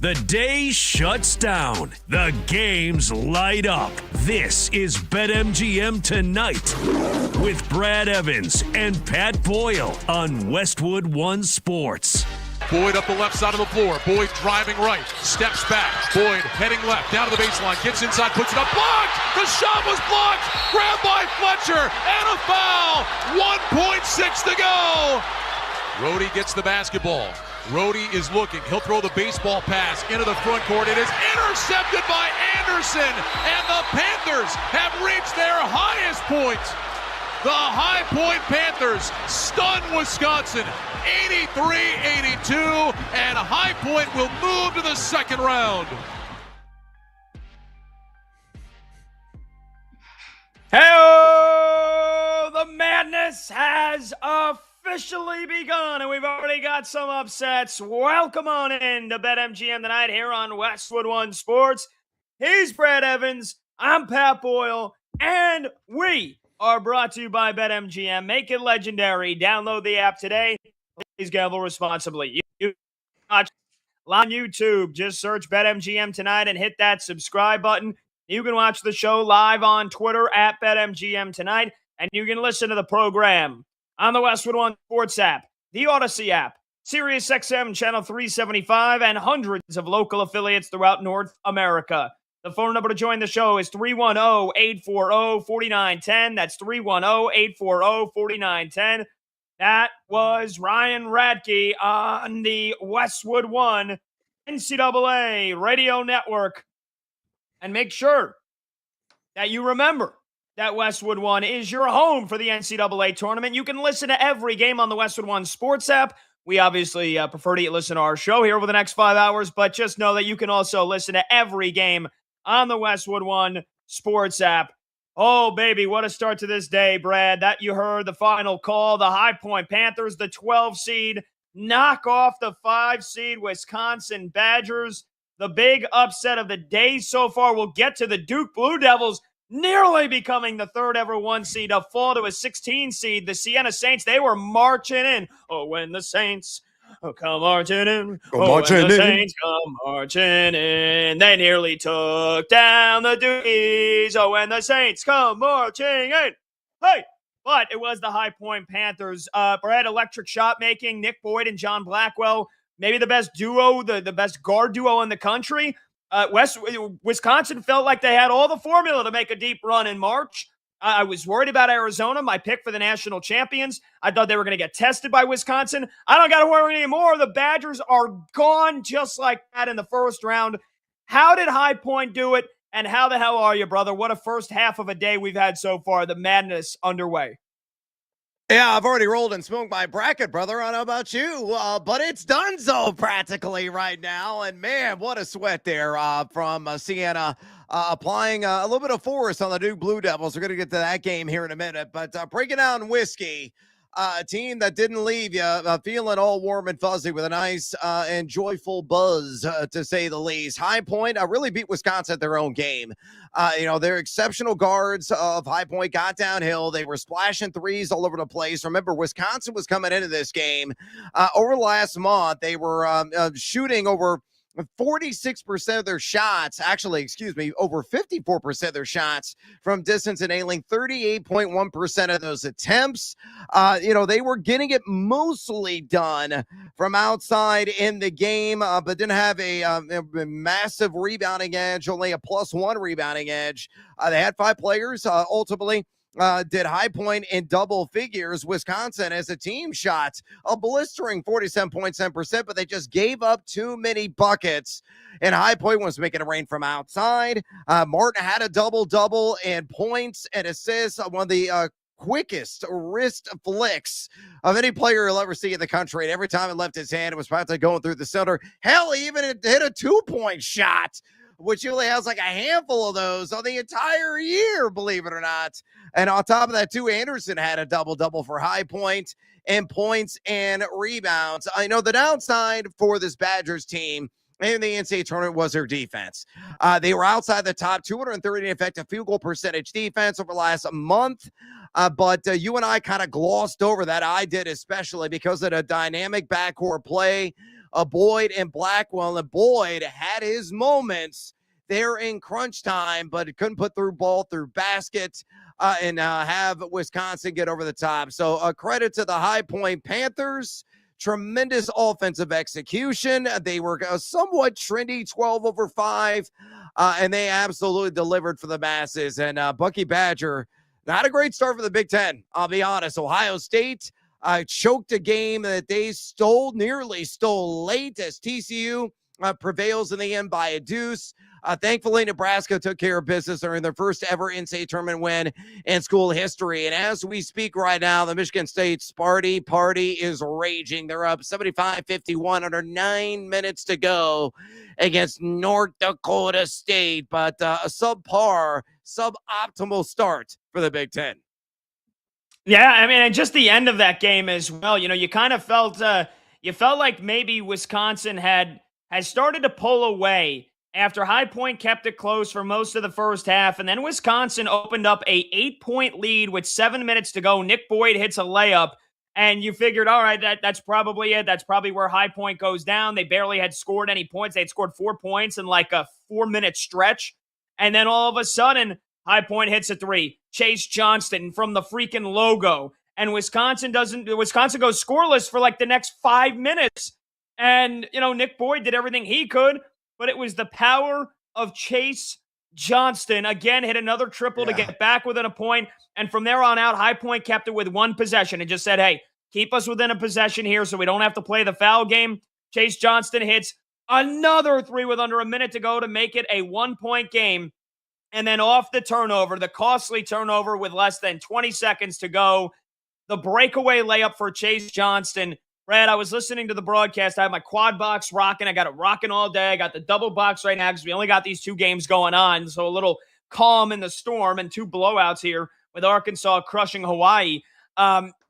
The day shuts down. The games light up. This is BetMGM Tonight with Brad Evans and Pat Boyle on Westwood One Sports. Boyd up the left side of the floor. Boyd driving right. Steps back. Boyd heading left. Down to the baseline. Gets inside. Puts it up. Blocked! The shot was blocked! Grabbed by Fletcher. And a foul! 1.6 to go! Rhodey gets the basketball. Rhodey is looking. He'll throw the baseball pass into the front court. It is intercepted by Anderson. And the Panthers have reached their highest point. The High Point Panthers stun Wisconsin 83-82. And High Point will move to the second round. Hey, the madness has officially begun, and we've already got some upsets. Welcome on in to BetMGM Tonight here on Westwood One Sports. He's Brad Evans. I'm Pat Boyle, and we are brought to you by BetMGM. Make it legendary. Download the app today. Please gamble responsibly. You watch live on YouTube. Just search BetMGM Tonight and hit that subscribe button. You can watch the show live on Twitter at BetMGM Tonight, and you can listen to the program on the Westwood One Sports app, the Odyssey app, SiriusXM Channel 375, and hundreds of local affiliates throughout North America. The phone number to join the show is 310-840-4910. That's 310-840-4910. That was Ryan Radke on the Westwood One NCAA Radio Network. And make sure that you remember that Westwood One is your home for the NCAA tournament. You can listen to every game on the Westwood One Sports app. We obviously prefer to listen to our show here over the next 5 hours, but just know that you can also listen to every game on the Westwood One Sports app. Oh, baby, what a start to this day, Brad. That you heard the final call. The High Point Panthers, the 12 seed, knock off the 5 seed Wisconsin Badgers. The big upset of the day so far. We'll get to the Duke Blue Devils nearly becoming the third ever 1 seed to fall to a 16 seed. The Siena Saints, they were marching in. Oh, when the Saints come marching in. When the Saints come marching in. They nearly took down the Dukies. Oh, when the Saints come marching in. Hey! But it was the High Point Panthers. Brad, electric shot making. Nick Boyd and John Blackwell. Maybe the best duo, the best guard duo in the country. Wisconsin felt like they had all the formula to make a deep run in March. I was worried about Arizona, my pick for the national champions. I thought they were going to get tested by Wisconsin. I don't got to worry anymore. The Badgers are gone just like that in the first round. How did High Point do it? And how the hell are you, brother? What a first half of a day we've had so far. The madness underway. Yeah, I've already rolled and smoked my bracket, brother. I don't know about you, but it's done so practically right now. And, man, what a sweat there from Siena applying a little bit of force on the Duke Blue Devils. We're going to get to that game here in a minute. But breaking down whiskey, a team that didn't leave you feeling all warm and fuzzy with a nice and joyful buzz, to say the least. High Point really beat Wisconsin at their own game. Their exceptional guards of High Point got downhill. They were splashing threes all over the place. Remember, Wisconsin was coming into this game. Over last month, they were shooting over 46% of their shots, over 54% of their shots from distance and nailing 38.1% of those attempts. They were getting it mostly done from outside in the game, but didn't have a massive rebounding edge, only a +1 rebounding edge. They had 5 players, ultimately. Did High Point in double figures. Wisconsin as a team shot a blistering 47.7%, but they just gave up too many buckets. And High Point was making it rain from outside. Martin had a double-double in points and assists, one of the quickest wrist flicks of any player you'll ever see in the country. And every time it left his hand, it was practically going through the center. Hell, he even hit a 2-point shot, which only has like a handful of those on the entire year, believe it or not. And on top of that, too, Anderson had a double-double for High Point in points and rebounds. I know the downside for this Badgers team in the NCAA tournament was their defense. They were outside the top 230 effective field goal percentage defense over the last month. But you and I kind of glossed over that. I did, especially because of the dynamic backcourt play Boyd and Blackwell. And Boyd had his moments there in crunch time, but it couldn't put through ball through basket and have Wisconsin get over the top. So credit to the High Point Panthers. Tremendous offensive execution. They were somewhat trendy, 12 over 5, and they absolutely delivered for the masses. And Bucky Badger, not a great start for the Big Ten, I'll be honest. Ohio State choked a game that they nearly stole late as TCU prevails in the end by a deuce. Thankfully, Nebraska took care of business during their first ever in-state tournament win in school history. And as we speak right now, the Michigan State Sparty party is raging. They're up 75-51 under 9 minutes to go against North Dakota State. But a suboptimal start for the Big Ten. Yeah, I mean, and just the end of that game as well. You kind of felt like maybe Wisconsin has started to pull away after High Point kept it close for most of the first half, and then Wisconsin opened up a 8-point lead with 7 minutes to go. Nick Boyd hits a layup, and you figured, all right, that's probably it. That's probably where High Point goes down. They barely had scored any points. They had scored 4 points in like a 4-minute stretch, and then all of a sudden, High Point hits a three. Chase Johnston from the freaking logo, and Wisconsin goes scoreless for like the next 5 minutes. And, Nick Boyd did everything he could, but it was the power of Chase Johnston. Again, hit another triple to get back within a point. And from there on out, High Point kept it with one possession and just said, hey, keep us within a possession here so we don't have to play the foul game. Chase Johnston hits another three with under a minute to go to make it a 1-point game. And then off the turnover, the costly turnover with less than 20 seconds to go, the breakaway layup for Chase Johnston. Brad, I was listening to the broadcast. I have my quad box rocking. I got it rocking all day. I got the double box right now because we only got these 2 games going on. So a little calm in the storm and 2 blowouts here with Arkansas crushing Hawaii.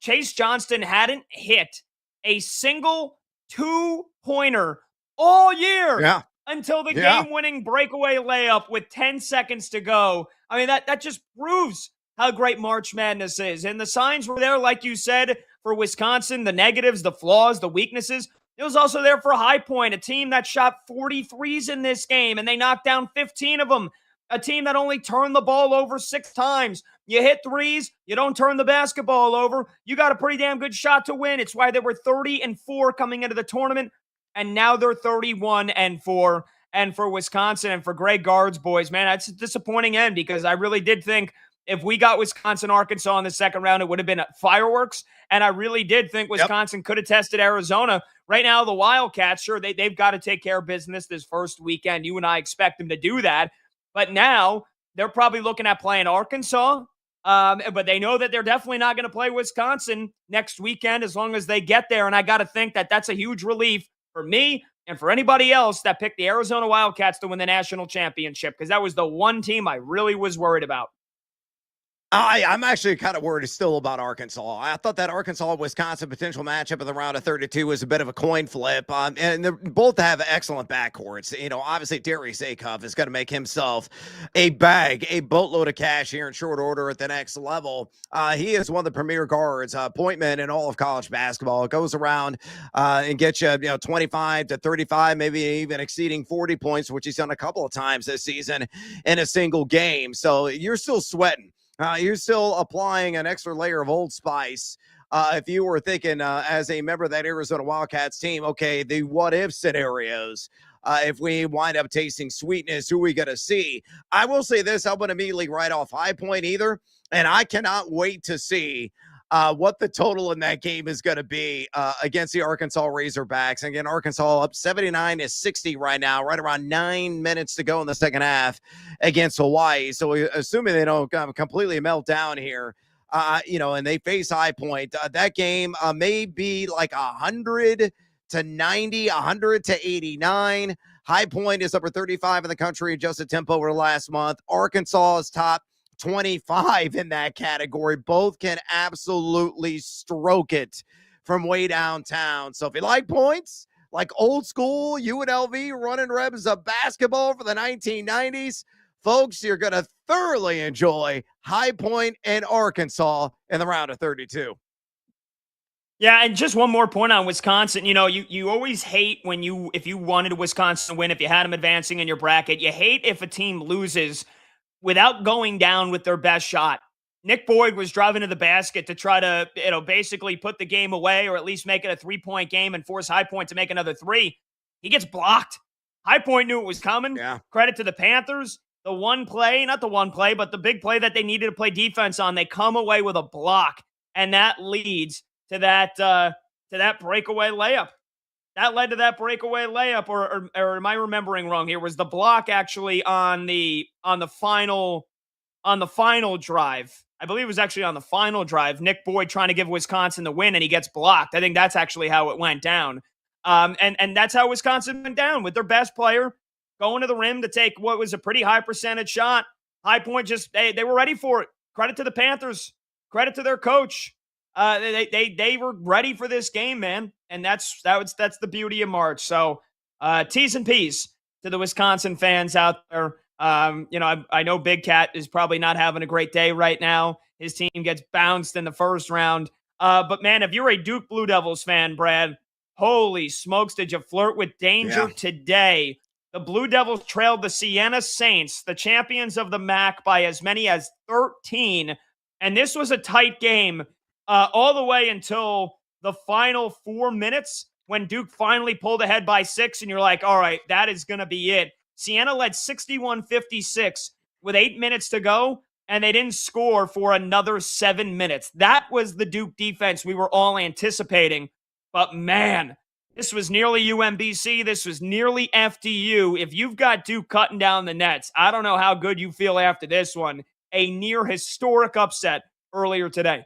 Chase Johnston hadn't hit a single 2-pointer all year until the game-winning breakaway layup with 10 seconds to go. I mean, that just proves how great March Madness is. And the signs were there, like you said, for Wisconsin, the negatives, the flaws, the weaknesses. It was also there for High Point, a team that shot 43s in this game, and they knocked down 15 of them. A team that only turned the ball over 6 times. You hit threes, you don't turn the basketball over. You got a pretty damn good shot to win. It's why they were 30-4 coming into the tournament, and now they're 31-4. And for Wisconsin and for Greg Gard's boys, man, that's a disappointing end because I really did think if we got Wisconsin-Arkansas in the second round, it would have been fireworks. And I really did think Wisconsin could have tested Arizona. Right now, the Wildcats, sure, they've got to take care of business this first weekend. You and I expect them to do that. But now they're probably looking at playing Arkansas. But they know that they're definitely not going to play Wisconsin next weekend as long as they get there. And I got to think that that's a huge relief for me and for anybody else that picked the Arizona Wildcats to win the national championship because that was the one team I really was worried about. I'm actually kind of worried still about Arkansas. I thought that Arkansas-Wisconsin potential matchup in the round of 32 was a bit of a coin flip. And they both have excellent backcourts. Obviously Darius Acuff is going to make himself a boatload of cash here in short order at the next level. He is one of the premier guards, point men in all of college basketball. It goes around and gets you, 25 to 35, maybe even exceeding 40 points, which he's done a couple of times this season in a single game. So you're still sweating. You're still applying an extra layer of Old Spice. If you were thinking as a member of that Arizona Wildcats team, okay, the what-if scenarios, if we wind up tasting sweetness, who are we going to see? I will say this, I wouldn't immediately write off High Point either, and I cannot wait to see what the total in that game is going to be against the Arkansas Razorbacks. Again, Arkansas up 79-60 right now, right around 9 minutes to go in the second half against Hawaii. So assuming they don't completely melt down here, and they face High Point, that game may be like 100-90, 100-89. High Point is upper 35 in the country, adjusted tempo over the last month. Arkansas is top 25 in that category. Both can absolutely stroke it from way downtown. So if you like points, like old school UNLV running rebs of basketball for the 1990s, folks, you're going to thoroughly enjoy High Point and Arkansas in the round of 32. Yeah, and just one more point on Wisconsin. You always hate if you wanted Wisconsin to win, if you had them advancing in your bracket, you hate if a team loses without going down with their best shot. Nick Boyd was driving to the basket to try to, basically put the game away or at least make it a 3-point game and force High Point to make another three. He gets blocked. High Point knew it was coming. Yeah. Credit to the Panthers. The one play, not the one play, but the big play that they needed to play defense on, they come away with a block, and that leads to that breakaway layup. That led to that breakaway layup, or am I remembering wrong here? Was the block actually on the final drive? I believe it was actually on the final drive. Nick Boyd trying to give Wisconsin the win, and he gets blocked. I think that's actually how it went down. And that's how Wisconsin went down, with their best player going to the rim to take what was a pretty high percentage shot. High Point they were ready for it. Credit to the Panthers. Credit to their coach. They were ready for this game, man, and that's the beauty of March. So, T's and P's to the Wisconsin fans out there. I know Big Cat is probably not having a great day right now. His team gets bounced in the first round. But man, if you're a Duke Blue Devils fan, Brad, holy smokes, did you flirt with danger today? The Blue Devils trailed the Siena Saints, the champions of the MAC, by as many as 13. And this was a tight game all the way until the final 4 minutes, when Duke finally pulled ahead by 6. And you're like, all right, that is going to be it. Siena led 61-56 with 8 minutes to go, and they didn't score for another 7 minutes. That was the Duke defense we were all anticipating. But man, this was nearly UMBC. This was nearly FDU. If you've got Duke cutting down the nets, I don't know how good you feel after this one. A near historic upset earlier today.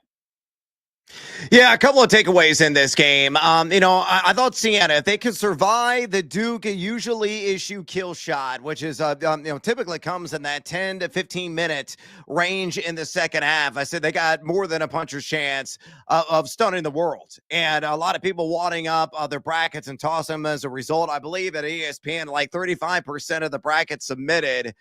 Yeah, a couple of takeaways in this game. I thought Siena, if they could survive the Duke usually issue kill shot, which is typically comes in that 10 to 15 minute range in the second half. I said they got more than a puncher's chance of stunning the world, and a lot of people wadding up their brackets and tossing them as a result. I believe at ESPN, like 35% of the brackets submitted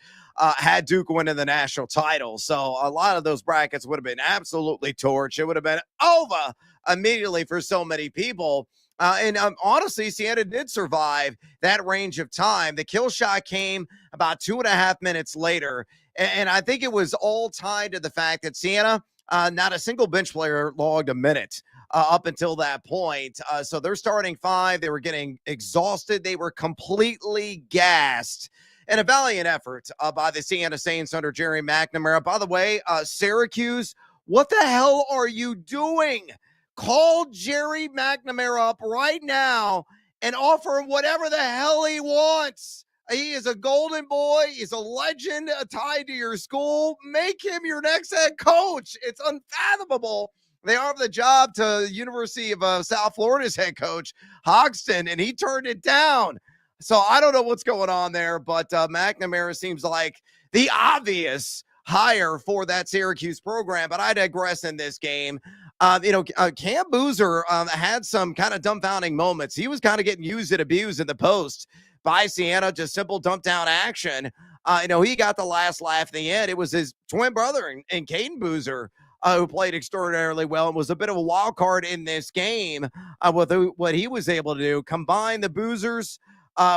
had Duke winning the national title. So a lot of those brackets would have been absolutely torched. It would have been over immediately for so many people. And honestly, Siena did survive that range of time. The kill shot came about 2.5 minutes later. And I think it was all tied to the fact that Siena, not a single bench player logged a minute up until that point. So they're starting 5. They were getting exhausted. They were completely gassed. And a valiant effort by the Siena Saints under Jerry McNamara. By the way, Syracuse, what the hell are you doing? Call Jerry McNamara up right now and offer him whatever the hell he wants. He is a golden boy. He's a legend tied to your school. Make him your next head coach. It's unfathomable. They offered the job to University of South Florida's head coach, Hoxton, and he turned it down. So I don't know what's going on there, but McNamara seems like the obvious hire for that Syracuse program. But I digress in this game. Cam Boozer had some kind of dumbfounding moments. He was kind of getting used and abused in the post by Siena, just simple dump down action. He got the last laugh in the end. It was his twin brother and Caden Boozer who played extraordinarily well and was a bit of a wild card in this game with what he was able to do. Combine the Boozers.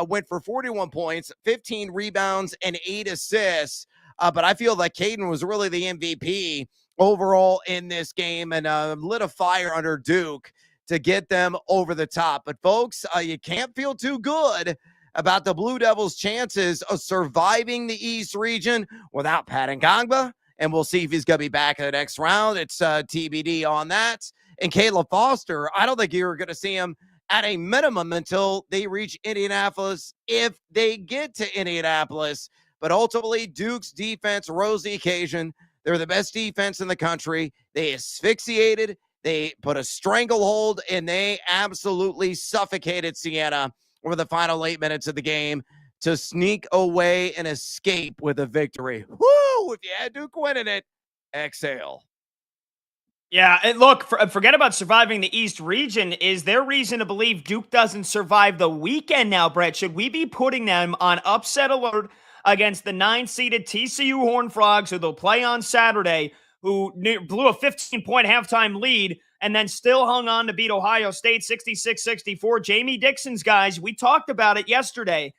Went for 41 points, 15 rebounds, and 8 assists. But I feel like Caden was really the MVP overall in this game and lit a fire under Duke to get them over the top. But, folks, you can't feel too good about the Blue Devils' chances of surviving the East region without Pat Ngangba. And we'll see if he's going to be back in the next round. It's TBD on that. And Caleb Foster, I don't think you're going to see him at a minimum until they reach Indianapolis, if they get to Indianapolis. But ultimately, Duke's defense rose the occasion. They're the best defense in the country. They asphyxiated, they put a stranglehold, and they absolutely suffocated Siena over the final 8 minutes of the game to sneak away and escape with a victory. Woo! If you had Duke winning it, exhale. Yeah, and look, forget about surviving the East region. Is there reason to believe Duke doesn't survive the weekend now, Brett? Should we be putting them on upset alert against the 9-seeded TCU Horned Frogs, who they'll play on Saturday, who blew a 15-point halftime lead and then still hung on to beat Ohio State 66-64. Jamie Dixon's guys, we talked about it yesterday.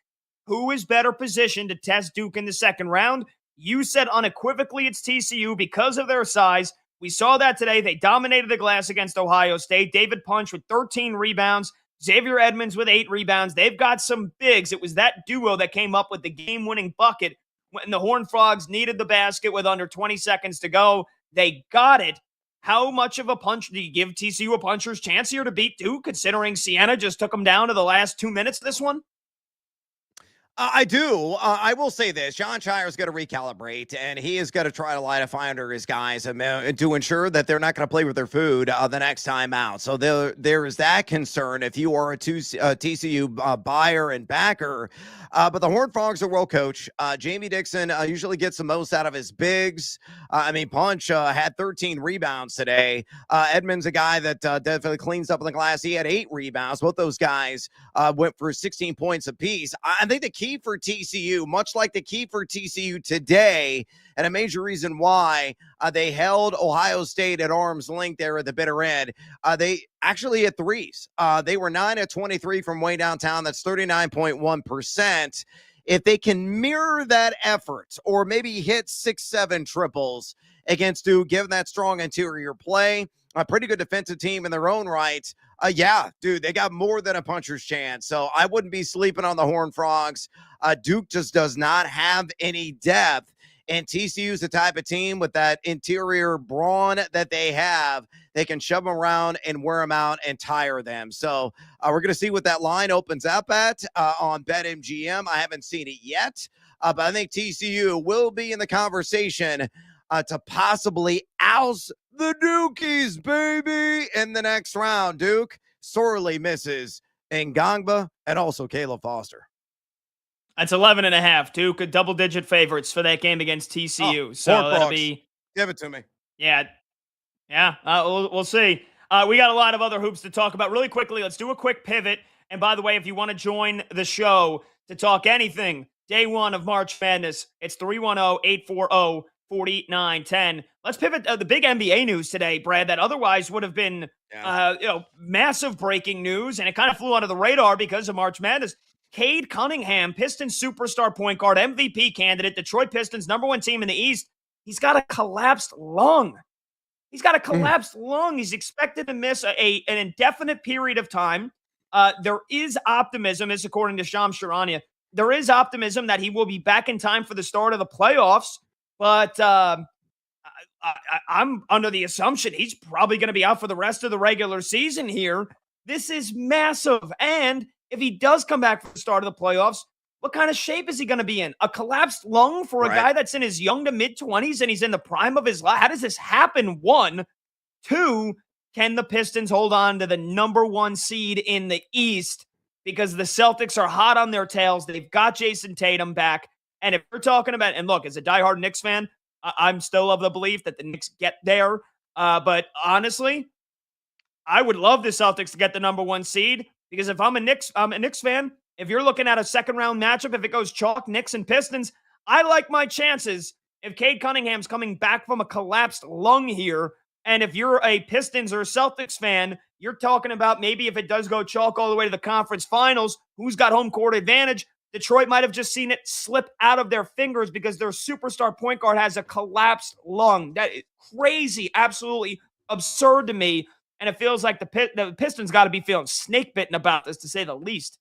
Who is better positioned to test Duke in the second round? You said unequivocally it's TCU because of their size. We saw that today. They dominated the glass against Ohio State. David Punch with 13 rebounds. Xavier Edmonds with 8 rebounds. They've got some bigs. It was that duo that came up with the game-winning bucket when the Horned Frogs needed the basket with under 20 seconds to go. They got it. How much of a punch do you give TCU a puncher's chance here to beat Duke, considering Siena just took them down to the last 2 minutes of this one? I do. I will say this. John Shire's going to recalibrate, and he is going to try to light a fire under his guys to ensure that they're not going to play with their food the next time out. So there is that concern if you are a TCU buyer and backer. But the Horned Frogs are well coached. Jamie Dixon usually gets the most out of his bigs. Punch had 13 rebounds today. Edmonds, a guy that definitely cleans up in the glass. He had 8 rebounds. Both those guys went for 16 points apiece. I think the key for TCU, much like the key for TCU today, and a major reason why they held Ohio State at arm's length there at the bitter end, they actually hit threes. They were 9 of 23 from way downtown. That's 39.1%. If they can mirror that effort or maybe hit 6-7 triples against Duke, given that strong interior play, a pretty good defensive team in their own right, they got more than a puncher's chance. So I wouldn't be sleeping on the Horned Frogs. Duke just does not have any depth. And TCU is the type of team with that interior brawn that they have. They can shove them around and wear them out and tire them. So we're going to see what that line opens up at on BetMGM. I haven't seen it yet, but I think TCU will be in the conversation to possibly oust the Dukies, baby, in the next round. Duke sorely misses Ngangba and also Caleb Foster. That's 11.5. Duke, double-digit favorites for that game against TCU. So that'll be... Give it to me. Yeah. We'll see. We got a lot of other hoops to talk about. Really quickly, let's do a quick pivot. And by the way, if you want to join the show to talk anything, day one of March Madness, it's 310-840-4910. Let's pivot the big NBA news today, Brad, that otherwise would have been massive breaking news, and it kind of flew under the radar because of March Madness. Cade Cunningham, Pistons superstar point guard, MVP candidate, Detroit Pistons, #1 team in the East. He's got a collapsed lung. He's expected to miss an indefinite period of time. There is optimism, as according to Shams Charania, there is optimism that he will be back in time for the start of the playoffs. But I'm under the assumption he's probably going to be out for the rest of the regular season here. This is massive. And if he does come back for the start of the playoffs, what kind of shape is he going to be in? A collapsed lung for a guy that's in his young to mid-20s and he's in the prime of his life? How does this happen? 1. 2, can the Pistons hold on to the #1 seed in the East? Because the Celtics are hot on their tails. They've got Jason Tatum back. And if we're talking about, and look, as a diehard Knicks fan, I'm still of the belief that the Knicks get there. But honestly, I would love the Celtics to get the #1 seed. Because if I'm a Knicks fan, if you're looking at a second-round matchup, if it goes chalk, Knicks and Pistons, I like my chances if Cade Cunningham's coming back from a collapsed lung here. And if you're a Pistons or Celtics fan, you're talking about maybe if it does go chalk all the way to the conference finals, who's got home court advantage? Detroit might have just seen it slip out of their fingers because their superstar point guard has a collapsed lung. That is crazy, absolutely absurd to me. And it feels like the Pistons got to be feeling snake-bitten about this, to say the least.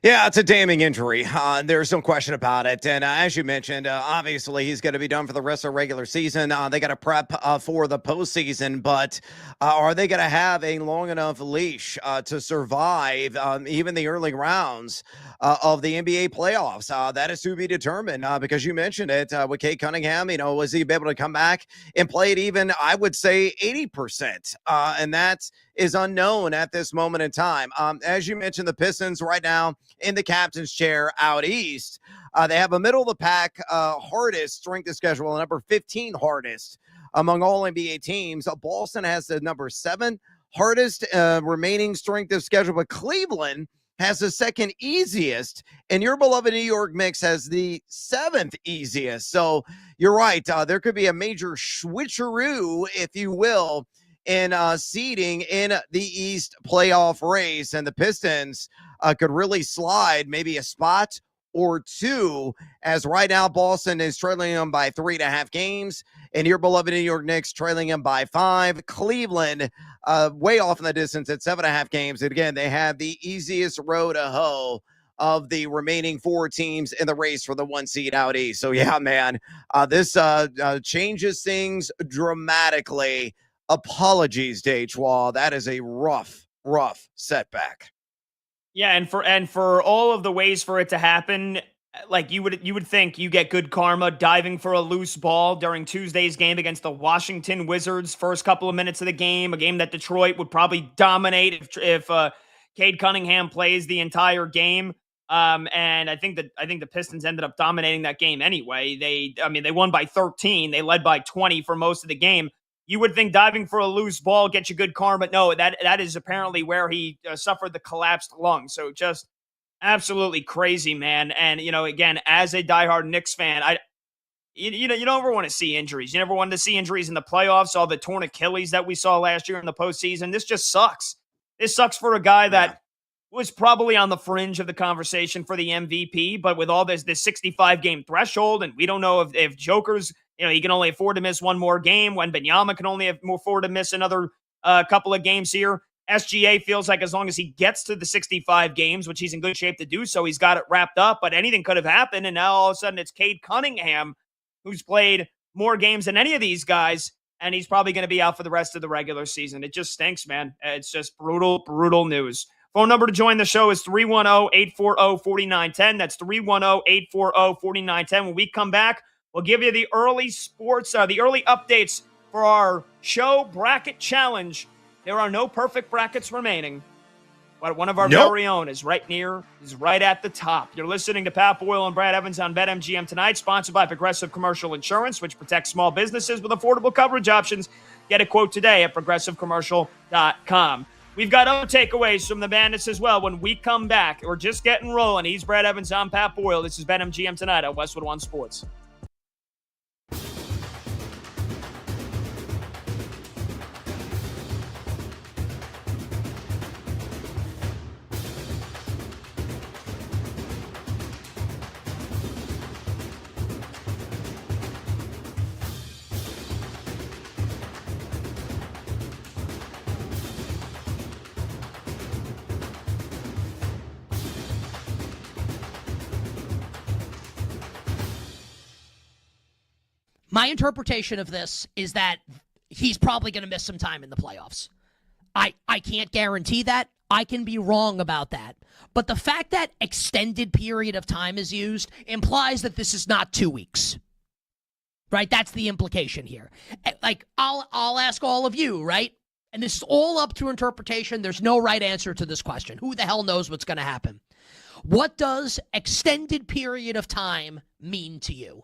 Yeah, it's a damning injury. There's no question about it. And as you mentioned, obviously he's going to be done for the rest of the regular season. They got to prep for the postseason, but are they going to have a long enough leash to survive even the early rounds of the NBA playoffs? That is to be determined because you mentioned it with Cade Cunningham. Was he able to come back and play it even, I would say, 80%? And that is unknown at this moment in time. As you mentioned, the Pistons right now in the captain's chair out east. They have a middle-of-the-pack hardest strength of schedule, number 15 hardest among all NBA teams. Boston has the number 7 hardest remaining strength of schedule, but Cleveland has the second easiest, and your beloved New York Knicks has the 7th easiest. So you're right. There could be a major switcheroo, if you will, in seeding in the East playoff race, and the Pistons could really slide maybe a spot or two, as right now Boston is trailing them by 3.5 games, and your beloved New York Knicks trailing them by 5. Cleveland way off in the distance at 7.5 games. And again, they have the easiest road to hoe of the remaining 4 teams in the race for the 1 seed out east. So yeah, man, this changes things dramatically. Apologies, Dachwall. That is a rough setback. Yeah, and for all of the ways for it to happen, like you would think you get good karma diving for a loose ball during Tuesday's game against the Washington Wizards. First couple of minutes of the game, a game that Detroit would probably dominate if Cade Cunningham plays the entire game. And I think the Pistons ended up dominating that game anyway. They won by 13. They led by 20 for most of the game. You would think diving for a loose ball gets you good karma. No, that is apparently where he suffered the collapsed lung. So just absolutely crazy, man. And, again, as a diehard Knicks fan, you don't ever want to see injuries. You never wanted to see injuries in the playoffs, all the torn Achilles that we saw last year in the postseason. This just sucks. This sucks for a guy that was probably on the fringe of the conversation for the MVP, but with all this 65-game threshold, and we don't know if Joker's, he can only afford to miss one more game, when Benyama can only afford to miss another couple of games here. SGA feels like as long as he gets to the 65 games, which he's in good shape to do so, he's got it wrapped up, but anything could have happened, and now all of a sudden it's Cade Cunningham, who's played more games than any of these guys, and he's probably going to be out for the rest of the regular season. It just stinks, man. It's just brutal news. Phone number to join the show is 310-840-4910. That's 310-840-4910. When we come back, we'll give you the early updates for our show bracket challenge. There are no perfect brackets remaining, but one of our very own is right at the top. You're listening to Pat Boyle and Brad Evans on BetMGM tonight, sponsored by Progressive Commercial Insurance, which protects small businesses with affordable coverage options. Get a quote today at progressivecommercial.com. We've got other takeaways from the Bandits as well when we come back. We're just getting rolling. He's Brad Evans. I'm Pat Boyle. This is BetMGM tonight on Westwood One Sports. My interpretation of this is that he's probably going to miss some time in the playoffs. I can't guarantee that. I can be wrong about that. But the fact that extended period of time is used implies that this is not 2 weeks. Right? That's the implication here. Like, I'll ask all of you, right? And this is all up to interpretation. There's no right answer to this question. Who the hell knows what's going to happen? What does extended period of time mean to you?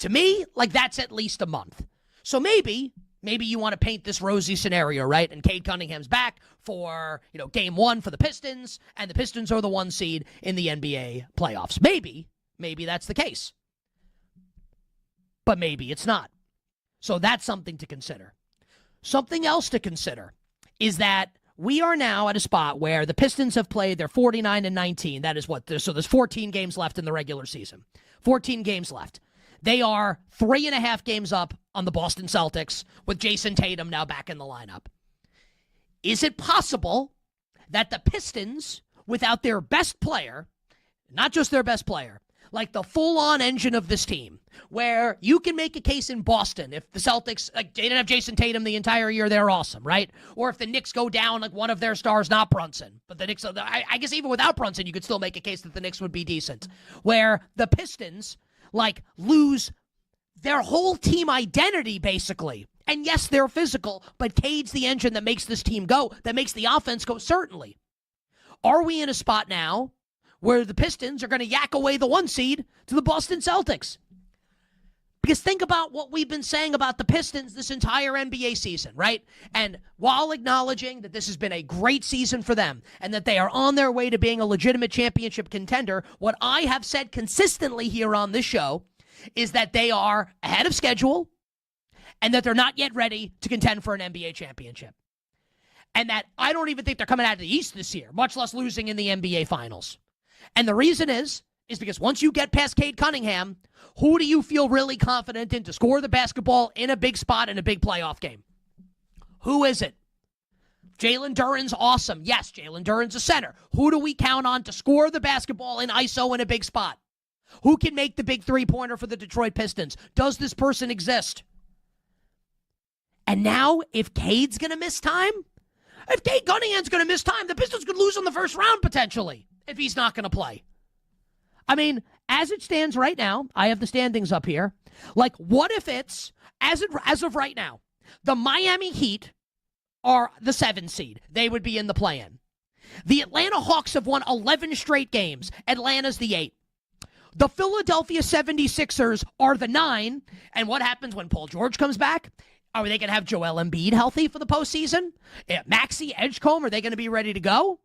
To me, like, that's at least a month. So maybe you want to paint this rosy scenario, right? And Cade Cunningham's back for, game 1 for the Pistons, and the Pistons are the 1 seed in the NBA playoffs. Maybe that's the case. But maybe it's not. So that's something to consider. Something else to consider is that we are now at a spot where the Pistons have played their 49-19. That is so there's 14 games left in the regular season. 14 games left. They are 3.5 games up on the Boston Celtics with Jason Tatum now back in the lineup. Is it possible that the Pistons, without their best player, not just their best player, like the full-on engine of this team, where you can make a case in Boston if the Celtics, like, they didn't have Jason Tatum the entire year, they're awesome, right? Or if the Knicks go down like one of their stars, not Brunson. But the Knicks, I guess even without Brunson, you could still make a case that the Knicks would be decent. Where the Pistons, lose their whole team identity, basically. And yes, they're physical, but Cade's the engine that makes this team go, that makes the offense go, certainly. Are we in a spot now where the Pistons are going to yak away the 1 seed to the Boston Celtics? Because think about what we've been saying about the Pistons this entire NBA season, right? And while acknowledging that this has been a great season for them and that they are on their way to being a legitimate championship contender, what I have said consistently here on this show is that they are ahead of schedule and that they're not yet ready to contend for an NBA championship. And that I don't even think they're coming out of the East this year, much less losing in the NBA Finals. And the reason is because once you get past Cade Cunningham, who do you feel really confident in to score the basketball in a big spot in a big playoff game? Who is it? Jalen Duren's awesome. Yes, Jalen Duren's a center. Who do we count on to score the basketball in ISO in a big spot? Who can make the big three-pointer for the Detroit Pistons? Does this person exist? And now, if Cade's going to miss time, if Cade Cunningham's going to miss time, the Pistons could lose in the first round potentially if he's not going to play. I mean, as it stands right now, I have the standings up here. Like, what if it's, as of right now, the Miami Heat are the 7 seed. They would be in the play-in. The Atlanta Hawks have won 11 straight games. Atlanta's the 8. The Philadelphia 76ers are the 9. And what happens when Paul George comes back? Are they going to have Joel Embiid healthy for the postseason? Maxey, Edgecombe, are they going to be ready to go?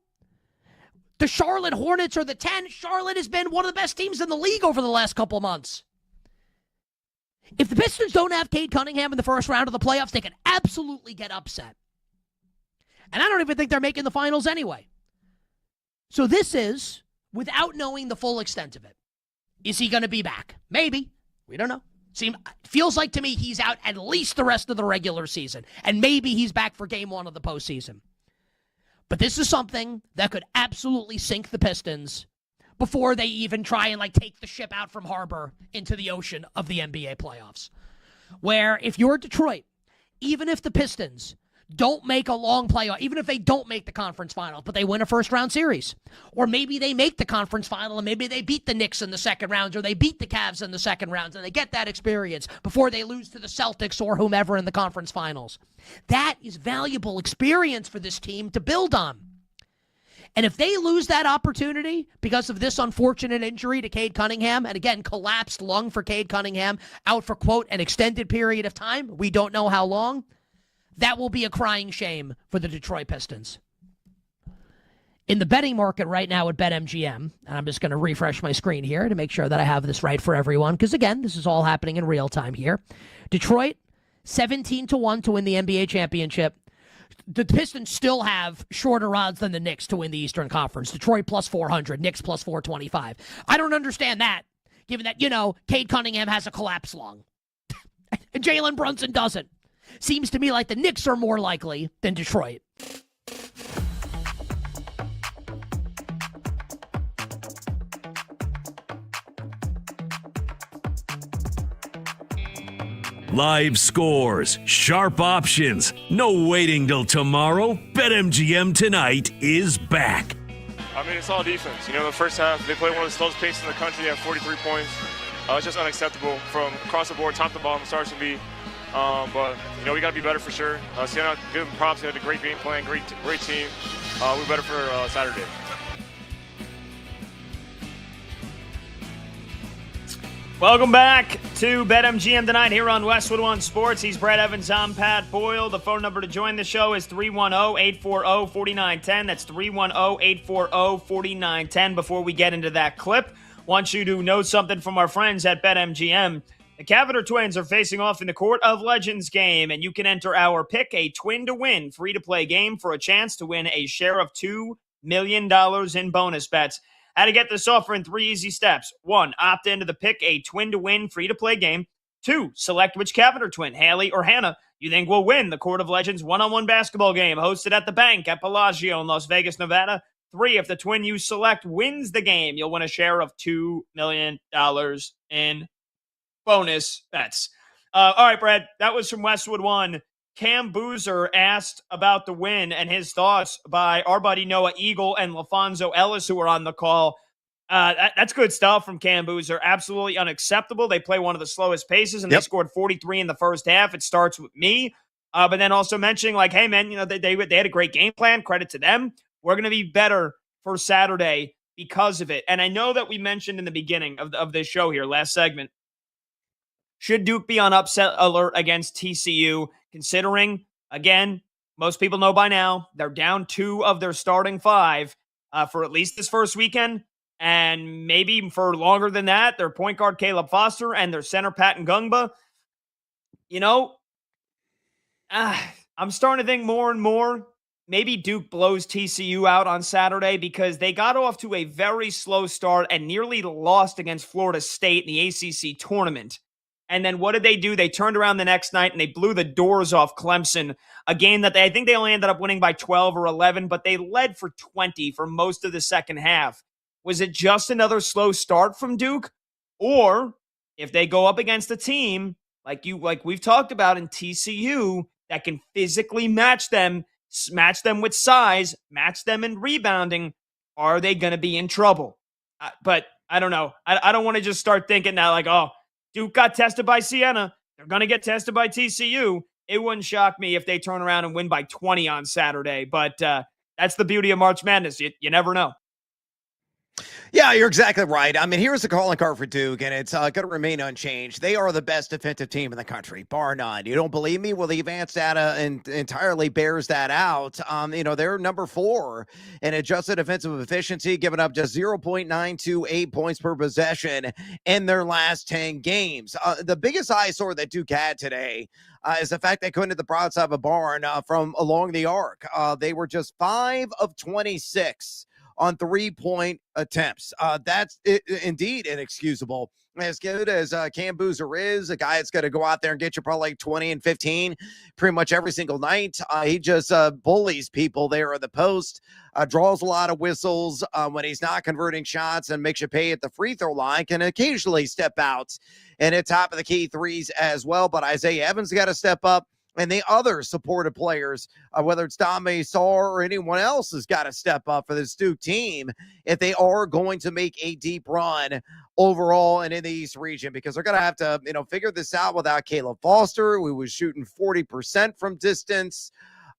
The Charlotte Hornets are the 10. Charlotte has been one of the best teams in the league over the last couple of months. If the Pistons don't have Cade Cunningham in the first round of the playoffs, they can absolutely get upset. And I don't even think they're making the finals anyway. So this is without knowing the full extent of it. Is he going to be back? Maybe. We don't know. Feels like to me he's out at least the rest of the regular season. And maybe he's back for game 1 of the postseason. But this is something that could absolutely sink the Pistons before they even try and take the ship out from harbor into the ocean of the NBA playoffs. Where if you're Detroit, even if the Pistons don't make a long playoff, even if they don't make the conference final, but they win a first-round series. Or maybe they make the conference final and maybe they beat the Knicks in the second round or they beat the Cavs in the second round and they get that experience before they lose to the Celtics or whomever in the conference finals. That is valuable experience for this team to build on. And if they lose that opportunity because of this unfortunate injury to Cade Cunningham, and again, collapsed lung for Cade Cunningham, out for, quote, an extended period of time, we don't know how long, that will be a crying shame for the Detroit Pistons. In the betting market right now at BetMGM, and I'm just going to refresh my screen here to make sure that I have this right for everyone, because again, this is all happening in real time here. Detroit, 17-1 to win the NBA championship. The Pistons still have shorter odds than the Knicks to win the Eastern Conference. Detroit plus 400, Knicks plus 425. I don't understand that, given that, Cade Cunningham has a collapse lung. And Jalen Brunson doesn't. Seems to me like the Knicks are more likely than Detroit. Live scores, sharp options, no waiting till tomorrow. BetMGM tonight is back. I mean, it's all defense. The first half, they played one of the slowest paces in the country at 43 points. It's just unacceptable from across the board, top to bottom, starts to be. But we got to be better for sure. Sienna, give them props. They had a great game plan, great team. We're better for Saturday. Welcome back to BetMGM tonight here on Westwood One Sports. He's Brad Evans. I'm Pat Boyle. The phone number to join the show is 310-840-4910. That's 310-840-4910. Before we get into that clip, want you to know something from our friends at BetMGM. The Cavender twins are facing off in the Court of Legends game, and you can enter our Pick a Twin to Win free-to-play game for a chance to win a share of $2 million in bonus bets. How to get this offer in 3 easy steps. 1, opt into the Pick a Twin to Win free-to-play game. 2, select which Cavender twin, Haley or Hannah, you think will win the Court of Legends one-on-one basketball game hosted at the Bank at Bellagio in Las Vegas, Nevada. 3, if the twin you select wins the game, you'll win a share of $2 million in bonus bets. All right, Brad, that was from Westwood One. Cam Boozer asked about the win and his thoughts by our buddy Noah Eagle and LaFonso Ellis, who were on the call. That's good stuff from Cam Boozer. Absolutely unacceptable. They play one of the slowest paces, and they scored 43 in the first half. It starts with me. But then also mentioning, hey, man, they had a great game plan. Credit to them. We're going to be better for Saturday because of it. And I know that we mentioned in the beginning of this show here, last segment, should Duke be on upset alert against TCU, considering, again, most people know by now, they're down 2 of their starting 5 for at least this first weekend, and maybe for longer than that, their point guard Caleb Foster and their center Patton Gungba. I'm starting to think more and more maybe Duke blows TCU out on Saturday because they got off to a very slow start and nearly lost against Florida State in the ACC tournament. And then what did they do? They turned around the next night and they blew the doors off Clemson, a game that I think they only ended up winning by 12 or 11, but they led for 20 for most of the second half. Was it just another slow start from Duke? Or if they go up against a team like we've talked about in TCU that can physically match them with size, match them in rebounding, are they going to be in trouble? But I don't know. I don't want to just start thinking that like, oh, Duke got tested by Siena. They're going to get tested by TCU. It wouldn't shock me if they turn around and win by 20 on Saturday. But that's the beauty of March Madness. You never know. Yeah, you're exactly right. I mean, here's the calling card for Duke, and it's going to remain unchanged. They are the best defensive team in the country, bar none. You don't believe me? Well, the advanced data entirely bears that out. They're number 4 in adjusted defensive efficiency, giving up just 0.928 points per possession in their last 10 games. The biggest eyesore that Duke had today is the fact they couldn't hit the broadside of a barn from along the arc. They were just 5 of 26 on 3-point attempts. That's indeed inexcusable. As good as Cam Boozer is, a guy that's going to go out there and get you probably like 20 and 15 pretty much every single night. He just bullies people there at the post, draws a lot of whistles when he's not converting shots and makes you pay at the free throw line, can occasionally step out and hit top of the key threes as well. But Isaiah Evans got to step up. And the other supported players, whether it's Dame Sarr or anyone else, has got to step up for this Duke team if they are going to make a deep run overall and in the East region, because they're going to have to, figure this out without Caleb Foster, who was shooting 40% from distance,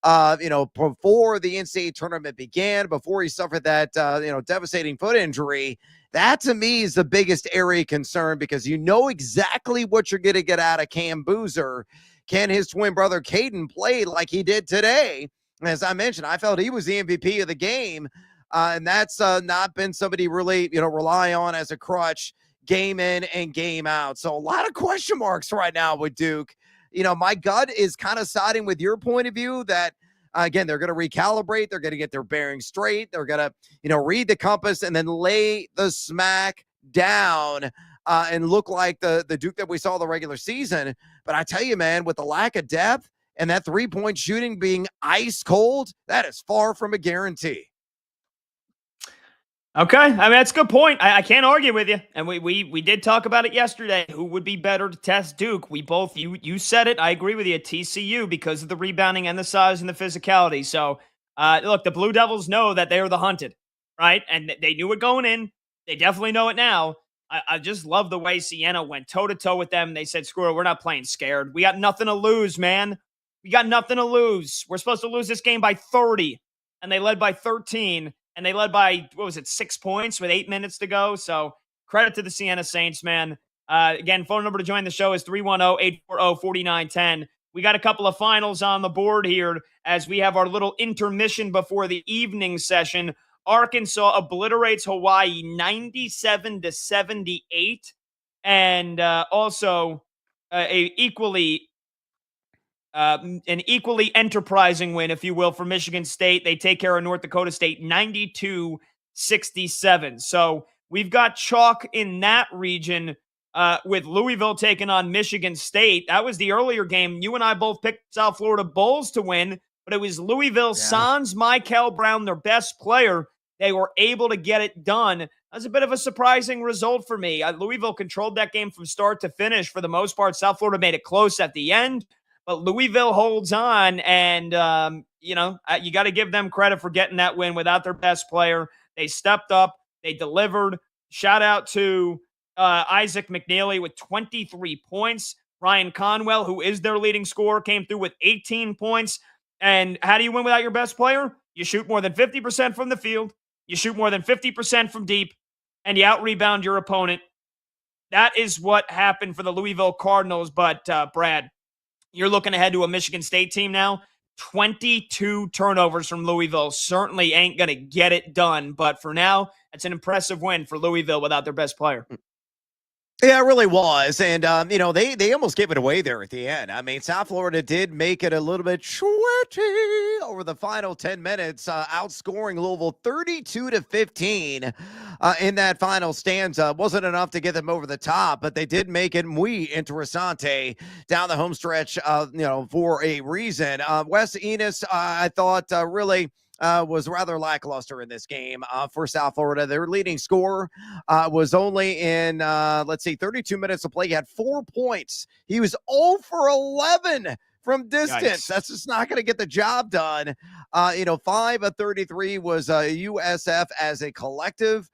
before the NCAA tournament began, before he suffered that, devastating foot injury. That to me is the biggest area of concern, because you know exactly what you're going to get out of Cam Boozer. Can his twin brother Caden play like he did today? As I mentioned, I felt he was the MVP of the game, and that's not been somebody really, rely on as a crutch game in and game out. So a lot of question marks right now with Duke. My gut is kind of siding with your point of view that, again, they're going to recalibrate. They're going to get their bearings straight. They're going to, read the compass and then lay the smack down and look like the Duke that we saw the regular season. But I tell you, man, with the lack of depth and that 3-point shooting being ice cold, that is far from a guarantee. Okay. I mean, that's a good point. I can't argue with you. And we did talk about it yesterday. Who would be better to test Duke? We both, you said it. I agree with you. TCU, because of the rebounding and the size and the physicality. So, look, the Blue Devils know that they are the hunted, right? And they knew it going in. They definitely know it now. I just love the way Siena went toe-to-toe with them. They said, screw it, we're not playing scared. We got nothing to lose, man. We got nothing to lose. We're supposed to lose this game by 30, and they led by 13, and they led by, 6 points with 8 minutes to go. So credit to the Siena Saints, man. Again, phone number to join the show is 310-840-4910. We got a couple of finals on the board here as we have our little intermission before the evening session. Arkansas obliterates Hawaii 97-78, and also an equally enterprising win, if you will, for Michigan State. They take care of North Dakota State 92-67. So we've got chalk in that region with Louisville taking on Michigan State. That was the earlier game. You and I both picked South Florida Bulls to win, but it was Louisville, sans Michael Brown, their best player. They were able to get it done. That was a bit of a surprising result for me. Louisville controlled that game from start to finish for the most part. South Florida made it close at the end, but Louisville holds on, and, you got to give them credit for getting that win without their best player. They stepped up. They delivered. Shout out to Isaac McNeely with 23 points. Ryan Conwell, who is their leading scorer, came through with 18 points. And how do you win without your best player? You shoot more than 50% from the field. You shoot more than 50% from deep, and you out-rebound your opponent. That is what happened for the Louisville Cardinals. But, Brad, you're looking ahead to a Michigan State team now. 22 turnovers from Louisville certainly ain't going to get it done. But for now, it's an impressive win for Louisville without their best player. Yeah, it really was. And, they almost gave it away there at the end. I mean, South Florida did make it a little bit sweaty over the final 10 minutes, outscoring Louisville 32-15 in that final stanza. Wasn't enough to get them over the top, but they did make it muy interessante down the home stretch, for a reason. Wes Enos, I thought, really was rather lackluster in this game for South Florida. Their leading scorer was only in, 32 minutes of play. He had 4 points. He was 0 for 11 from distance. Yikes. That's just not going to get the job done. 5 of 33 was USF as a collective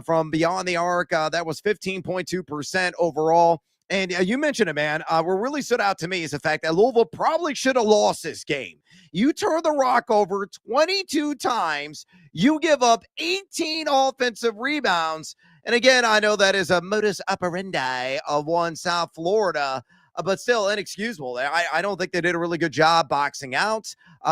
from beyond the arc. That was 15.2% overall. And you mentioned it, man. What really stood out to me is the fact that Louisville probably should have lost this game. You turn the rock over 22 times. You give up 18 offensive rebounds. And again, I know that is a modus operandi of one South Florida, but still inexcusable. I don't think they did a really good job boxing out,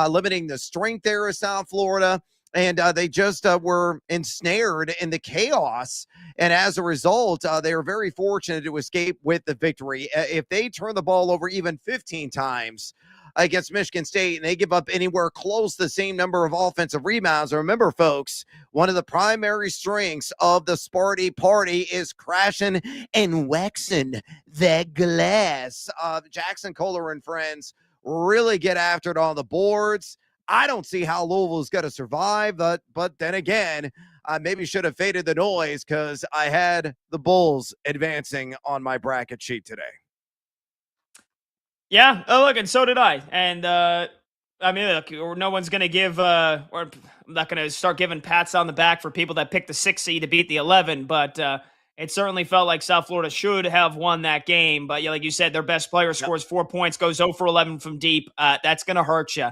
limiting the strength there of South Florida. And they just were ensnared in the chaos. And as a result, they were very fortunate to escape with the victory. If they turn the ball over even 15 times against Michigan State and they give up anywhere close to the same number of offensive rebounds, remember, folks, one of the primary strengths of the Sparty Party is crashing and waxing the glass. Jackson Kohler and friends really get after it on the boards. I don't see how Louisville is going to survive, but then again, I maybe should have faded the noise because I had the Bulls advancing on my bracket sheet today. Yeah. Oh, look, and so did I. And look, no one's going to give, or I'm not going to start giving pats on the back for people that picked the 6 seed to beat the 11, but it certainly felt like South Florida should have won that game. But yeah, like you said, their best player scores 4 points, goes 0 for 11 from deep. That's going to hurt you.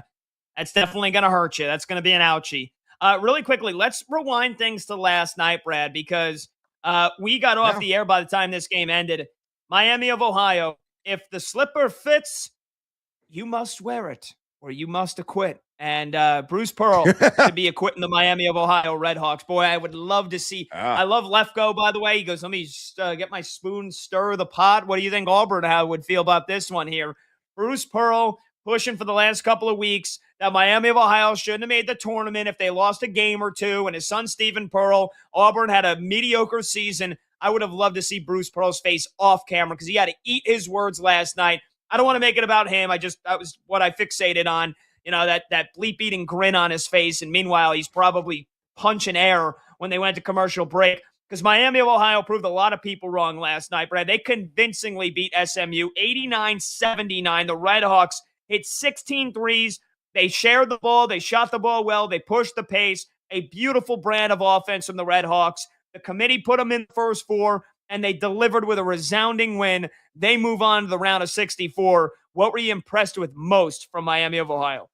That's definitely going to hurt you. That's going to be an ouchie. Really quickly, let's rewind things to last night, Brad, because we got off the air by the time this game ended. Miami of Ohio, if the slipper fits, you must wear it or you must acquit. And Bruce Pearl to be acquitting the Miami of Ohio Redhawks. Boy, I would love to see. I love Lefko, by the way. He goes, let me get my spoon, stir the pot. What do you think Auburn would feel about this one here? Bruce Pearl pushing for the last couple of weeks that Miami of Ohio shouldn't have made the tournament if they lost a game or two. And his son, Stephen Pearl, Auburn had a mediocre season. I would have loved to see Bruce Pearl's face off camera because he had to eat his words last night. I don't want to make it about him. That was what I fixated on, that bleep eating grin on his face. And meanwhile, he's probably punching air when they went to commercial break because Miami of Ohio proved a lot of people wrong last night, Brad. They convincingly beat SMU 89-79. The Redhawks hit 16 threes. They shared the ball. They shot the ball well. They pushed the pace. A beautiful brand of offense from the Redhawks. The committee put them in the first 4, and they delivered with a resounding win. They move on to the round of 64. What were you impressed with most from Miami of Ohio?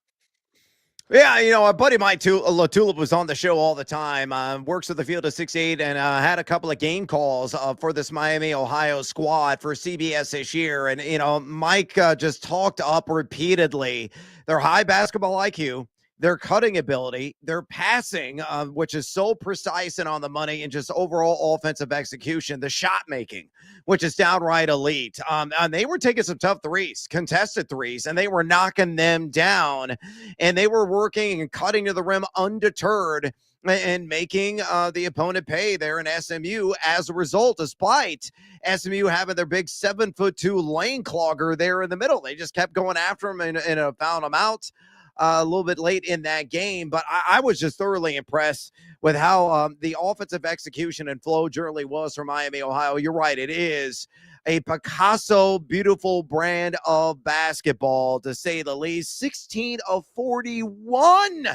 Yeah, our buddy Mike Tulip was on the show all the time, works at the field of 6'8", and had a couple of game calls for this Miami, Ohio squad for CBS this year. And, Mike just talked up repeatedly their high basketball IQ, their cutting ability, their passing, which is so precise and on the money, and just overall offensive execution, the shot making, which is downright elite. And they were taking some tough threes, contested threes, and they were knocking them down. And they were working and cutting to the rim undeterred and making the opponent pay there in SMU as a result, despite SMU having their big 7'2" lane clogger there in the middle. They just kept going after him and found him out a little bit late in that game. But I was just thoroughly impressed with how the offensive execution and flow generally was for Miami, Ohio. You're right. It is a Picasso beautiful brand of basketball, to say the least. 16 of 41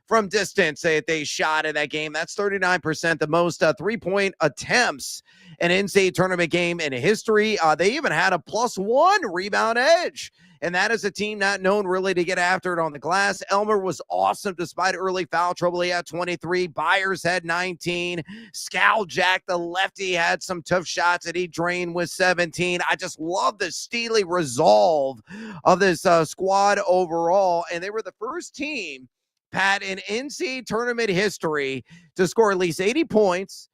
from distance that they shot in that game. That's 39%, the most three-point attempts in an NCAA tournament game in history. They even had a +1 rebound edge. And that is a team not known really to get after it on the glass. Elmer was awesome despite early foul trouble. He had 23. Byers had 19. Jack, the lefty, had some tough shots that he drained with 17. I just love the steely resolve of this squad overall. And they were the first team, Pat, in NCAA tournament history to score at least 80 points,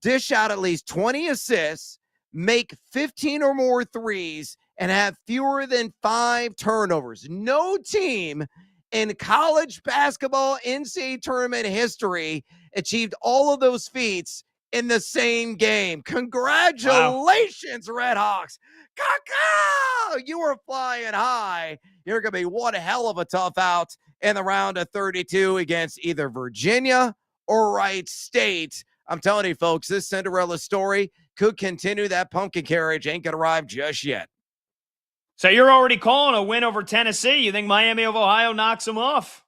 dish out at least 20 assists, make 15 or more threes and have fewer than 5 turnovers. No team in college basketball NCAA tournament history achieved all of those feats in the same game. Congratulations, wow. Red Hawks. Caw-caw! You were flying high. You're going to be one hell of a tough out in the round of 32 against either Virginia or Wright State. I'm telling you, folks, this Cinderella story could continue. That pumpkin carriage ain't going to arrive just yet. So you're already calling a win over Tennessee. You think Miami of Ohio knocks them off?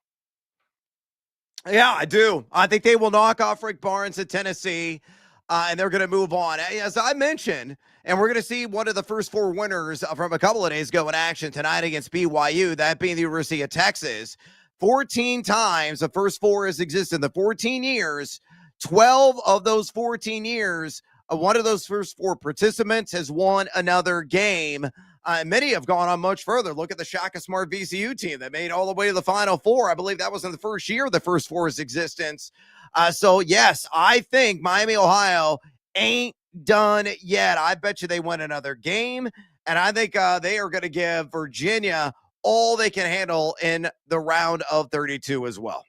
Yeah, I do. I think they will knock off Rick Barnes at Tennessee, and they're going to move on. As I mentioned, and we're going to see one of the first 4 winners from a couple of days ago in action tonight against BYU, that being the University of Texas. 14 times the first 4 has existed in the 14 years. 12 of those 14 years, one of those first 4 participants has won another game. Many have gone on much further. Look at the Shaka Smart VCU team that made all the way to the Final Four. I believe that was in the first year of the first 4's existence. So, yes, I think Miami, Ohio ain't done yet. I bet you they win another game, and I think they are going to give Virginia all they can handle in the round of 32 as well.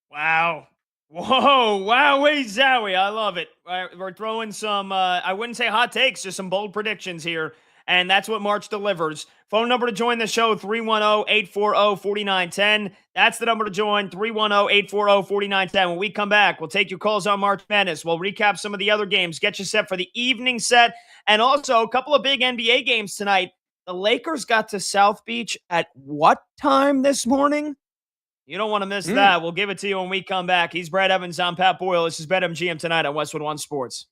Wow. Whoa, wowee zowie. I love it. We're throwing some, I wouldn't say hot takes, just some bold predictions here. And that's what March delivers. Phone number to join the show, 310-840-4910. That's the number to join, 310-840-4910. When we come back, we'll take your calls on March Madness. We'll recap some of the other games, get you set for the evening set, and also a couple of big NBA games tonight. The Lakers got to South Beach at what time this morning? You don't want to miss that. We'll give it to you when we come back. He's Brad Evans. I'm Pat Boyle. This is BetMGM tonight on Westwood One Sports.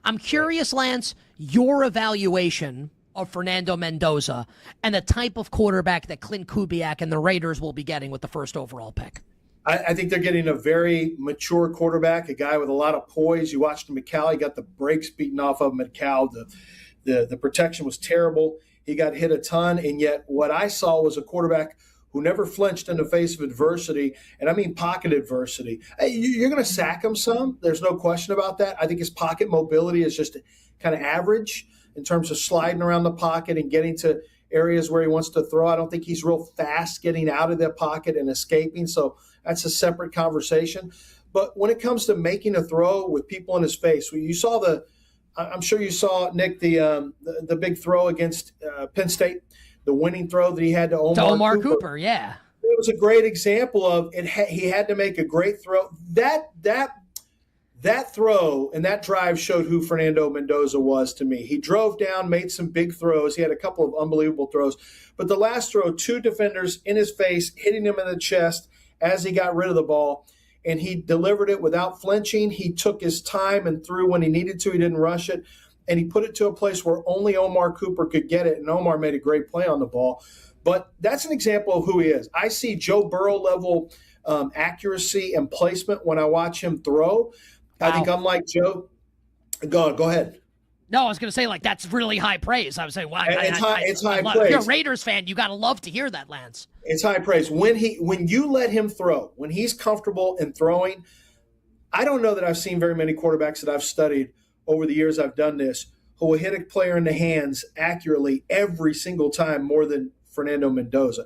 I'm curious, Lance, your evaluation of Fernando Mendoza and the type of quarterback that Clint Kubiak and the Raiders will be getting with the first overall pick. I think they're getting a very mature quarterback, a guy with a lot of poise. You watched him at Cal. He got the brakes beaten off of him at Cal. The protection was terrible. He got hit a ton, and yet what I saw was a quarterback who never flinched in the face of adversity, and I mean pocket adversity. You're going to sack him some. There's no question about that. I think his pocket mobility is just kind of average in terms of sliding around the pocket and getting to areas where he wants to throw. I don't think he's real fast getting out of the pocket and escaping, so that's a separate conversation. But when it comes to making a throw with people in his face, you saw I'm sure you saw, Nick, the big throw against Penn State, the winning throw that he had to Omar Cooper. Yeah. It was a great example of it. He had to make a great throw. That throw and that drive showed who Fernando Mendoza was to me. He drove down, made some big throws. He had a couple of unbelievable throws. But the last throw, 2 defenders in his face, hitting him in the chest as he got rid of the ball, and he delivered it without flinching. He took his time and threw when he needed to. He didn't rush it. And he put it to a place where only Omar Cooper could get it, and Omar made a great play on the ball. But that's an example of who he is. I see Joe Burrow-level accuracy and placement when I watch him throw. Wow. I think unlike Joe – go ahead. No, I was going to say, that's really high praise. I was saying, wow. It's high praise. If you're a Raiders fan, you got to love to hear that, Lance. It's high praise. When you let him throw, when he's comfortable in throwing, I don't know that I've seen very many quarterbacks that I've studied over the years I've done this who will hit a player in the hands accurately every single time more than Fernando Mendoza.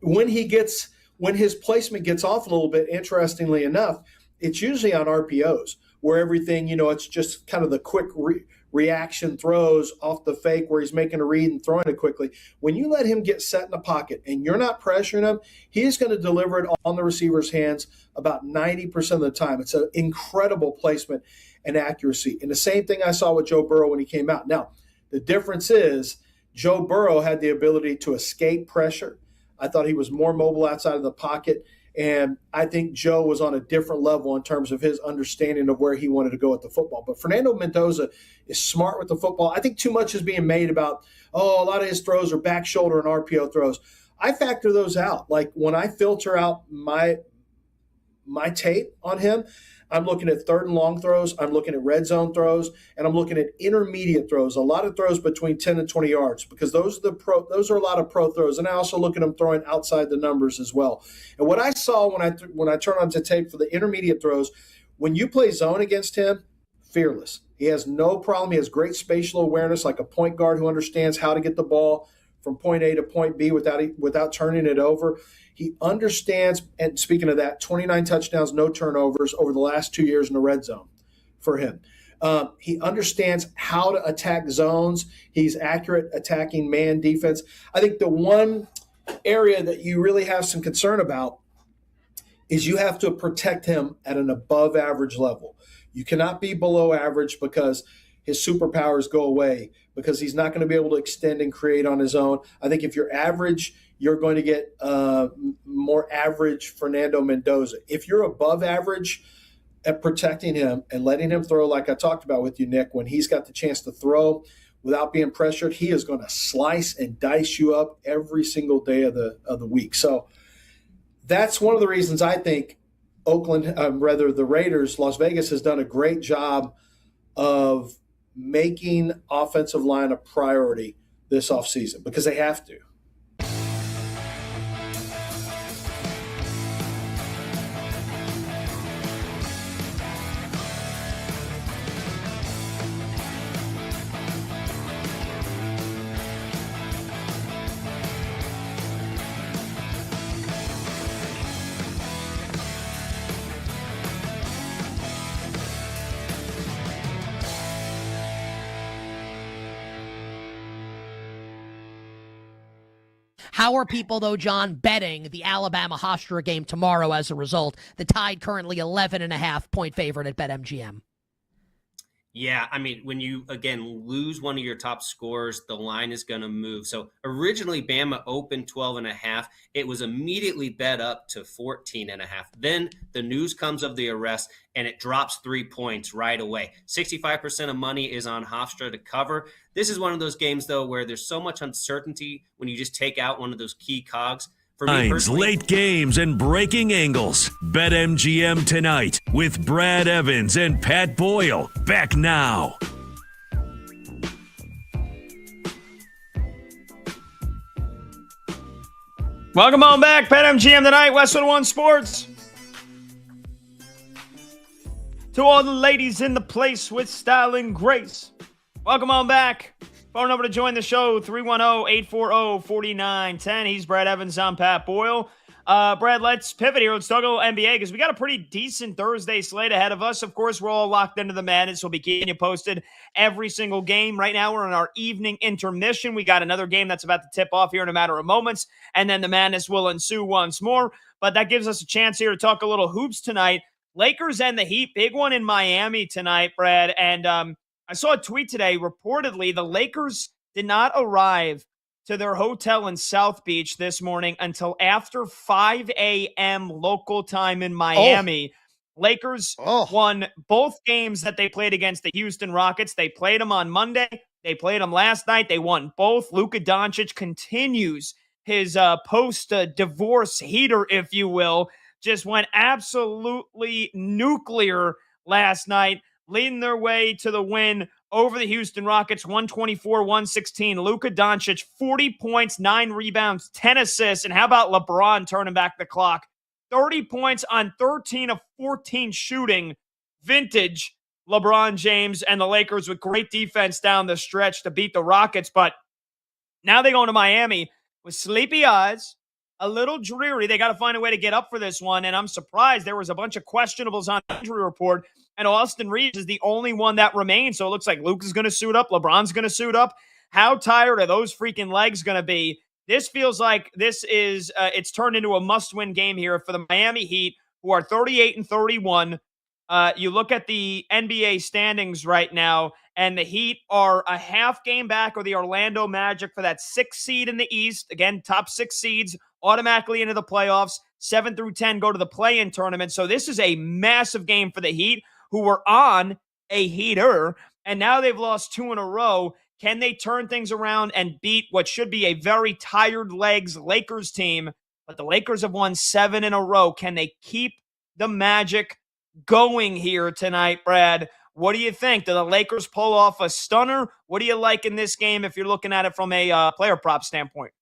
When his placement gets off a little bit, interestingly enough, it's usually on RPOs where everything, it's just kind of the quick reaction throws off the fake where he's making a read and throwing it quickly. When you let him get set in the pocket and you're not pressuring him, he's going to deliver it on the receiver's hands about 90% of the time. It's an incredible placement and accuracy. And the same thing I saw with Joe Burrow when he came out. Now, the difference is Joe Burrow had the ability to escape pressure. I thought he was more mobile outside of the pocket. And I think Joe was on a different level in terms of his understanding of where he wanted to go with the football. But Fernando Mendoza is smart with the football. I think too much is being made about, a lot of his throws are back shoulder and RPO throws. I factor those out. Like when I filter out my tape on him, I'm looking at third and long throws, I'm looking at red zone throws, and I'm looking at intermediate throws, a lot of throws between 10 and 20 yards, because those are a lot of pro throws. And I also look at him throwing outside the numbers as well. And what I saw when I turned on to tape for the intermediate throws, when you play zone against him, fearless. He has no problem. He has great spatial awareness, like a point guard who understands how to get the ball from point A to point B without turning it over. He understands, and speaking of that, 29 touchdowns, no turnovers over the last 2 years in the red zone for him. He understands how to attack zones. He's accurate attacking man defense. I think the one area that you really have some concern about is you have to protect him at an above average level. You cannot be below average because his superpowers go away, because he's not going to be able to extend and create on his own. I think if you're average, you're going to get more average Fernando Mendoza. If you're above average at protecting him and letting him throw, like I talked about with you, Nick, when he's got the chance to throw without being pressured, he is going to slice and dice you up every single day of the week. So that's one of the reasons I think the Raiders, Las Vegas, has done a great job of making offensive line a priority this offseason, because they have to. How are people, though, John, betting the Alabama-Hofstra game tomorrow as a result? The Tide currently 11.5-point favorite at BetMGM. Yeah, I mean, when you, again, lose one of your top scorers, the line is going to move. So originally, Bama opened 12.5. It was immediately bet up to 14.5. Then the news comes of the arrest, and it drops 3 points right away. 65% of money is on Hofstra to cover. This is one of those games, though, where there's so much uncertainty when you just take out one of those key cogs. For me personally, late games and breaking angles. BetMGM tonight with Brad Evans and Pat Boyle. Back now. Welcome on back. BetMGM tonight, Westwood One Sports. To all the ladies in the place with style and grace, welcome on back. Phone number to join the show, 310-840-4910. He's Brad Evans. I'm Pat Boyle. Brad, let's pivot here. Let's talk a little NBA because we got a pretty decent Thursday slate ahead of us. Of course, we're all locked into the madness. We'll be keeping you posted every single game. Right now, we're in our evening intermission. We got another game that's about to tip off here in a matter of moments, and then the madness will ensue once more. But that gives us a chance here to talk a little hoops tonight. Lakers and the Heat, big one in Miami tonight, Brad. And I saw a tweet today. Reportedly, the Lakers did not arrive to their hotel in South Beach this morning until after 5 a.m. local time in Miami. Lakers won both games that they played against the Houston Rockets. They played them on Monday. They played them last night. They won both. Luka Doncic continues his post-divorce heater, if you will. Just went absolutely nuclear last night, leading their way to the win over the Houston Rockets, 124-116. Luka Doncic, 40 points, 9 rebounds, 10 assists. And how about LeBron turning back the clock? 30 points on 13 of 14 shooting. Vintage LeBron James and the Lakers with great defense down the stretch to beat the Rockets. But now they go into Miami with sleepy eyes, a little dreary. They got to find a way to get up for this one. And I'm surprised there was a bunch of questionables on the injury report. And Austin Reeves is the only one that remains. So it looks like Luke is going to suit up. LeBron's going to suit up. How tired are those freaking legs going to be? This feels like this is it's turned into a must-win game here for the Miami Heat, who are 38-31. You look at the NBA standings right now, and the Heat are a half game back of the Orlando Magic for that 6th seed in the East. Again, top 6 seeds automatically into the playoffs. 7 through 10 go to the play-in tournament. So this is a massive game for the Heat, who were on a heater, and now they've lost 2 in a row. Can they turn things around and beat what should be a very tired legs Lakers team? But the Lakers have won 7 in a row. Can they keep the magic going here tonight, Brad? What do you think? Do the Lakers pull off a stunner? What do you like in this game if you're looking at it from a player prop standpoint?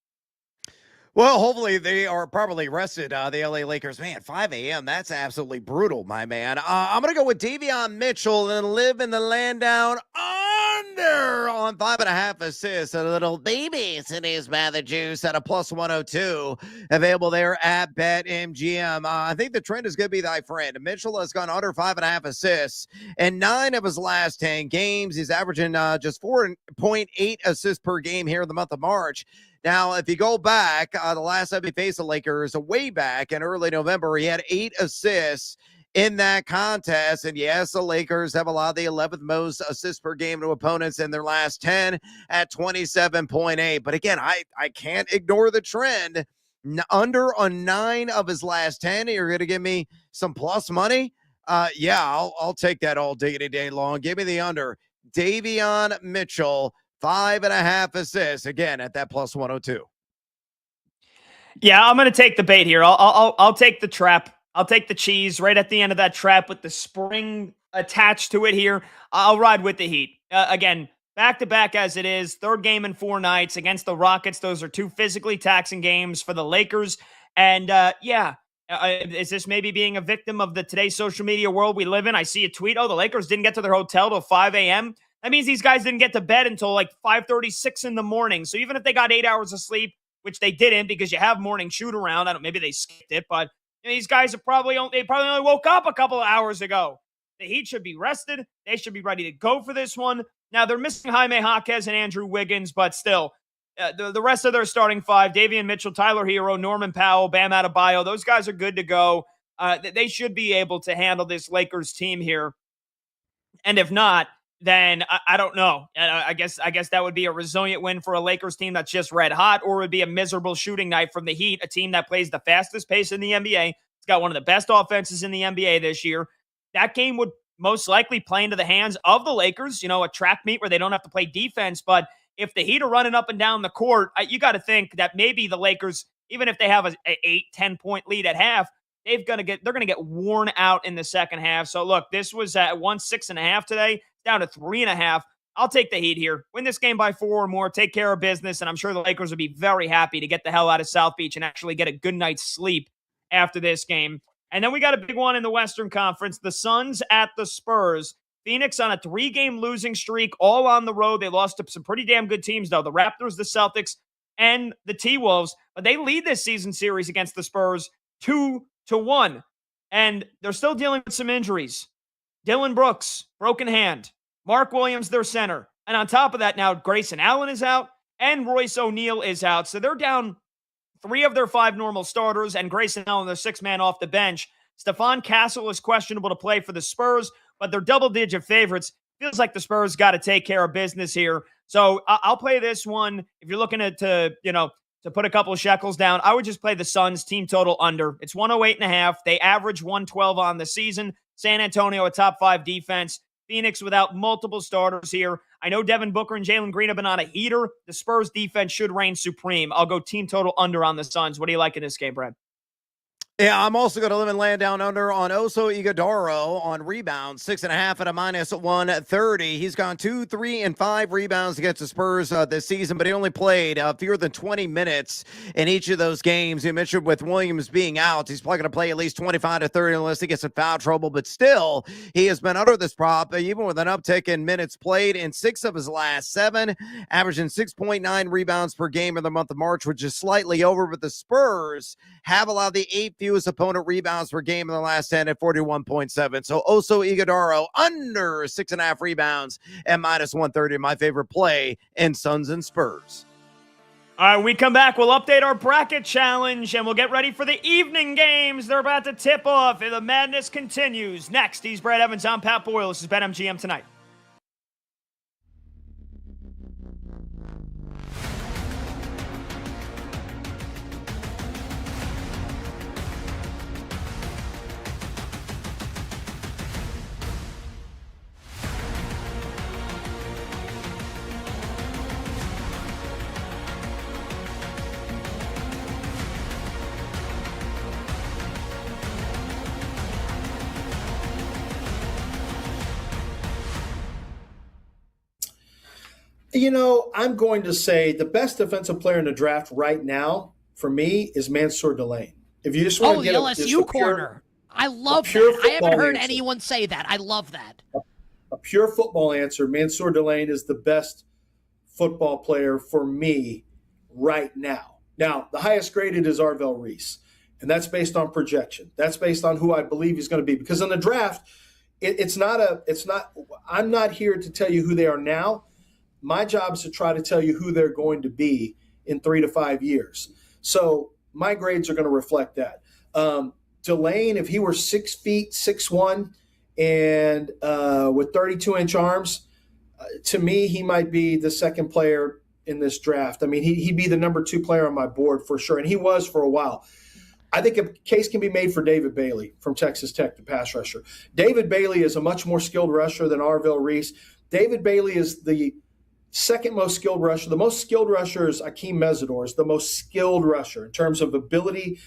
Well, hopefully they are properly rested, the LA Lakers. Man, 5 a.m., that's absolutely brutal, my man. I'm going to go with Davion Mitchell and live in the land down under on 5.5 assists. A little baby today's Mather Juice at a plus 102. Available there at BetMGM. I think the trend is going to be thy friend. Mitchell has gone under 5.5 assists in 9 of his last 10 games. He's averaging just 4.8 assists per game here in the month of March. Now, if you go back, the last time he faced the Lakers, way back in early November, he had 8 assists in that contest. And yes, the Lakers have allowed the 11th most assists per game to opponents in their last 10 at 27.8. But again, I can't ignore the trend. Under on 9 of his last 10, you're going to give me some plus money? Yeah, I'll take that all day long. Give me the under. Davion Mitchell, 5.5 assists, again at that plus 102. Yeah, I'm going to take the bait here. I'll take the trap. I'll take the cheese right at the end of that trap with the spring attached to it here. I'll ride with the Heat. Again, back-to-back as it is, 3rd game in 4 nights against the Rockets. Those are 2 physically taxing games for the Lakers. And is this maybe being a victim of the today's social media world we live in? I see a tweet, the Lakers didn't get to their hotel till 5 a.m., That means these guys didn't get to bed until like 5:36 in the morning. So even if they got 8 hours of sleep, which they didn't because you have morning shoot around, maybe they skipped it, but these guys are probably only woke up a couple of hours ago. The Heat should be rested. They should be ready to go for this one. Now they're missing Jaime Jaquez and Andrew Wiggins, but still, the rest of their starting 5: Davion Mitchell, Tyler Hero, Norman Powell, Bam Adebayo. Those guys are good to go. They should be able to handle this Lakers team here. And if not, then I don't know. I guess that would be a resilient win for a Lakers team that's just red hot, or it would be a miserable shooting night from the Heat, a team that plays the fastest pace in the NBA. It's got one of the best offenses in the NBA this year. That game would most likely play into the hands of the Lakers, a track meet where they don't have to play defense. But if the Heat are running up and down the court, you got to think that maybe the Lakers, even if they have an 8-10 point lead at half, they're going to get worn out in the second half. So look, this was at 6.5 today. Down to 3.5. I'll take the Heat here. Win this game by 4 or more. Take care of business, and I'm sure the Lakers will be very happy to get the hell out of South Beach and actually get a good night's sleep after this game. And then we got a big one in the Western Conference. The Suns at the Spurs. Phoenix on a 3-game losing streak, all on the road. They lost to some pretty damn good teams, though. The Raptors, the Celtics, and the T-Wolves. But they lead this season series against the Spurs 2-1. And they're still dealing with some injuries. Dylan Brooks, broken hand. Mark Williams, their center. And on top of that, now Grayson Allen is out and Royce O'Neal is out. So they're down 3 of their 5 normal starters, and Grayson Allen, their 6th man off the bench. Stephon Castle is questionable to play for the Spurs, but they're double-digit favorites. Feels like the Spurs got to take care of business here. So I'll play this one. If you're looking to put a couple of shekels down, I would just play the Suns team total under. It's 108.5. They average 112 on the season. San Antonio, a top 5 defense. Phoenix without multiple starters here. I know Devin Booker and Jalen Green have been on a heater. The Spurs defense should reign supreme. I'll go team total under on the Suns. What do you like in this game, Brad? Yeah, I'm also going to live and land down under on Oso Ighodaro on rebounds, 6.5 at a minus 130. He's gone 2, 3, and 5 rebounds against the Spurs this season, but he only played fewer than 20 minutes in each of those games. You mentioned with Williams being out, he's probably going to play at least 25 to 30 unless he gets in foul trouble, but still, he has been under this prop, even with an uptick in minutes played in 6 of his last 7, averaging 6.9 rebounds per game in the month of March, which is slightly over, but the Spurs have allowed the 8th fewest opponent rebounds per game in the last 10 at 41.7. So Oso Ighodaro under 6.5 rebounds and minus 130. My favorite play in Suns and Spurs. All right, when we come back, we'll update our bracket challenge and we'll get ready for the evening games. They're about to tip off and the madness continues. Next, he's Brad Evans. I'm Pat Boyle. This is BetMGM Tonight. I'm going to say the best defensive player in the draft right now for me is Mansour Delane. If you just want to the get LSU corner. I love that. I haven't heard anyone say that. I love that. A pure football answer. Mansour Delane is the best football player for me right now. Now, the highest graded is Arvell Reese, and that's based on projection. That's based on who I believe he's going to be. Because in the draft, I'm not here to tell you who they are now. My job is to try to tell you who they're going to be in 3 to 5 years. So my grades are going to reflect that. Delane, if he were 6 feet, 6'1", and with 32-inch arms, to me, he might be the second player in this draft. I mean, he'd be the number 2 player on my board for sure, and he was for a while. I think a case can be made for David Bailey from Texas Tech, the pass rusher. David Bailey is a much more skilled rusher than Arvell Reese. David Bailey is the second most skilled rusher. The most skilled rusher is Akeem Mesidor, is the most skilled rusher in terms of ability.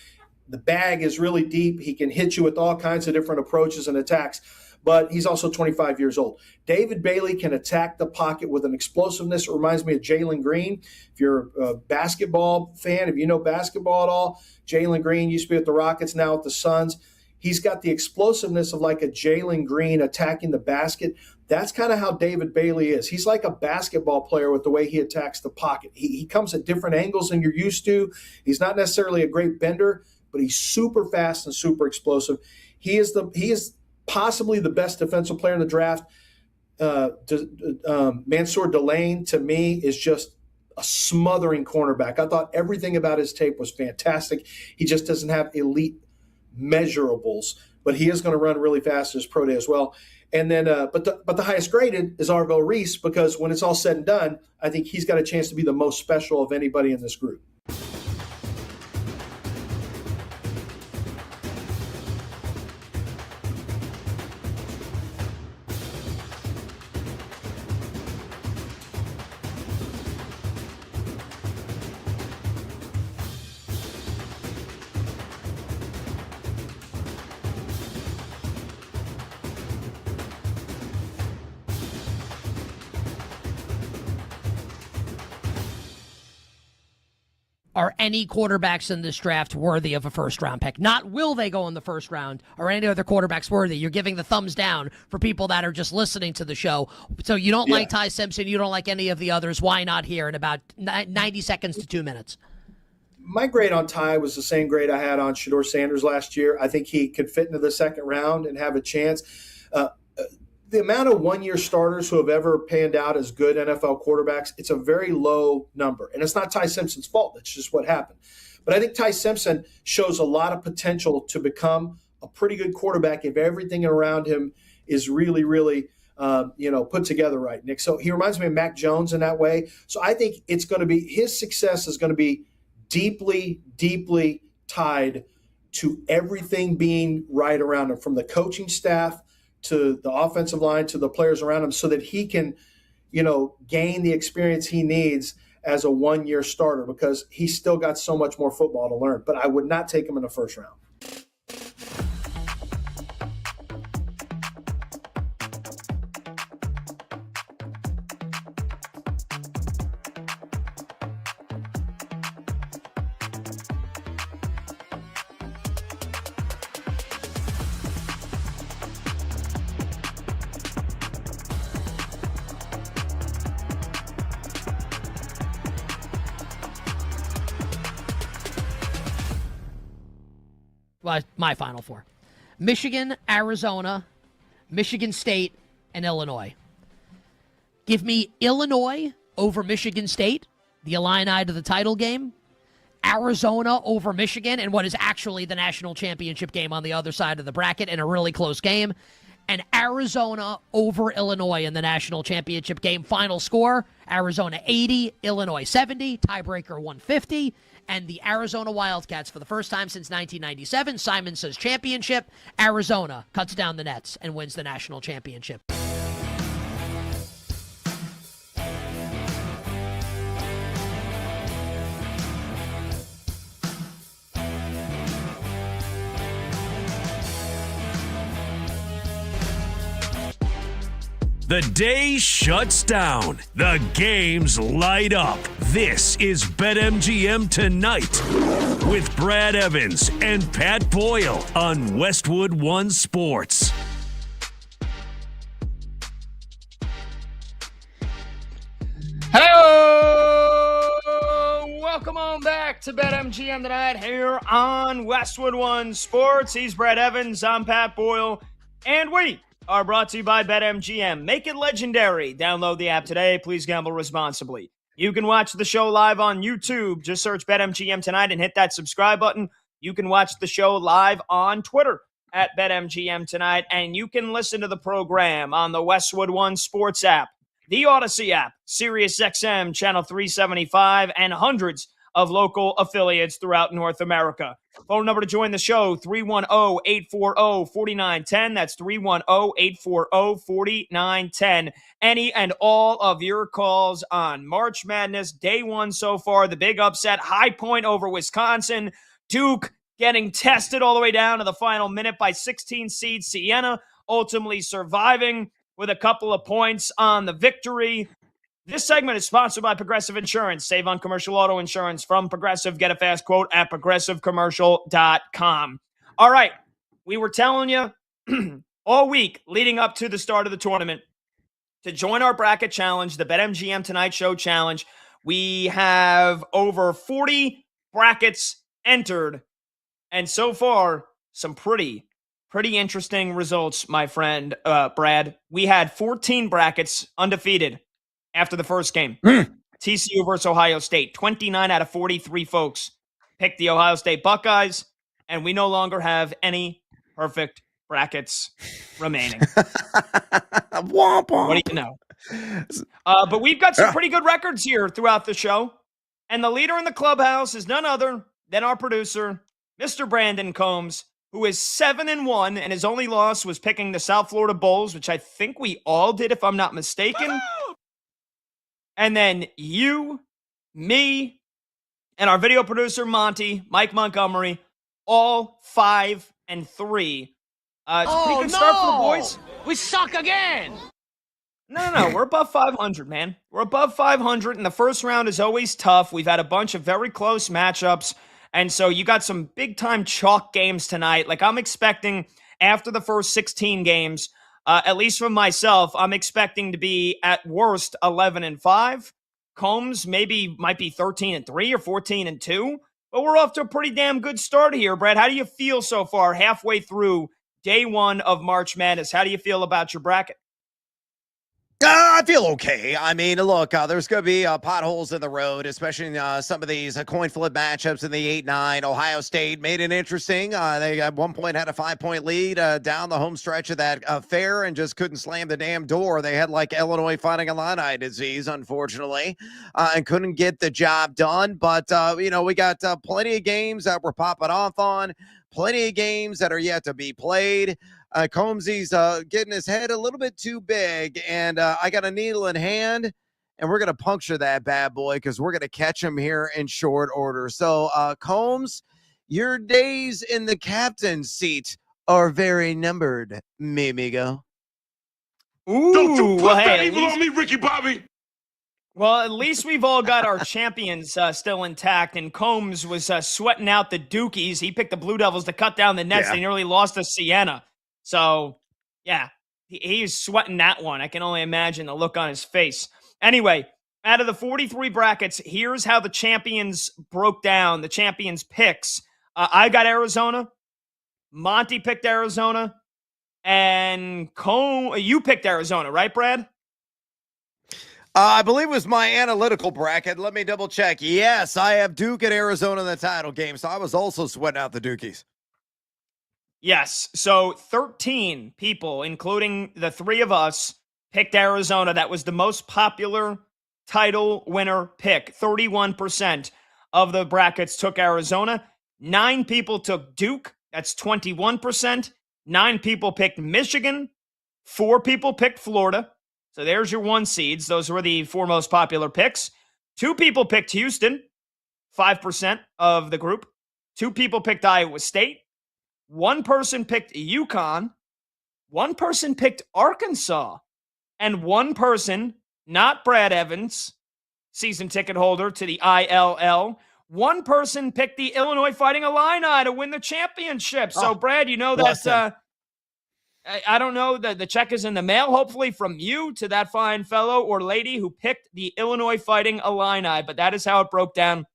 The bag is really deep. He can hit you with all kinds of different approaches and attacks, but he's also 25 years old. David Bailey can attack the pocket with an explosiveness. It reminds me of Jalen Green. If you're a basketball fan, if you know basketball at all, Jalen Green used to be with the Rockets, now with the Suns. He's got the explosiveness of like a Jalen Green attacking the basket. That's kind of how David Bailey is. He's like a basketball player with the way he attacks the pocket. He comes at different angles than you're used to. He's not necessarily a great bender, but he's super fast and super explosive. He is possibly the best defensive player in the draft. Mansour Delane, to me, is just a smothering cornerback. I thought everything about his tape was fantastic. He just doesn't have elite measurables, but he is going to run really fast as pro day as well. And then, but the highest graded is Arvell Reese, because when it's all said and done, I think he's got a chance to be the most special of anybody in this group. Are any quarterbacks in this draft worthy of a first-round pick? Not will they go in the first round, or any other quarterbacks worthy. You're giving the thumbs down for people that are just listening to the show. So you don't like Ty Simpson, you don't like any of the others. Why not here in about 90 seconds to 2 minutes? My grade on Ty was the same grade I had on Shedeur Sanders last year. I think he could fit into the second round and have a chance. The amount of one-year starters who have ever panned out as good NFL quarterbacks, it's a very low number. And it's not Ty Simpson's fault. That's just what happened. But I think Ty Simpson shows a lot of potential to become a pretty good quarterback if everything around him is really, really put together right, Nick. So he reminds me of Mac Jones in that way. So I think it's going to be – his success is going to be deeply, deeply tied to everything being right around him, from the coaching staff to the offensive line, to the players around him, so that he can, gain the experience he needs as a one-year starter, because he's still got so much more football to learn. But I would not take him in the first round. Well, my final four: Michigan, Arizona, Michigan State, and Illinois. Give me Illinois over Michigan State, the Illini to the title game. Arizona over Michigan, and what is actually the national championship game on the other side of the bracket, in a really close game. And Arizona over Illinois in the national championship game. Final score, Arizona 80, Illinois 70, tiebreaker 150. And the Arizona Wildcats, for the first time since 1997, Simon says championship. Arizona cuts down the nets and wins the national championship. The day shuts down. The games light up. This is BetMGM Tonight with Brad Evans and Pat Boyle on Westwood One Sports. Hello! Welcome on back to BetMGM Tonight here on Westwood One Sports. He's Brad Evans, I'm Pat Boyle, and we are brought to you by BetMGM. Make it legendary. Download the app today. Please gamble responsibly. You can watch the show live on YouTube. Just search BetMGM Tonight and hit that subscribe button. You can watch the show live on Twitter at BetMGM Tonight, and you can listen to the program on the Westwood One Sports app, the Odyssey app, SiriusXM Channel 375, and hundreds of local affiliates throughout North America. Phone number to join the show, 310-840-4910. That's 310-840-4910. Any and all of your calls on March Madness, day one so far, the big upset, High Point over Wisconsin, Duke getting tested all the way down to the final minute by 16 seed Siena, ultimately surviving with a couple of points on the victory. This segment is sponsored by Progressive Insurance. Save on commercial auto insurance from Progressive. Get a fast quote at progressivecommercial.com. All right. We were telling you all week leading up to the start of the tournament to join our bracket challenge, the BetMGM Tonight Show challenge. We have over 40 brackets entered. And so far, some pretty interesting results, my friend, Brad. We had 14 brackets undefeated after the first game. TCU versus Ohio State. 29 out of 43 folks picked the Ohio State Buckeyes, and we no longer have any perfect brackets remaining. Womp womp. What do you know? But we've got some pretty good records here throughout the show, and the leader in the clubhouse is none other than our producer, Mr. Brandon Combs, who is 7-1, and his only loss was picking the South Florida Bulls, which I think we all did, if I'm not mistaken. And then you, me, and our video producer, Mike Montgomery, all 5-3. It's a pretty good start for the boys. We suck again. No. We're above 500, man. We're above 500, and the first round is always tough. We've had a bunch of very close matchups, and so you got some big-time chalk games tonight. Like, I'm expecting, after the first 16 games, at least from myself, I'm expecting to be at worst 11-5. Combs might be 13-3 or 14-2, but we're off to a pretty damn good start here, Brad. How do you feel so far, halfway through day one of March Madness? How do you feel about your bracket? I feel okay. I mean, look, there's going to be potholes in the road, especially in some of these coin flip matchups in the 8-9. Ohio State made it interesting. They at one point had a 5-point lead down the home stretch of that fair and just couldn't slam the damn door. They had like Illinois fighting Illini disease, unfortunately, and couldn't get the job done. But, we got plenty of games that we're popping off on, plenty of games that are yet to be played. Combsy's getting his head a little bit too big, and I got a needle in hand, and we're going to puncture that bad boy because we're going to catch him here in short order. So, Combs, your days in the captain's seat are very numbered, mi amigo. Ooh, Don't you put that hey, evil on me, Ricky Bobby. Well, at least we've all got our champions still intact, and Combs was sweating out the Dukies. He picked the Blue Devils to cut down the nets. Yeah. They nearly lost to Siena. So, yeah, he's sweating that one. I can only imagine the look on his face. Anyway, out of the 43 brackets, here's how the champions broke down, the champions' picks. I got Arizona. Monty picked Arizona. And you picked Arizona, right, Brad? I believe it was my analytical bracket. Let me double check. Yes, I have Duke and Arizona in the title game, so I was also sweating out the Dukies. Yes. So 13 people, including the three of us, picked Arizona. That was the most popular title winner pick. 31% of the brackets took Arizona. 9 people took Duke. That's 21%. 9 people picked Michigan. 4 people picked Florida. So there's your 1 seeds. Those were the 4 most popular picks. 2 people picked Houston. 5% of the group. 2 people picked Iowa State. 1 person picked UConn. 1 person picked Arkansas. and one person, not Brad Evans, season ticket holder to the ILL, one person picked the Illinois Fighting Illini to win the championship. So, Brad, you know that I don't know, the check is in the mail, hopefully from you to that fine fellow or lady who picked the Illinois Fighting Illini. But that is how it broke down.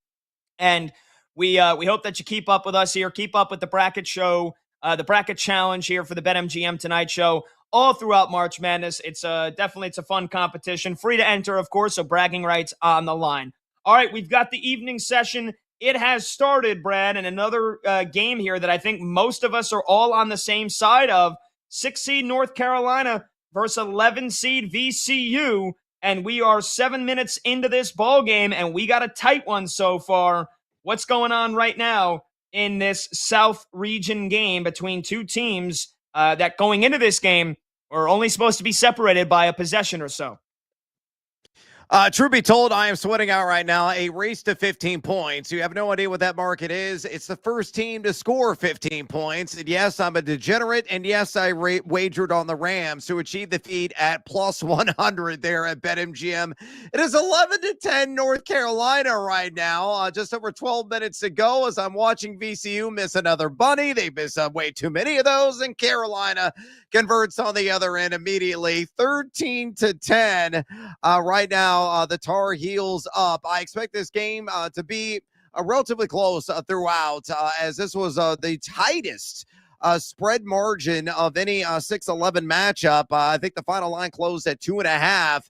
And we hope that you keep up with us here, keep up with the bracket show, the bracket challenge here for the BetMGM Tonight show all throughout March Madness. It's definitely a fun competition, free to enter, of course, so bragging rights on the line. All right, we've got the evening session. It has started, Brad, and another game here that I think most of us are all on the same side of. 6 seed North Carolina versus 11 seed VCU, and we are 7 minutes into this ball game, and we got a tight one so far. What's going on right now in this South region game between two teams that going into this game are only supposed to be separated by a possession or so? Truth be told, I am sweating out right now. A race to 15 points. You have no idea what that market is. It's the first team to score 15 points. And yes, I'm a degenerate. And yes, I wagered on the Rams to achieve the feat at plus 100 there at BetMGM. It is 11-10 North Carolina right now. Just over 12 minutes to go as I'm watching VCU miss another bunny. They miss way too many of those. And Carolina converts on the other end immediately. 13-10 right now. The Tar Heels up. I expect this game to be relatively close throughout, as this was the tightest spread margin of any 6-11 matchup. I think the final line closed at 2.5.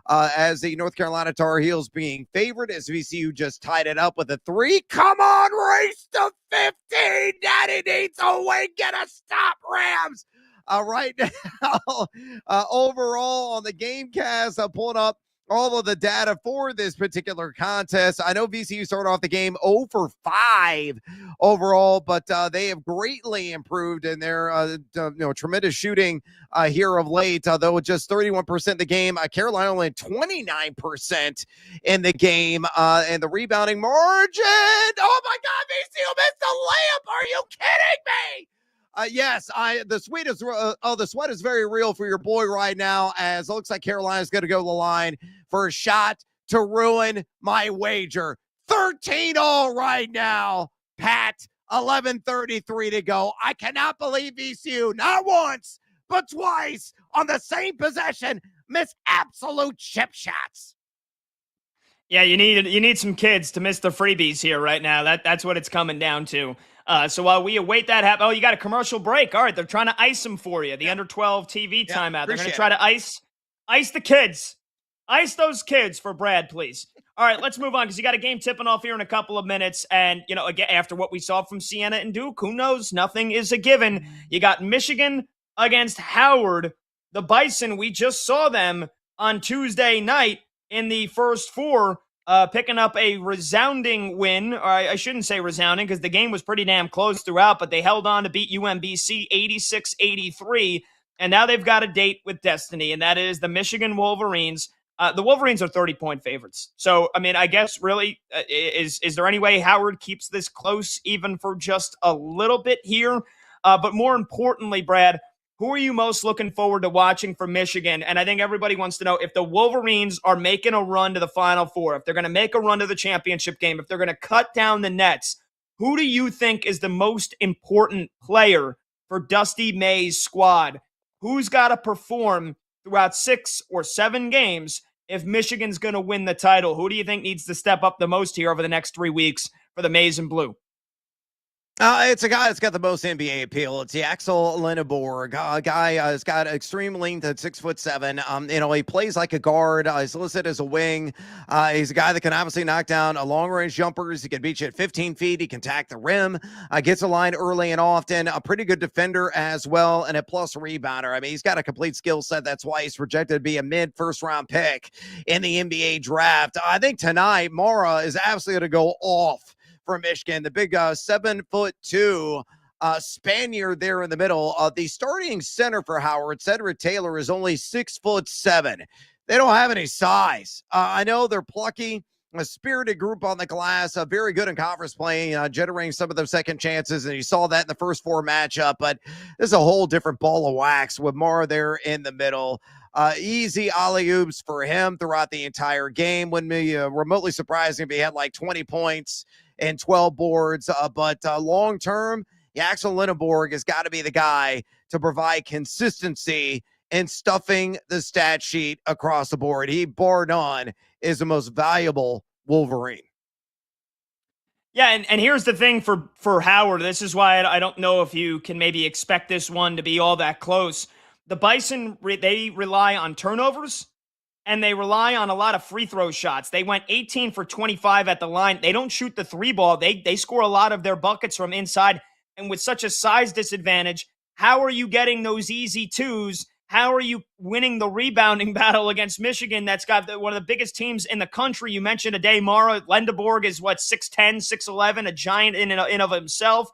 As the North Carolina Tar Heels being favored, as VCU just tied it up with a 3. Come on, race to 15. Daddy needs a win. Get a stop, Rams. Right now, overall on the game cast, I'm pulling up all of the data for this particular contest. I know VCU started off the game 0 for 5 overall, but they have greatly improved in their tremendous shooting here of late, though just 31% of the game. Carolina only 29% in the game, and the rebounding margin. Oh my God, VCU missed a layup. Are you kidding me? Yes, the sweat is very real for your boy right now, as it looks like Carolina's going to go to the line for a shot to ruin my wager. 13 all right now, Pat. 11:33 to go. I cannot believe VCU not once but twice on the same possession miss absolute chip shots. Yeah, you need some kids to miss the freebies here right now. That's what it's coming down to. So while we await that happen, you got a commercial break. All right, they're trying to ice them for you. The under 12 TV timeout. They're going to try to ice the kids. Ice those kids for Brad, please. All right, let's move on because you got a game tipping off here in a couple of minutes. And, again, after what we saw from Siena and Duke, who knows? Nothing is a given. You got Michigan against Howard. The Bison, we just saw them on Tuesday night in the first 4. Picking up a resounding win, or I shouldn't say resounding because the game was pretty damn close throughout, but they held on to beat UMBC 86-83, and now they've got a date with destiny, and that is the Michigan Wolverines. The Wolverines are 30-point favorites. So, I guess really, is there any way Howard keeps this close even for just a little bit here? But more importantly, Brad, who are you most looking forward to watching for Michigan? And I think everybody wants to know if the Wolverines are making a run to the Final Four, if they're going to make a run to the championship game, if they're going to cut down the nets, who do you think is the most important player for Dusty May's squad? Who's got to perform throughout 6 or 7 games if Michigan's going to win the title? Who do you think needs to step up the most here over the next 3 weeks for the Maize and Blue? It's a guy that's got the most NBA appeal. It's the Axel Lenneborg, a guy has got extreme length at 6'7". He plays like a guard. He's listed as a wing. He's a guy that can obviously knock down long range jumpers. He can beat you at 15 feet. He can tack the rim. Gets a line early and often. A pretty good defender as well, and a plus rebounder. He's got a complete skill set. That's why he's projected to be a mid first round pick in the NBA draft. I think tonight Mara is absolutely going to go off for Michigan. The big 7'2" Spaniard there in the middle. The starting center for Howard, Cedric Taylor, is only 6'7". They don't have any size. I know they're plucky, a spirited group on the glass, very good in conference play, generating some of their second chances, and you saw that in the first 4 matchup. But this is a whole different ball of wax with Mara there in the middle. Easy alley-oops for him throughout the entire game. Wouldn't be remotely surprising if he had like 20 points and 12 boards. But long-term, Axel Lindenborg has got to be the guy to provide consistency and stuffing the stat sheet across the board. He, bar none, is the most valuable Wolverine. Yeah, and here's the thing for Howard. This is why I don't know if you can maybe expect this one to be all that close. The Bison, they rely on turnovers, and they rely on a lot of free throw shots. They went 18 for 25 at the line. They don't shoot the three ball. They score a lot of their buckets from inside. And with such a size disadvantage, how are you getting those easy twos? How are you winning the rebounding battle against Michigan that's got one of the biggest teams in the country? You mentioned Ade Mara. Lindenborg is, 6'10", 6'11", a giant in and of himself.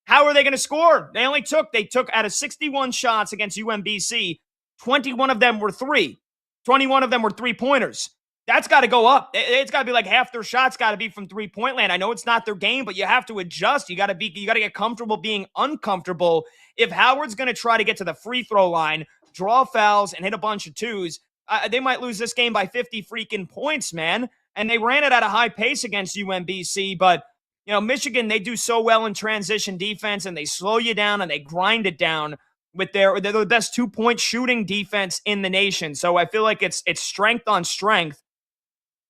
How are they going to score? They took out of 61 shots against UMBC, 21 of them were three. 21 of them were three-pointers. That's got to go up. It's got to be like half their shots got to be from three-point land. I know it's not their game, but you have to adjust. You got to get comfortable being uncomfortable. If Howard's going to try to get to the free throw line, draw fouls, and hit a bunch of twos, they might lose this game by 50 freaking points, man. And they ran it at a high pace against UMBC, but Michigan, they do so well in transition defense, and they slow you down and they grind it down with they're the best 2-point shooting defense in the nation. So I feel like it's strength on strength.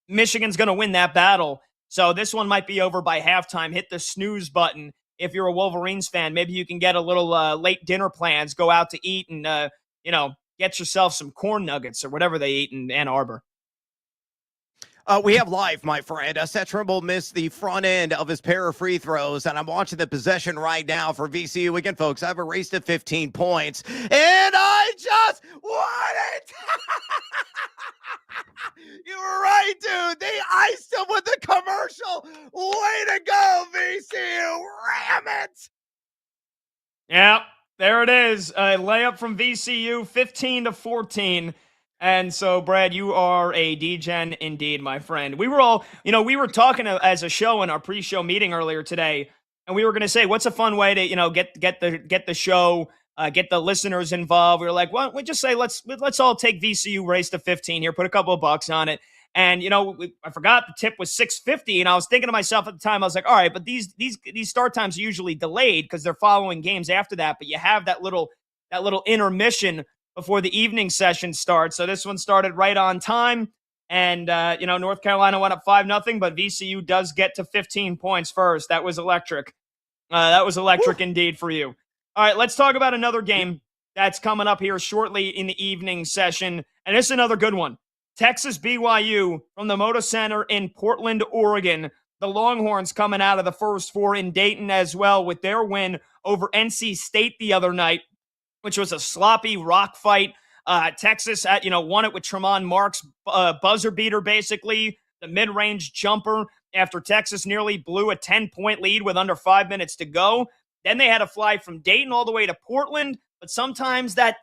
Michigan's going to win that battle. So this one might be over by halftime. Hit the snooze button if you're a Wolverines fan. Maybe you can get a little late dinner plans, go out to eat, and get yourself some corn nuggets or whatever they eat in Ann Arbor. We have live, my friend. Seth Trimble missed the front end of his pair of free throws, and I'm watching the possession right now for VCU. Again, folks, I've erased it 15 points, and I just won it! You were right, dude. They iced him with the commercial. Way to go, VCU. Ram it! Yeah, there it is. A layup from VCU, 15-14. And so, Brad, you are a D-Gen indeed, my friend. We were all, we were talking as a show in our pre-show meeting earlier today, and we were going to say, what's a fun way to, get the show, get the listeners involved. We were like, well, we just say, let's all take VCU race to 15 here, put a couple of bucks on it. And, I forgot the tip was $6.50, and I was thinking to myself at the time, I was like, all right, but these start times are usually delayed because they're following games after that, but you have that little intermission before the evening session starts. So this one started right on time. And, North Carolina went up 5-0, but VCU does get to 15 points first. That was electric. That was electric indeed for you. All right, let's talk about another game that's coming up here shortly in the evening session. And this is another good one. Texas BYU from the Moda Center in Portland, Oregon. The Longhorns coming out of the first four in Dayton as well with their win over NC State the other night, which was a sloppy rock fight. Texas, won it with Tremont Marks' buzzer beater, basically, the mid-range jumper after Texas nearly blew a 10-point lead with under 5 minutes to go. Then they had to fly from Dayton all the way to Portland, but sometimes that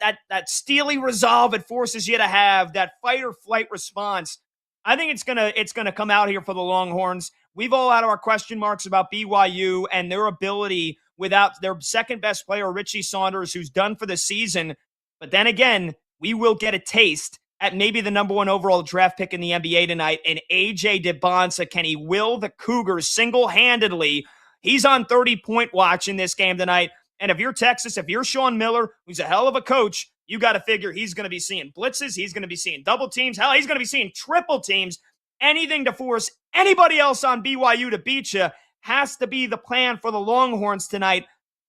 steely resolve it forces you to have, that fight or flight response. I think it's gonna come out here for the Longhorns. We've all had our question marks about BYU and their ability without their second best player, Richie Saunders, who's done for the season. But then again, we will get a taste at maybe the number one overall draft pick in the NBA tonight. And AJ DeBonsa, can he will the Cougars single-handedly? He's on 30-point watch in this game tonight. And if you're Texas, if you're Sean Miller, who's a hell of a coach, you got to figure he's going to be seeing blitzes. He's going to be seeing double teams. Hell, he's going to be seeing triple teams. Anything to force anybody else on BYU to beat you has to be the plan for the Longhorns tonight.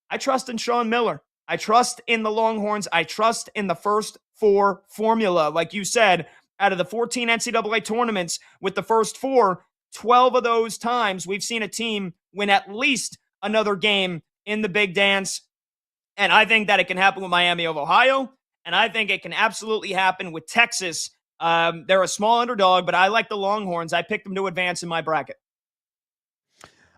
I trust in Sean Miller. I trust in the Longhorns. I trust in the first four formula. Like you said, out of the 14 NCAA tournaments with the first four, 12 of those times we've seen a team win at least another game in the big dance. And I think that it can happen with Miami of Ohio. And I think it can absolutely happen with Texas. They're a small underdog, but I like the Longhorns. I picked them to advance in my bracket.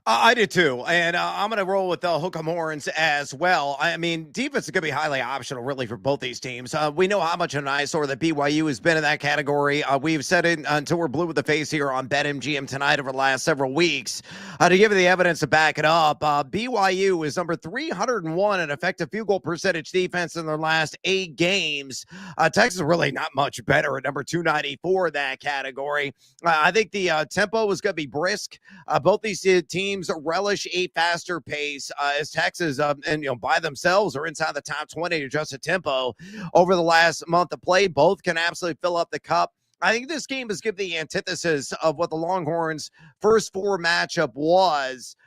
I did too, and I'm going to roll with the hook 'em horns as well. I mean, defense is going to be highly optional, really, for both these teams. We know how much of an eyesore that BYU has been in that category. We've said it until we're blue with the face here on BetMGM tonight over the last several weeks. To give you the evidence to back it up, BYU is number 301 in effective field goal percentage defense in their last 8 games. Texas is really not much better at number 294 in that category. I think the tempo is going to be brisk. Both these teams relish a faster pace as Texas and by themselves are inside the top 20 adjusted tempo over the last month of play. Both can absolutely fill up the cup. I think this game is give the antithesis of what the Longhorns' first 4 matchup was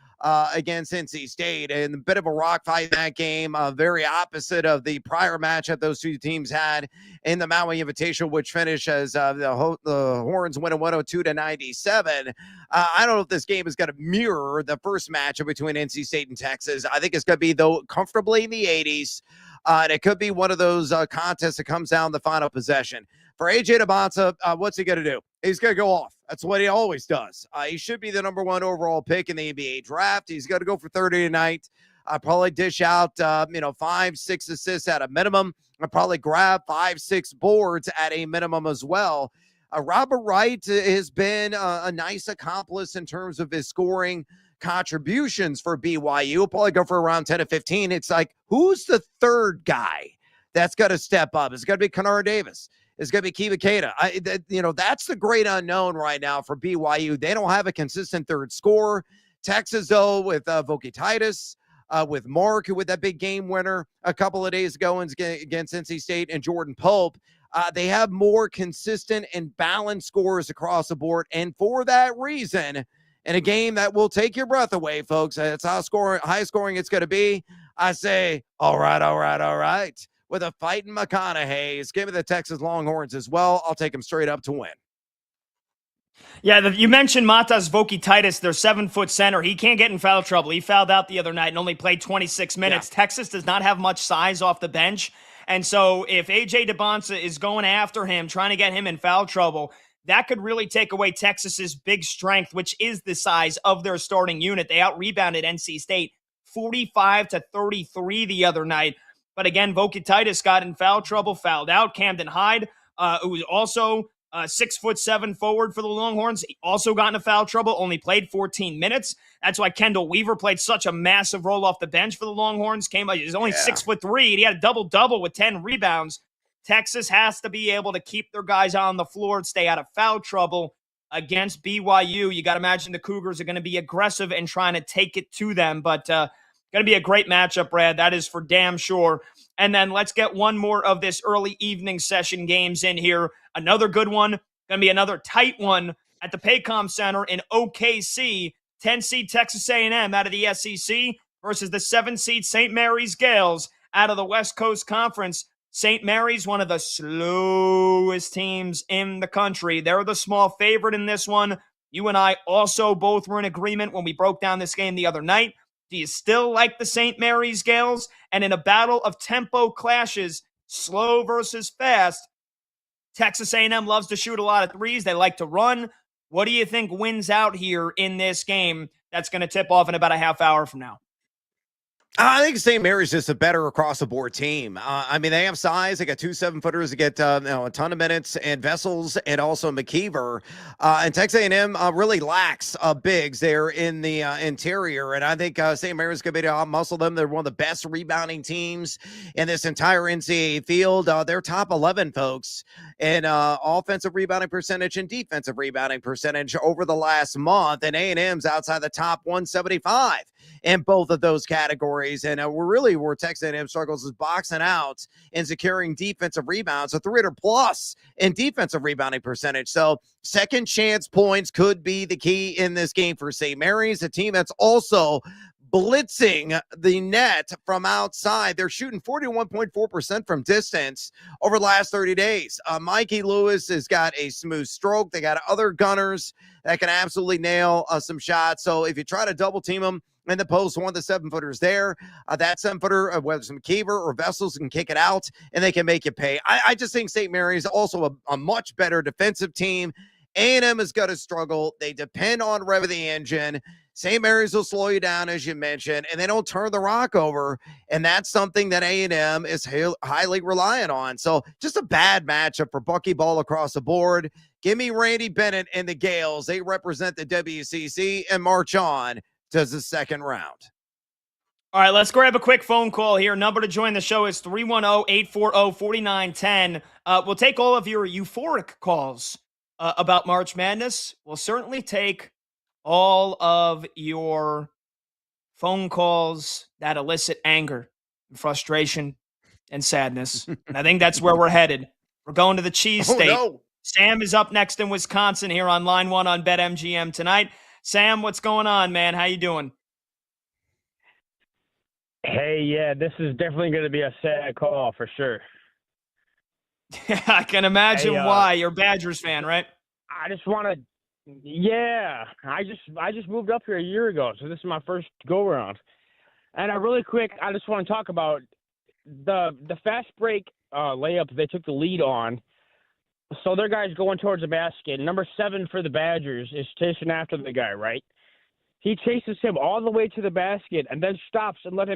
against NC State, and a bit of a rock fight in that game, very opposite of the prior matchup those two teams had in the Maui Invitational, which finished as the Horns winning 102-97. I don't know if this game is going to mirror the first matchup between NC State and Texas. I think it's going to be, though, comfortably in the 80s. And it could be one of those contests that comes down the final possession. For AJ DeBonta, what's he going to do? He's going to go off. That's what he always does. He should be the number 1 overall pick in the NBA draft. He's going to go for 30 tonight. Probably dish out, 5-6 assists at a minimum. I'll probably grab 5-6 boards at a minimum as well. Robert Wright has been a nice accomplice in terms of his scoring contributions for BYU. He'll probably go for around 10 to 15. It's like, who's the third guy that's going to step up? It's going to be Kennard Davis. It's going to be Kiva Keita. That's the great unknown right now for BYU. They don't have a consistent third scorer. Texas, though, with Voki Titus, with Mark, with that big game winner a couple of days ago against NC State, and Jordan Pope, they have more consistent and balanced scores across the board. And for that reason, in a game that will take your breath away, folks, it's high scoring it's going to be. I say, all right. With a fighting McConaughey's, give me the Texas Longhorns as well. I'll take them straight up to win. Yeah, you mentioned Matas Voki Titus, their 7-foot center. He can't get in foul trouble. He fouled out the other night and only played 26 minutes. Yeah. Texas does not have much size off the bench. And so if A.J. DeBonta is going after him, trying to get him in foul trouble, that could really take away Texas's big strength, which is the size of their starting unit. They out-rebounded NC State 45-33 the other night. But again, Voki Titus got in foul trouble, fouled out. Camden Hyde, who was also 6'7" forward for the Longhorns, he also got into foul trouble, only played 14 minutes. That's why Kendall Weaver played such a massive role off the bench for the Longhorns. He's only 6'3", and he had a double-double with 10 rebounds. Texas has to be able to keep their guys on the floor and stay out of foul trouble against BYU. You got to imagine the Cougars are going to be aggressive and trying to take it to them, but going to be a great matchup, Brad. That is for damn sure. And then let's get one more of this early evening session games in here. Another good one. Going to be another tight one at the Paycom Center in OKC. 10-seed Texas A&M out of the SEC versus the 7-seed St. Mary's Gales out of the West Coast Conference. St. Mary's, one of the slowest teams in the country. They're the small favorite in this one. You and I also both were in agreement when we broke down this game the other night. Do you still like the St. Mary's Gales? And in a battle of tempo clashes, slow versus fast, Texas A&M loves to shoot a lot of threes. They like to run. What do you think wins out here in this game that's going to tip off in about a half hour from now? I think St. Mary's just a better across-the-board team. They have size. They got 2 7-footers that get a ton of minutes, and Vessels and also McKeever. And Texas A&M really lacks bigs there in the interior. And I think St. Mary's going to be able to muscle them. They're one of the best rebounding teams in this entire NCAA field. They're top 11, folks, in offensive rebounding percentage and defensive rebounding percentage over the last month. And A&M's outside the top 175 in both of those categories. And where Texas A&M struggles is boxing out and securing defensive rebounds, so 300 plus in defensive rebounding percentage. So second chance points could be the key in this game for St. Mary's, a team that's also blitzing the net from outside. They're shooting 41.4% from distance over the last 30 days. Mikey Lewis has got a smooth stroke. They got other gunners that can absolutely nail some shots. So if you try to double team them in the post, one of the 7-footers there, that 7-footer, whether it's McKeever or Vessels, can kick it out and they can make you pay. I just think St. Mary's also a much better defensive team. A&M is going to struggle. They depend on Rev the Engine. St. Mary's will slow you down, as you mentioned, and they don't turn the rock over, and that's something that A&M is highly reliant on. So just a bad matchup for Buckyball across the board. Give me Randy Bennett and the Gales. They represent the WCC and march on to the second round. All right, let's grab a quick phone call here. Number to join the show is 310-840-4910. We'll take all of your euphoric calls about March Madness. We'll certainly take all of your phone calls that elicit anger, and frustration, and sadness. And I think that's where we're headed. We're going to the Cheese State. No. Sam is up next in Wisconsin here on Line 1 on BetMGM tonight. Sam, what's going on, man? How you doing? Hey, yeah, this is definitely going to be a sad call for sure. I can imagine why. You're a Badgers fan, right? I just want to, yeah, I just moved up here a year ago, so this is my first go around. And really quick, I just want to talk about the fast break layup they took the lead on. So their guy's going towards the basket. Number 7 for the Badgers is chasing after the guy, right? He chases him all the way to the basket and then stops and lets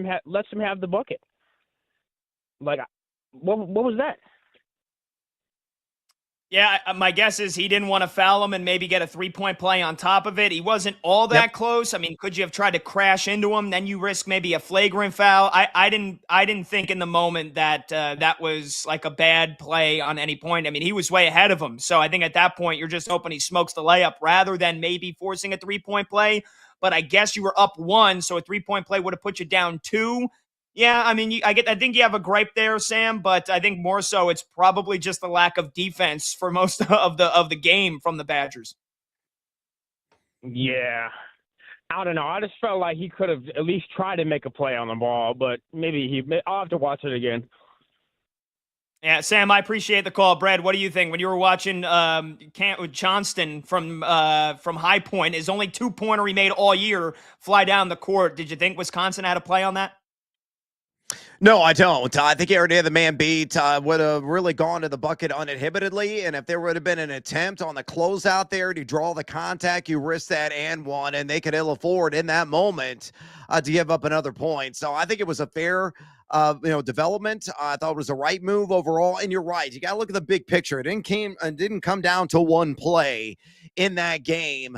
him have the bucket. Like, what was that? Yeah, my guess is he didn't want to foul him and maybe get a three-point play on top of it. He wasn't all that close. I mean, could you have tried to crash into him? Then you risk maybe a flagrant foul. I didn't think in the moment that that was like a bad play on any point. I mean, he was way ahead of him. So I think at that point, you're just hoping he smokes the layup rather than maybe forcing a three-point play. But I guess you were up 1, so a three-point play would have put you down 2. Yeah, I mean, I think you have a gripe there, Sam, but I think more so it's probably just the lack of defense for most of the game from the Badgers. Yeah. I don't know. I just felt like he could have at least tried to make a play on the ball, but I'll have to watch it again. Yeah, Sam, I appreciate the call. Brad, what do you think? When you were watching Johnston from High Point, his only 2-pointer he made all year fly down the court, did you think Wisconsin had a play on that? No, I don't. I think he already had the man beat. Would have really gone to the bucket uninhibitedly. And if there would have been an attempt on the closeout there to draw the contact, you risk that and one, and they could ill afford in that moment to give up another point. So I think it was a fair development. I thought it was the right move overall. And you're right. You got to look at the big picture. It didn't come down to one play in that game.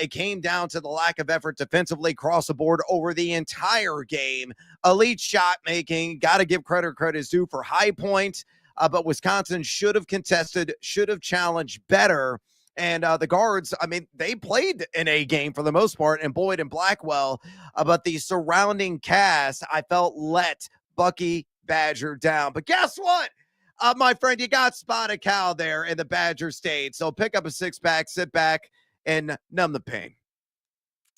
It came down to the lack of effort defensively across the board over the entire game. Elite shot making. Got to give credit is due for High Point. But Wisconsin should have contested, should have challenged better. And the guards, I mean, they played an A game for the most part, and Boyd and Blackwell. But the surrounding cast, I felt, let Bucky Badger down. But guess what? My friend, you got Spotted Cow there in the Badger State. So pick up a 6-pack, sit back, and numb the pain.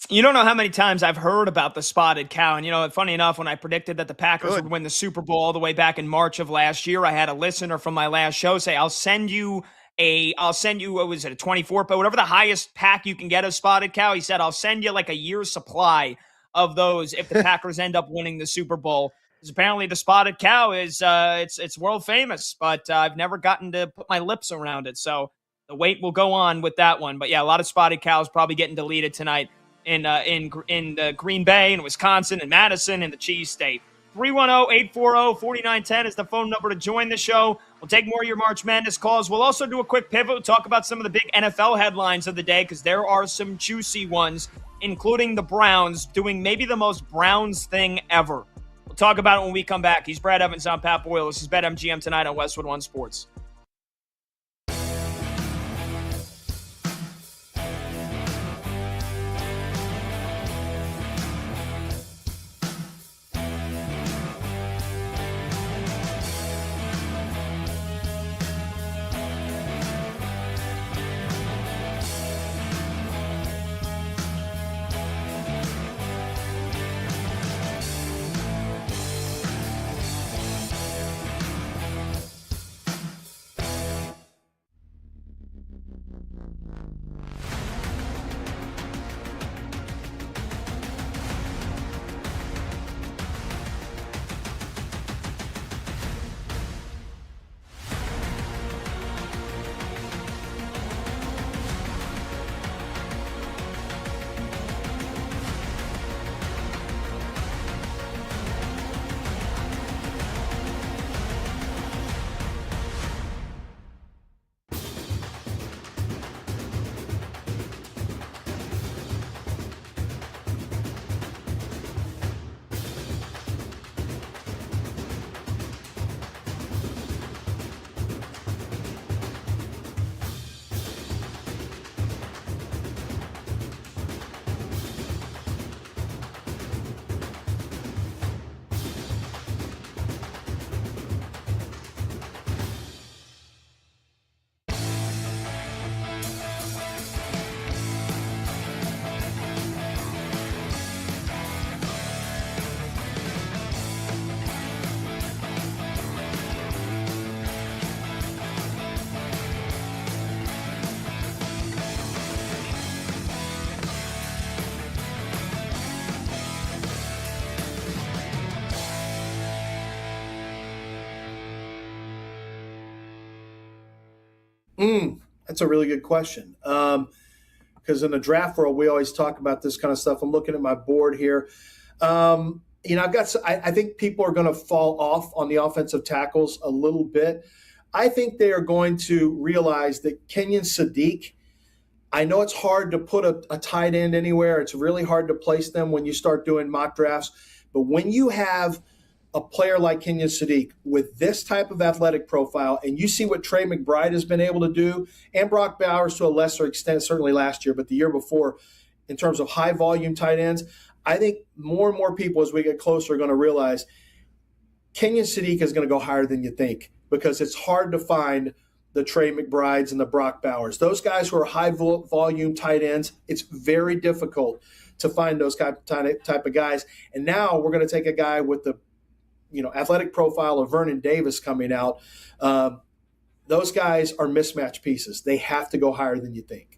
You don't know how many times I've heard about the Spotted Cow. And, funny enough, when I predicted that the Packers would win the Super Bowl all the way back in March of last year, I had a listener from my last show say, I'll send you, what was it, a 24, but whatever the highest pack you can get of Spotted Cow. He said, I'll send you like a year's supply of those if the Packers end up winning the Super Bowl. Because apparently the Spotted Cow is, it's world famous, but I've never gotten to put my lips around it. So the wait will go on with that one. But yeah, a lot of Spotted Cows probably getting deleted tonight in Green Bay and Wisconsin and Madison and the Cheese State. 310-840-4910 is the phone number to join the show. We'll take more of your March Madness calls. We'll also do a quick pivot. We'll talk about some of the big NFL headlines of the day because there are some juicy ones, including the Browns doing maybe the most Browns thing ever. We'll talk about it when we come back. He's Brad Evans. I'm Pat Boyle. This is BetMGM tonight on Westwood One Sports. That's a really good question. Because in the draft world, we always talk about this kind of stuff. I'm looking at my board here. I think people are going to fall off on the offensive tackles a little bit. I think they are going to realize that Kenyon Sadiq, I know it's hard to put a tight end anywhere. It's really hard to place them when you start doing mock drafts. But when you have a player like Kenyon Sadiq with this type of athletic profile, and you see what Trey McBride has been able to do, and Brock Bowers to a lesser extent, certainly last year, but the year before, in terms of high volume tight ends, I think more and more people as we get closer are going to realize Kenyon Sadiq is going to go higher than you think, because it's hard to find the Trey McBrides and the Brock Bowers. Those guys who are high volume tight ends, it's very difficult to find those type of guys. And now we're going to take a guy with the athletic profile of Vernon Davis coming out. Those guys are mismatch pieces. They have to go higher than you think.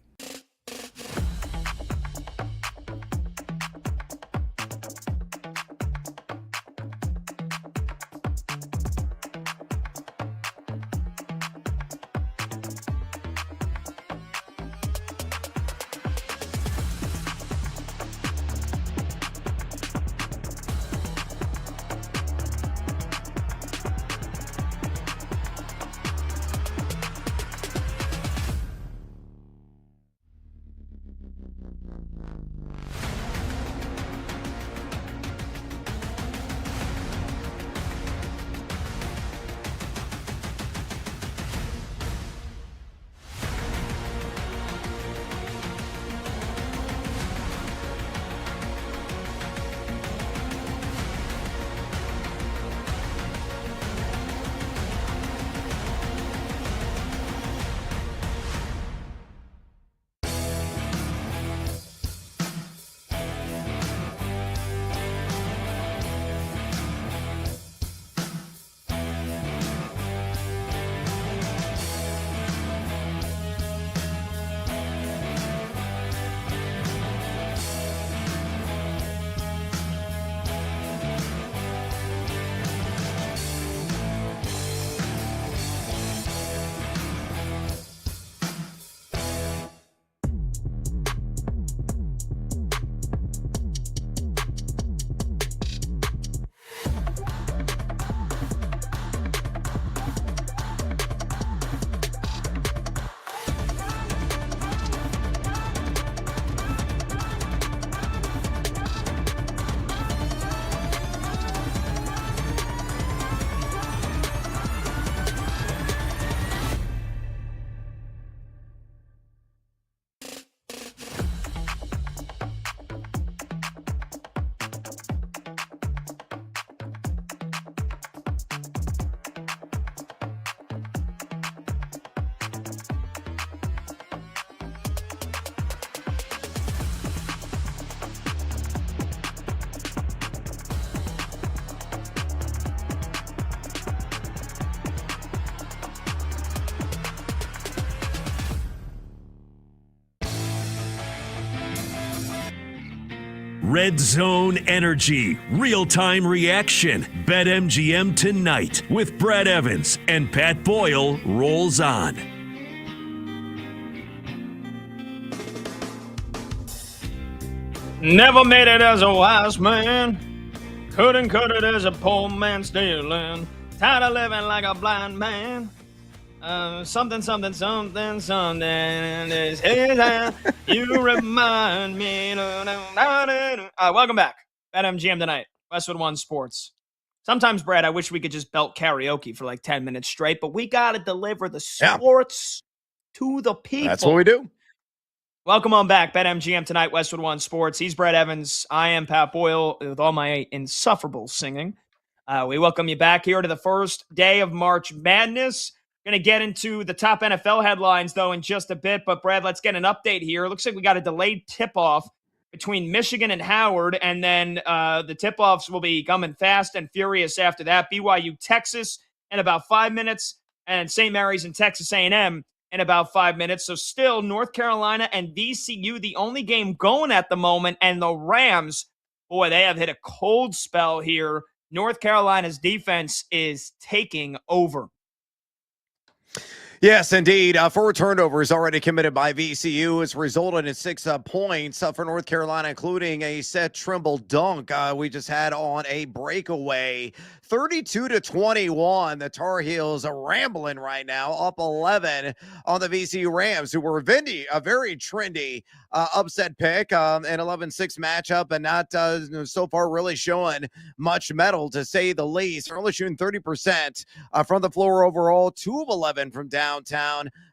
Red Zone Energy, real-time reaction. BetMGM tonight with Brad Evans and Pat Boyle rolls on. Never made it as a wise man. Couldn't cut it as a poor man stealing. Tired of living like a blind man. Something is his hand. You remind me. Welcome back. BetMGM tonight. Westwood One Sports. Sometimes, Brad, I wish we could just belt karaoke for like 10 minutes straight, but we got to deliver the sports to the people. That's what we do. Welcome on back. BetMGM tonight. Westwood One Sports. He's Brad Evans. I am Pat Boyle with all my insufferable singing. We welcome you back here to the first day of March Madness. Going to get into the top NFL headlines, though, in just a bit. But, Brad, let's get an update here. It looks like we got a delayed tip-off between Michigan and Howard, and then the tip-offs will be coming fast and furious after that. BYU, Texas in about 5 minutes, and St. Mary's and Texas A&M in about 5 minutes. So still North Carolina and VCU, the only game going at the moment, and the Rams, boy, they have hit a cold spell here. North Carolina's defense is taking over. Yes, indeed. 4 turnovers already committed by VCU has resulted in 6 points for North Carolina, including a Seth Trimble dunk we just had on a breakaway. 32-21. The Tar Heels are rambling right now, up 11 on the VCU Rams, who were a very trendy upset pick, an 11-6 matchup, and not so far really showing much mettle, to say the least. They're only shooting 30% from the floor overall, 2 of 11 from downtown.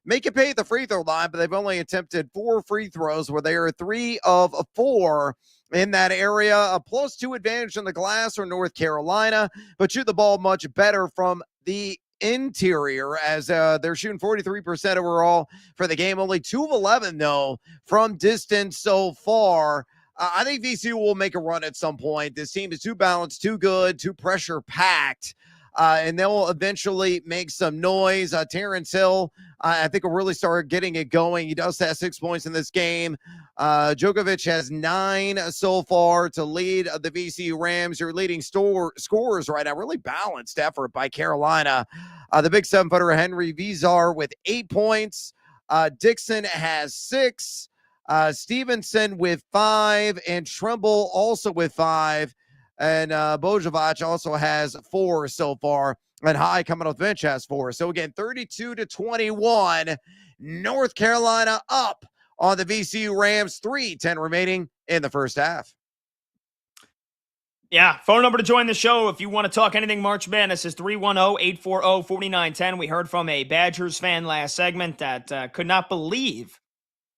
Make it pay at the free throw line, but they've only attempted 4 free throws, where they are 3 of 4 in that area. A +2 advantage on the glass for North Carolina, but shoot the ball much better from the interior, as they're shooting 43% overall for the game. Only 2 of 11, though, from distance so far. I think VCU will make a run at some point. This team is too balanced, too good, too pressure-packed. And they'll eventually make some noise. Terrence Hill, I think, will really start getting it going. He does have 6 points in this game. Djokovic has 9 so far to lead the VCU Rams. Your leading scorers right now. Really balanced effort by Carolina. The big 7-footer Henry Vizar with 8 points. Dixon has 6. Stevenson with 5. And Trimble also with 5. And Bojovac also has 4 so far. And High, coming off the bench, has 4. So again, 32-21. North Carolina up on the VCU Rams. 3:10 remaining in the first half. Yeah, phone number to join the show if you want to talk anything March Madness is 310-840-4910. We heard from a Badgers fan last segment that could not believe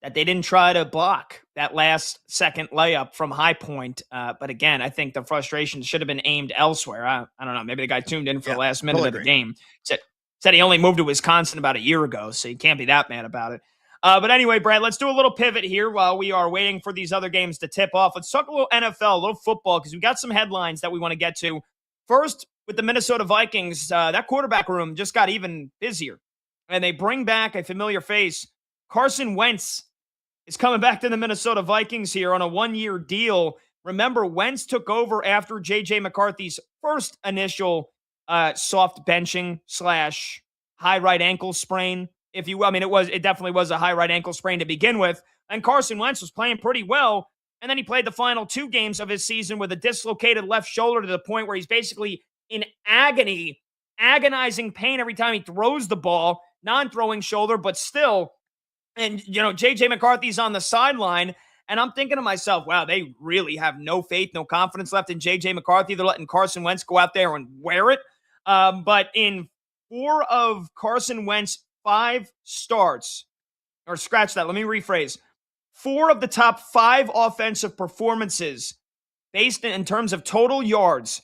that they didn't try to block that last second layup from High Point. But again, I think the frustration should have been aimed elsewhere. I don't know. Maybe the guy tuned in for the last minute of the game. Said he only moved to Wisconsin about a year ago, so you can't be that mad about it. But anyway, Brad, let's do a little pivot here while we are waiting for these other games to tip off. Let's talk a little NFL, a little football, because we got some headlines that we want to get to. First, with the Minnesota Vikings, that quarterback room just got even busier. And they bring back a familiar face. Carson Wentz is coming back to the Minnesota Vikings here on a 1-year deal. Remember, Wentz took over after J.J. McCarthy's first initial soft benching / high right ankle sprain. If you, I mean, it definitely was a high right ankle sprain to begin with. And Carson Wentz was playing pretty well. And then he played the final 2 games of his season with a dislocated left shoulder to the point where he's basically in agonizing pain every time he throws the ball. Non-throwing shoulder, but still. And, J.J. McCarthy's on the sideline, and I'm thinking to myself, wow, they really have no faith, no confidence left in J.J. McCarthy. They're letting Carson Wentz go out there and wear it. But in 4 of Carson Wentz's 5 starts, or scratch that, let me rephrase. 4 of the top 5 offensive performances, based in terms of total yards,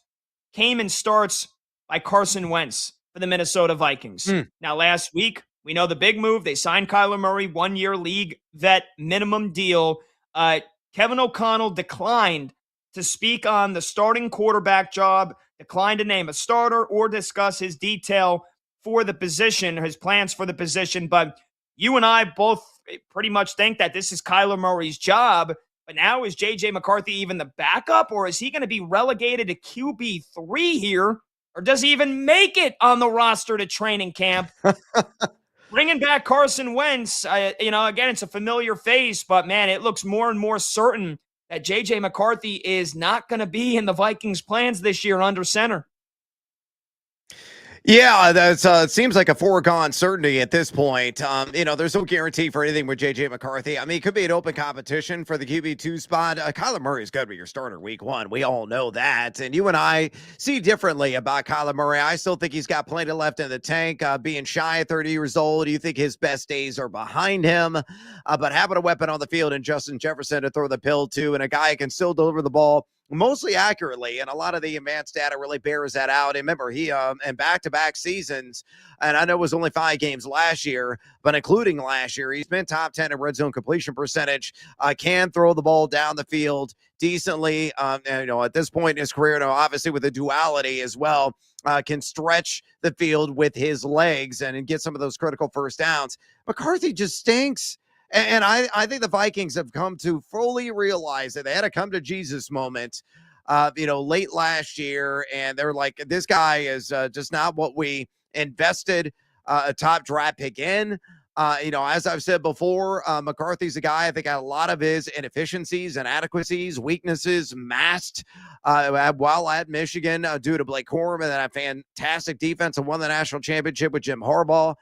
came in starts by Carson Wentz for the Minnesota Vikings. Now, last week, we know the big move. They signed Kyler Murray, 1-year league vet minimum deal. Kevin O'Connell declined to speak on the starting quarterback job, declined to name a starter or discuss his detail for the position, his plans for the position. But you and I both pretty much think that this is Kyler Murray's job. But now is J.J. McCarthy even the backup, or is he going to be relegated to QB3 here? Or does he even make it on the roster to training camp? Bringing back Carson Wentz, again, it's a familiar face, but man, it looks more and more certain that J.J. McCarthy is not going to be in the Vikings' plans this year under center. Yeah, that's it seems like a foregone certainty at this point. There's no guarantee for anything with J.J. McCarthy. I mean, it could be an open competition for the QB2 spot. Kyler Murray is going to be your starter week 1. We all know that. And you and I see differently about Kyler Murray. I still think he's got plenty left in the tank. Being shy at 30 years old, you think his best days are behind him. But having a weapon on the field and Justin Jefferson to throw the pill to, and a guy who can still deliver the ball mostly accurately, and a lot of the advanced data really bears that out. And remember, he in back-to-back seasons, and I know it was only 5 games last year, but including last year, he's been top 10 in red zone completion percentage, can throw the ball down the field decently. At this point in his career, obviously with the duality as well, can stretch the field with his legs and get some of those critical first downs. McCarthy just stinks. And I think the Vikings have come to fully realize that they had a come to Jesus moment, late last year. And they're like, this guy is just not what we invested a top draft pick in. As I've said before, McCarthy's a guy, I think a lot of his inefficiencies, inadequacies, weaknesses masked while at Michigan due to Blake Corum and then a fantastic defense and won the national championship with Jim Harbaugh,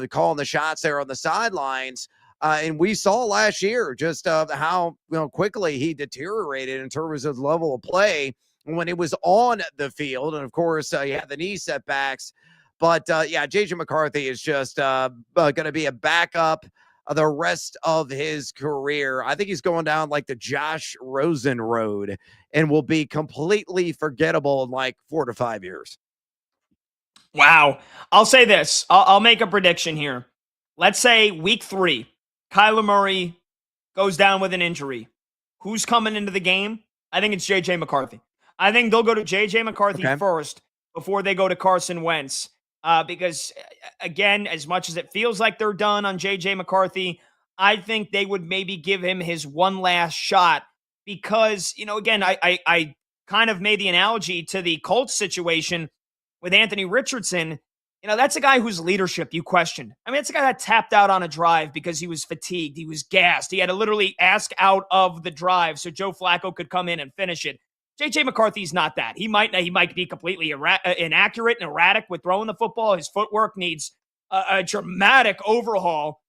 calling the shots there on the sidelines. And we saw last year just how quickly he deteriorated in terms of level of play when he was on the field. And, of course, he had the knee setbacks. But, J.J. McCarthy is just going to be a backup the rest of his career. I think he's going down like the Josh Rosen road and will be completely forgettable in like 4 to 5 years. Wow. I'll say this. I'll make a prediction here. Let's say week 3, Kyler Murray goes down with an injury. Who's coming into the game? I think it's J.J. McCarthy. I think they'll go to J.J. McCarthy first before they go to Carson Wentz. Because, again, as much as it feels like they're done on J.J. McCarthy, I think they would maybe give him his one last shot because, again, I kind of made the analogy to the Colts situation with Anthony Richardson. That's a guy whose leadership you question. I mean, it's a guy that tapped out on a drive because he was fatigued. He was gassed. He had to literally ask out of the drive so Joe Flacco could come in and finish it. J.J. McCarthy's not that. He might be completely inaccurate and erratic with throwing the football. His footwork needs a dramatic overhaul,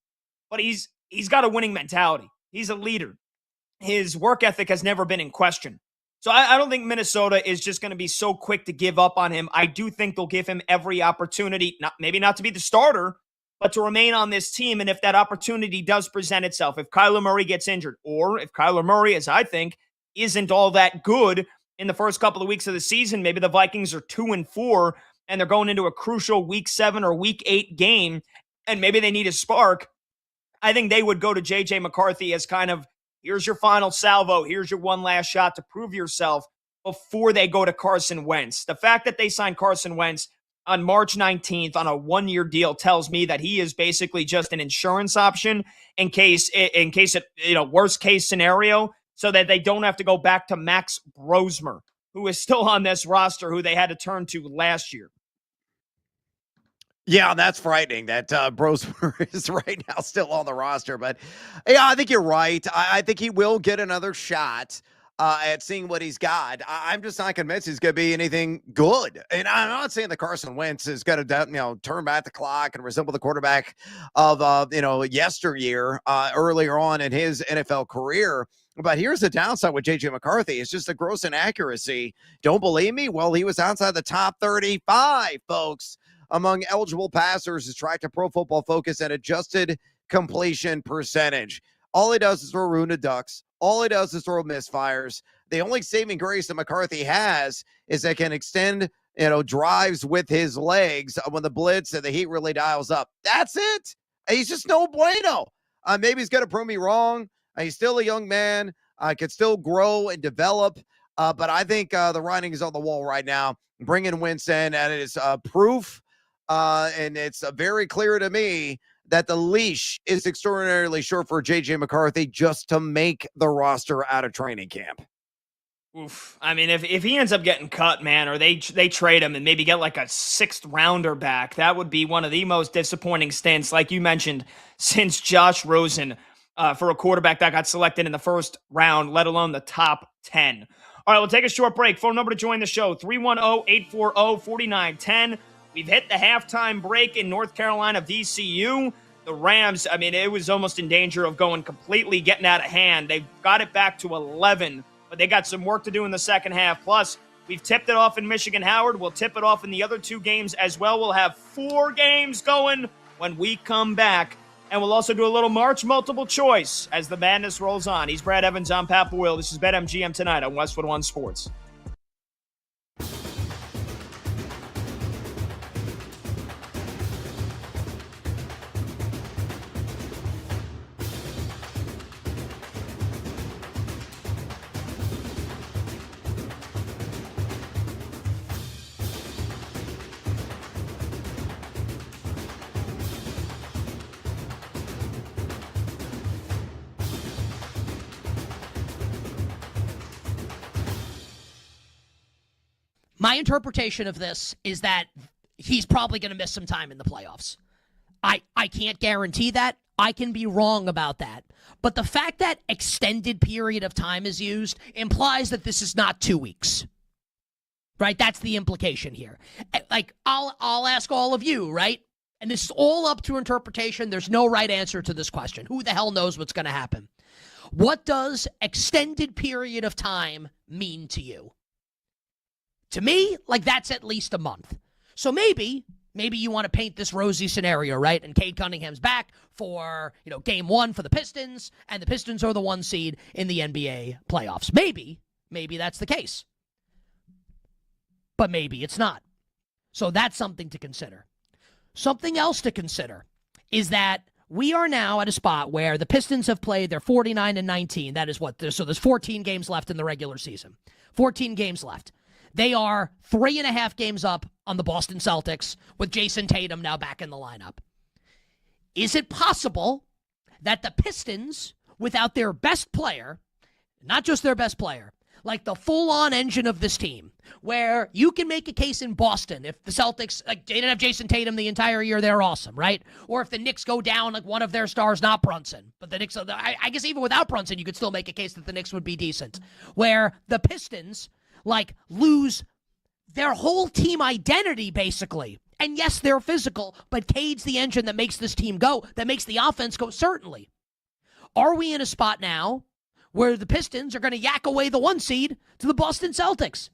but he's got a winning mentality. He's a leader. His work ethic has never been in question. So I don't think Minnesota is just going to be so quick to give up on him. I do think they'll give him every opportunity, maybe not to be the starter, but to remain on this team. And if that opportunity does present itself, if Kyler Murray gets injured, or if Kyler Murray, as I think, isn't all that good in the first couple of weeks of the season, maybe the Vikings are 2-4 and they're going into a crucial week 7 or week 8 game, and maybe they need a spark. I think they would go to J.J. McCarthy as kind of, here's your final salvo, here's your one last shot to prove yourself before they go to Carson Wentz. The fact that they signed Carson Wentz on March 19th on a 1-year deal tells me that he is basically just an insurance option in case it, worst case scenario, so that they don't have to go back to Max Brosmer, who is still on this roster, who they had to turn to last year. Yeah, that's frightening that Brosmer is right now still on the roster. But, yeah, I think you're right. I think he will get another shot at seeing what he's got. I'm just not convinced he's going to be anything good. And I'm not saying that Carson Wentz is going to, turn back the clock and resemble the quarterback of, yesteryear earlier on in his NFL career. But here's the downside with J.J. McCarthy. It's just a gross inaccuracy. Don't believe me? Well, he was outside the top 35, folks, among eligible passers is tracked to Pro Football Focus and adjusted completion percentage. All he does is throw Runa ducks. All he does is throw misfires. The only saving grace that McCarthy has is that can extend, drives with his legs when the blitz and the heat really dials up. That's it. He's just no bueno. Maybe he's going to prove me wrong. He's still a young man. Could still grow and develop. But I think the writing is on the wall right now. Bringing Wentz in, and it is proof. And it's very clear to me that the leash is extraordinarily short for J.J. McCarthy just to make the roster out of training camp. Oof. I mean, if he ends up getting cut, man, or they trade him and maybe get like a 6th rounder back, that would be one of the most disappointing stints, like you mentioned, since Josh Rosen for a quarterback that got selected in the first round, let alone the top 10. All right, we'll take a short break. Phone number to join the show, 310-840-4910. We've hit the halftime break in North Carolina VCU. The Rams, I mean, it was almost in danger of getting out of hand. They've got it back to 11, but they got some work to do in the second half. Plus, we've tipped it off in Michigan Howard. We'll tip it off in the other 2 games as well. We'll have 4 games going when we come back. And we'll also do a little March multiple choice as the madness rolls on. He's Brad Evans. I'm Pat Boyle. This is BetMGM tonight on Westwood One Sports. My interpretation of this is that he's probably going to miss some time in the playoffs. I can't guarantee that. I can be wrong about that. But the fact that extended period of time is used implies that this is not 2 weeks. Right? That's the implication here. Like, I'll ask all of you, right? And this is all up to interpretation. There's no right answer to this question. Who the hell knows what's going to happen? What does extended period of time mean to you? To me, like, that's at least a month. So maybe you want to paint this rosy scenario, right? And Cade Cunningham's back for, game 1 for the Pistons, and the Pistons are the 1 seed in the NBA playoffs. Maybe that's the case. But maybe it's not. So that's something to consider. Something else to consider is that we are now at a spot where the Pistons have played their 49-19. That is what? So there's 14 games left in the regular season. 14 games left. They are 3.5 games up on the Boston Celtics with Jason Tatum now back in the lineup. Is it possible that the Pistons, without their best player, not just their best player, like the full-on engine of this team, where you can make a case in Boston if the Celtics, like, they didn't have Jason Tatum the entire year, they're awesome, right? Or if the Knicks go down, like, one of their stars, not Brunson, but the Knicks, I guess even without Brunson, you could still make a case that the Knicks would be decent. Where the Pistons, like, lose their whole team identity, basically. And yes, they're physical, but Cade's the engine that makes this team go, that makes the offense go, certainly. Are we in a spot now where the Pistons are going to yak away the 1 seed to the Boston Celtics?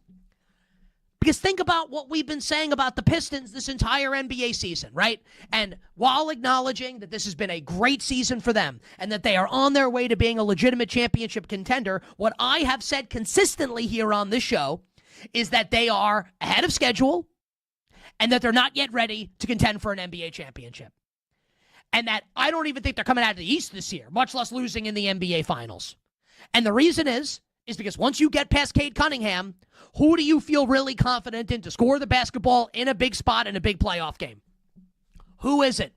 Because think about what we've been saying about the Pistons this entire NBA season, right? And while acknowledging that this has been a great season for them and that they are on their way to being a legitimate championship contender, what I have said consistently here on this show is that they are ahead of schedule and that they're not yet ready to contend for an NBA championship. And that I don't even think they're coming out of the East this year, much less losing in the NBA Finals. And the reason is because once you get past Cade Cunningham, who do you feel really confident in to score the basketball in a big spot in a big playoff game? Who is it?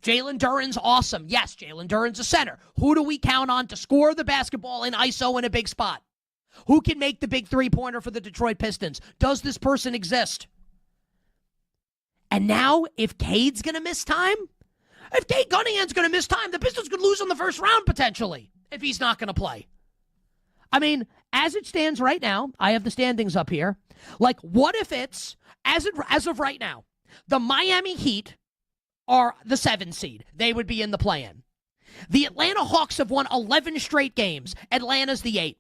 Jalen Duren's awesome. Yes, Jalen Duren's a center. Who do we count on to score the basketball in ISO in a big spot? Who can make the big three-pointer for the Detroit Pistons? Does this person exist? And now, if Cade's going to miss time, if Cade Cunningham's going to miss time, the Pistons could lose in the first round potentially if he's not going to play. I mean, as it stands right now, I have the standings up here. Like, what if it's, as of right now, the Miami Heat are the 7 seed. They would be in the play-in. The Atlanta Hawks have won 11 straight games. Atlanta's the 8.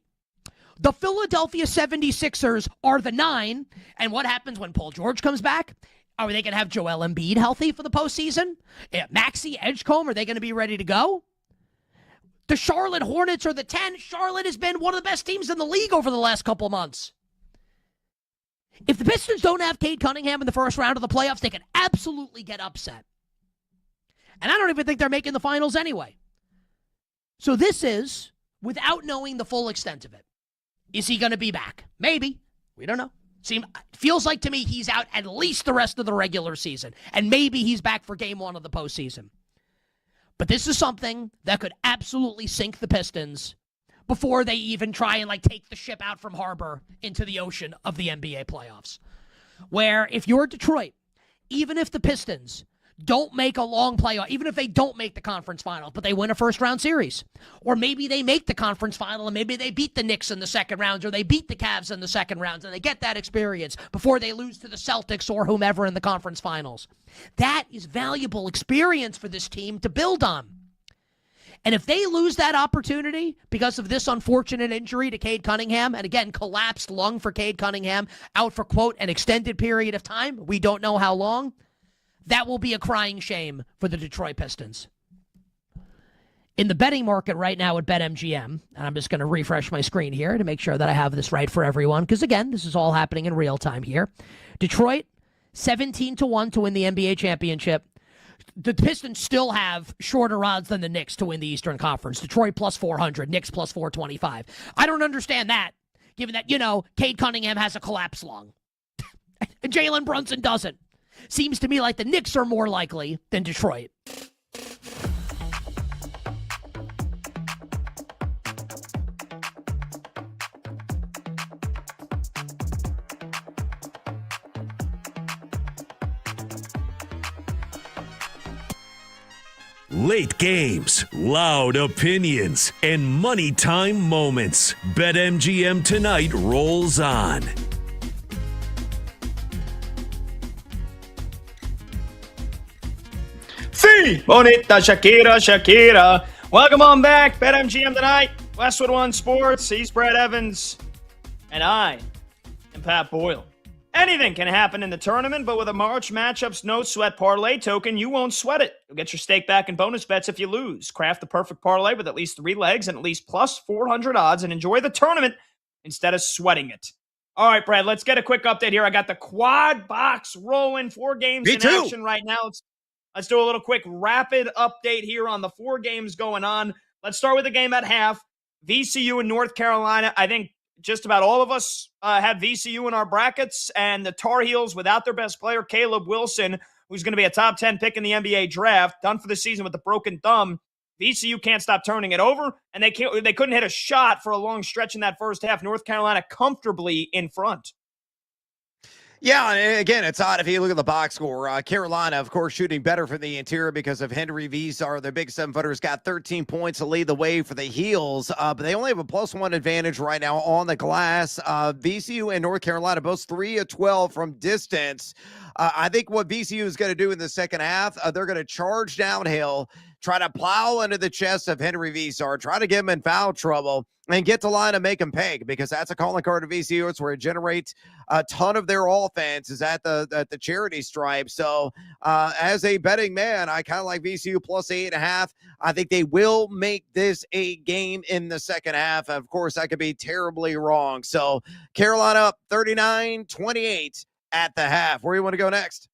The Philadelphia 76ers are the 9. And what happens when Paul George comes back? Are they going to have Joel Embiid healthy for the postseason? Maxey, Edgecombe, are they going to be ready to go? The Charlotte Hornets are the 10. Charlotte has been one of the best teams in the league over the last couple months. If the Pistons don't have Cade Cunningham in the first round of the playoffs, they can absolutely get upset. And I don't even think they're making the finals anyway. So this is without knowing the full extent of it. Is he going to be back? Maybe. We don't know. Feels like to me he's out at least the rest of the regular season. And maybe he's back for game 1 of the postseason. But this is something that could absolutely sink the Pistons before they even try and take the ship out from harbor into the ocean of the NBA playoffs. Where if you're Detroit, even if the Pistons don't make a long playoff, even if they don't make the conference final, but they win a first-round series, or maybe they make the conference final and maybe they beat the Knicks in the second rounds, or they beat the Cavs in the second rounds, and they get that experience before they lose to the Celtics or whomever in the conference finals. That is valuable experience for this team to build on. And if they lose that opportunity because of this unfortunate injury to Cade Cunningham, and again, collapsed lung for Cade Cunningham, out for, quote, an extended period of time, we don't know how long, that will be a crying shame for the Detroit Pistons. In the betting market right now at BetMGM, and I'm just going to refresh my screen here to make sure that I have this right for everyone, because again, this is all happening in real time here. Detroit, 17-1 to win the NBA championship. The Pistons still have shorter odds than the Knicks to win the Eastern Conference. Detroit plus 400, Knicks plus 425. I don't understand that, given that, Cade Cunningham has a collapse lung. And Jalen Brunson doesn't. Seems to me like the Knicks are more likely than Detroit. Late games, loud opinions, and money time moments. BetMGM Tonight rolls on. Sí, bonita Shakira, Shakira. Welcome on back. BetMGM Tonight. Westwood One Sports. He's Brad Evans. And I am Pat Boyle. Anything can happen in the tournament, but with a March Matchups No Sweat Parlay token, you won't sweat it. You'll get your stake back and bonus bets if you lose. Craft the perfect parlay with at least 3 legs and at least plus 400 odds and enjoy the tournament instead of sweating it. All right, Brad, let's get a quick update here. I got the quad box rolling. 4 games in action right now. Let's do a little quick rapid update here on the 4 games going on. Let's start with the game at half. VCU and North Carolina. I think just about all of us had VCU in our brackets, and the Tar Heels without their best player, Caleb Wilson, who's going to be a top 10 pick in the NBA draft, done for the season with a broken thumb. VCU can't stop turning it over, and they couldn't hit a shot for a long stretch in that first half. North Carolina comfortably in front. Yeah, and again, it's odd if you look at the box score. Carolina, of course, shooting better from the interior because of Henry Visar. Their big 7-footer's got 13 points to lead the way for the Heels, but they only have a +1 advantage right now on the glass. VCU and North Carolina, both 3 of 12 from distance. I think what VCU is going to do in the second half, they're going to charge downhill, try to plow into the chest of Henry Visar, try to get him in foul trouble, and get to line and make him pay, because that's a calling card of VCU. It's where it generates a ton of their offense is at the charity stripe. So as a betting man, I kind of like VCU +8.5. I think they will make this a game in the second half. Of course, I could be terribly wrong. So Carolina up 39-28 at the half. Where do you want to go next?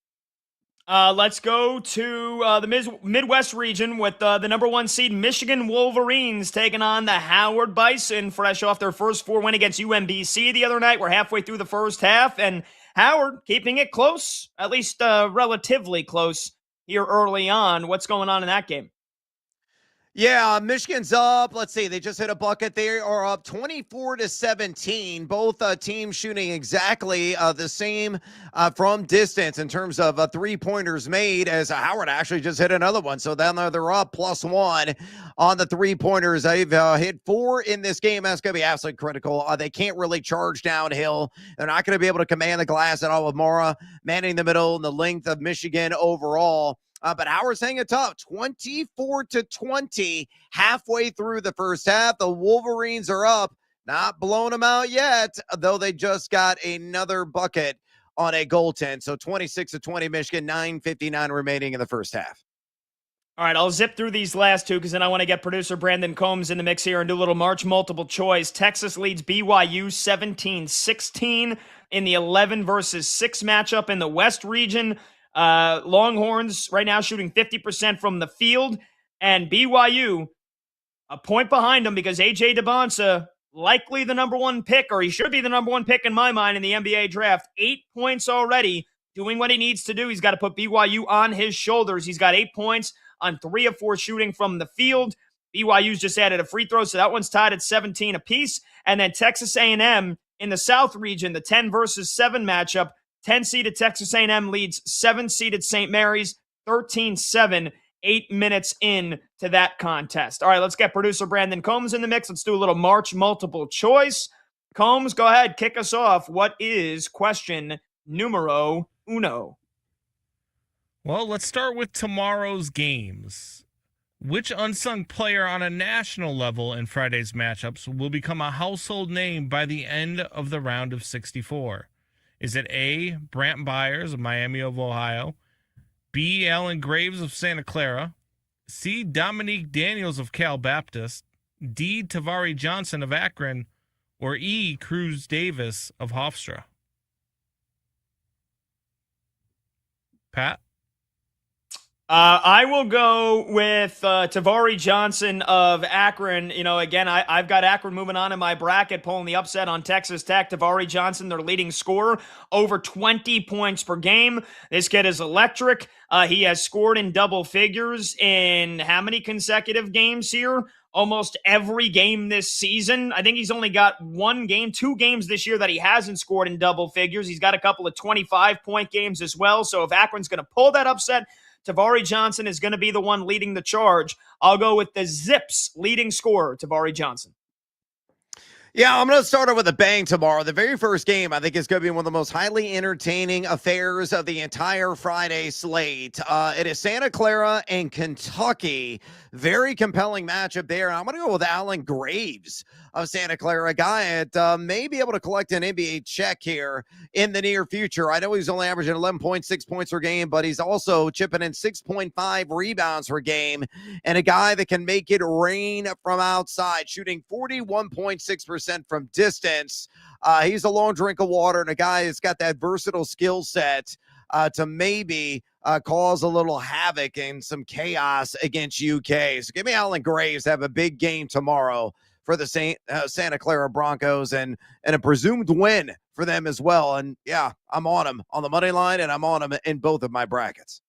Let's go to the Midwest region with the number 1 seed Michigan Wolverines taking on the Howard Bison, fresh off their first 4 win against UMBC the other night. We're halfway through the first half, and Howard keeping it close, at least relatively close here early on. What's going on in that game? Yeah, Michigan's up. Let's see. They just hit a bucket. They are up 24-17. Both teams shooting exactly the same from distance in terms of 3-pointers made, as Howard actually just hit another one. So then they're up +1 on the 3-pointers. They've hit 4 in this game. That's going to be absolutely critical. They can't really charge downhill. They're not going to be able to command the glass at all with Mora manning the middle and the length of Michigan overall. But Howard's hanging tough, 24-20 halfway through the first half. The Wolverines are up, not blowing them out yet, though they just got another bucket on a goaltend. So 26-20 Michigan, 9:59 remaining in the first half. All right, I'll zip through these last 2 because then I want to get producer Brandon Combs in the mix here and do a little March multiple choice. Texas leads BYU 17-16 in the 11 versus 6 matchup in the West region. Longhorns right now shooting 50% from the field, and BYU a point behind them because A.J. DeBonsa, likely the number 1 pick, or he should be the number 1 pick in my mind in the NBA draft. 8 points already, doing what he needs to do. He's got to put BYU on his shoulders. He's got 8 points on 3 of 4 shooting from the field. BYU's just added a free throw, so that one's tied at 17 apiece. And then Texas A&M in the South region, the 10 versus 7 matchup. 10-seeded Texas A&M leads 7-seeded St. Mary's 13-7, 8 minutes in to that contest. All right, let's get producer Brandon Combs in the mix. Let's do a little March multiple choice. Combs, go ahead, kick us off. What is question numero uno? Well, let's start with tomorrow's games. Which unsung player on a national level in Friday's matchups will become a household name by the end of the round of 64? Is it A, Brant Byers of Miami of Ohio, B, Alan Graves of Santa Clara, C, Dominique Daniels of Cal Baptist, D, Tavari Johnson of Akron, or E, Cruz Davis of Hofstra? Pat? I will go with Tavari Johnson of Akron. You know, again, I've got Akron moving on in my bracket, pulling the upset on Texas Tech. Tavari Johnson, their leading scorer, over 20 points per game. This kid is electric. He has scored in double figures in how many consecutive games here? Almost every game this season. I think he's only got 2 games this year that he hasn't scored in double figures. He's got a couple of 25-point games as well. So if Akron's going to pull that upset, Tavari Johnson is going to be the one leading the charge. I'll go with the Zips leading scorer, Tavari Johnson. Yeah, I'm going to start it with a bang tomorrow. The very first game, I think, is going to be one of the most highly entertaining affairs of the entire Friday slate. It is Santa Clara and Kentucky. Very compelling matchup there. I'm going to go with Alan Graves of Santa Clara, a guy that may be able to collect an NBA check here in the near future. I know he's only averaging 11.6 points per game, but he's also chipping in 6.5 rebounds per game, and a guy that can make it rain from outside, shooting 41.6% from distance. He's a long drink of water, and a guy that's got that versatile skill set to maybe cause a little havoc and some chaos against UK. So give me Alan Graves to have a big game tomorrow for the Santa Clara Broncos, and a presumed win for them as well. And yeah, I'm on them on the money line, and I'm on them in both of my brackets.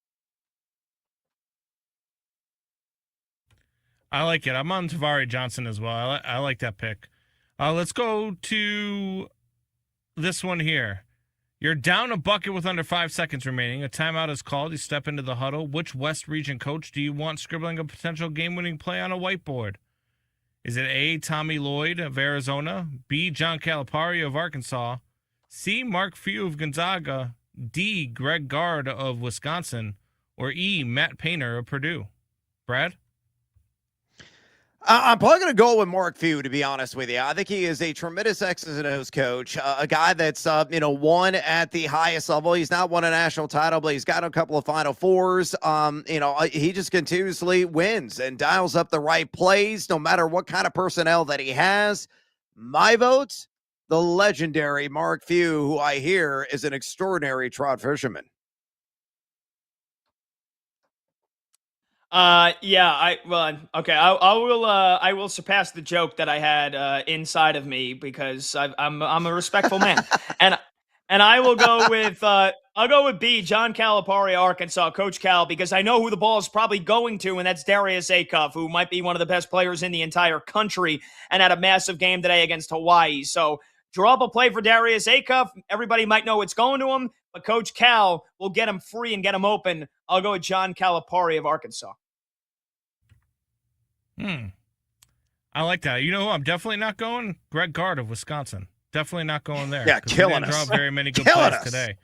I like it. I'm on Tavari Johnson as well. I like that pick. Let's go to this one here. You're down a bucket with under 5 seconds remaining. A timeout is called. You step into the huddle. Which West Region coach do you want scribbling a potential game-winning play on a whiteboard? Is it A, Tommy Lloyd of Arizona, B, John Calipari of Arkansas, C, Mark Few of Gonzaga, D, Greg Gard of Wisconsin, or E, Matt Painter of Purdue? Brad? I'm probably going to go with Mark Few, to be honest with you. I think he is a tremendous X's and O's coach, a guy that's, won at the highest level. He's not won a national title, but he's got a couple of Final Fours. He just continuously wins and dials up the right plays, no matter what kind of personnel that he has. My vote, the legendary Mark Few, who I hear is an extraordinary trout fisherman. I will surpass the joke that I had inside of me, because I'm a respectful man, and I will go with I'll go with B, John Calipari, Arkansas, Coach Cal, because I know who the ball is probably going to, and that's Darius Acuff, who might be one of the best players in the entire country, and had a massive game today against Hawaii. So draw up a play for Darius Acuff. Everybody might know it's going to him, but Coach Cal will get him free and get him open. I'll go with John Calipari of Arkansas. I like that. You know who I'm definitely not going? Greg Gard of Wisconsin. Definitely not going there. Yeah, killing us. Draw very many good plays today.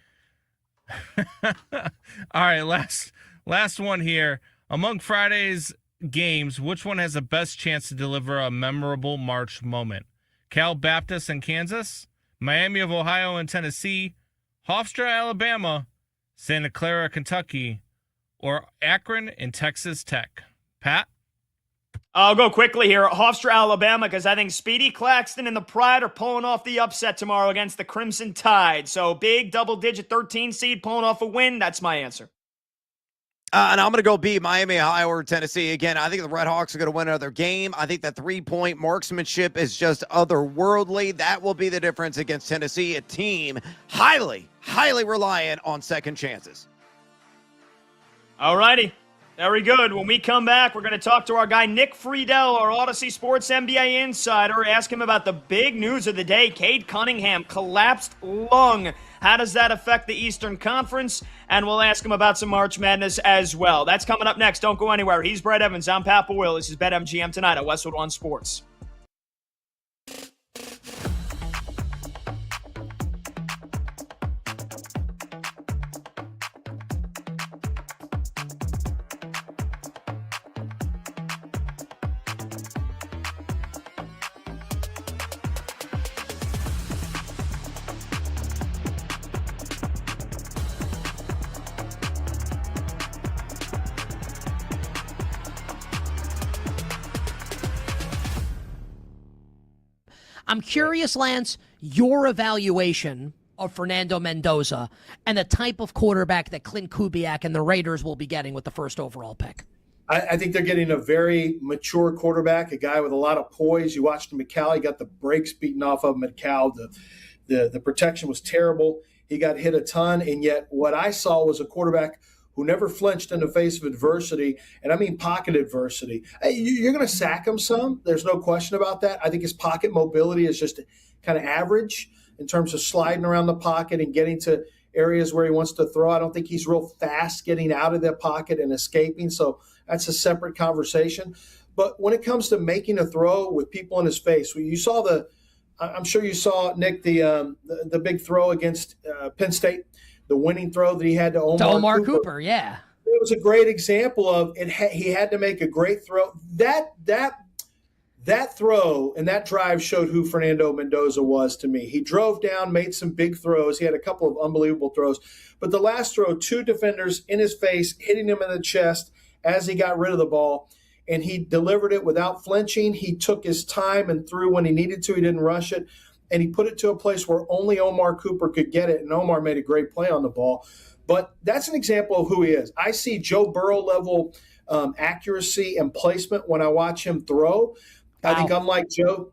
All right, last one here. Among Friday's games, which one has the best chance to deliver a memorable March moment? Cal Baptist and Kansas, Miami of Ohio and Tennessee, Hofstra, Alabama, Santa Clara, Kentucky, or Akron and Texas Tech? Pat? I'll go quickly here. Hofstra, Alabama, because I think Speedy Claxton and the Pride are pulling off the upset tomorrow against the Crimson Tide. So big double-digit 13 seed pulling off a win. That's my answer. And I'm going to go B, Miami, Ohio, or Tennessee. Again, I think the Red Hawks are going to win another game. I think that three-point marksmanship is just otherworldly. That will be the difference against Tennessee, a team highly, highly reliant on second chances. All righty. Very good. When we come back, we're going to talk to our guy Nick Friedel, our Odyssey Sports NBA insider. Ask him about the big news of the day. Cade Cunningham, collapsed lung. How does that affect the Eastern Conference? And we'll ask him about some March Madness as well. That's coming up next. Don't go anywhere. He's Brett Evans. I'm Pat Boyle. This is BetMGM tonight at Westwood One Sports. I'm curious, Lance, your evaluation of Fernando Mendoza and the type of quarterback that Clint Kubiak and the Raiders will be getting with the first overall pick. I think they're getting a very mature quarterback, a guy with a lot of poise. You watched him at Cal. He got the brakes beaten off of him at Cal. The protection was terrible. He got hit a ton, and yet what I saw was a quarterback who never flinched in the face of adversity, and I mean pocket adversity. Hey, you're going to sack him some. There's no question about that. I think his pocket mobility is just kind of average in terms of sliding around the pocket and getting to areas where he wants to throw. I don't think he's real fast getting out of the pocket and escaping. So that's a separate conversation. But when it comes to making a throw with people in his face, you saw I'm sure you saw, Nick, the big throw against Penn State, the winning throw that he had to Omar Cooper. Yeah. It was a great example of it. He had to make a great throw. That throw and that drive showed who Fernando Mendoza was to me. He drove down, made some big throws. He had a couple of unbelievable throws. But the last throw, 2 defenders in his face, hitting him in the chest as he got rid of the ball, and he delivered it without flinching. He took his time and threw when he needed to. He didn't rush it. And he put it to a place where only Omar Cooper could get it, and Omar made a great play on the ball. But that's an example of who he is. I see Joe Burrow level accuracy and placement when I watch him throw. Wow. I think I'm like Joe.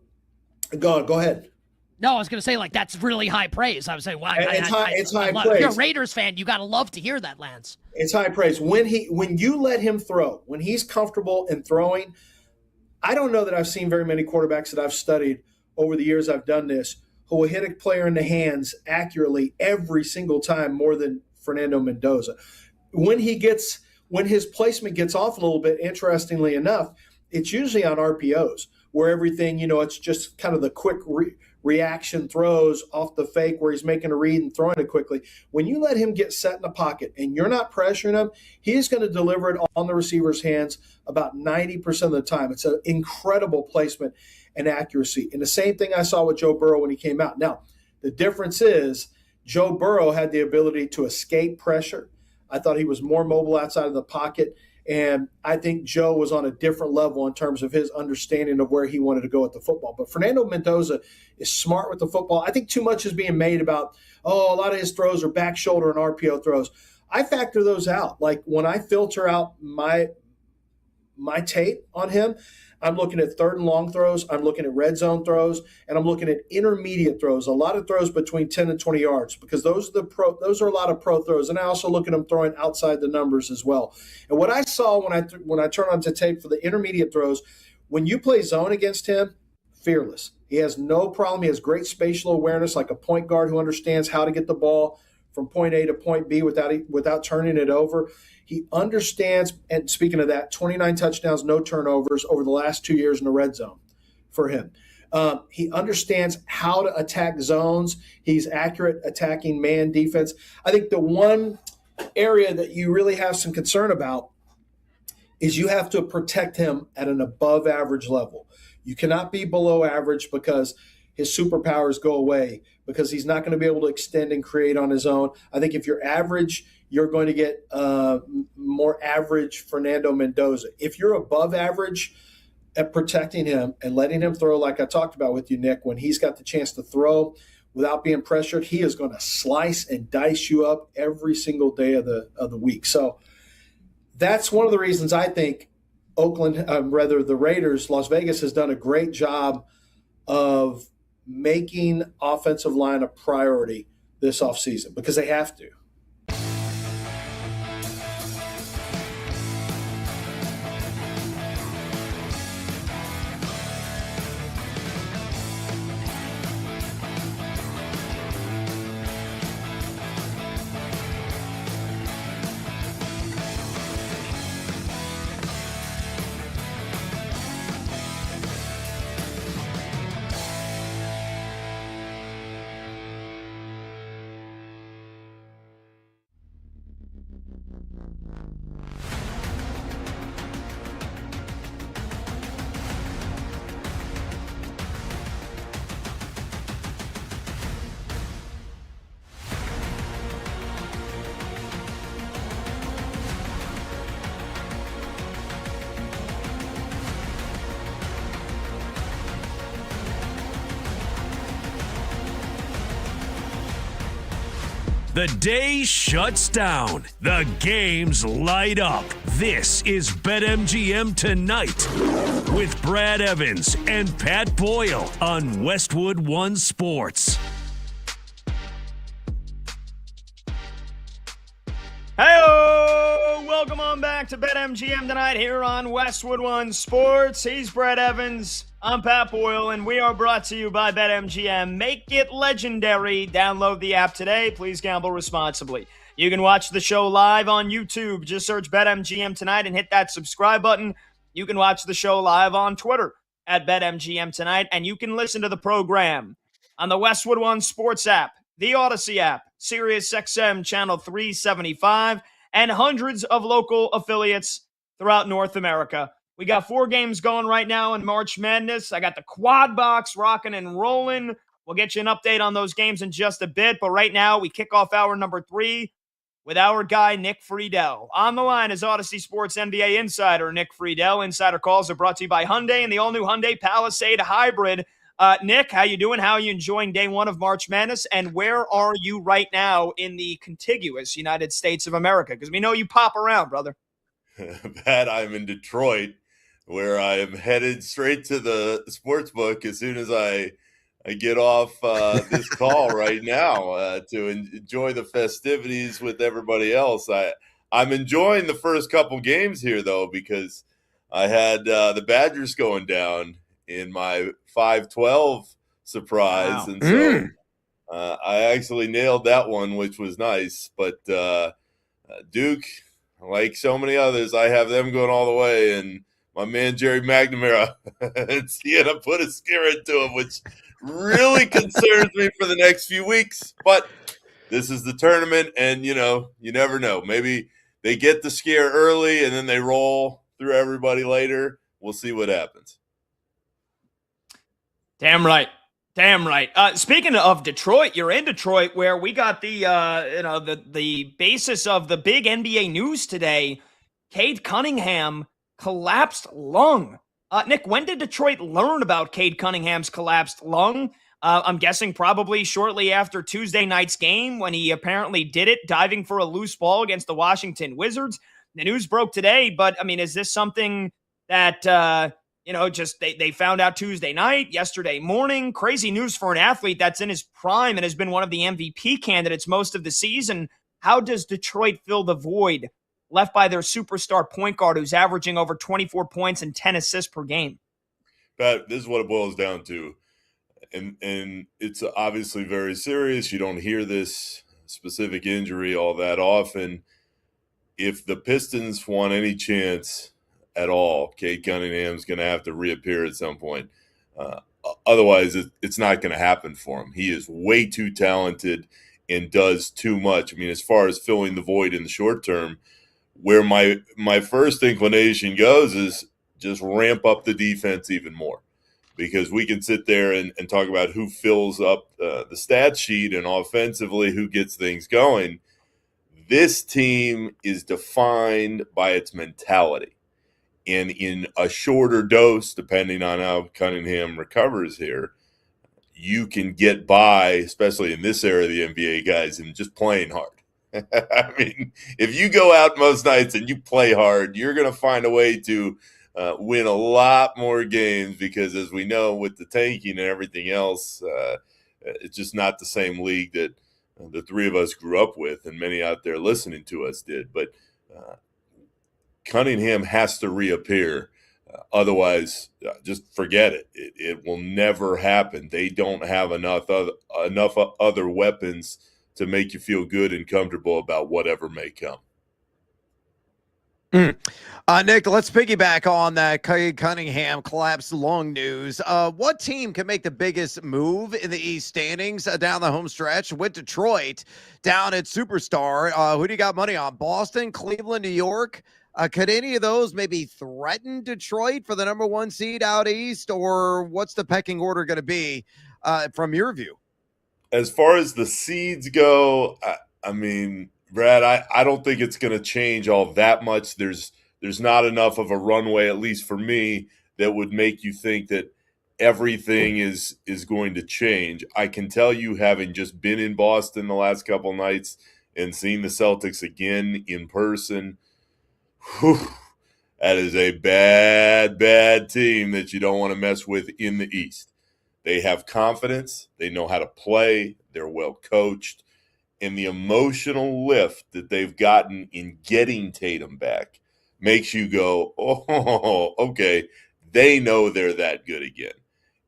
Go ahead. No, I was going to say, like, that's really high praise. I was saying, wow. It's high praise. If you're a Raiders fan, you got to love to hear that, Lance. It's high praise. When you let him throw, when he's comfortable in throwing, I don't know that I've seen very many quarterbacks that I've studied over the years I've done this who will hit a player in the hands accurately every single time more than Fernando Mendoza. When his placement gets off a little bit, interestingly enough, it's usually on RPOs where everything, it's just kind of the quick reaction throws off the fake where he's making a read and throwing it quickly. When you let him get set in the pocket and you're not pressuring him, he's going to deliver it on the receiver's hands about 90% of the time. It's an incredible placement and accuracy. And the same thing I saw with Joe Burrow when he came out. Now, the difference is Joe Burrow had the ability to escape pressure. I thought he was more mobile outside of the pocket. And I think Joe was on a different level in terms of his understanding of where he wanted to go with the football. But Fernando Mendoza is smart with the football. I think too much is being made about, a lot of his throws are back shoulder and RPO throws. I factor those out. Like when I filter out my tape on him, I'm looking at 3rd and long throws, I'm looking at red zone throws, and I'm looking at intermediate throws, a lot of throws between 10 and 20 yards, because those are a lot of pro throws. And I also look at them throwing outside the numbers as well. And what I saw when I turn on to tape for the intermediate throws, when you play zone against him, fearless. He has no problem. He has great spatial awareness, like a point guard who understands how to get the ball from point A to point B without turning it over. He understands, and speaking of that, 29 touchdowns, no turnovers over the last 2 years in the red zone for him. He understands how to attack zones. He's accurate attacking man defense. I think the one area that you really have some concern about is you have to protect him at an above average level. You cannot be below average because his superpowers go away, because he's not going to be able to extend and create on his own. I think if you're average, you're going to get more average Fernando Mendoza. If you're above average at protecting him and letting him throw, like I talked about with you, Nick, when he's got the chance to throw without being pressured, he is going to slice and dice you up every single day of the week. So that's one of the reasons I think the Raiders, Las Vegas has done a great job of making offensive line a priority this offseason, because they have to. The day shuts down. The games light up. This is BetMGM Tonight with Brad Evans and Pat Boyle on Westwood One Sports. Hey, welcome on Welcome back to BetMGM tonight here on Westwood One Sports. He's Brett Evans. I'm Pat Boyle, and we are brought to you by BetMGM. Make it legendary. Download the app today. Please gamble responsibly. You can watch the show live on YouTube. Just search BetMGM tonight and hit that subscribe button. You can watch the show live on Twitter at BetMGM tonight, and you can listen to the program on the Westwood One Sports app, the Odyssey app, Sirius XM Channel 375, and hundreds of local affiliates throughout North America. We got 4 games going right now in March Madness. I got the quad box rocking and rolling. We'll get you an update on those games in just a bit, but right now we kick off hour number 3 with our guy, Nick Friedel. On the line is Odyssey Sports NBA insider, Nick Friedel. Insider calls are brought to you by Hyundai and the all-new Hyundai Palisade Hybrid. Nick, how you doing? How are you enjoying day 1 of March Madness? And where are you right now in the contiguous United States of America? Because we know you pop around, brother. Pat, I'm in Detroit, where I am headed straight to the sports book as soon as I get off this call right now to enjoy the festivities with everybody else. I'm enjoying the first couple games here, though, because I had the Badgers going down in my 5-12 surprise. Wow. And so I actually nailed that one, which was nice. But Duke, like so many others, I have them going all the way. And my man Jerry McNamara, Sienna put a scare into him, which really concerns me for the next few weeks. But this is the tournament, and, you never know. Maybe they get the scare early, and then they roll through everybody later. We'll see what happens. Damn right. Speaking of Detroit, you're in Detroit, where we got the basis of the big NBA news today. Cade Cunningham collapsed lung. Nick, when did Detroit learn about Cade Cunningham's collapsed lung? I'm guessing probably shortly after Tuesday night's game, when he apparently did it diving for a loose ball against the Washington Wizards. The news broke today, but I mean, is this something that they found out Tuesday night, yesterday morning? Crazy news for an athlete that's in his prime and has been one of the MVP candidates most of the season. How does Detroit fill the void left by their superstar point guard, who's averaging over 24 points and 10 assists per game? But this is what it boils down to. And it's obviously very serious. You don't hear this specific injury all that often. If the Pistons want any chance at all, Cade Cunningham's going to have to reappear at some point. Otherwise, it's not going to happen for him. He is way too talented and does too much. I mean, as far as filling the void in the short term, where my first inclination goes is just ramp up the defense even more, because we can sit there and talk about who fills up the stat sheet and offensively who gets things going. This team is defined by its mentality. And in a shorter dose, depending on how Cunningham recovers here, you can get by, especially in this era of the NBA, guys, and just playing hard. I mean, if you go out most nights and you play hard, you're going to find a way to win a lot more games, because, as we know, with the tanking and everything else, it's just not the same league that the three of us grew up with and many out there listening to us did. But Cunningham has to reappear. Otherwise, just forget it. It will never happen. They don't have enough other weapons to make you feel good and comfortable about whatever may come. Nick, let's piggyback on that Cade Cunningham collapsed lung news. What team can make the biggest move in the East standings down the home stretch with Detroit down at Superstar? Who do you got money on? Boston, Cleveland, New York? Could any of those maybe threaten Detroit for the number 1 seed out east, or what's the pecking order going to be from your view? As far as the seeds go, I mean, Brad, I don't think it's going to change all that much. There's not enough of a runway, at least for me, that would make you think that everything is going to change. I can tell you, having just been in Boston the last couple nights and seen the Celtics again in person, that is a bad team that you don't want to mess with in the East. They have confidence. They know how to play. They're well coached. And the emotional lift that they've gotten in getting Tatum back makes you go, oh, okay, they know they're that good again.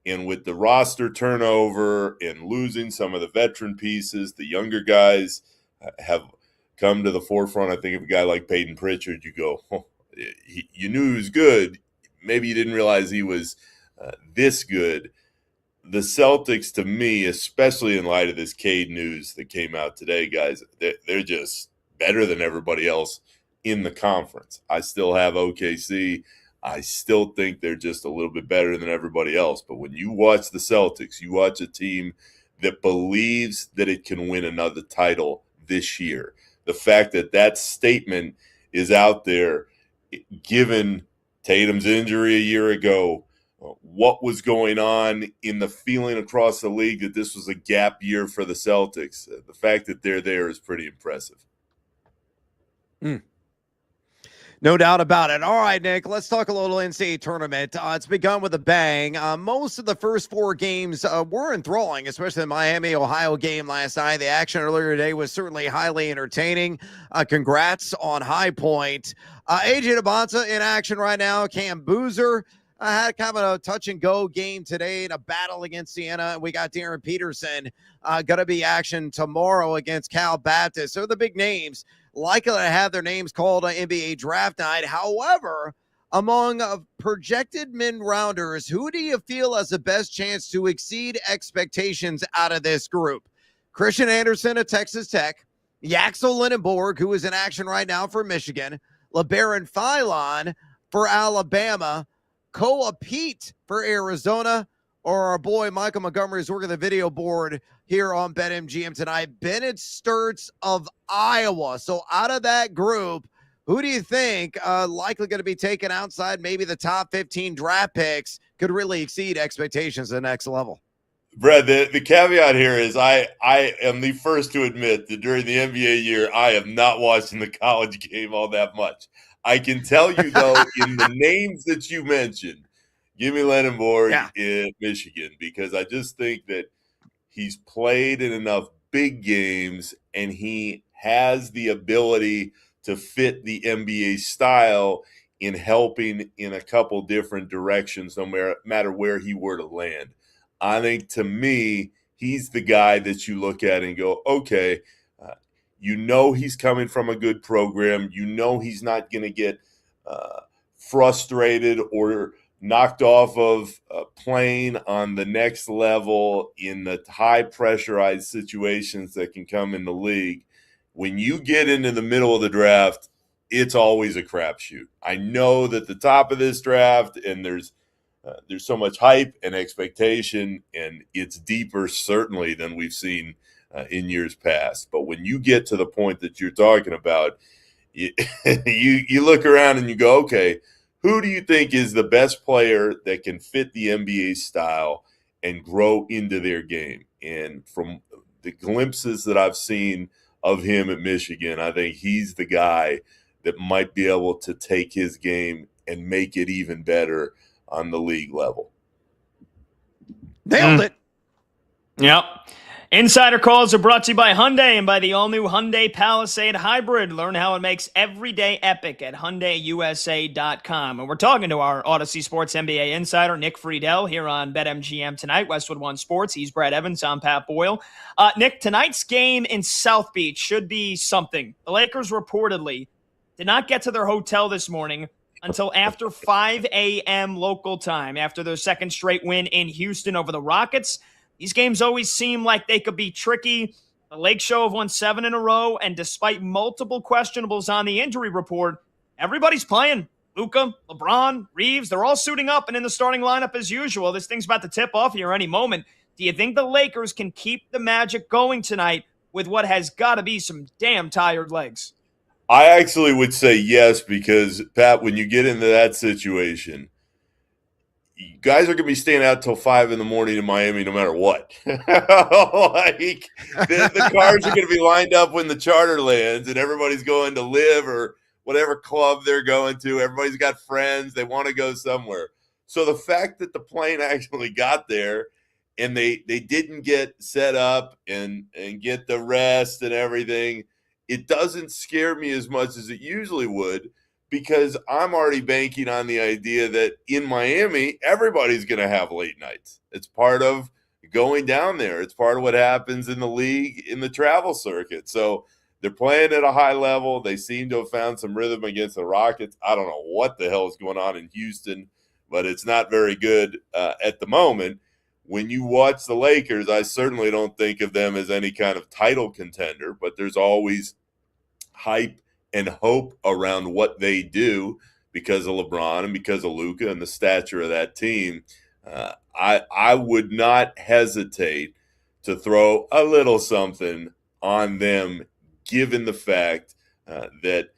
And with the roster turnover and losing some of the veteran pieces, the younger guys have come to the forefront. I think of a guy like Peyton Pritchard, you go, oh, you knew he was good. Maybe you didn't realize he was this good. The Celtics, to me, especially in light of this Cade news that came out today, guys, they're just better than everybody else in the conference. I still have OKC. I still think they're just a little bit better than everybody else. But when you watch the Celtics, you watch a team that believes that it can win another title this year. The fact that that statement is out there, given Tatum's injury a year ago, what was going on in the feeling across the league that this was a gap year for the Celtics. The fact that they're there is pretty impressive. No doubt about it. All right, Nick, let's talk a little NCAA tournament. It's begun with a bang. Most of the first four games were enthralling, especially the Miami-Ohio game last night. The action earlier today was certainly highly entertaining. Congrats on High Point. AJ DeBonta in action right now. Cam Boozer had kind of a touch-and-go game today in a battle against Siena. We got Darren Peterson going to be action tomorrow against Cal Baptist. So the big names likely to have their names called on NBA draft night. However, among projected mid-rounders, who do you feel has the best chance to exceed expectations out of this group? Christian Anderson of Texas Tech, Yaxel Lindenborg, who is in action right now for Michigan, LeBaron Philon for Alabama, Koa Pete for Arizona, or our boy Michael Montgomery is working the video board here on BetMGM tonight, Bennett Sturts of Iowa. So out of that group, who do you think likely going to be taken outside maybe the top 15 draft picks could really exceed expectations at the next level? Brad, the caveat here is I am the first to admit that during the NBA year, I have not watching the college game all that much. I can tell you, though, in the names that you mentioned, give me Lindenborg in Michigan, because I just think that he's played in enough big games and he has the ability to fit the NBA style in helping in a couple different directions, no matter where he were to land. I think, to me, he's the guy that you look at and go, okay, you know he's coming from a good program. You know he's not going to get frustrated or knocked off of playing on the next level in the high pressurized situations that can come in the league. When you get into the middle of the draft, it's always a crapshoot. I know that the top of this draft, and there's so much hype and expectation, and it's deeper certainly than we've seen in years past. But when you get to the point that you're talking about, you look around and you go, okay, who do you think is the best player that can fit the NBA style and grow into their game? And from the glimpses that I've seen of him at Michigan, I think he's the guy that might be able to take his game and make it even better on the league level. Nailed it. Yep. Insider calls are brought to you by Hyundai and by the all-new Hyundai Palisade Hybrid. Learn how it makes every day epic at HyundaiUSA.com. And we're talking to our Odyssey Sports NBA insider, Nick Friedel, here on BetMGM tonight, Westwood One Sports. He's Brad Evans. I'm Pat Boyle. Nick, tonight's game in South Beach should be something. The Lakers reportedly did not get to their hotel this morning until after 5 a.m. local time, after their second straight win in Houston over the Rockets. These games always seem like they could be tricky. The Lake Show have won 7 in a row, and despite multiple questionables on the injury report, everybody's playing. Luka, LeBron, Reeves, they're all suiting up and in the starting lineup as usual. This thing's about to tip off here any moment. Do you think the Lakers can keep the magic going tonight with what has got to be some damn tired legs? I actually would say yes, because, Pat, when you get into that situation, you guys are going to be staying out till 5 in the morning in Miami no matter what. Like, the cars are going to be lined up when the charter lands, and everybody's going to live or whatever club they're going to. Everybody's got friends. They want to go somewhere. So the fact that the plane actually got there and they didn't get set up and get the rest and everything, it doesn't scare me as much as it usually would, because I'm already banking on the idea that in Miami, everybody's going to have late nights. It's part of going down there. It's part of what happens in the league, in the travel circuit. So they're playing at a high level. They seem to have found some rhythm against the Rockets. I don't know what the hell is going on in Houston, but it's not very good at the moment. When you watch the Lakers, I certainly don't think of them as any kind of title contender, but there's always hype and hope around what they do because of LeBron and because of Luka and the stature of that team. I would not hesitate to throw a little something on them, given the fact that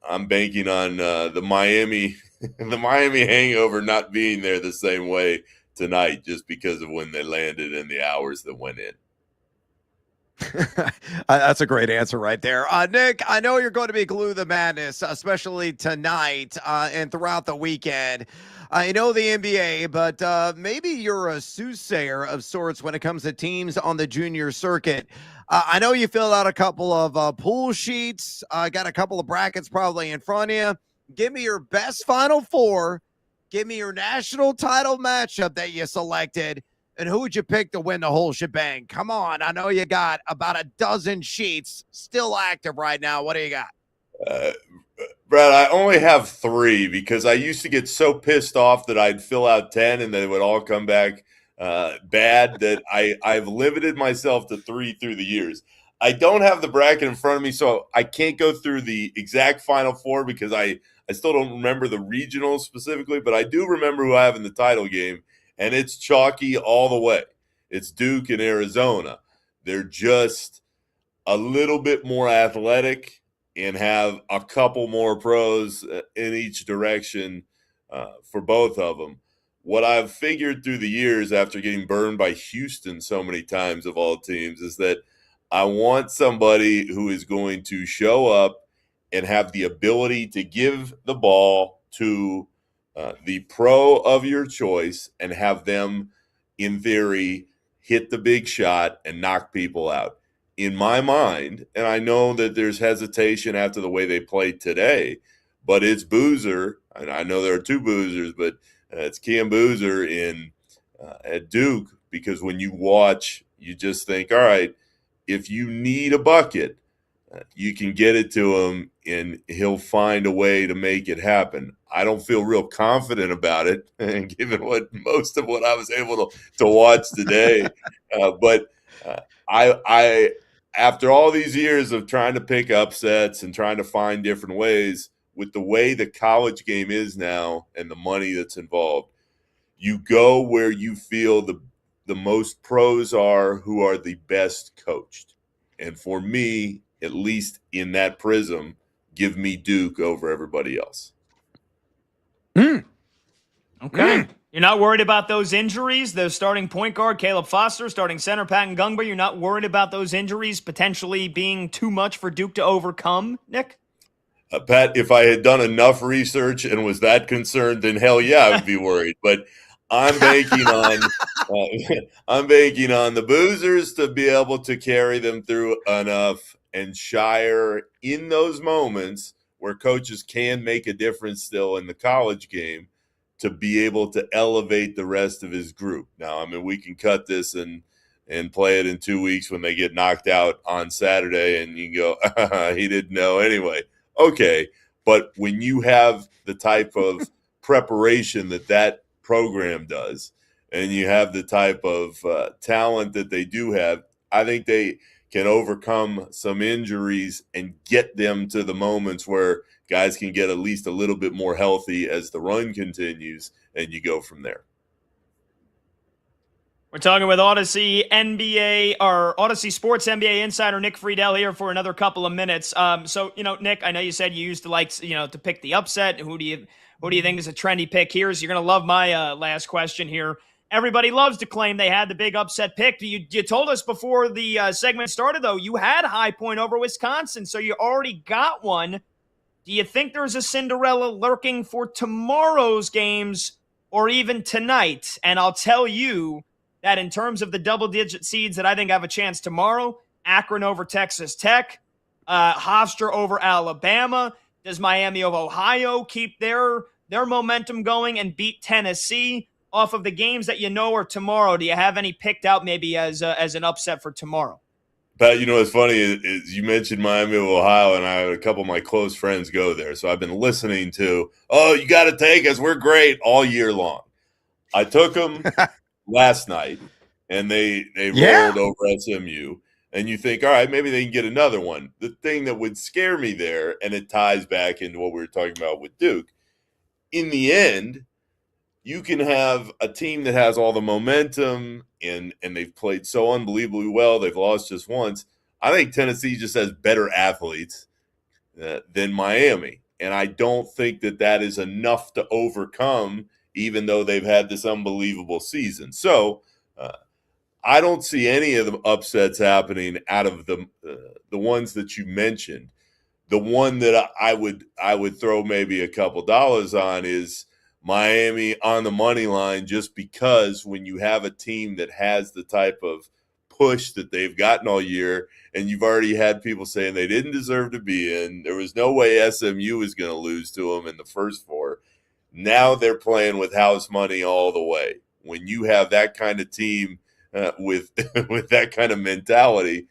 I'm banking on the Miami hangover not being there the same way tonight, just because of when they landed and the hours that went in. That's a great answer right there. Nick, I know you're going to be glue the madness, especially tonight and throughout the weekend. I know the NBA, but maybe you're a soothsayer of sorts when it comes to teams on the junior circuit. I know you filled out a couple of pool sheets, got a couple of brackets probably in front of you. Give me your best Final Four. Give me your national title matchup that you selected. And who would you pick to win the whole shebang? Come on. I know you got about a dozen sheets still active right now. What do you got? Brad, I only have 3 because I used to get so pissed off that I'd fill out 10 and they would all come back bad that I've limited myself to 3 through the years. I don't have the bracket in front of me, so I can't go through the exact Final Four because I still don't remember the regionals specifically, but I do remember who I have in the title game. And it's chalky all the way. It's Duke and Arizona. They're just a little bit more athletic and have a couple more pros in each direction for both of them. What I've figured through the years after getting burned by Houston so many times of all teams is that I want somebody who is going to show up and have the ability to give the ball to the pro of your choice and have them, in theory, hit the big shot and knock people out. In my mind, and I know that there's hesitation after the way they played today, but it's Boozer, and I know there are 2 Boozers, but it's Cam Boozer at Duke, because when you watch, you just think, all right, if you need a bucket, you can get it to him and he'll find a way to make it happen. I don't feel real confident about it, and given most of what I was able to watch today. But I after all these years of trying to pick upsets and trying to find different ways, with the way the college game is now and the money that's involved, you go where you feel the most pros are, who are the best coached. And for me, at least in that prism, give me Duke over everybody else. Okay. You're not worried about those injuries? The starting point guard, Caleb Foster, starting center, Patton Gungba. You're not worried about those injuries potentially being too much for Duke to overcome, Nick? Pat, if I had done enough research and was that concerned, then hell yeah, I would be worried. But I'm banking on the Boozers to be able to carry them through enough, and Shire in those moments where coaches can make a difference still in the college game to be able to elevate the rest of his group. Now, I mean, we can cut this and play it in 2 weeks when they get knocked out on Saturday, and you can go, he didn't know anyway. Okay, but when you have the type of preparation that program does, and you have the type of talent that they do have, I think they can overcome some injuries and get them to the moments where guys can get at least a little bit more healthy as the run continues, and you go from there. We're talking with Odyssey Sports NBA insider Nick Friedel here for another couple of minutes. So, Nick, I know you said you used to like, to pick the upset. Who do you think is a trendy pick here? So you're going to love my last question here. Everybody loves to claim they had the big upset pick. You told us before the segment started, though, you had High Point over Wisconsin, so you already got one. Do you think there's a Cinderella lurking for tomorrow's games or even tonight? And I'll tell you that in terms of the double-digit seeds that I think have a chance tomorrow, Akron over Texas Tech, Hofstra over Alabama, Does Miami of Ohio keep their momentum going and beat Tennessee off of the games that you know are tomorrow? Do you have any picked out maybe as an upset for tomorrow? Pat, what's funny is you mentioned Miami of Ohio, and I had a couple of my close friends go there. So I've been listening to, you got to take us. We're great all year long. I took them last night, and they rolled over SMU. And you think, all right, maybe they can get another one. The thing that would scare me there, and it ties back into what we were talking about with Duke, in the end, you can have a team that has all the momentum and they've played so unbelievably well. They've lost just once. I think Tennessee just has better athletes than Miami. And I don't think that is enough to overcome, even though they've had this unbelievable season. So I don't see any of the upsets happening out of the ones that you mentioned. The one that I would throw maybe a couple dollars on is Miami on the money line, just because when you have a team that has the type of push that they've gotten all year, and you've already had people saying they didn't deserve to be in, there was no way SMU was going to lose to them in the first four. Now they're playing with house money all the way. When you have that kind of team with that kind of mentality,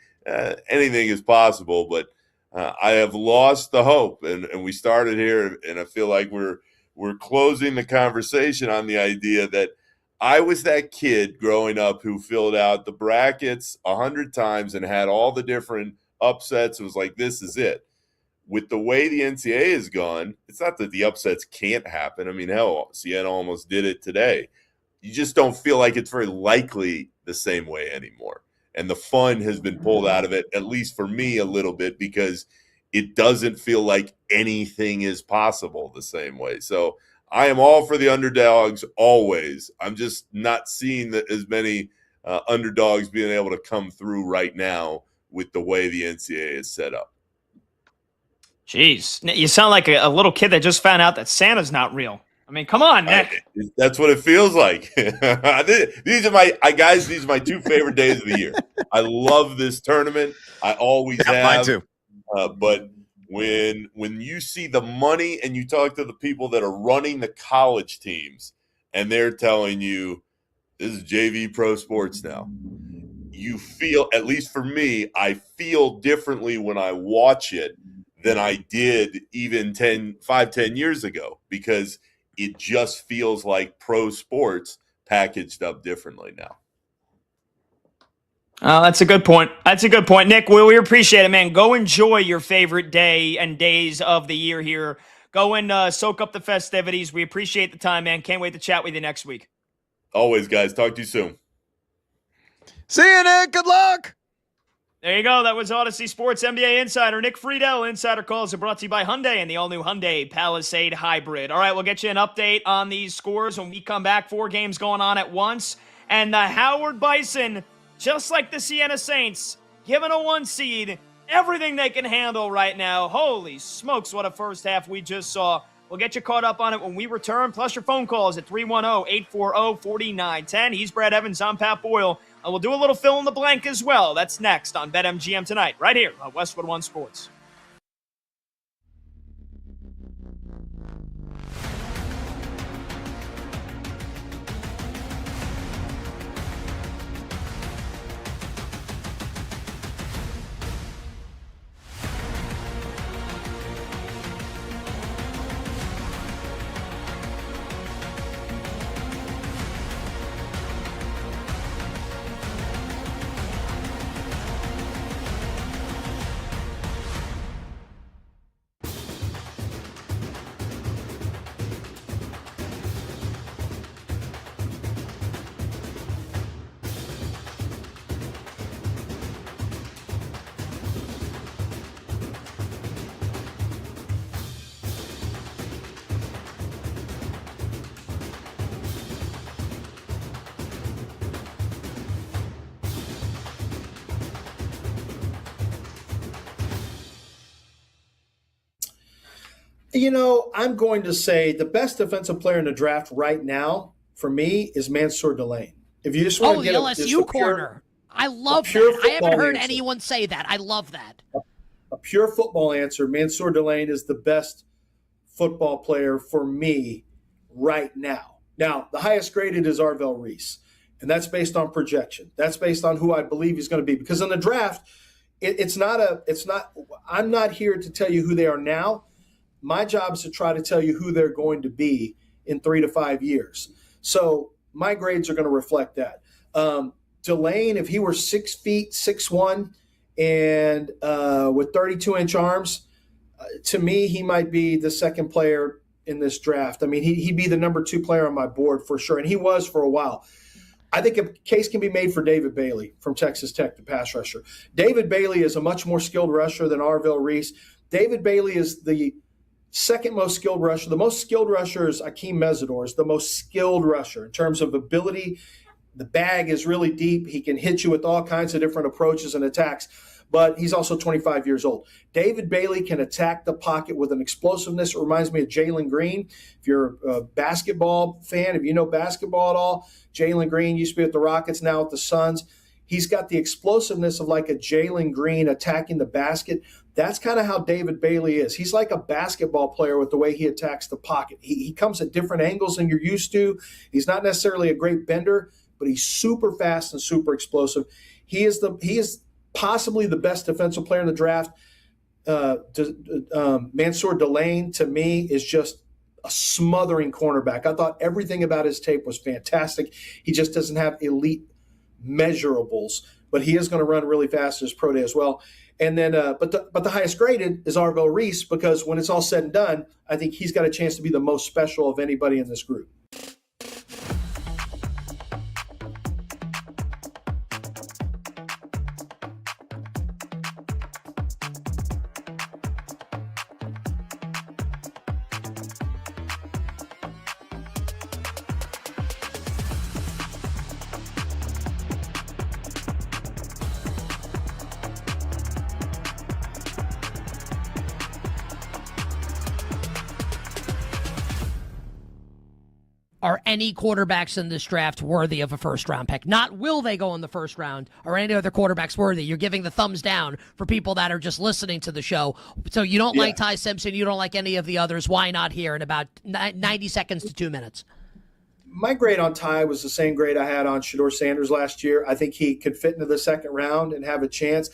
anything is possible. But I have lost the hope, and we started here, and I feel like we're closing the conversation on the idea that I was that kid growing up who filled out the brackets 100 times and had all the different upsets. It was like, this is it. With the way the NCAA has gone, it's not that the upsets can't happen. I mean, hell, Siena almost did it today. You just don't feel like it's very likely the same way anymore. And the fun has been pulled out of it, at least for me, a little bit, because it doesn't feel like anything is possible the same way. So I am all for the underdogs always. I'm just not seeing as many underdogs being able to come through right now with the way the NCAA is set up. Jeez, you sound like a little kid that just found out that Santa's not real. I mean, come on, Nick. That's what it feels like. These are my two favorite days of the year. I love this tournament. I always have. Mine too. But when you see the money and you talk to the people that are running the college teams and they're telling you this is JV pro sports now, you feel, at least for me, I feel differently when I watch it than I did even 10 years ago, because it just feels like pro sports packaged up differently now. That's a good point. Nick, we appreciate it, man. Go enjoy your favorite day and days of the year here. Go and soak up the festivities. We appreciate the time, man. Can't wait to chat with you next week. Always, guys. Talk to you soon. See you, Nick. Good luck. There you go. That was Odyssey Sports NBA insider Nick Friedel. Insider calls are brought to you by Hyundai and the all-new Hyundai Palisade Hybrid. All right, we'll get you an update on these scores when we come back. 4 games going on at once. And the Howard Bison, just like the Siena Saints, given a 1 seed, everything they can handle right now. Holy smokes, what a first half we just saw. We'll get you caught up on it when we return, plus your phone calls at 310-840-4910. He's Brad Evans, I'm Pat Boyle. And we'll do a little fill in the blank as well. That's next on BetMGM tonight, right here on Westwood One Sports. I'm going to say the best defensive player in the draft right now for me is Mansour Delane. If you just want to get the LSU corner. I love that. I haven't heard anyone say that. I love that. a pure football answer, Mansour Delane is the best football player for me right now. Now, the highest graded is Arvell Reese, and that's based on projection. That's based on who I believe he's going to be. Because in the draft, I'm not here to tell you who they are now. My job is to try to tell you who they're going to be in 3 to 5 years. So my grades are going to reflect that. Delane, if he were 6 feet, 6'1", and with 32-inch arms, to me, he might be the second player in this draft. I mean, he'd be the number 2 player on my board for sure, and he was for a while. I think a case can be made for David Bailey from Texas Tech, the pass rusher. David Bailey is a much more skilled rusher than Arvell Reese. David Bailey is the second most skilled rusher. The most skilled rusher is Akeem Mesidor, is the most skilled rusher in terms of ability. The bag is really deep. He can hit you with all kinds of different approaches and attacks, but he's also 25 years old. David Bailey can attack the pocket with an explosiveness. It reminds me of Jalen Green. If you're a basketball fan, if you know basketball at all, Jalen Green used to be at the Rockets, now at the Suns. He's got the explosiveness of like a Jalen Green attacking the basket. That's kind of how David Bailey is. He's like a basketball player with the way he attacks the pocket. He comes at different angles than you're used to. He's not necessarily a great bender, but he's super fast and super explosive. He is possibly the best defensive player in the draft. Mansour Delane, to me, is just a smothering cornerback. I thought everything about his tape was fantastic. He just doesn't have elite measurables, but he is going to run really fast in his pro day as well. And then, but the highest graded is Arvell Reese, because when it's all said and done, I think he's got a chance to be the most special of anybody in this group. Are any quarterbacks in this draft worthy of a first-round pick? Not will they go in the first round, or any other quarterbacks worthy. You're giving the thumbs down for people that are just listening to the show. So you don't like Ty Simpson, you don't like any of the others. Why not here in about 90 seconds to 2 minutes? My grade on Ty was the same grade I had on Shedeur Sanders last year. I think he could fit into the second round and have a chance.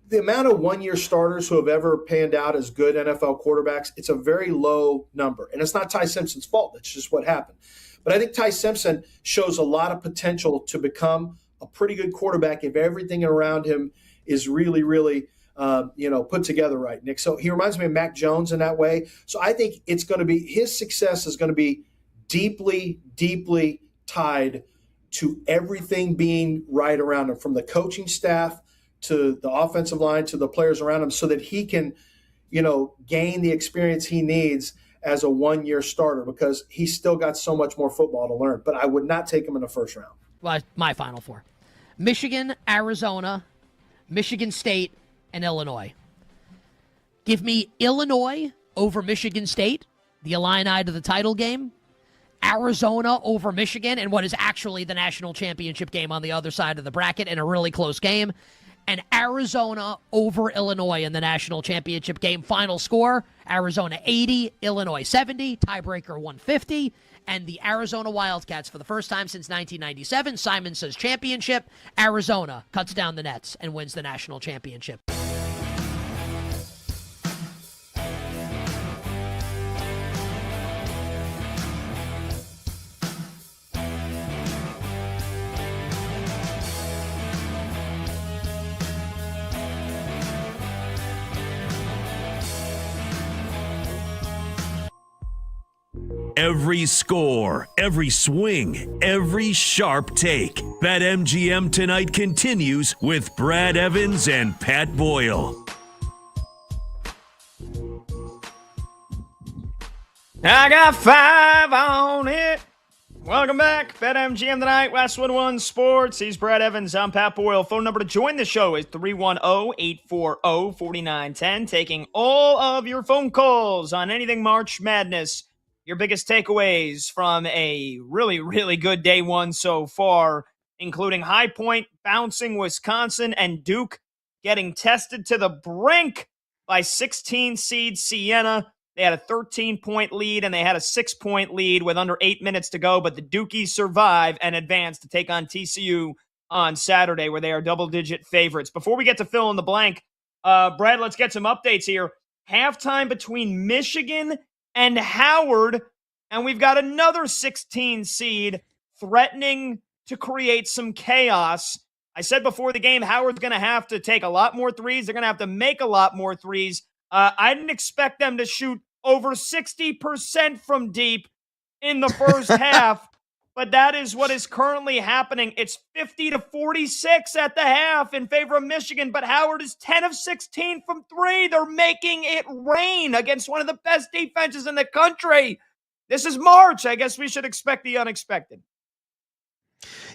The amount of one-year starters who have ever panned out as good NFL quarterbacks, it's a very low number. And it's not Ty Simpson's fault. It's just what happened. But I think Ty Simpson shows a lot of potential to become a pretty good quarterback if everything around him is really, really put together right, Nick. So he reminds me of Mac Jones in that way. So I think it's going to be – his success is going to be deeply, deeply tied to everything being right around him, from the coaching staff to the offensive line, to the players around him, so that he can, gain the experience he needs as a one-year starter, because he's still got so much more football to learn. But I would not take him in the first round. Well, my final four: Michigan, Arizona, Michigan State, and Illinois. Give me Illinois over Michigan State, the Illini to the title game. Arizona over Michigan, and what is actually the national championship game on the other side of the bracket, in a really close game. And Arizona over Illinois in the national championship game. Final score, Arizona 80, Illinois 70, tiebreaker 150. And the Arizona Wildcats, for the first time since 1997, Simon says championship. Arizona cuts down the nets and wins the national championship. Every score, every swing, every sharp take. BetMGM tonight continues with Brad Evans and Pat Boyle. I got 5 on it. Welcome back. BetMGM tonight, Westwood One Sports. He's Brad Evans. I'm Pat Boyle. Phone number to join the show is 310-840-4910. Taking all of your phone calls on anything March Madness. Your biggest takeaways from a really, really good day one so far, including High Point bouncing Wisconsin and Duke getting tested to the brink by 16 seed Siena. They had a 13-point lead, and they had a 6-point lead with under 8 minutes to go, but the Dukies survive and advance to take on TCU on Saturday, where they are double-digit favorites. Before we get to fill in the blank, Brad, let's get some updates here. Halftime between Michigan and Howard, and we've got another 16 seed threatening to create some chaos. I said before the game, Howard's going to have to take a lot more threes. They're going to have to make a lot more threes. I didn't expect them to shoot over 60% from deep in the first half, but that is what is currently happening. It's 50-46 at the half in favor of Michigan, but Howard is 10 of 16 from three. They're making it rain against one of the best defenses in the country. This is March. I guess we should expect the unexpected.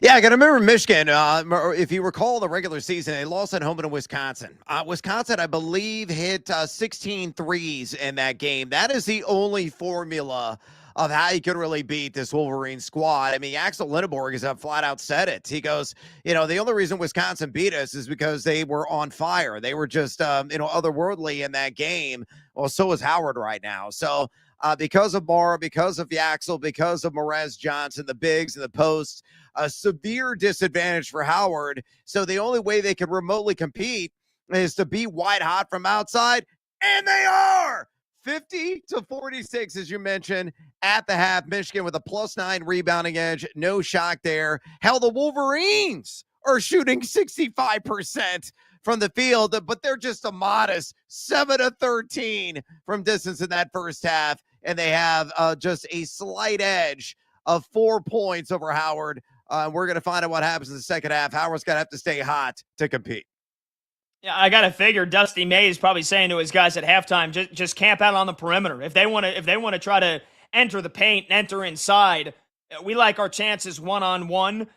Yeah, I got to remember Michigan. If you recall the regular season, they lost at home to Wisconsin. Wisconsin, I believe, hit 16 threes in that game. That is the only formula of how you could really beat this Wolverine squad. I mean, Axel Lindeborg has flat out said it. He goes, the only reason Wisconsin beat us is because they were on fire. They were just, otherworldly in that game. Well, so is Howard right now. So because of Mara, because of Yaxel, because of Morez Johnson, the bigs and the posts, a severe disadvantage for Howard. So the only way they can remotely compete is to be white hot from outside, and they are 50-46, as you mentioned, at the half. Michigan with a +9 rebounding edge. No shock there. Hell, the Wolverines are shooting 65% from the field, but they're just a modest 7-13 from distance in that first half, and they have just a slight edge of 4 points over Howard. We're going to find out what happens in the second half. Howard's going to have to stay hot to compete. Yeah, I got to figure Dusty May is probably saying to his guys at halftime, just camp out on the perimeter. If they want to try to enter the paint and enter inside, we like our chances one-on-one.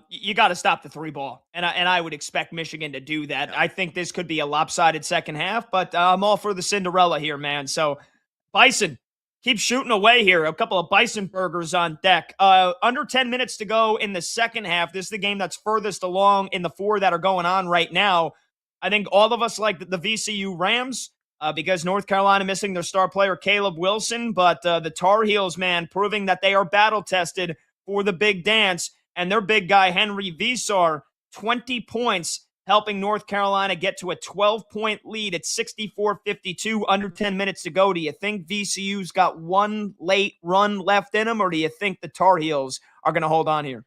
You got to stop the three ball. And I would expect Michigan to do that. I think this could be a lopsided second half, but I'm all for the Cinderella here, man. So Bison, keep shooting away here. A couple of Bison burgers on deck. Under 10 minutes to go in the second half. This is the game that's furthest along in the four that are going on right now. I think all of us like the VCU Rams because North Carolina missing their star player, Caleb Wilson. But the Tar Heels, man, proving that they are battle-tested for the big dance. And their big guy, Henry Visar, 20 points, helping North Carolina get to a 12-point lead at 64-52, under 10 minutes to go. Do you think VCU's got one late run left in them, or do you think the Tar Heels are going to hold on here?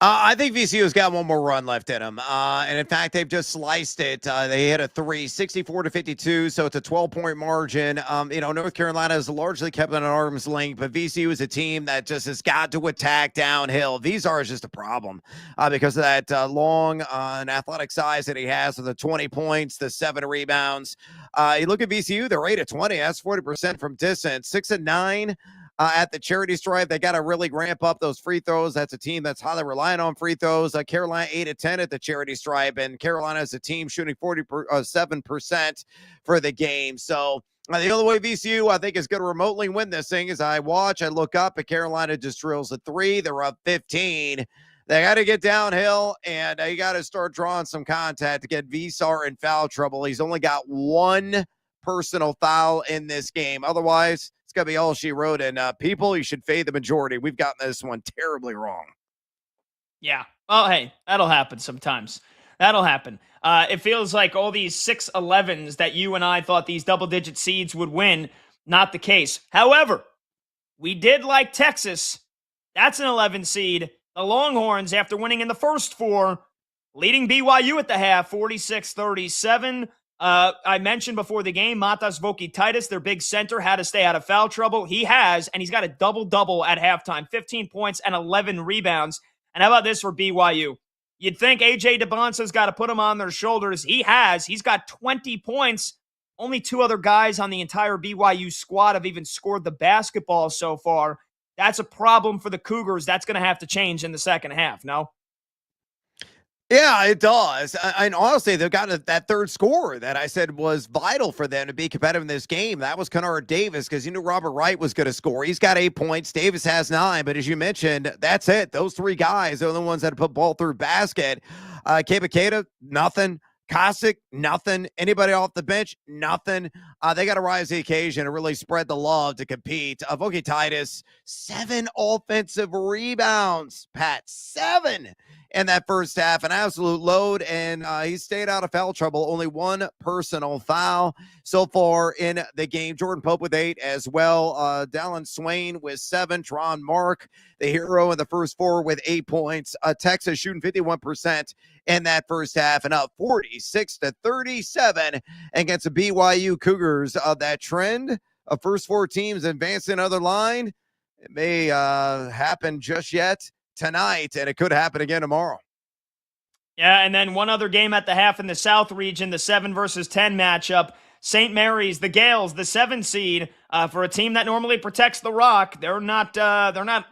I think VCU's got one more run left in them. And in fact, they've just sliced it. They hit a 64-52, so it's a 12-point margin. North Carolina has largely kept it at arm's length, but VCU is a team that just has got to attack downhill. Visar is just a problem because of that long and athletic size that he has with the 20 points, the 7 rebounds. You look at VCU, they're 8-20. That's 40% from distance, 6-9. At the charity stripe, they got to really ramp up those free throws. That's a team that's highly reliant on free throws. Carolina 8-10 at the charity stripe, and Carolina is a team shooting 47% for the game. So the only way VCU, I think, is going to remotely win this thing is I look up, and Carolina just drills a 3. They're up 15. They got to get downhill, and you got to start drawing some contact to get Visar in foul trouble. He's only got 1 personal foul in this game. Otherwise, it's going to be all she wrote. And people, you should fade the majority. We've gotten this one terribly wrong. Yeah. Well, hey, that'll happen sometimes. That'll happen. It feels like all these 6-11s that you and I thought these double-digit seeds would win, not the case. However, we did like Texas. That's an 11 seed. The Longhorns, after winning in the first 4, leading BYU at the half, 46-37. I mentioned before the game, Matas Vokititis, their big center, had to stay out of foul trouble. He has, and he's got a double-double at halftime, 15 points and 11 rebounds. And how about this for BYU? You'd think A.J. DeBonsa's got to put him on their shoulders. He has. He's got 20 points. Only 2 other guys on the entire BYU squad have even scored the basketball so far. That's a problem for the Cougars. That's going to have to change in the second half, no? Yeah, it does. And honestly, they've got that third scorer that I said was vital for them to be competitive in this game. That was Kennard Davis, because you knew Robert Wright was going to score. He's got 8 points. Davis has 9. But as you mentioned, that's it. Those 3 guys are the ones that put ball through basket. Capicata, nothing. Cossack, nothing. Anybody off the bench, nothing. They got to rise to the occasion and really spread the love to compete. Voki Titus, 7 offensive rebounds, Pat, 7 in that first half, an absolute load, and he stayed out of foul trouble. Only 1 personal foul so far in the game. Jordan Pope with 8 as well. Dallin Swain with 7. Tron Mark, the hero in the first 4 with 8 points. Texas shooting 51% in that first half and up 46-37 against the BYU Cougars. That trend of first 4 teams advancing another line, it may happen just yet tonight, and it could happen again tomorrow. Yeah, and then one other game at the half in the South region, the 7 versus 10 matchup. St. Mary's, the Gales, the 7 seed, for a team that normally protects the rock. They're not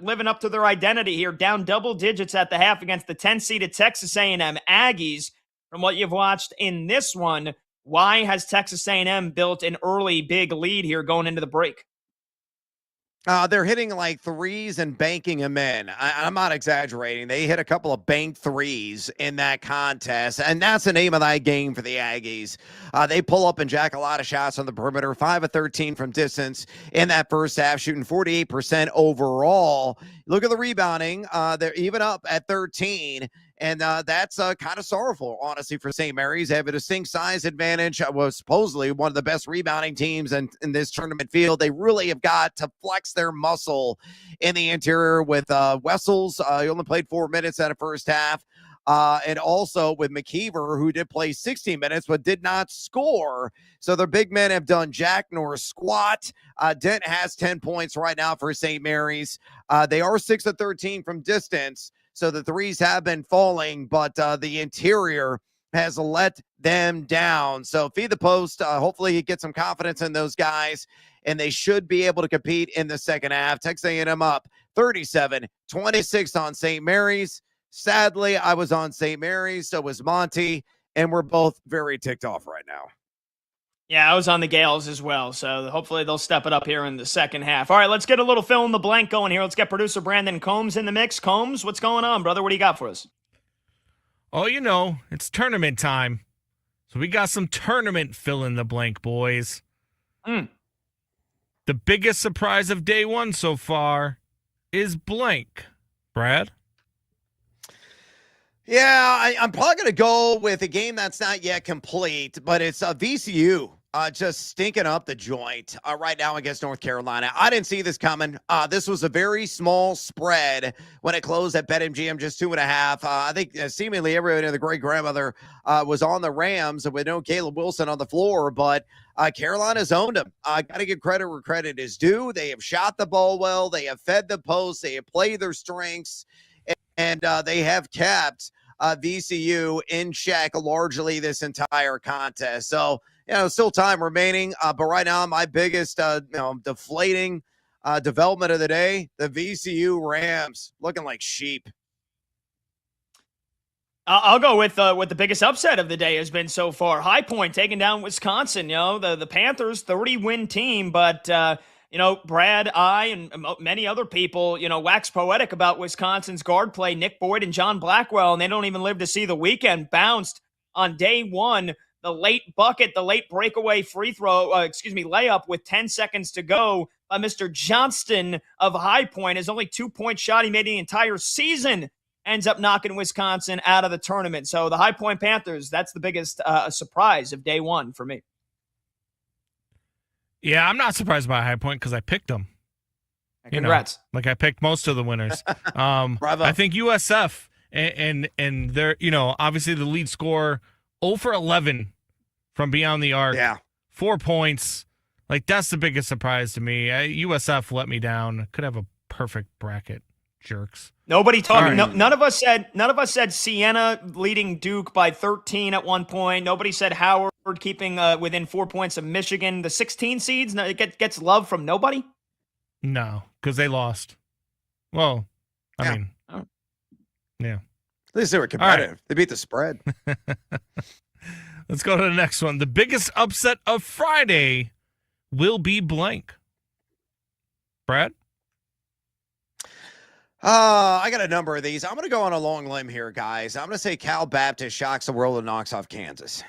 living up to their identity here. Down double digits at the half against the 10 seeded Texas A&M Aggies. From what you've watched in this one, why has Texas A&M built an early big lead here going into the break? They're hitting like threes and banking them in. I'm not exaggerating. They hit a couple of bank threes in that contest, and that's the name of that game for the Aggies. They pull up and jack a lot of shots on the perimeter, 5 of 13 from distance in that first half, shooting 48% overall. Look at the rebounding. They're even up at 13. And that's kind of sorrowful, honestly, for St. Mary's. They have a distinct size advantage. Was supposedly one of the best rebounding teams in this tournament field. They really have got to flex their muscle in the interior with Wessels. He only played 4 minutes at a first half. And also with McKeever, who did play 16 minutes but did not score. So their big men have done jack nor squat. Dent has 10 points right now for St. Mary's. They are 6 of 13 from distance. So the threes have been falling, but the interior has let them down. So feed the post. Hopefully you get some confidence in those guys, and they should be able to compete in the second half. Texas A&M up 37-26 on St. Mary's. Sadly, I was on St. Mary's, so was Monty, and we're both very ticked off right now. Yeah, I was on the Gales as well, so hopefully they'll step it up here in the second half. All right, let's get a little fill in the blank going here. Let's get producer Brandon Combs in the mix. Combs, what's going on, brother? What do you got for us? Oh, it's tournament time. So we got some tournament fill in the blank, boys. The biggest surprise of day 1 so far is blank. Brad? Yeah, I'm probably going to go with a game that's not yet complete, but it's VCU just stinking up the joint right now against North Carolina. I didn't see this coming. This was a very small spread when it closed at BetMGM, just 2.5. I think seemingly everybody and the great grandmother was on the Rams with no Caleb Wilson on the floor, but Carolina's owned them. Got to give credit where credit is due. They have shot the ball well. They have fed the post. They have played their strengths, and they have kept VCU in check largely this entire contest. So, still time remaining. But right now, my biggest, deflating development of the day, the VCU Rams looking like sheep. I'll go with what the biggest upset of the day has been so far. High Point taking down Wisconsin. The Panthers 30-win team, but Brad, I, and many other people, wax poetic about Wisconsin's guard play, Nick Boyd and John Blackwell, and they don't even live to see the weekend. Bounced on day 1. The late bucket, the late breakaway layup with 10 seconds to go by Mr. Johnston of High Point. His only 2-point shot he made the entire season ends up knocking Wisconsin out of the tournament. So the High Point Panthers, that's the biggest surprise of day 1 for me. Yeah, I'm not surprised by High Point because I picked them. Congrats. Like I picked most of the winners. Bravo. I think USF and they're, obviously the lead scorer 0 for 11 from beyond the arc. Yeah. 4 points. Like that's the biggest surprise to me. USF let me down. Could have a perfect bracket. Jerks. Nobody talking. Right. None of us said Siena leading Duke by 13 at one point. Nobody said Howard keeping within 4 points of Michigan. The 16 seeds, it gets love from nobody. No, because they lost. Well, I mean, yeah. At least they were competitive. Right. They beat the spread. Let's go to the next one. The biggest upset of Friday will be blank. Brad? I got a number of these. I'm going to go on a long limb here, guys. I'm going to say Cal Baptist shocks the world and knocks off Kansas.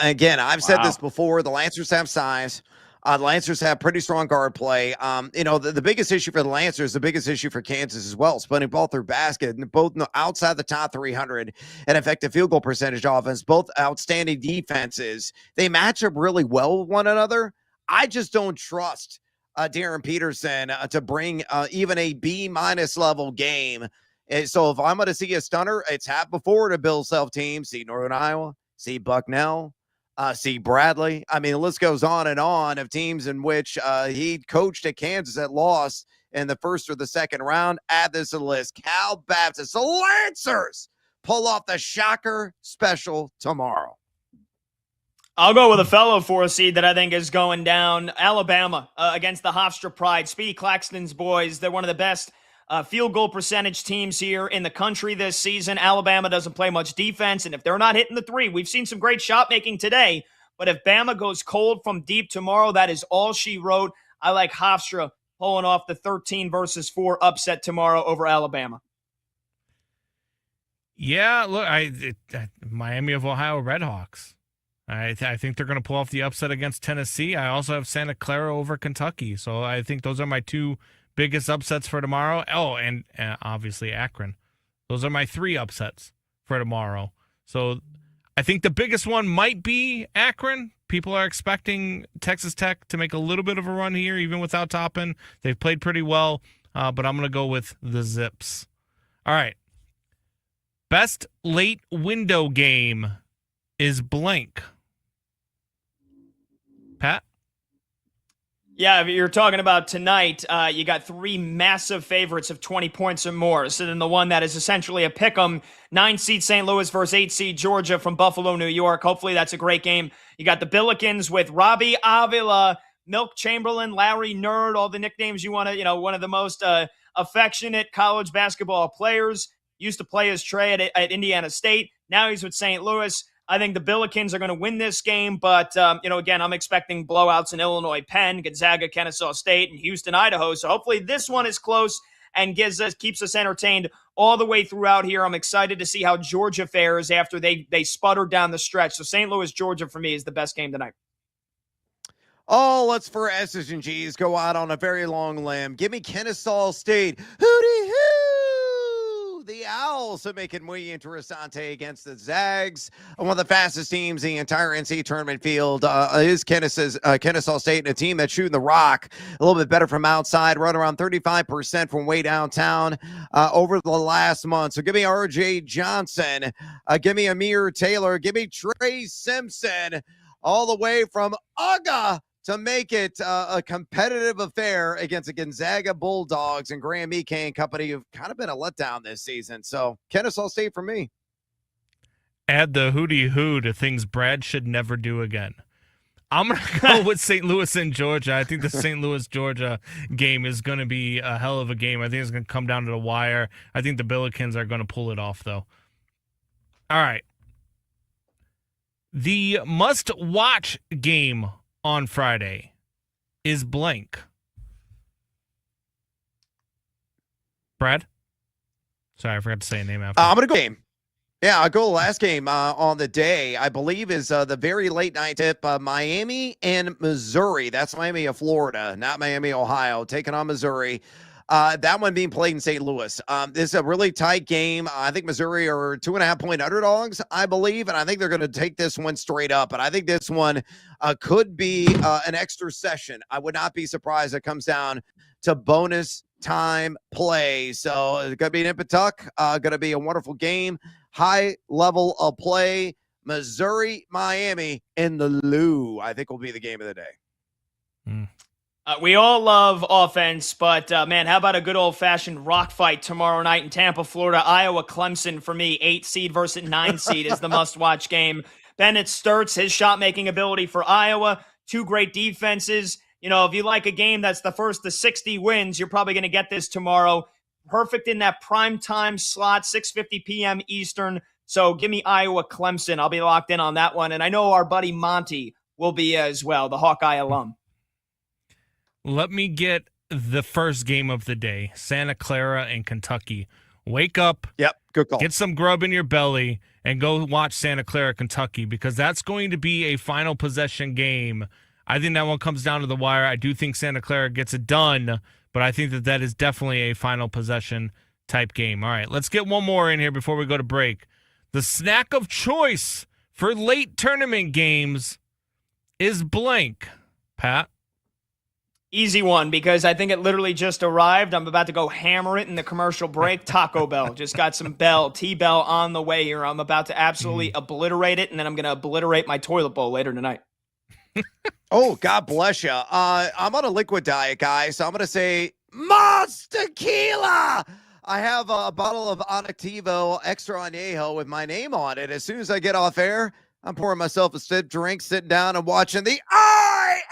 Again, I've said this before. The Lancers have size. The Lancers have pretty strong guard play. The biggest issue for the Lancers, the biggest issue for Kansas as well, splitting ball through basket, and both outside the top 300 and effective field goal percentage offense, both outstanding defenses. They match up really well with one another. I just don't trust Darren Peterson to bring even a B- level game. And so if I'm going to see a stunner, it's happened before to Bill Self team. See Northern Iowa, see Bucknell, see Bradley. I mean, the list goes on and on of teams in which he coached at Kansas that lost in the first or the second round. Add this to the list. Cal Baptist, the Lancers pull off the shocker special tomorrow. I'll go with a fellow 4 seed that I think is going down. Alabama against the Hofstra Pride. Speedy Claxton's boys. They're one of the best field goal percentage teams here in the country this season. Alabama doesn't play much defense, and if they're not hitting the three, we've seen some great shot making today, but if Bama goes cold from deep tomorrow, that is all she wrote. I like Hofstra pulling off the 13-4 upset tomorrow over Alabama. Yeah, look, Miami of Ohio Redhawks. I think they're going to pull off the upset against Tennessee. I also have Santa Clara over Kentucky. So I think those are my two biggest upsets for tomorrow. Oh, and obviously Akron. Those are my 3 upsets for tomorrow. So I think the biggest one might be Akron. People are expecting Texas Tech to make a little bit of a run here, even without Toppin. They've played pretty well, but I'm going to go with the Zips. All right. Best late window game is blank. Pat? Yeah, if you're talking about tonight, you got 3 massive favorites of 20 points or more. So then the one that is essentially a pick'em, 9-seed St. Louis versus 8-seed Georgia from Buffalo, New York. Hopefully that's a great game. You got the Billikens with Robbie Avila, Milk Chamberlain, Larry Nerd, all the nicknames you want to, one of the most affectionate college basketball players. Used to play his trade at Indiana State. Now he's with St. Louis. I think the Billikens are going to win this game, but, again, I'm expecting blowouts in Illinois, Penn, Gonzaga, Kennesaw State, and Houston, Idaho. So hopefully this one is close and keeps us entertained all the way throughout here. I'm excited to see how Georgia fares after they sputtered down the stretch. So St. Louis, Georgia, for me, is the best game tonight. Oh, let's for S's and G's go out on a very long limb. Give me Kennesaw State. Hootie-hoo! The Owls are making muy interesante against the Zags. One of the fastest teams in the entire NCAA tournament field is Kennesaw State, and a team that's shooting the rock a little bit better from outside, right around 35% from way downtown over the last month. So give me R.J. Johnson. Give me Amir Taylor. Give me Trey Simpson all the way from Uga to make it a competitive affair against the Gonzaga Bulldogs and Graham Eke and company who've kind of been a letdown this season. So Kennesaw State for me. Add the hootie hoo to things Brad should never do again. I'm going to go with St. Louis and Georgia. I think the St. Louis-Georgia game is going to be a hell of a game. I think it's going to come down to the wire. I think the Billikens are going to pull it off, though. All right. The must-watch game on Friday is blank. Brad? Sorry, I forgot to say a name after. I'm going to go game. Yeah, I'll go the last game on the day, I believe, is the very late night tip, Miami and Missouri. That's Miami of Florida, not Miami, Ohio, taking on Missouri. That one being played in St. Louis. This is a really tight game. I think Missouri are 2.5-point underdogs, I believe, and I think they're going to take this one straight up. But I think this one could be an extra session. I would not be surprised if it comes down to bonus time play. So it's going to be an Impact, going to be a wonderful game. High level of play. Missouri, Miami in the Lou, I think will be the game of the day. We all love offense, but man, how about a good old-fashioned rock fight tomorrow night in Tampa, Florida? Iowa, Clemson for me, 8 seed versus 9 seed is the must-watch game. Bennett Sturts, his shot-making ability for Iowa, 2 great defenses. If you like a game that's the first to 60 wins, you're probably going to get this tomorrow. Perfect in that prime time slot, 6:50 p.m. Eastern. So give me Iowa, Clemson. I'll be locked in on that one. And I know our buddy Monty will be as well, the Hawkeye alum. Let me get the first game of the day, Santa Clara and Kentucky. Wake up. Yep, good call. Get some grub in your belly and go watch Santa Clara, Kentucky, because that's going to be a final possession game. I think that one comes down to the wire. I do think Santa Clara gets it done, but I think that is definitely a final possession type game. All right, let's get one more in here before we go to break. The snack of choice for late tournament games is blank. Pat? Easy one, because I think it literally just arrived. I'm about to go hammer it in the commercial break. Taco Bell. Just got some T-Bell on the way here. I'm about to absolutely obliterate it, and then I'm going to obliterate my toilet bowl later tonight. Oh, God bless you. I'm on a liquid diet, guys, so I'm going to say Monster Tequila. I have a bottle of Anactivo Extra Añejo with my name on it. As soon as I get off air, I'm pouring myself a sip drink, sitting down and watching the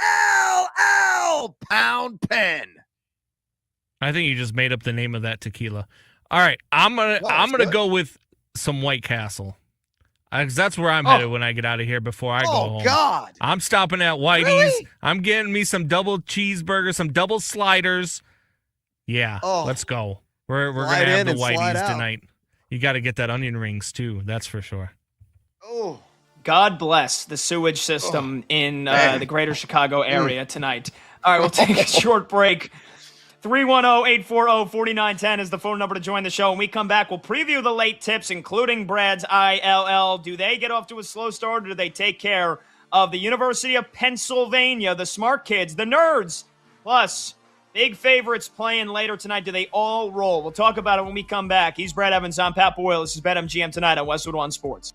ILL Pound Pen. I think you just made up the name of that tequila. All right, I'm gonna go with some White Castle. Because that's where I'm headed when I get out of here before I go home. Oh, God. I'm stopping at Whitey's. Really? I'm getting me some double cheeseburgers, some double sliders. Yeah, Oh. let's go. We're going to Slide have in the and slide Whitey's out. tonight. You got to get that onion rings, too. That's for sure. Oh. God bless the sewage system in the greater Chicago area tonight. All right, we'll take a short break. 310-840-4910 is the phone number to join the show. When we come back, we'll preview the late tips, including Brad's ILL. Do they get off to a slow start, or do they take care of the University of Pennsylvania, the smart kids, the nerds? Plus, big favorites playing later tonight. Do they all roll? We'll talk about it when we come back. He's Brad Evans. I'm Pat Boyle. This is BetMGM tonight on Westwood One Sports.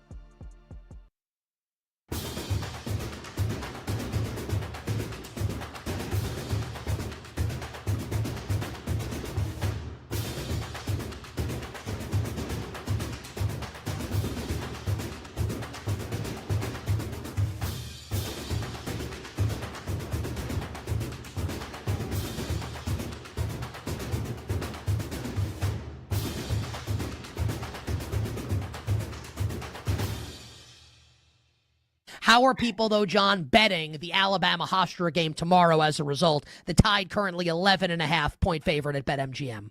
How are people, though, John, betting the Alabama-Hofstra game tomorrow as a result? The Tide currently 11.5-point favorite at BetMGM.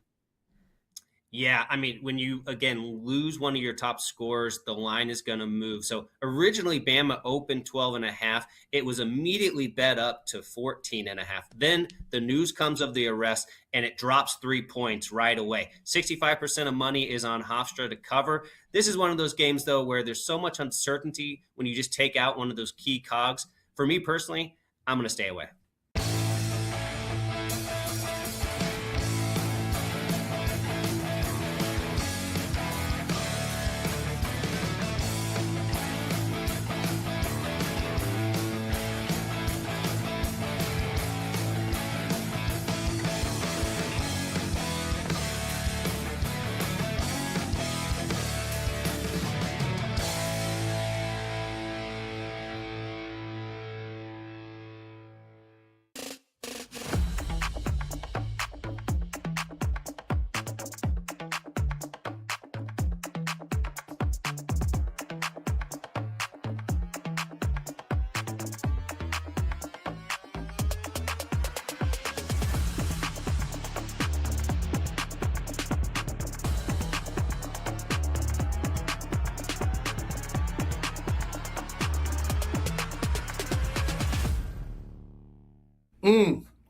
Yeah, I mean, when you, again, lose one of your top scorers, the line is going to move. So originally, Bama opened 12.5. It was immediately bet up to 14.5. Then the news comes of the arrest, and it drops 3 points right away. 65% of money is on Hofstra to cover. This is one of those games, though, where there's so much uncertainty when you just take out one of those key cogs. For me personally, I'm going to stay away.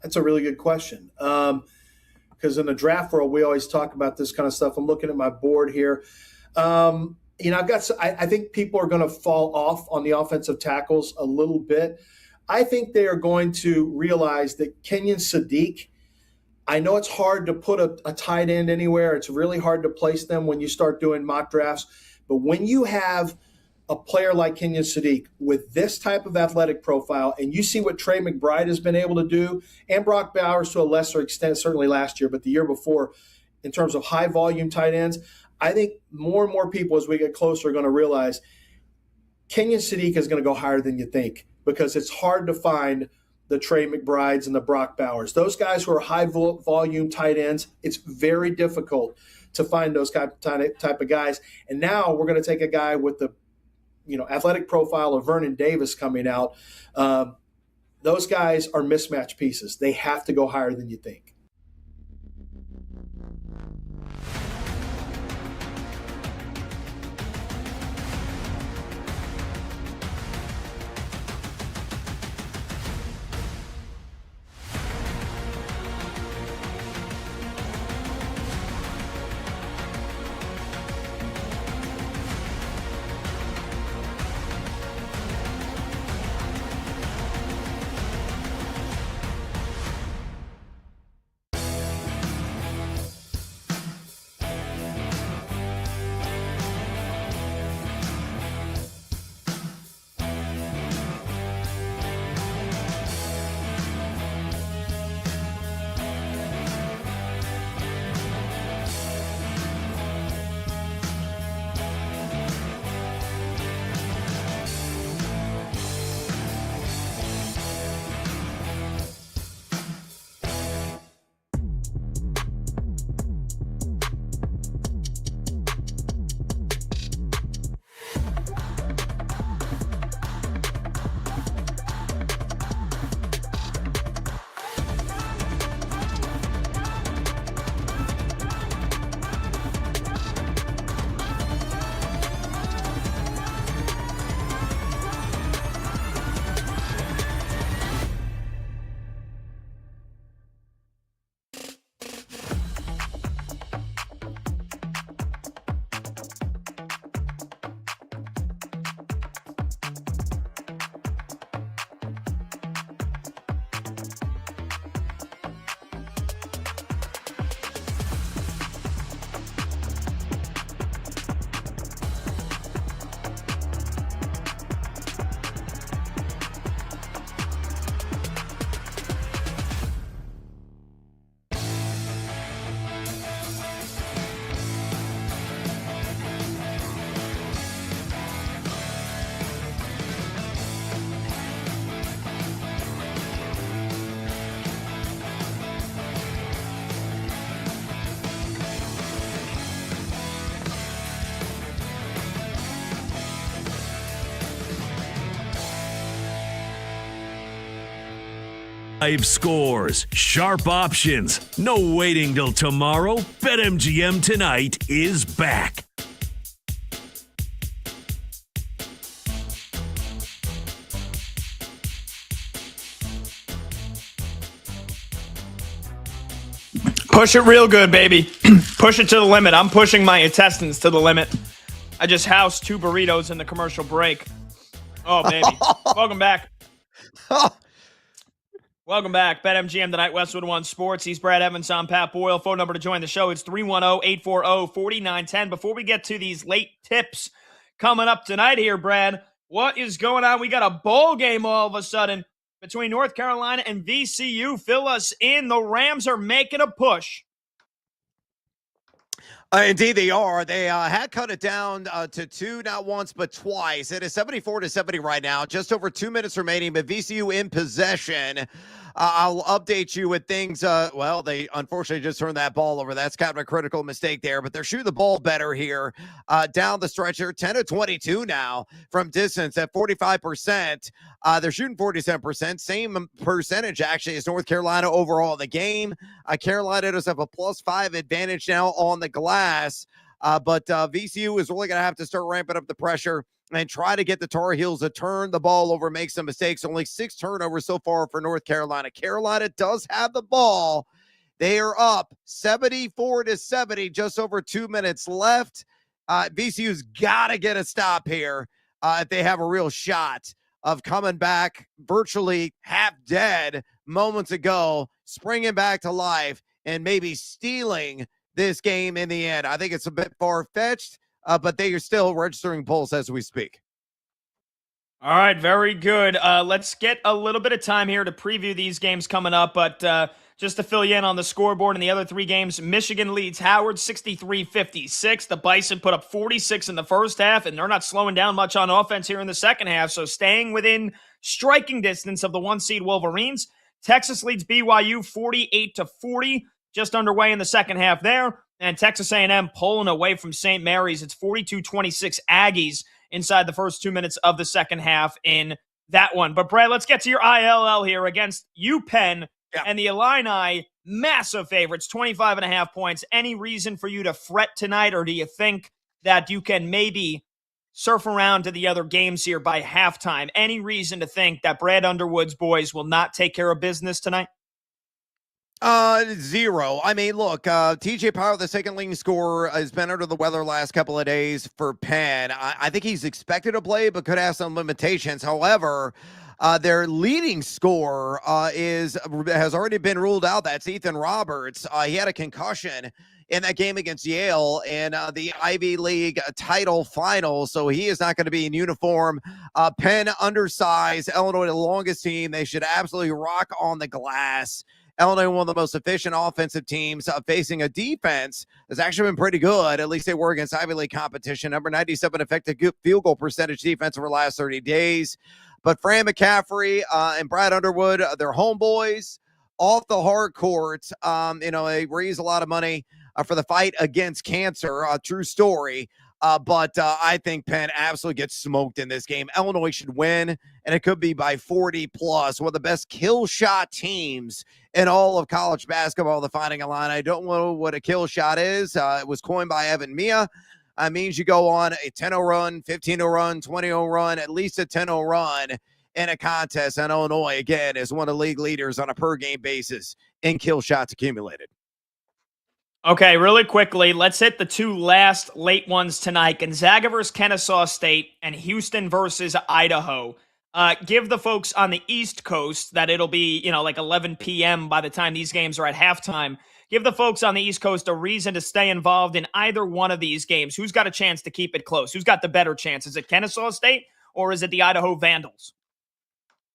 That's a really good question. Because in the draft world, we always talk about this kind of stuff. I'm looking at my board here. I think people are going to fall off on the offensive tackles a little bit. I think they are going to realize that Kenyon Sadiq, I know it's hard to put a tight end anywhere. It's really hard to place them when you start doing mock drafts. But when you have a player like Kenyon Sadiq with this type of athletic profile, and you see what Trey McBride has been able to do, and Brock Bowers to a lesser extent, certainly last year, but the year before, in terms of high volume tight ends, I think more and more people as we get closer are going to realize Kenyon Sadiq is going to go higher than you think, because it's hard to find the Trey McBrides and the Brock Bowers. Those guys who are high volume tight ends, it's very difficult to find those type of guys. And now we're going to take a guy with the athletic profile of Vernon Davis coming out. Those guys are mismatched pieces. They have to go higher than you think. Live scores, sharp options, no waiting till tomorrow. BetMGM Tonight is back. Push it real good, baby. Push it to the limit. I'm pushing my intestines to the limit. I just housed 2 burritos in the commercial break. Oh, baby. Welcome back. Welcome back. BetMGM Tonight, Westwood One Sports. He's Brad Evans. I'm Pat Boyle. Phone number to join the show, it's 310-840-4910. Before we get to these late tips coming up tonight here, Brad, what is going on? We got a bowl game all of a sudden between North Carolina and VCU. Fill us in. The Rams are making a push. Indeed, they are. They had cut it down to 2, not once, but twice. It is 74-70 right now. Just over 2 minutes remaining, but VCU in possession. I'll update you with things. They unfortunately just turned that ball over. That's kind of a critical mistake there, but they're shooting the ball better here down the stretcher. 10-22 now from distance at 45%. They're shooting 47%. Same percentage, actually, as North Carolina overall in the game. Carolina does have a +5 advantage now on the glass, but VCU is really going to have to start ramping up the pressure and try to get the Tar Heels to turn the ball over, make some mistakes. Only 6 turnovers so far for North Carolina. Carolina does have the ball. They are up 74-70, just over 2 minutes left. VCU's got to get a stop here if they have a real shot of coming back virtually half dead moments ago, springing back to life, and maybe stealing this game in the end. I think it's a bit far-fetched, but they are still registering polls as we speak. All right, very good. Let's get a little bit of time here to preview these games coming up, but just to fill you in on the scoreboard in the other 3 games, Michigan leads Howard 63-56. The Bison put up 46 in the first half, and they're not slowing down much on offense here in the second half, so staying within striking distance of the 1-seed Wolverines. Texas leads BYU 48-40, just underway in the second half there. And Texas A&M pulling away from St. Mary's. It's 42-26 Aggies inside the first 2 minutes of the second half in that one. But, Brad, let's get to your ILL here against UPenn and the Illini. Massive favorites, 25.5 points. Any reason for you to fret tonight, or do you think that you can maybe surf around to the other games here by halftime? Any reason to think that Brad Underwood's boys will not take care of business tonight? Zero. I mean, look, TJ Power, the second leading scorer, has been under the weather last couple of days for Penn. I think he's expected to play, but could have some limitations. However, their leading scorer has already been ruled out. That's Ethan Roberts. He had a concussion in that game against Yale in the Ivy League title final, so he is not going to be in uniform. Penn undersized. Illinois, the longest team. They should absolutely rock on the glass. Illinois, one of the most efficient offensive teams, facing a defense that's actually been pretty good. At least they were against Ivy League competition. Number 97 effective field goal percentage defense over the last 30 days. But Fran McCaffrey and Brad Underwood, they're homeboys off the hard court. They raise a lot of money for the fight against cancer. True story. But I think Penn absolutely gets smoked in this game. Illinois should win, and it could be by 40 plus. One of the best kill shot teams in all of college basketball, the Fighting Illini. I don't know what a kill shot is. It was coined by Evan Mia. It means you go on a 10-0 run, 15-0 run, 20-0 run, at least a 10-0 run in a contest. And Illinois, again, is one of the league leaders on a per-game basis in kill shots accumulated. Okay, really quickly, let's hit the 2 last late ones tonight. Gonzaga versus Kennesaw State and Houston versus Idaho. Give the folks on the East Coast that it'll be, like 11 p.m. by the time these games are at halftime. Give the folks on the East Coast a reason to stay involved in either one of these games. Who's got a chance to keep it close? Who's got the better chance? Is it Kennesaw State or is it the Idaho Vandals?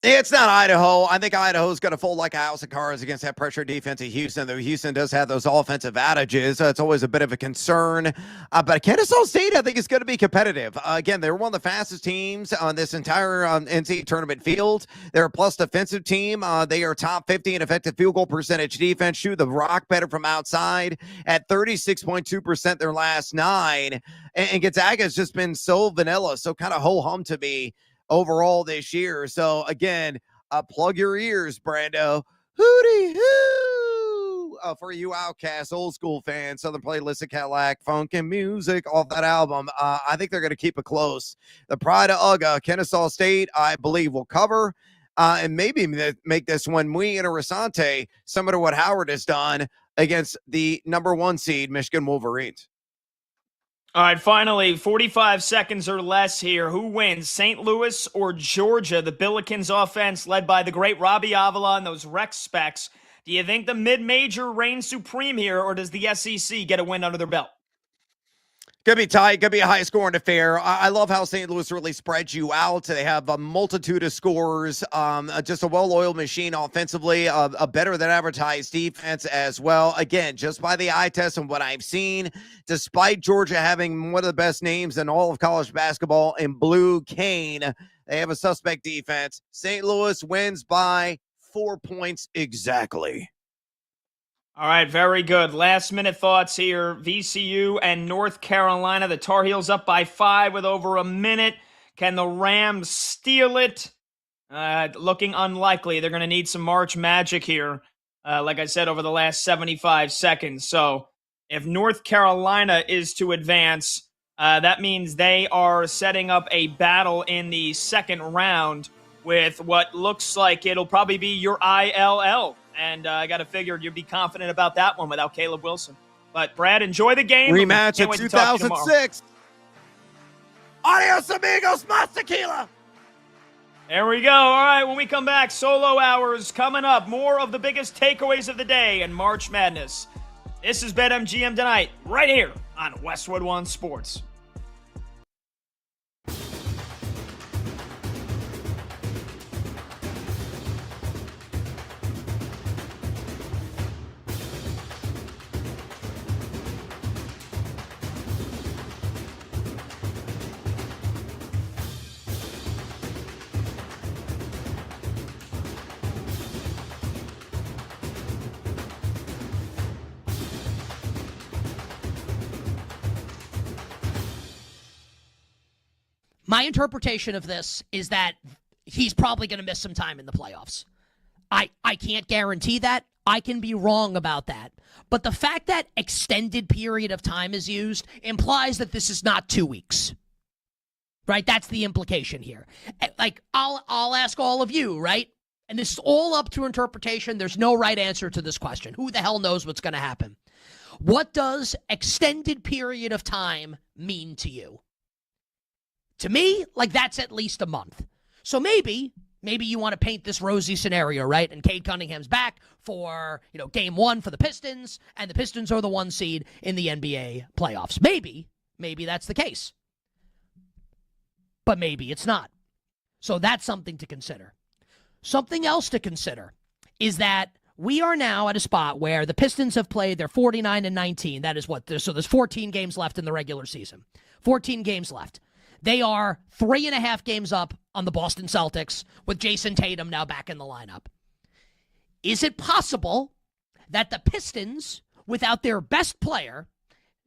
It's not Idaho. I think Idaho's going to fold like a house of cards against that pressure defense of Houston, though Houston does have those offensive adages. It's always a bit of a concern. But Kennesaw State, I think, is going to be competitive. Again, they're one of the fastest teams on this entire NCAA tournament field. They're a plus defensive team. They are top 50 in effective field goal percentage defense. Shoot the rock better from outside at 36.2% their last 9. And Gonzaga has just been so vanilla, so kind of ho-hum to me overall this year. So again, plug your ears, Brando. Hootie hoo! For you Outcasts, old school fans, Southern playlist of Cadillac, funk and music off that album. I think they're going to keep it close. The Pride of Uga, Kennesaw State, I believe, will cover. And maybe make this one muy interesante, similar to what Howard has done against the number 1 seed, Michigan Wolverines. All right, finally, 45 seconds or less here. Who wins, St. Louis or Georgia? The Billikens offense led by the great Robbie Avila and those Rex Specs. Do you think the mid-major reigns supreme here, or does the SEC get a win under their belt? Could be tight. Could be a high-scoring affair. I love how St. Louis really spreads you out. They have a multitude of scores, just a well-oiled machine offensively, a better-than-advertised defense as well. Again, just by the eye test and what I've seen, despite Georgia having one of the best names in all of college basketball in Blue Kane, they have a suspect defense. St. Louis wins by 4 points exactly. All right, very good. Last-minute thoughts here. VCU and North Carolina. The Tar Heels up by 5 with over a minute. Can the Rams steal it? Looking unlikely. They're going to need some March magic here, like I said, over the last 75 seconds. So if North Carolina is to advance, that means they are setting up a battle in the second round with what looks like it'll probably be your ILL. And I got to figure you'd be confident about that one without Caleb Wilson. But, Brad, enjoy the game. Rematch in 2006. Adios, amigos, mas tequila. There we go. All right, when we come back, solo hours coming up. More of the biggest takeaways of the day and March Madness. This is BetMGM tonight, right here on Westwood One Sports. My interpretation of this is that he's probably going to miss some time in the playoffs. I can't guarantee that. I can be wrong about that. But the fact that extended period of time is used implies that this is not 2 weeks. Right? That's the implication here. Like, I'll ask all of you, right? And this is all up to interpretation. There's no right answer to this question. Who the hell knows what's going to happen? What does extended period of time mean to you? To me, like, that's at least a month. So maybe you want to paint this rosy scenario, right? And Cade Cunningham's back for, game 1 for the Pistons, and the Pistons are the 1 seed in the NBA playoffs. Maybe that's the case. But maybe it's not. So that's something to consider. Something else to consider is that we are now at a spot where the Pistons have played their 49-19. That is so there's 14 games left in the regular season. 14 games left. They are 3.5 games up on the Boston Celtics with Jason Tatum now back in the lineup. Is it possible that the Pistons, without their best player,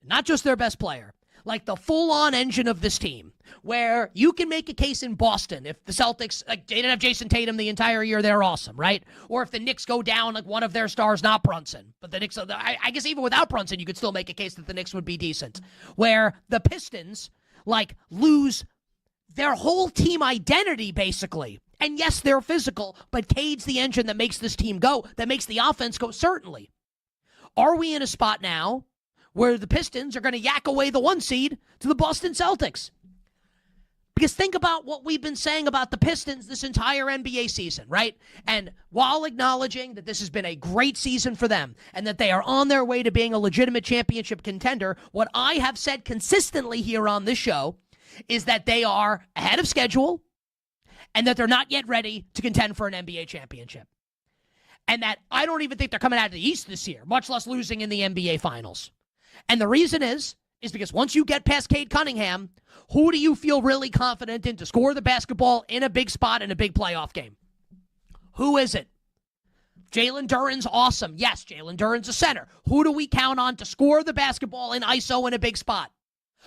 not just their best player, like the full-on engine of this team, where you can make a case in Boston if the Celtics, like, they didn't have Jason Tatum the entire year, they're awesome, right? Or if the Knicks go down like one of their stars, not Brunson. But the Knicks, I guess even without Brunson, you could still make a case that the Knicks would be decent. Where the Pistons, lose their whole team identity, basically. And yes, they're physical, but Cade's the engine that makes this team go, that makes the offense go, certainly. Are we in a spot now where the Pistons are going to yak away the 1 seed to the Boston Celtics? Because think about what we've been saying about the Pistons this entire NBA season, right? And while acknowledging that this has been a great season for them and that they are on their way to being a legitimate championship contender, what I have said consistently here on this show is that they are ahead of schedule and that they're not yet ready to contend for an NBA championship. And that I don't even think they're coming out of the East this year, much less losing in the NBA Finals. And the reason is because once you get past Cade Cunningham, who do you feel really confident in to score the basketball in a big spot in a big playoff game? Who is it? Jalen Duren's awesome. Yes, Jalen Duren's a center. Who do we count on to score the basketball in ISO in a big spot?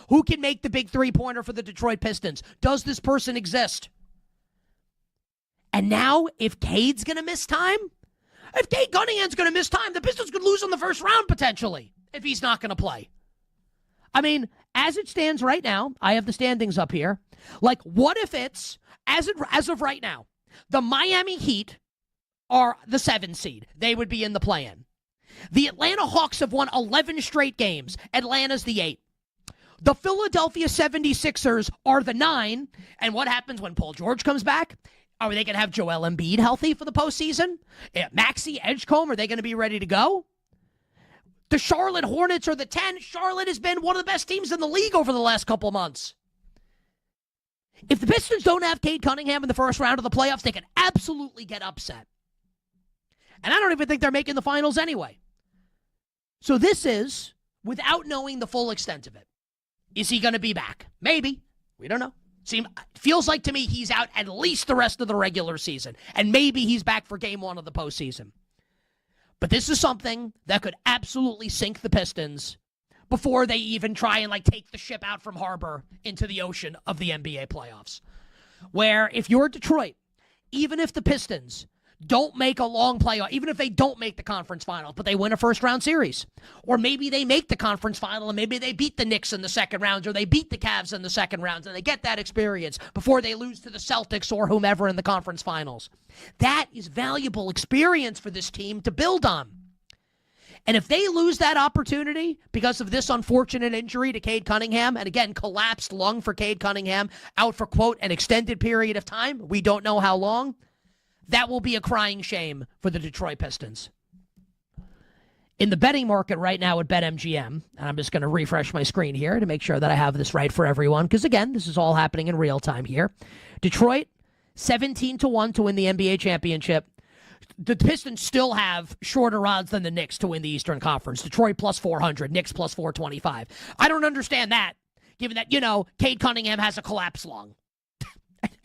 Who can make the big three-pointer for the Detroit Pistons? Does this person exist? And now, if Cade's going to miss time, If Cade Cunningham's going to miss time, the Pistons could lose in the first round potentially if he's not going to play. I mean, as it stands right now, I have the standings up here. Like, what if it's, as of right now, the Miami Heat are the 7 seed. They would be in the play-in. The Atlanta Hawks have won 11 straight games. Atlanta's the 8. The Philadelphia 76ers are the 9. And what happens when Paul George comes back? Are they going to have Joel Embiid healthy for the postseason? Maxey, Edgecombe, are they going to be ready to go? The Charlotte Hornets are the 10. Charlotte has been one of the best teams in the league over the last couple of months. If the Pistons don't have Cade Cunningham in the first round of the playoffs, they can absolutely get upset. And I don't even think they're making the finals anyway. So this is without knowing the full extent of it. Is he going to be back? Maybe. We don't know. Feels like to me he's out at least the rest of the regular season. And maybe he's back for game 1 of the postseason. But this is something that could absolutely sink the Pistons before they even try and take the ship out from harbor into the ocean of the NBA playoffs. Where if you're Detroit, even if the Pistons don't make a long playoff, even if they don't make the conference final, but they win a first-round series, or maybe they make the conference final and maybe they beat the Knicks in the second round, or they beat the Cavs in the second round, and they get that experience before they lose to the Celtics or whomever in the conference finals. That is valuable experience for this team to build on. And if they lose that opportunity because of this unfortunate injury to Cade Cunningham, and again, collapsed lung for Cade Cunningham, out for, quote, an extended period of time, we don't know how long, that will be a crying shame for the Detroit Pistons. In the betting market right now at BetMGM, and I'm just going to refresh my screen here to make sure that I have this right for everyone, because again, this is all happening in real time here. Detroit, 17-1 to win the NBA championship. The Pistons still have shorter odds than the Knicks to win the Eastern Conference. Detroit plus 400, Knicks plus 425. I don't understand that, given that, Cade Cunningham has a collapsed lung.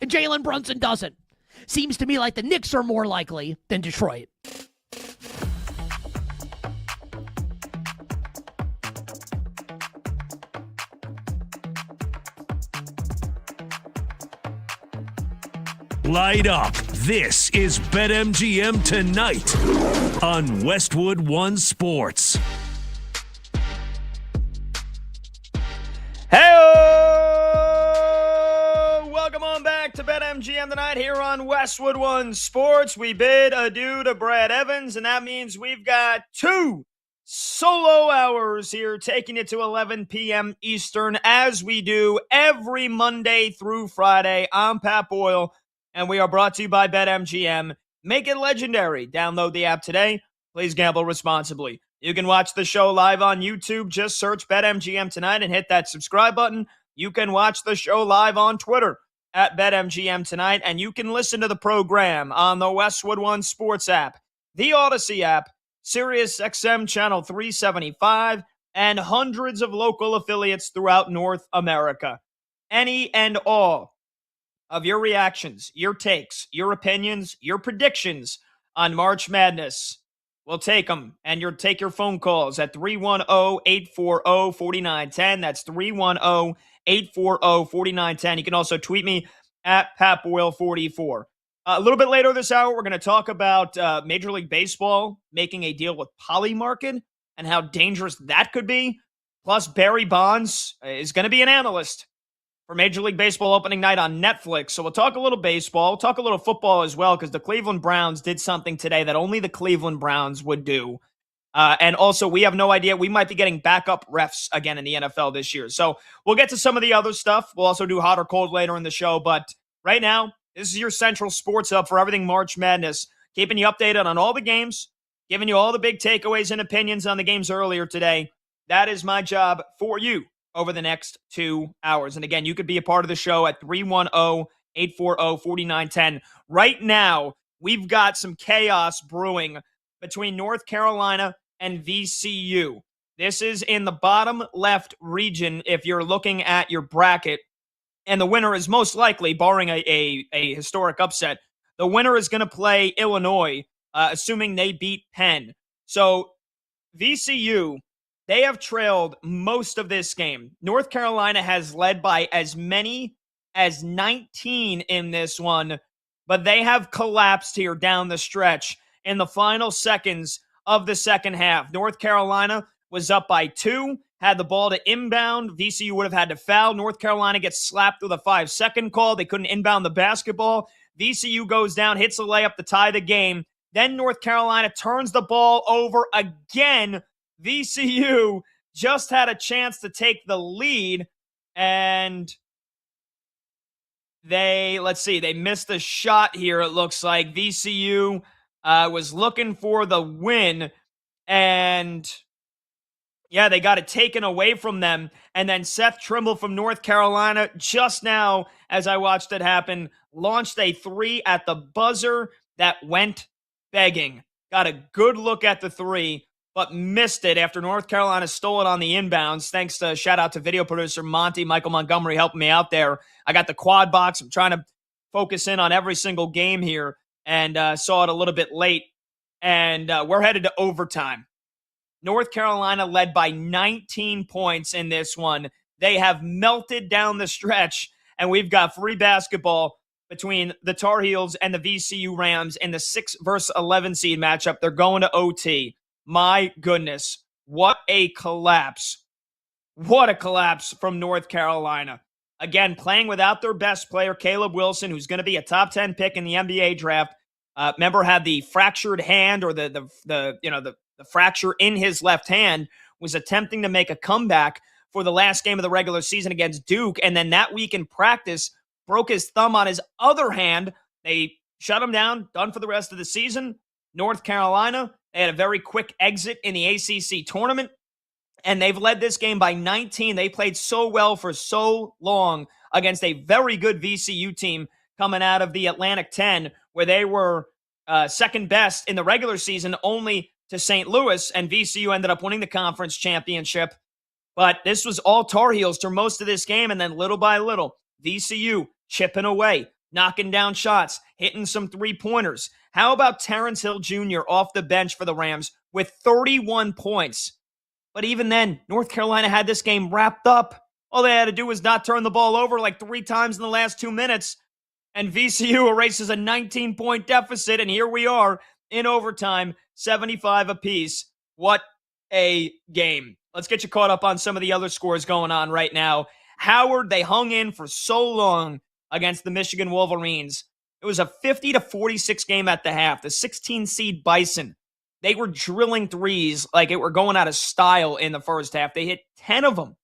And Jalen Brunson doesn't. Seems to me like the Knicks are more likely than Detroit. Light up. This is BetMGM Tonight on Westwood One Sports. Welcome on back to BetMGM Tonight here on Westwood One Sports. We bid adieu to Brad Evans, and that means we've got 2 solo hours here, taking it to 11 p.m. Eastern, as we do every Monday through Friday. I'm Pat Boyle, and we are brought to you by BetMGM. Make it legendary. Download the app today. Please gamble responsibly. You can watch the show live on YouTube. Just search BetMGM Tonight and hit that subscribe button. You can watch the show live on Twitter at BetMGM Tonight, and you can listen to the program on the Westwood One Sports app, the Odyssey app, Sirius XM Channel 375, and hundreds of local affiliates throughout North America. Any and all of your reactions, your takes, your opinions, your predictions on March Madness, we'll take them, and you'll take your phone calls at 310-840-4910. That's 310-840-4910. You can also tweet me at PatBoyle44. A little bit later this hour, we're going to talk about Major League Baseball making a deal with Polymarket and how dangerous that could be. Plus, Barry Bonds is going to be an analyst for Major League Baseball opening night on Netflix. So we'll talk a little baseball. We'll talk a little football as well, because the Cleveland Browns did something today that only the Cleveland Browns would do. And also, we have no idea. We might be getting backup refs again in the NFL this year. So we'll get to some of the other stuff. We'll also do hot or cold later in the show. But right now, this is your central sports hub for everything March Madness, keeping you updated on all the games, giving you all the big takeaways and opinions on the games earlier today. That is my job for you over the next 2 hours. And again, you could be a part of the show at 310-840-4910. Right now, we've got some chaos brewing between North Carolina and VCU. This is in the bottom left region if you're looking at your bracket. And the winner is most likely, barring a historic upset, the winner is going to play Illinois, assuming they beat Penn. So VCU, they have trailed most of this game. North Carolina has led by as many as 19 in this one, but they have collapsed here down the stretch. in the final seconds of the second half. North Carolina was up by 2, had the ball to inbound. VCU would have had to foul. North Carolina gets slapped with a 5-second call. They couldn't inbound the basketball. VCU goes down, hits a layup to tie the game. Then North Carolina turns the ball over again. VCU just had a chance to take the lead, and they missed a shot here, it looks like. VCU was looking for the win, and they got it taken away from them. And then Seth Trimble from North Carolina, just now, as I watched it happen, launched a 3 at the buzzer that went begging. Got a good look at the 3, but missed it after North Carolina stole it on the inbounds. Thanks to, shout out to video producer Michael Montgomery, helping me out there. I got the quad box. I'm trying to focus in on every single game here, and saw it a little bit late. And we're headed to overtime. North Carolina led by 19 points in this one. They have melted down the stretch, and we've got free basketball between the Tar Heels and the VCU Rams in the 6 versus 11 seed matchup. They're going to OT. My goodness, what a collapse. What a collapse from North Carolina. Again, playing without their best player, Caleb Wilson, who's going to be a top 10 pick in the NBA draft. Remember, had the fractured hand, or the fracture in his left hand, was attempting to make a comeback for the last game of the regular season against Duke. And then that week in practice, broke his thumb on his other hand. They shut him down, done for the rest of the season. North Carolina, they had a very quick exit in the ACC tournament, and they've led this game by 19. They played so well for so long against a very good VCU team coming out of the Atlantic 10, where they were second best in the regular season, only to St. Louis, and VCU ended up winning the conference championship. But this was all Tar Heels for most of this game, and then little by little, VCU chipping away, knocking down shots, hitting some three-pointers. How about Terrence Hill Jr. off the bench for the Rams with 31 points? But even then, North Carolina had this game wrapped up. All they had to do was not turn the ball over like 3 times in the last 2 minutes, and VCU erases a 19-point deficit, and here we are in overtime, 75 apiece. What a game. Let's get you caught up on some of the other scores going on right now. Howard, they hung in for so long against the Michigan Wolverines. It was a 50-46 game at the half. The 16-seed Bison, they were drilling threes like it were going out of style in the first half. They hit 10 of them.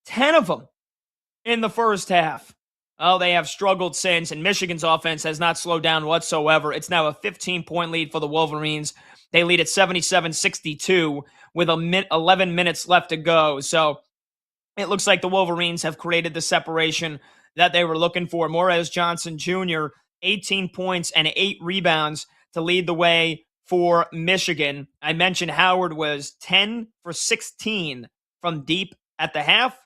10 of them in the first half. Oh, they have struggled since, and Michigan's offense has not slowed down whatsoever. It's now a 15-point lead for the Wolverines. They lead at 77-62 with 11 minutes left to go. So it looks like the Wolverines have created the separation that they were looking for. Morez Johnson Jr., 18 points and 8 rebounds to lead the way for Michigan. I mentioned Howard was 10 for 16 from deep at the half.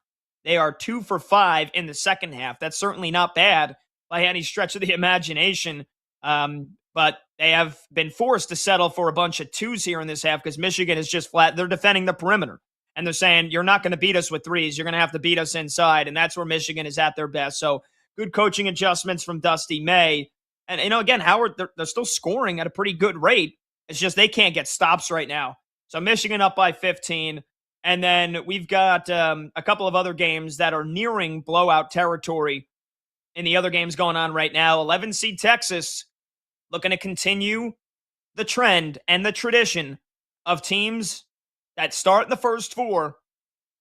They are 2 for 5 in the second half. That's certainly not bad by any stretch of the imagination. But they have been forced to settle for a bunch of 2s here in this half because Michigan is just flat. They're defending the perimeter. And they're saying, you're not going to beat us with 3s. You're going to have to beat us inside. And that's where Michigan is at their best. So good coaching adjustments from Dusty May. And, again, Howard, they're still scoring at a pretty good rate. It's just they can't get stops right now. So Michigan up by 15. And then we've got a couple of other games that are nearing blowout territory in the other games going on right now. 11 seed Texas looking to continue the trend and the tradition of teams that start in the first 4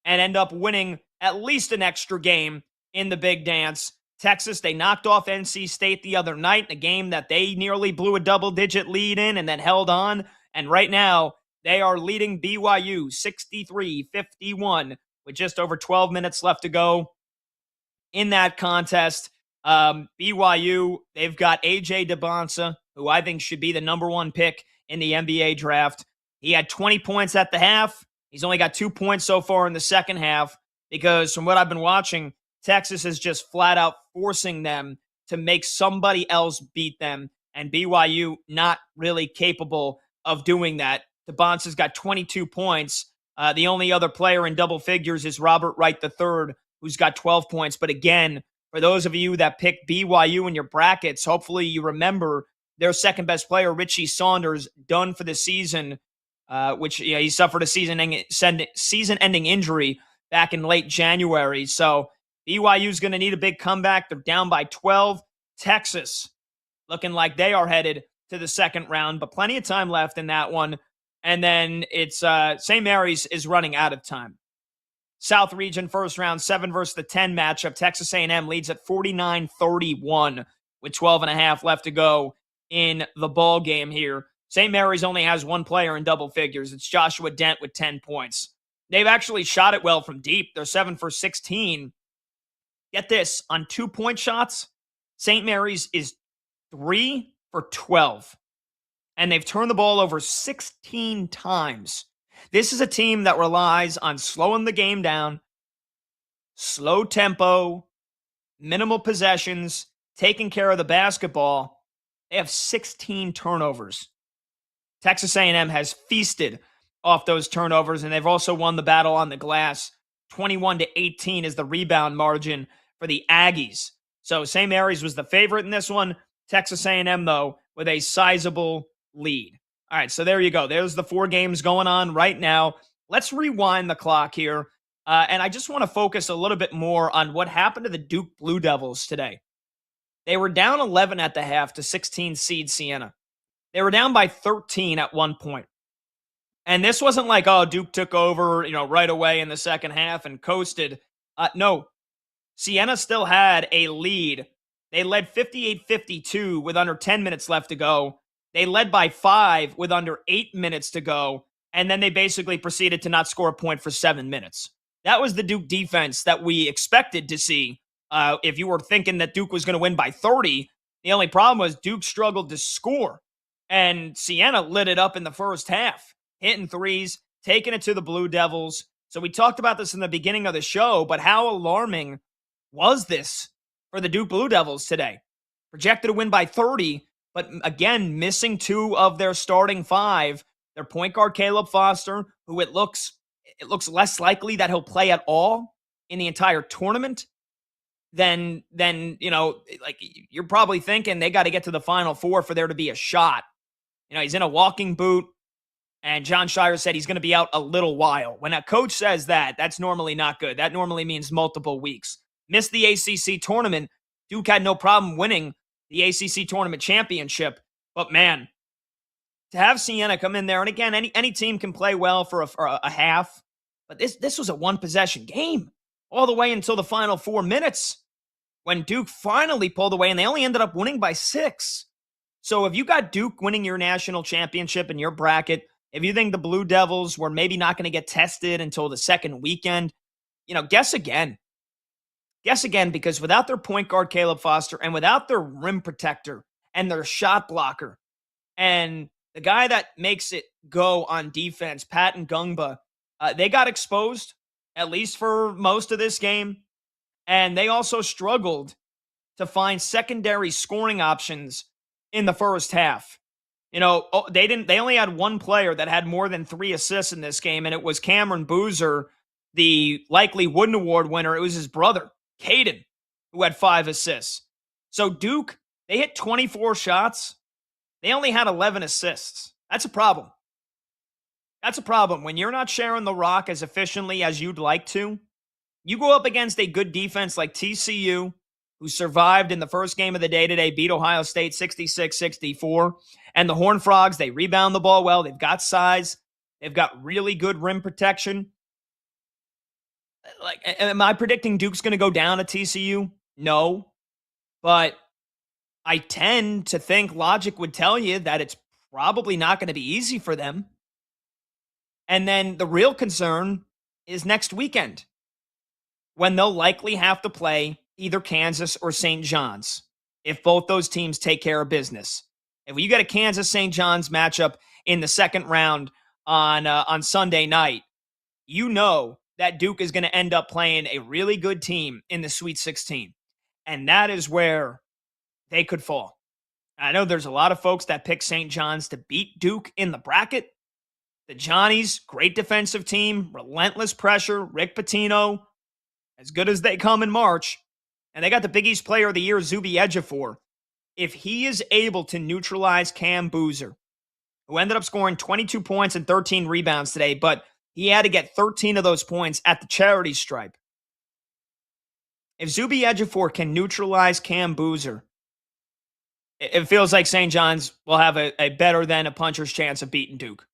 and end up winning at least an extra game in the big dance. Texas, they knocked off NC State the other night in a game that they nearly blew a double-digit lead in and then held on. And right now, they are leading BYU 63-51 with just over 12 minutes left to go in that contest. BYU, they've got A.J. DeBonsa, who I think should be the number 1 pick in the NBA draft. He had 20 points at the half. He's only got 2 points so far in the second half because from what I've been watching, Texas is just flat out forcing them to make somebody else beat them, and BYU not really capable of doing that. DeBonsa's got 22 points. The only other player in double figures is Robert Wright III, who's got 12 points. But again, for those of you that picked BYU in your brackets, hopefully you remember their second best player, Richie Saunders, done for the season, which he suffered a season-ending injury back in late January. So BYU's going to need a big comeback. They're down by 12. Texas looking like they are headed to the second round, but plenty of time left in that one. And then it's St. Mary's is running out of time. South Region first round, 7 versus the 10 matchup. Texas A&M leads at 49-31 with 12.5 left to go in the ball game here. St. Mary's only has one player in double figures. It's Joshua Dent with 10 points. They've actually shot it well from deep. They're 7 for 16. Get this, on 2-point shots, St. Mary's is 3 for 12. And they've turned the ball over 16 times. This is a team that relies on slowing the game down, slow tempo, minimal possessions, taking care of the basketball. They have 16 turnovers. Texas A&M has feasted off those turnovers, and they've also won the battle on the glass. 21-18 is the rebound margin for the Aggies. So St. Mary's was the favorite in this one. Texas A&M, though, with a sizable lead. All right, so there you go. There's the 4 games going on right now. Let's rewind the clock here. And I just want to focus a little bit more on what happened to the Duke Blue Devils today. They were down 11 at the half to 16 seed Siena. They were down by 13 at one point. And this wasn't like, oh, Duke took over, right away in the second half and coasted. No, Siena still had a lead. They led 58-52 with under 10 minutes left to go. They led by 5 with under 8 minutes to go, and then they basically proceeded to not score a point for 7 minutes. That was the Duke defense that we expected to see. If you were thinking that Duke was going to win by 30, the only problem was Duke struggled to score, and Siena lit it up in the first half, hitting threes, taking it to the Blue Devils. So we talked about this in the beginning of the show, but how alarming was this for the Duke Blue Devils today? Projected to win by 30, but again, missing 2 of their starting 5. Their point guard, Caleb Foster, who it looks less likely that he'll play at all in the entire tournament. Then you're probably thinking they got to get to the Final Four for there to be a shot. He's in a walking boot, and John Shire said he's going to be out a little while. When a coach says that, that's normally not good. That normally means multiple weeks. Missed the ACC tournament. Duke had no problem winning the ACC tournament championship. But man, to have Siena come in there, and again, any team can play well for a half, but this was a one-possession game all the way until the final 4 minutes when Duke finally pulled away, and they only ended up winning by 6. So if you got Duke winning your national championship in your bracket, if you think the Blue Devils were maybe not going to get tested until the second weekend, guess again. Guess again, because without their point guard, Caleb Foster, and without their rim protector and their shot blocker, and the guy that makes it go on defense, Patton Gungba, they got exposed, at least for most of this game. And they also struggled to find secondary scoring options in the first half. They only had one player that had more than 3 assists in this game, and it was Cameron Boozer, the likely Wooden Award winner. It was his brother, Caden, who had 5 assists. So Duke, they hit 24 shots. They only had 11 assists. That's a problem. That's a problem. When you're not sharing the rock as efficiently as you'd like to, you go up against a good defense like TCU, who survived in the first game of the day today, beat Ohio State 66-64. And the Horned Frogs, they rebound the ball well. They've got size. They've got really good rim protection. Am I predicting Duke's going to go down at TCU? No. But I tend to think logic would tell you that it's probably not going to be easy for them. And then the real concern is next weekend, when they'll likely have to play either Kansas or St. John's, if both those teams take care of business. If you get a Kansas-St. John's matchup in the second round on Sunday night, you know that Duke is going to end up playing a really good team in the Sweet 16. And that is where they could fall. I know there's a lot of folks that pick St. John's to beat Duke in the bracket. The Johnnies, great defensive team, relentless pressure, Rick Pitino, as good as they come in March. And they got the Big East Player of the Year, Zuby Ejiofor. if he is able to neutralize Cam Boozer, who ended up scoring 22 points and 13 rebounds today, but he had to get 13 of those points at the charity stripe. If Zuby Ejiofor can neutralize Cam Boozer, it feels like St. John's will have a better than a puncher's chance of beating Duke.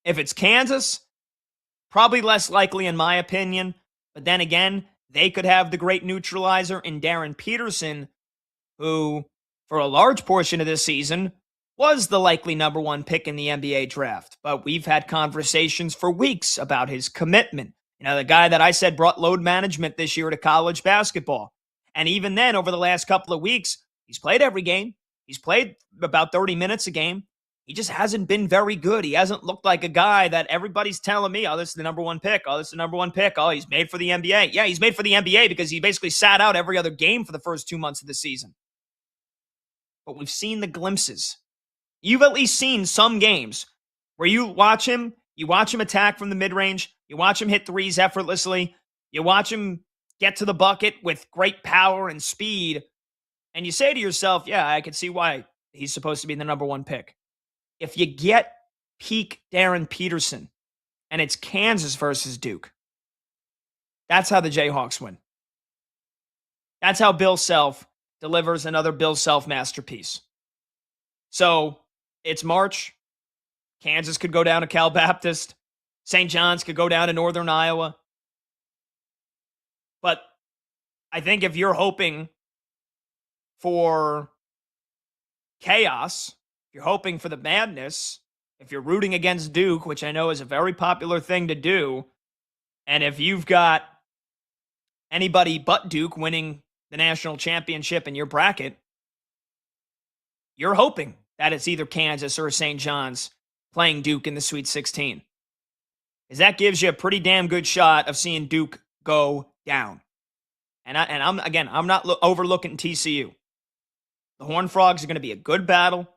If it's Kansas, probably less likely in my opinion, but then again, they could have the great neutralizer in Darren Peterson, who, for a large portion of this season, was the likely number one pick in the NBA draft. But we've had conversations for weeks about his commitment. The guy that I said brought load management this year to college basketball. And even then, over the last couple of weeks, he's played every game. He's played about 30 minutes a game. He just hasn't been very good. He hasn't looked like a guy that everybody's telling me, oh, this is the number one pick. Oh, this is the number one pick. Oh, he's made for the NBA. Yeah, he's made for the NBA because he basically sat out every other game for the first 2 months of the season. But we've seen the glimpses. You've at least seen some games where you watch him attack from the mid-range, you watch him hit threes effortlessly, you watch him get to the bucket with great power and speed, and you say to yourself, yeah, I can see why he's supposed to be the number one pick. If you get peak Darren Peterson, and it's Kansas versus Duke, that's how the Jayhawks win. That's how Bill Self delivers another Bill Self masterpiece. So it's March. Kansas could go down to Cal Baptist. St. John's could go down to Northern Iowa. But I think if you're hoping for chaos, if you're hoping for the madness, if you're rooting against Duke, which I know is a very popular thing to do, and if you've got anybody but Duke winning the national championship in your bracket, you're hoping that it's either Kansas or St. John's playing Duke in the Sweet 16. Because that gives you a pretty damn good shot of seeing Duke go down. And I'm not overlooking TCU. The Horned Frogs are going to be a good battle.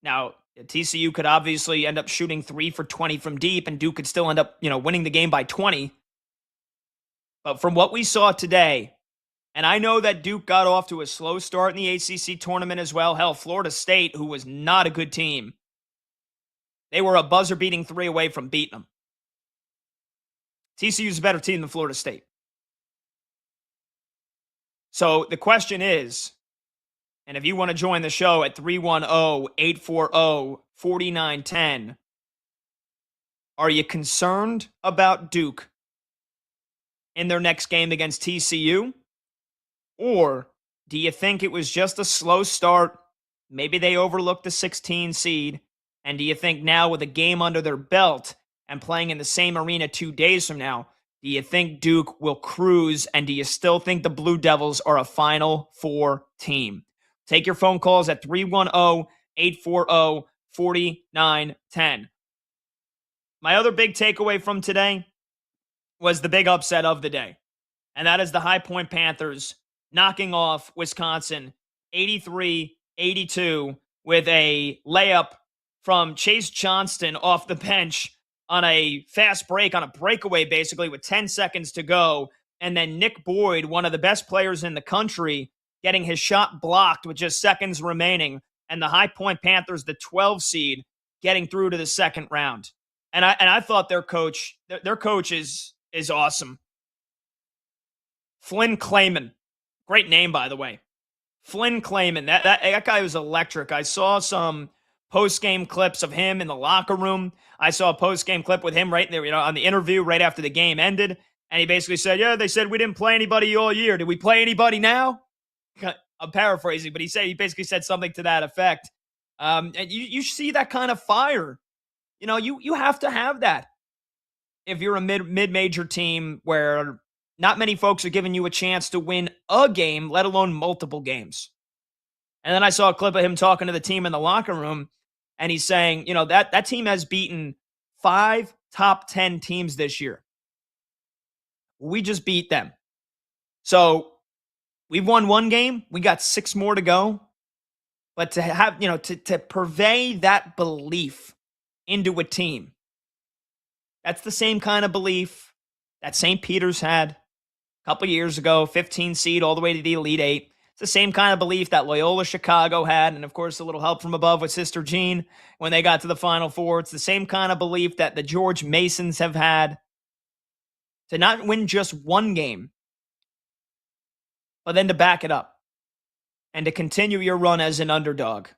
Now, TCU could obviously end up shooting 3 for 20 from deep, and Duke could still end up, winning the game by 20. But from what we saw today, and I know that Duke got off to a slow start in the ACC tournament as well. Hell, Florida State, who was not a good team, they were a buzzer-beating 3 away from beating them. TCU's a better team than Florida State. So the question is, and if you want to join the show at 310-840-4910, are you concerned about Duke in their next game against TCU? Or do you think it was just a slow start? Maybe they overlooked the 16 seed. And do you think now with a game under their belt and playing in the same arena 2 days from now, do you think Duke will cruise? And do you still think the Blue Devils are a Final Four team? Take your phone calls at 310-840-4910. My other big takeaway from today was the big upset of the day. And that is the High Point Panthers knocking off Wisconsin 83-82 with a layup from Chase Johnston off the bench on a fast break, on a breakaway basically with 10 seconds to go. And then Nick Boyd, one of the best players in the country, getting his shot blocked with just seconds remaining. And the High Point Panthers, the 12 seed, getting through to the second round. And I thought their coach is awesome. Flynn Clayman. Great name, by the way. Flynn Clayman. That guy was electric. I saw some post-game clips of him in the locker room. I saw a post-game clip with him right there, on the interview right after the game ended. And he basically said, yeah, they said we didn't play anybody all year. Did we play anybody now? I'm paraphrasing, but he basically said something to that effect. And you see that kind of fire. You have to have that if you're a mid-major team where not many folks are giving you a chance to win a game, let alone multiple games. And then I saw a clip of him talking to the team in the locker room, and he's saying, that team has beaten 5 top 10 teams this year. We just beat them. So we've won 1 game. We got 6 more to go. But to have, to purvey that belief into a team, that's the same kind of belief that St. Peter's had a couple years ago, 15 seed all the way to the Elite 8. It's the same kind of belief that Loyola Chicago had, and of course, a little help from above with Sister Jean when they got to the Final Four. It's the same kind of belief that the George Masons have had to not win just one game, but then to back it up and to continue your run as an underdog.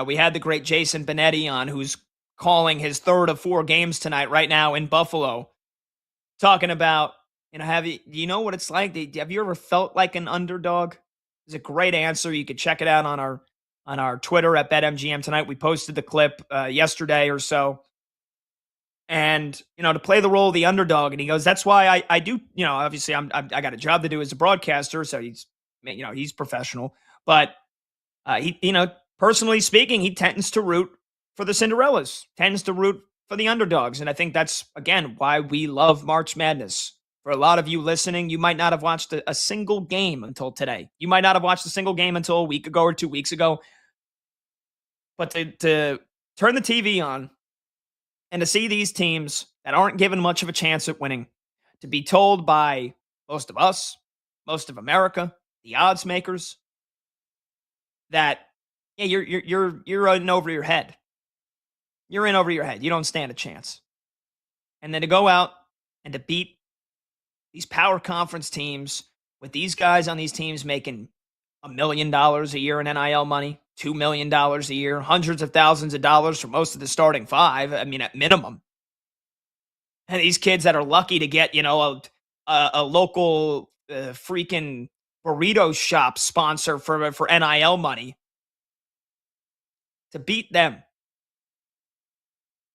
We had the great Jason Benetti on, who's calling his third of 4 games tonight right now in Buffalo, talking about, do you know what it's like? Have you ever felt like an underdog? It's a great answer. You could check it out on our Twitter at BetMGM tonight. We posted the clip yesterday or so. And, to play the role of the underdog. And he goes, that's why I do, obviously I got a job to do as a broadcaster. So he's professional, but he personally speaking, he tends to root for the Cinderellas, tends to root for the underdogs. And I think that's, again, why we love March Madness. For a lot of you listening, you might not have watched a single game until today. You might not have watched a single game until a week ago or 2 weeks ago. But to turn the TV on and to see these teams that aren't given much of a chance at winning, to be told by most of us, most of America, the odds makers, that you're in over your head. You're in over your head. You don't stand a chance. And then to go out and to beat these power conference teams with these guys on these teams making $1 million a year in NIL money, $2 million a year, hundreds of thousands of dollars for most of the starting 5. I mean, at minimum. And these kids that are lucky to get, a local freaking burrito shop sponsor for NIL money, to beat them.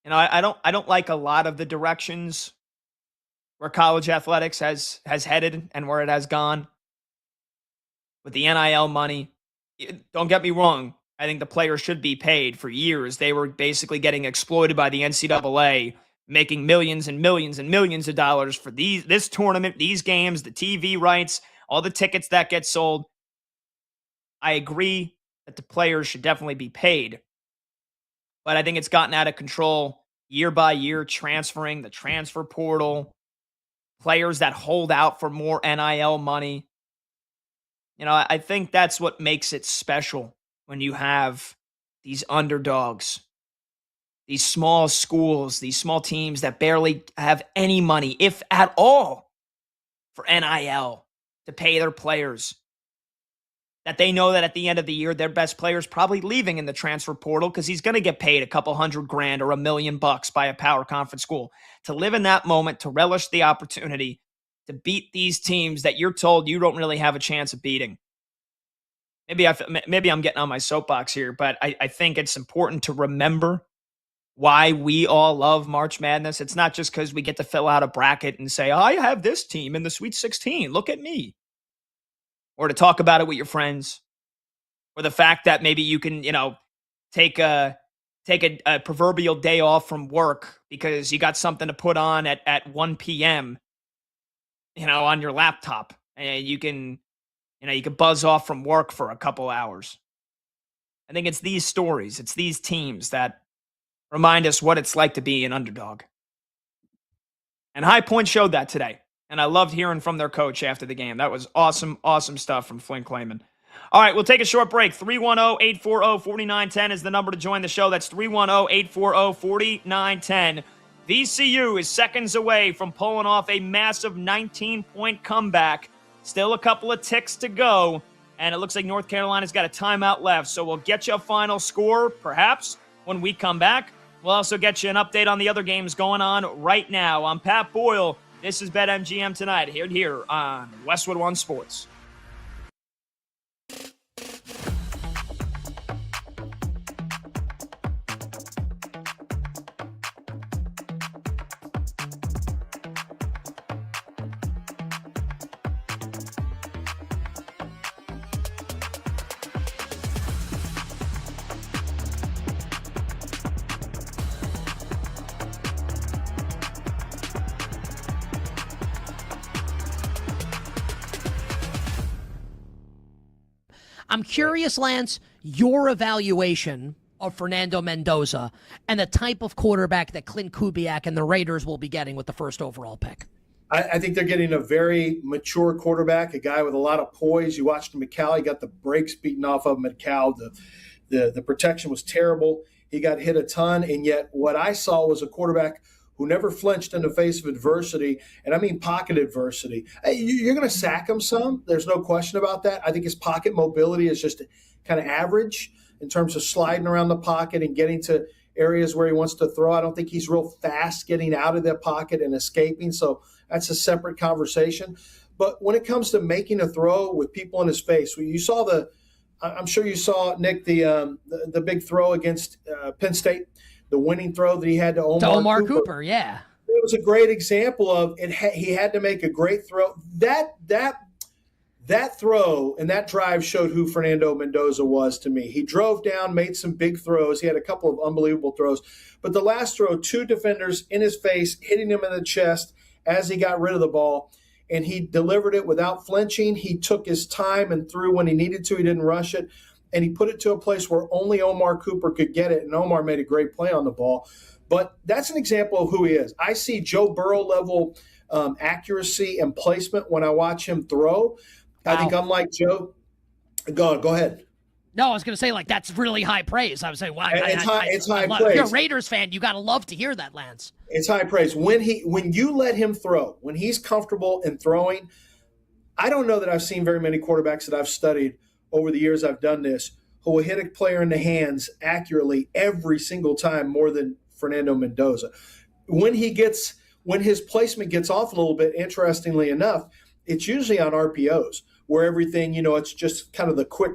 I don't like a lot of the directions where college athletics has headed and where it has gone with the NIL money. Don't get me wrong. I think the players should be paid. For years, they were basically getting exploited by the NCAA, making millions and millions and millions of dollars for this tournament, these games, the TV rights, all the tickets that get sold. I agree that the players should definitely be paid. But I think it's gotten out of control year by year, transferring, the transfer portal, players that hold out for more NIL money. I think that's what makes it special when you have these underdogs, these small schools, these small teams that barely have any money, if at all, for NIL to pay their players. That they know that at the end of the year, their best player is probably leaving in the transfer portal because he's going to get paid a couple $100,000 or $1 million by a power conference school. To live in that moment, to relish the opportunity to beat these teams that you're told you don't really have a chance of beating. Maybe I'm getting on my soapbox here, but I think it's important to remember why we all love March Madness. It's not just because we get to fill out a bracket and say, I have this team in the Sweet 16. Look at me. Or to talk about it with your friends, or the fact that maybe you can, take a proverbial day off from work because you got something to put on at 1 p.m., on your laptop, and you can buzz off from work for a couple hours. I think it's these stories, it's these teams that remind us what it's like to be an underdog. And High Point showed that today. And I loved hearing from their coach after the game. That was awesome, awesome stuff from Flynn Clayman. All right, we'll take a short break. 310-840-4910 is the number to join the show. That's 310-840-4910. VCU is seconds away from pulling off a massive 19-point comeback. Still a couple of ticks to go. And it looks like North Carolina's got a timeout left. So we'll get you a final score, perhaps, when we come back. We'll also get you an update on the other games going on right now. I'm Pat Boyle. This is BetMGM Tonight, here on Westwood One Sports. I'm curious, Lance, your evaluation of Fernando Mendoza and the type of quarterback that Clint Kubiak and the Raiders will be getting with the first overall pick. I think they're getting a very mature quarterback, a guy with a lot of poise. You watched McCall, he got the brakes beaten off of him at Cal. The protection was terrible. He got hit a ton, and yet what I saw was a quarterback who never flinched in the face of adversity, and I mean pocket adversity. Hey, you're going to sack him some. There's no question about that. I think his pocket mobility is just kind of average in terms of sliding around the pocket and getting to areas where he wants to throw. I don't think he's real fast getting out of the pocket and escaping, so that's a separate conversation. But when it comes to making a throw with people in his face, you saw I'm sure you saw, Nick, the big throw against Penn State, the winning throw that he had to Omar Cooper. Yeah. It was a great example of it. He had to make a great throw. That throw and that drive showed who Fernando Mendoza was to me. He drove down, made some big throws. He had a couple of unbelievable throws. But the last throw, 2 defenders in his face, hitting him in the chest as he got rid of the ball, and he delivered it without flinching. He took his time and threw when he needed to. He didn't rush it. And he put it to a place where only Omar Cooper could get it, and Omar made a great play on the ball. But that's an example of who he is. I see Joe Burrow level accuracy and placement when I watch him throw. I think I'm like Joe. Go ahead. No, I was going to say, like, that's really high praise. I was saying, wow. It's high praise. If you're a Raiders fan, you got to love to hear that, Lance. It's high praise. When you let him throw, when he's comfortable in throwing, I don't know that I've seen very many quarterbacks that I've studied over the years I've done this who will hit a player in the hands accurately every single time more than Fernando Mendoza. When his placement gets off a little bit, interestingly enough, it's usually on RPOs where everything, it's just kind of the quick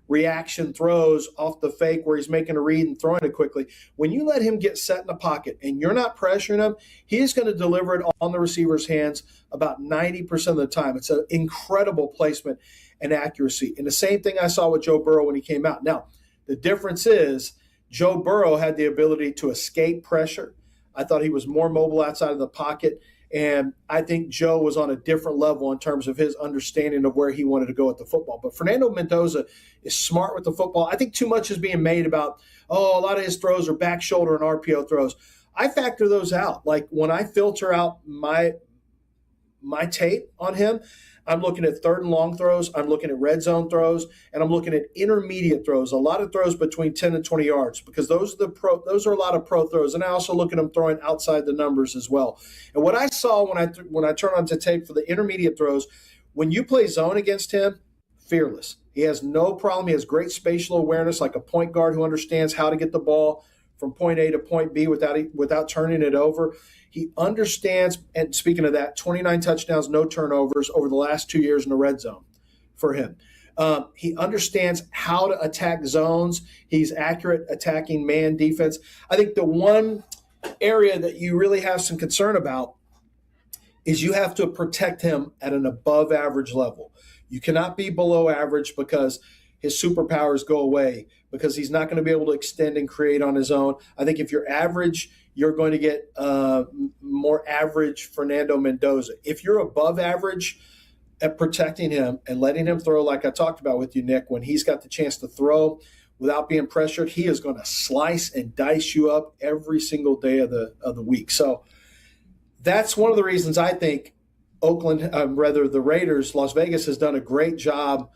reaction throws off the fake where he's making a read and throwing it quickly. When you let him get set in the pocket and you're not pressuring him, he's going to deliver it on the receiver's hands about 90% of the time. It's an incredible placement and accuracy. And the same thing I saw with Joe Burrow when he came out. Now, the difference is Joe Burrow had the ability to escape pressure. I thought he was more mobile outside of the pocket. And I think Joe was on a different level in terms of his understanding of where he wanted to go with the football. But Fernando Mendoza is smart with the football. I think too much is being made about, a lot of his throws are back shoulder and RPO throws. I factor those out. Like when I filter out my tape on him, I'm looking at 3rd and long throws, I'm looking at red zone throws, and I'm looking at intermediate throws, a lot of throws between 10 and 20 yards, because those are a lot of pro throws. And I also look at them throwing outside the numbers as well. And what I saw when I turn on to tape for the intermediate throws, when you play zone against him, fearless. He has no problem. He has great spatial awareness, like a point guard who understands how to get the ball from point A to point B without turning it over. He understands, and speaking of that, 29 touchdowns, no turnovers over the last 2 years in the red zone for him. He understands how to attack zones. He's accurate attacking man defense. I think the one area that you really have some concern about is you have to protect him at an above average level. You cannot be below average because his superpowers go away, because he's not going to be able to extend and create on his own. I think if you're average, you're going to get more average Fernando Mendoza. If you're above average at protecting him and letting him throw, like I talked about with you, Nick, when he's got the chance to throw without being pressured, he is going to slice and dice you up every single day of the week. So that's one of the reasons I think the Raiders, Las Vegas has done a great job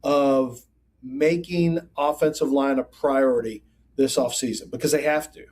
of making offensive line a priority this offseason, because they have to.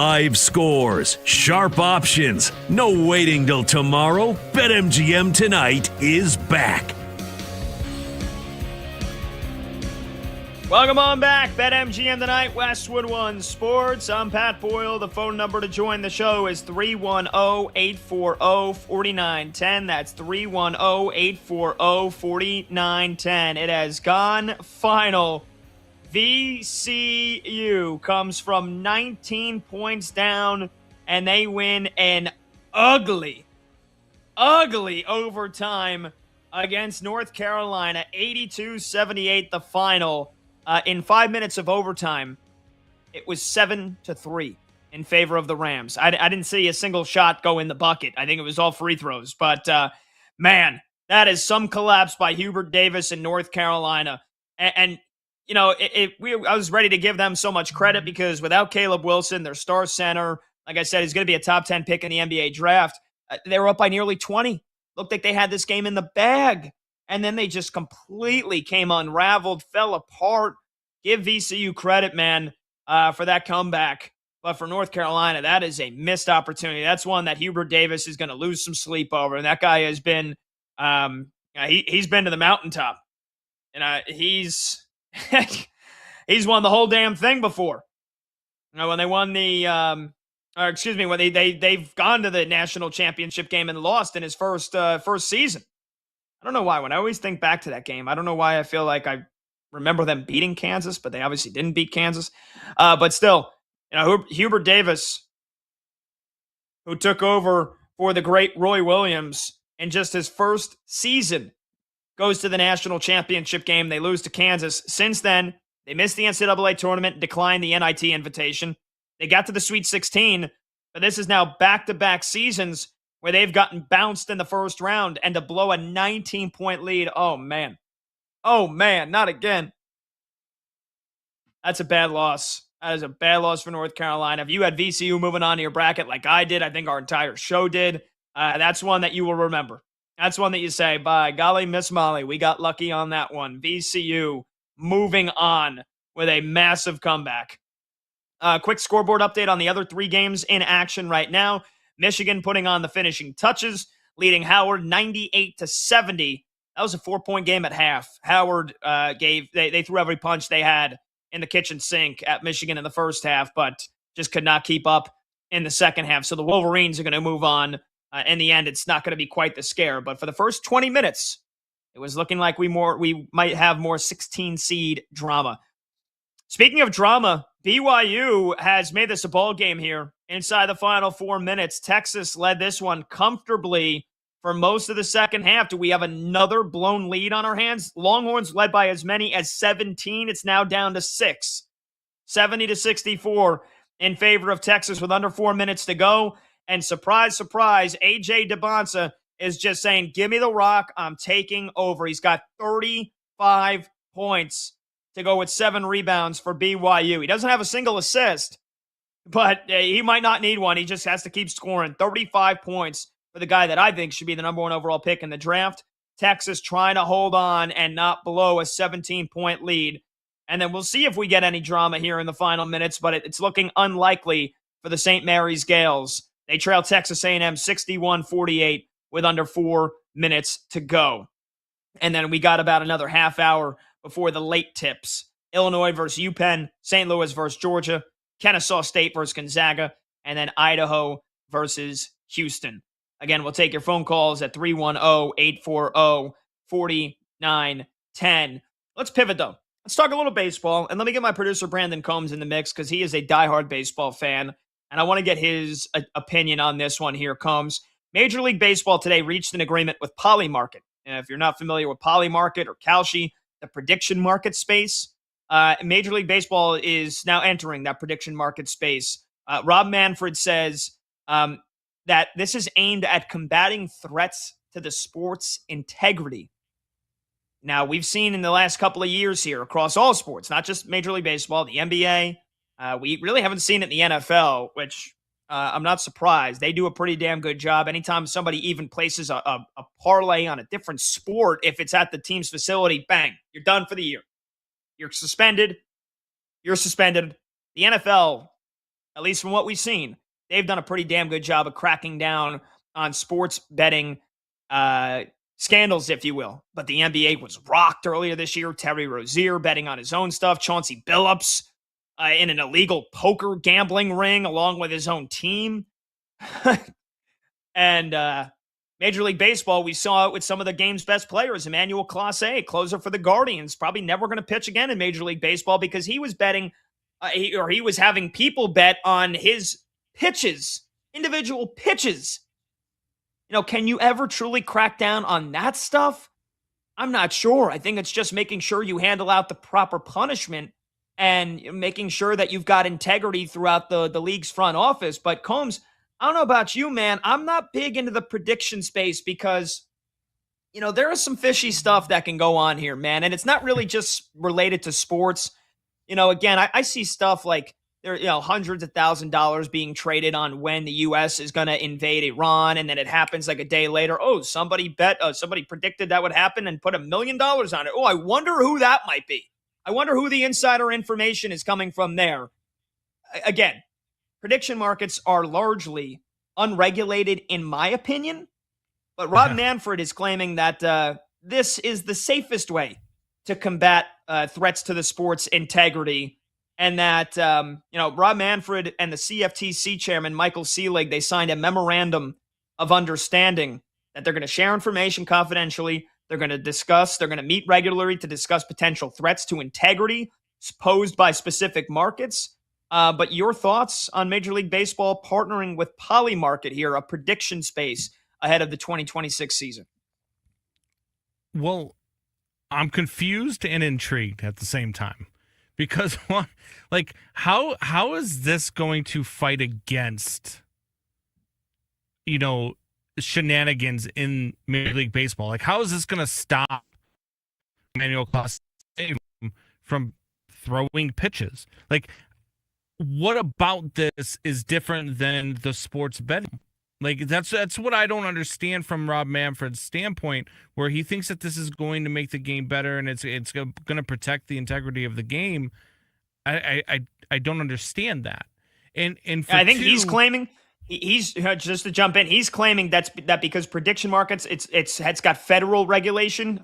Live scores, sharp options, no waiting till tomorrow. BetMGM Tonight is back. Welcome on back. BetMGM Tonight, Westwood One Sports. I'm Pat Boyle. The phone number to join the show is 310-840-4910. That's 310-840-4910. It has gone final. VCU comes from 19 points down, and they win an ugly overtime against North Carolina. 82-78 the final. In 5 minutes of overtime, it was 7-3 in favor of the Rams. I didn't see a single shot go in the bucket. I think it was all free throws. But, man, that is some collapse by Hubert Davis in North Carolina. And you know, I was ready to give them so much credit because without Caleb Wilson, their star center, like I said, he's going to be a top 10 pick in the NBA draft. They were up by nearly 20. Looked like they had this game in the bag. And then they just completely came unraveled, fell apart. Give VCU credit, man, for that comeback. But for North Carolina, that is a missed opportunity. That's one that Hubert Davis is going to lose some sleep over. And that guy has been, he's been to the mountaintop. And he's won the whole damn thing before. You know, when they won when they've gone to the national championship game and lost in his first season. I don't know why. When I always think back to that game, I don't know why I feel like I remember them beating Kansas, but they obviously didn't beat Kansas. But still, you know, Hubert Davis, who took over for the great Roy Williams in just his first season, goes to the national championship game. They lose to Kansas. Since then, they missed the NCAA tournament, declined the NIT invitation. They got to the Sweet 16, but this is now back-to-back seasons where they've gotten bounced in the first round, and to blow a 19-point lead, oh, man, not again. That's a bad loss. That is a bad loss for North Carolina. If you had VCU moving on to your bracket like I did, I think our entire show did, that's one that you will remember. That's one that you say, by golly, Miss Molly, we got lucky on that one. VCU moving on with a massive comeback. Quick scoreboard update on the other three games in action right now. Michigan putting on the finishing touches, leading Howard 98-70. That was a 4-point game at half. Howard they threw every punch they had in the kitchen sink at Michigan in the first half, but just could not keep up in the second half. So the Wolverines are going to move on. In the end, it's not going to be quite the scare. But for the first 20 minutes, it was looking like we might have more 16-seed drama. Speaking of drama, BYU has made this a ball game here inside the final 4 minutes. Texas led this one comfortably for most of the second half. Do we have another blown lead on our hands? Longhorns led by as many as 17. It's now down to 6. 70-64 in favor of Texas with under 4 minutes to go. And surprise, surprise, A.J. DeBonsa is just saying, give me the rock. I'm taking over. He's got 35 points to go with 7 rebounds for BYU. He doesn't have a single assist, but he might not need one. He just has to keep scoring. 35 points for the guy that I think should be the number 1 overall pick in the draft. Texas trying to hold on and not blow a 17-point lead. And then we'll see if we get any drama here in the final minutes, but it's looking unlikely for the St. Mary's Gales. They trail Texas A&M 61-48 with under 4 minutes to go. And then we got about another half hour before the late tips. Illinois versus UPenn, St. Louis versus Georgia, Kennesaw State versus Gonzaga, and then Idaho versus Houston. Again, we'll take your phone calls at 310-840-4910. Let's pivot, though. Let's talk a little baseball, and let me get my producer Brandon Combs in the mix because he is a diehard baseball fan, and I want to get his opinion on this one here, Combs. Major League Baseball today reached an agreement with Polymarket. And if you're not familiar with Polymarket or Kalshi, the prediction market space, Major League Baseball is now entering that prediction market space. Rob Manfred says that this is aimed at combating threats to the sport's integrity. Now, we've seen in the last couple of years here across all sports, not just Major League Baseball, the NBA. We really haven't seen it in the NFL, which I'm not surprised. They do a pretty damn good job. Anytime somebody even places a parlay on a different sport, if it's at the team's facility, bang, you're done for the year. You're suspended. The NFL at least from what we've seen, they've done a pretty damn good job of cracking down on sports betting scandals, if you will. But the NBA was rocked earlier this year. Terry Rozier betting on his own stuff. Chauncey Billups in an illegal poker gambling ring along with his own team. And Major League Baseball, we saw it with some of the game's best players. Emmanuel Clase, closer for the Guardians, probably never going to pitch again in Major League Baseball because he was betting he was having people bet on his pitches, individual pitches. Can you ever truly crack down on that stuff? I'm not sure. I think it's just making sure you handle out the proper punishment and making sure that you've got integrity throughout the league's front office. But Combs, I don't know about you, man. I'm not big into the prediction space because, there is some fishy stuff that can go on here, man. And it's not really just related to sports. Again, I see stuff like there, hundreds of $1,000s being traded on when the U.S. is going to invade Iran, and then it happens like a day later. Oh, somebody predicted that would happen and put $1 million on it. Oh, I wonder who that might be. I wonder who the insider information is coming from there. Again, prediction markets are largely unregulated, in my opinion. But Rob Manfred is claiming that this is the safest way to combat threats to the sport's integrity. And that, Rob Manfred and the CFTC chairman, Michael Seelig, they signed a memorandum of understanding that they're going to share information confidentially. They're going to meet regularly to discuss potential threats to integrity posed by specific markets. But your thoughts on Major League Baseball partnering with Polymarket here, a prediction space ahead of the 2026 season? Well, I'm confused and intrigued at the same time. Because how is this going to fight against, shenanigans in Major League Baseball? Like, how is this going to stop Emmanuel Clase from throwing pitches? Like, what about this is different than the sports betting? Like, that's what I don't understand from Rob Manfred's standpoint, where he thinks that this is going to make the game better and it's going to protect the integrity of the game. I don't understand that. And I think he's claiming he's just to jump in. He's claiming that because prediction markets, it's got federal regulatory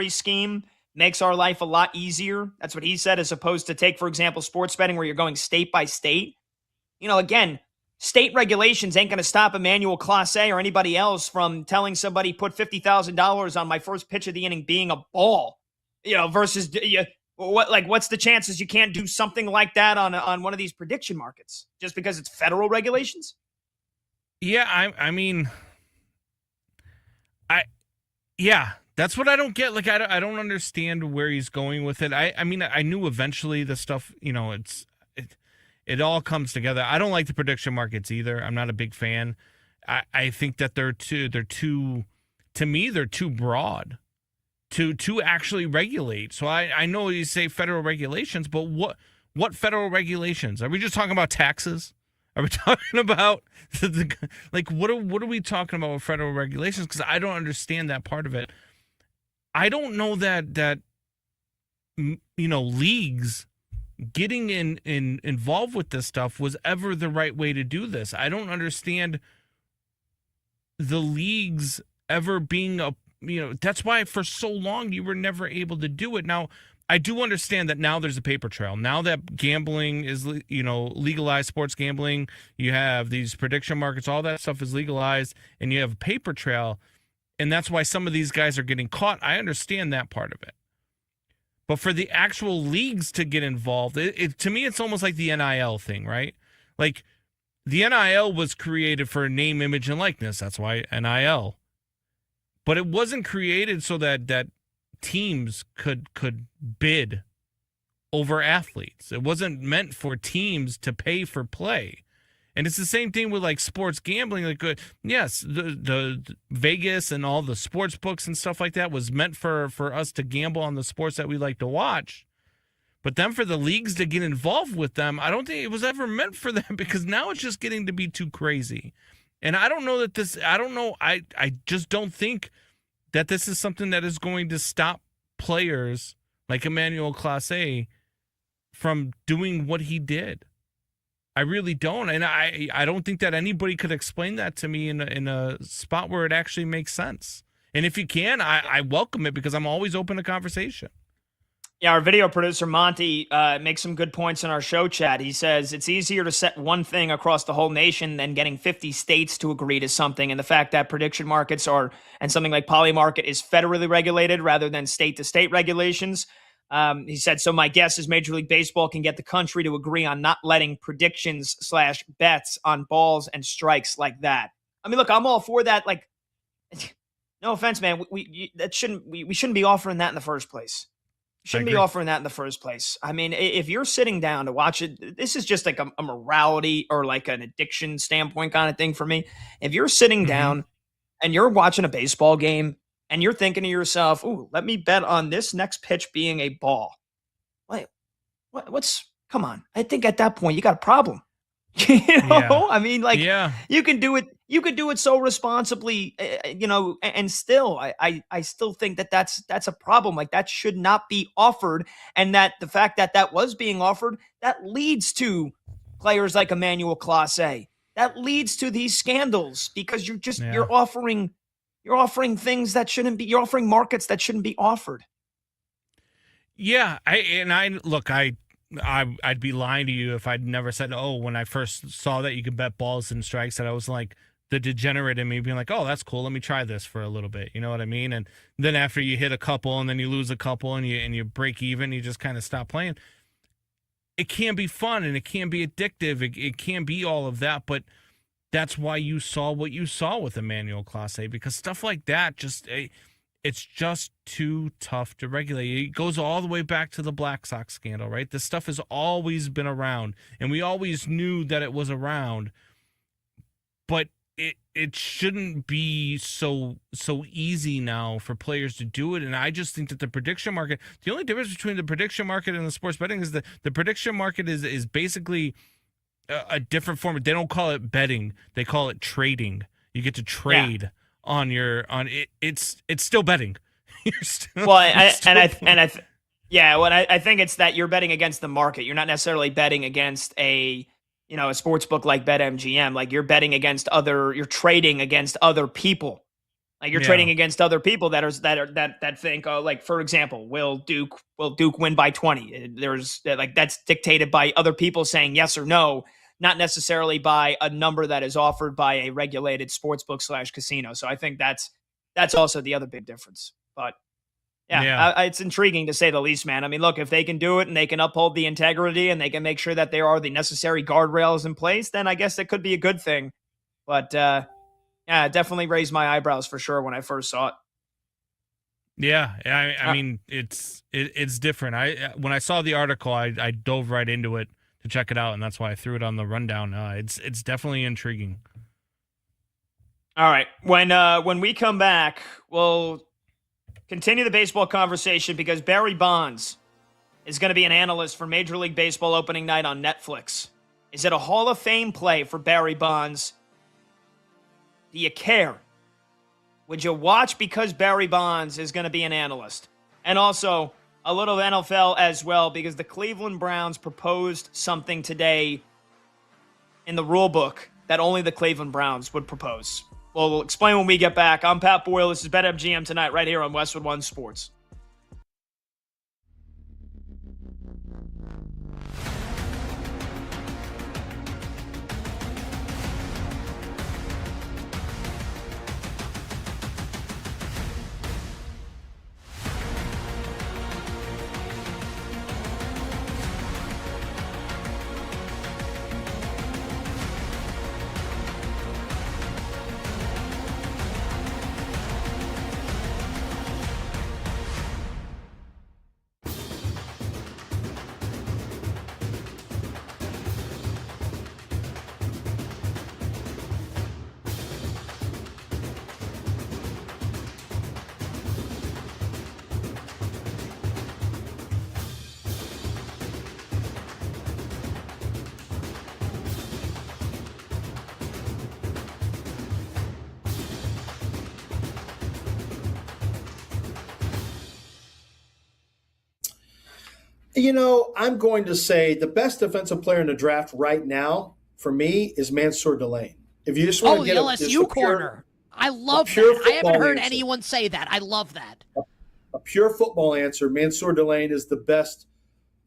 scheme makes our life a lot easier. That's what he said, as opposed to take, for example, sports betting where you're going state by state. Again, state regulations ain't going to stop Emmanuel Clase or anybody else from telling somebody put $50,000 on my first pitch of the inning being a ball, versus what's the chances you can't do something like that on one of these prediction markets just because it's federal regulations? Yeah, that's what I don't get. Like, I don't understand where he's going with it. I knew eventually the stuff, it all comes together. I don't like the prediction markets either. I'm not a big fan. I think that they're too broad to actually regulate. So I know you say federal regulations, but what federal regulations? Are we just talking about taxes? Are we talking about what are we talking about with federal regulations? Because I don't understand that part of it. I don't know that leagues getting involved with this stuff was ever the right way to do this. I don't understand the leagues ever being that's why for so long you were never able to do it. Now, I do understand that now there's a paper trail. Now that gambling is, legalized, sports gambling, you have these prediction markets, all that stuff is legalized, and you have a paper trail, and that's why some of these guys are getting caught. I understand that part of it. But for the actual leagues to get involved, to me, it's almost like the NIL thing, right? Like, the NIL was created for name, image, and likeness. That's why NIL. But it wasn't created so that teams could bid over athletes. It wasn't meant for teams to pay for play. And it's the same thing with like sports gambling. Like, yes, the Vegas and all the sports books and stuff like that was meant for us to gamble on the sports that we like to watch. But then for the leagues to get involved with them, I don't think it was ever meant for them, because now it's just getting to be too crazy. And I don't know that I just don't think that this is something that is going to stop players like Emmanuel Clase from doing what he did. I really don't, and I don't think that anybody could explain that to me in a spot where it actually makes sense. And if you can, I welcome it because I'm always open to conversation. Yeah, our video producer, Monty, makes some good points in our show chat. He says it's easier to set one thing across the whole nation than getting 50 states to agree to something. And the fact that prediction markets and something like Polymarket is federally regulated rather than state-to-state regulations. He said, so my guess is Major League Baseball can get the country to agree on not letting predictions/bets on balls and strikes like that. I mean, look, I'm all for that. Like, no offense, man. We shouldn't be offering that in the first place. Shouldn't be offering that in the first place. I mean, if you're sitting down to watch it, this is just like a morality or like an addiction standpoint kind of thing for me. If you're sitting down and you're watching a baseball game and you're thinking to yourself, ooh, let me bet on this next pitch being a ball. Wait, come on. I think at that point you got a problem. I mean, like, you can do it. You could do it so responsibly, and still, I still think that's a problem. Like, that should not be offered, and that the fact that was being offered, that leads to players like Emmanuel Clase. That leads to these scandals because you're offering things that shouldn't be. You're offering markets that shouldn't be offered. Yeah, I'd be lying to you if I'd never said, when I first saw that you could bet balls and strikes, that I was like the degenerate in me being like, oh, that's cool. Let me try this for a little bit. You know what I mean? And then after you hit a couple and then you lose a couple and you break even, you just kind of stop playing. It can be fun and it can be addictive. It can be all of that, but that's why you saw what you saw with Emmanuel Clase, because stuff like that it's just too tough to regulate. It goes all the way back to the Black Sox scandal, right? This stuff has always been around, and we always knew that it was around, but it shouldn't be so easy now for players to do it. And I just think that the prediction market, the only difference between the prediction market and the sports betting is that the prediction market is basically a different form. They don't call it betting. They call it trading. You get to trade. Yeah. It's still betting. I think it's that you're betting against the market. You're not necessarily betting against a sports book like BetMGM. Like, you're betting against you're trading against other people. Like, you're trading against other people that think, like, for example, will Duke win by 20? That's dictated by other people saying yes or no, not necessarily by a number that is offered by a regulated sportsbook / casino. So I think that's also the other big difference. But it's intriguing to say the least, man. I mean, look, if they can do it and they can uphold the integrity and they can make sure that there are the necessary guardrails in place, then I guess it could be a good thing. But it definitely raised my eyebrows for sure when I first saw it. Yeah, I mean, it's different. When I saw the article, I dove right into it to check it out, and that's why I threw it on the rundown. It's definitely intriguing. All right, when we come back, we'll continue the baseball conversation because Barry Bonds is going to be an analyst for Major League Baseball opening night on Netflix. Is it a Hall of Fame play for Barry Bonds? Do you care? Would you watch because Barry Bonds is going to be an analyst? And also, a little NFL as well, because the Cleveland Browns proposed something today in the rule book that only the Cleveland Browns would propose. We'll explain when we get back. I'm Pat Boyle. This is BetMGM Tonight right here on Westwood One Sports. I'm going to say the best defensive player in the draft right now for me is Mansour Delane. If you just want to the get LSU corner. I love that. I haven't heard anyone say that. I love that. A pure football answer. Mansour Delane is the best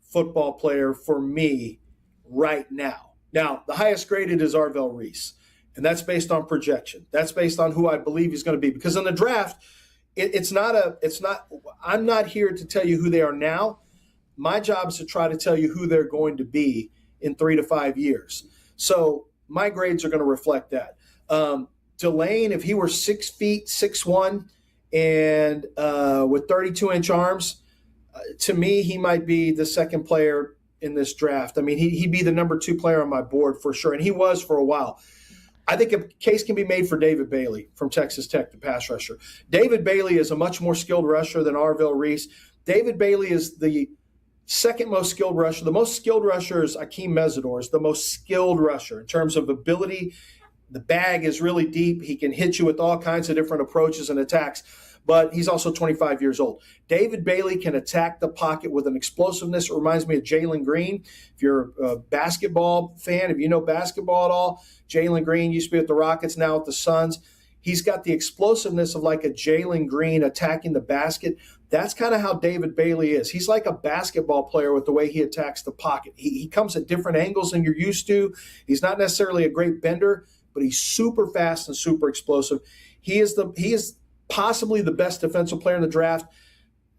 football player for me right now. Now, the highest graded is Arvell Reese, and that's based on projection. That's based on who I believe he's going to be. Because in the draft, I'm not here to tell you who they are now. My job is to try to tell you who they're going to be in 3 to 5 years. So my grades are going to reflect that. Delane, if he were 6 feet, 6'1", and with 32-inch arms, to me, he might be the second player in this draft. I mean, he'd be the number 2 player on my board for sure, and he was for a while. I think a case can be made for David Bailey from Texas Tech, the pass rusher. David Bailey is a much more skilled rusher than Arvell Reese. David Bailey is the second most skilled rusher. The most skilled rusher is Akeem Mesidor, is the most skilled rusher in terms of ability. The bag is really deep. He can hit you with all kinds of different approaches and attacks, but he's also 25 years old. David Bailey can attack the pocket with an explosiveness. It reminds me of Jalen Green. If you're a basketball fan, if you know basketball at all, Jalen Green used to be with the Rockets, now with the Suns. He's got the explosiveness of like a Jalen Green attacking the basket. That's kind of how David Bailey is. He's like a basketball player with the way he attacks the pocket. He comes at different angles than you're used to. He's not necessarily a great bender, but he's super fast and super explosive. He is possibly the best defensive player in the draft.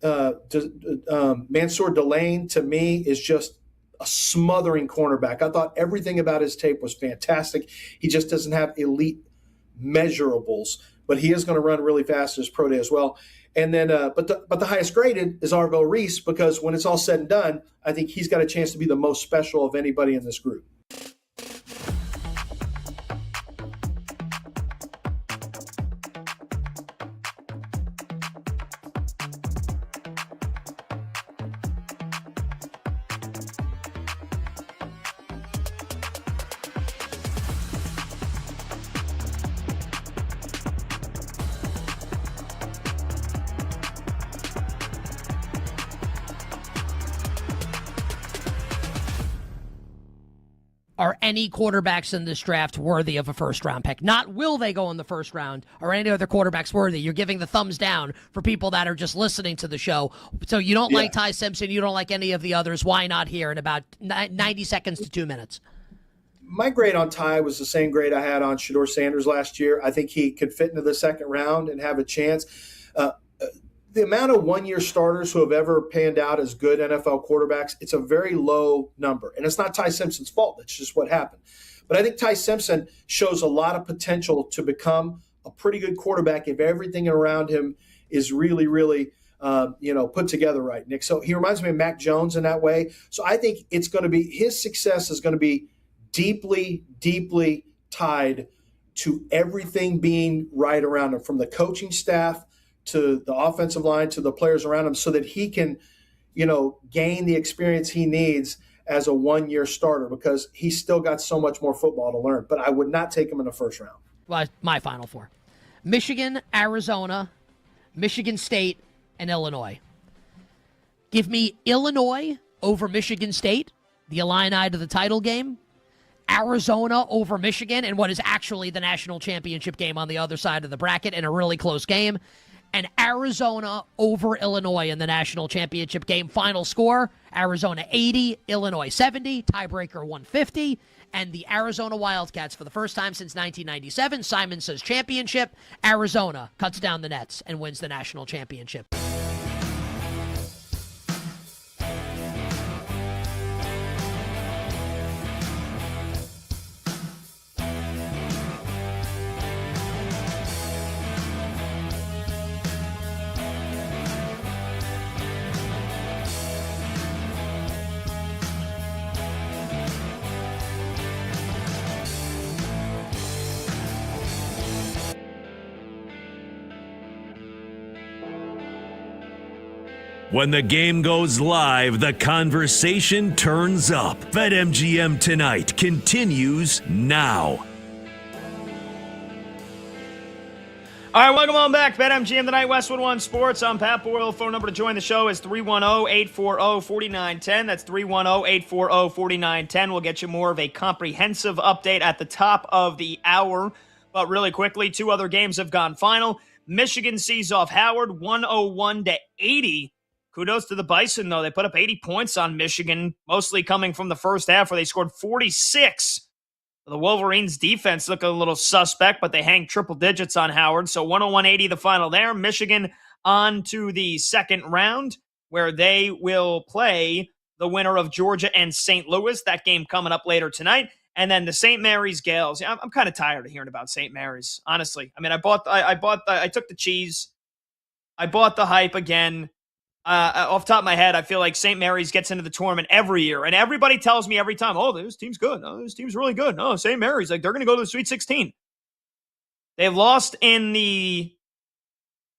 Mansour Delane, to me, is just a smothering cornerback. I thought everything about his tape was fantastic. He just doesn't have elite measurables, but he is going to run really fast in his pro day as well. And then, but the highest graded is Arvell Reese, because when it's all said and done, I think he's got a chance to be the most special of anybody in this group. Are any quarterbacks in this draft worthy of a first-round pick? Not will they go in the first round, or any other quarterbacks worthy. You're giving the thumbs down for people that are just listening to the show. So you don't like Ty Simpson, you don't like any of the others. Why not here in about 90 seconds to 2 minutes? My grade on Ty was the same grade I had on Shedeur Sanders last year. I think he could fit into the second round and have a chance. The amount of one-year starters who have ever panned out as good NFL quarterbacks, it's a very low number. And it's not Ty Simpson's fault. It's just what happened. But I think Ty Simpson shows a lot of potential to become a pretty good quarterback if everything around him is really, really put together right, Nick. So he reminds me of Mac Jones in that way. So I think it's going to be – his success is going to be deeply, deeply tied to everything being right around him, from the coaching staff to the offensive line, to the players around him, so that he can, gain the experience he needs as a one-year starter, because he's still got so much more football to learn. But I would not take him in the first round. Well, my final four: Michigan, Arizona, Michigan State, and Illinois. Give me Illinois over Michigan State, the Illini to the title game. Arizona over Michigan in what is actually the national championship game on the other side of the bracket, in a really close game. And Arizona over Illinois in the national championship game. Final score, Arizona 80, Illinois 70, tiebreaker 150. And the Arizona Wildcats, for the first time since 1997, Simon says championship. Arizona cuts down the nets and wins the national championship. When the game goes live, the conversation turns up. BetMGM Tonight continues now. All right, welcome on back. BetMGM tonight, Westwood One Sports. I'm Pat Boyle. Phone number to join the show is 310-840-4910. That's 310-840-4910. We'll get you more of a comprehensive update at the top of the hour. But really quickly, 2 other games have gone final. Michigan sees off Howard 101-80. Kudos to the Bison, though. They put up 80 points on Michigan, mostly coming from the first half where they scored 46. The Wolverines' defense looked a little suspect, but they hang triple digits on Howard. So 101-80 the final there. Michigan on to the second round, where they will play the winner of Georgia and St. Louis. That game coming up later tonight. And then the St. Mary's Gales. Yeah, I'm kind of tired of hearing about St. Mary's, honestly. I mean, I took the cheese. I bought the hype again. Off the top of my head, I feel like St. Mary's gets into the tournament every year, and everybody tells me every time, oh, this team's good. Oh, this team's really good. No, St. Mary's, like, they're going to go to the Sweet 16. They've lost in the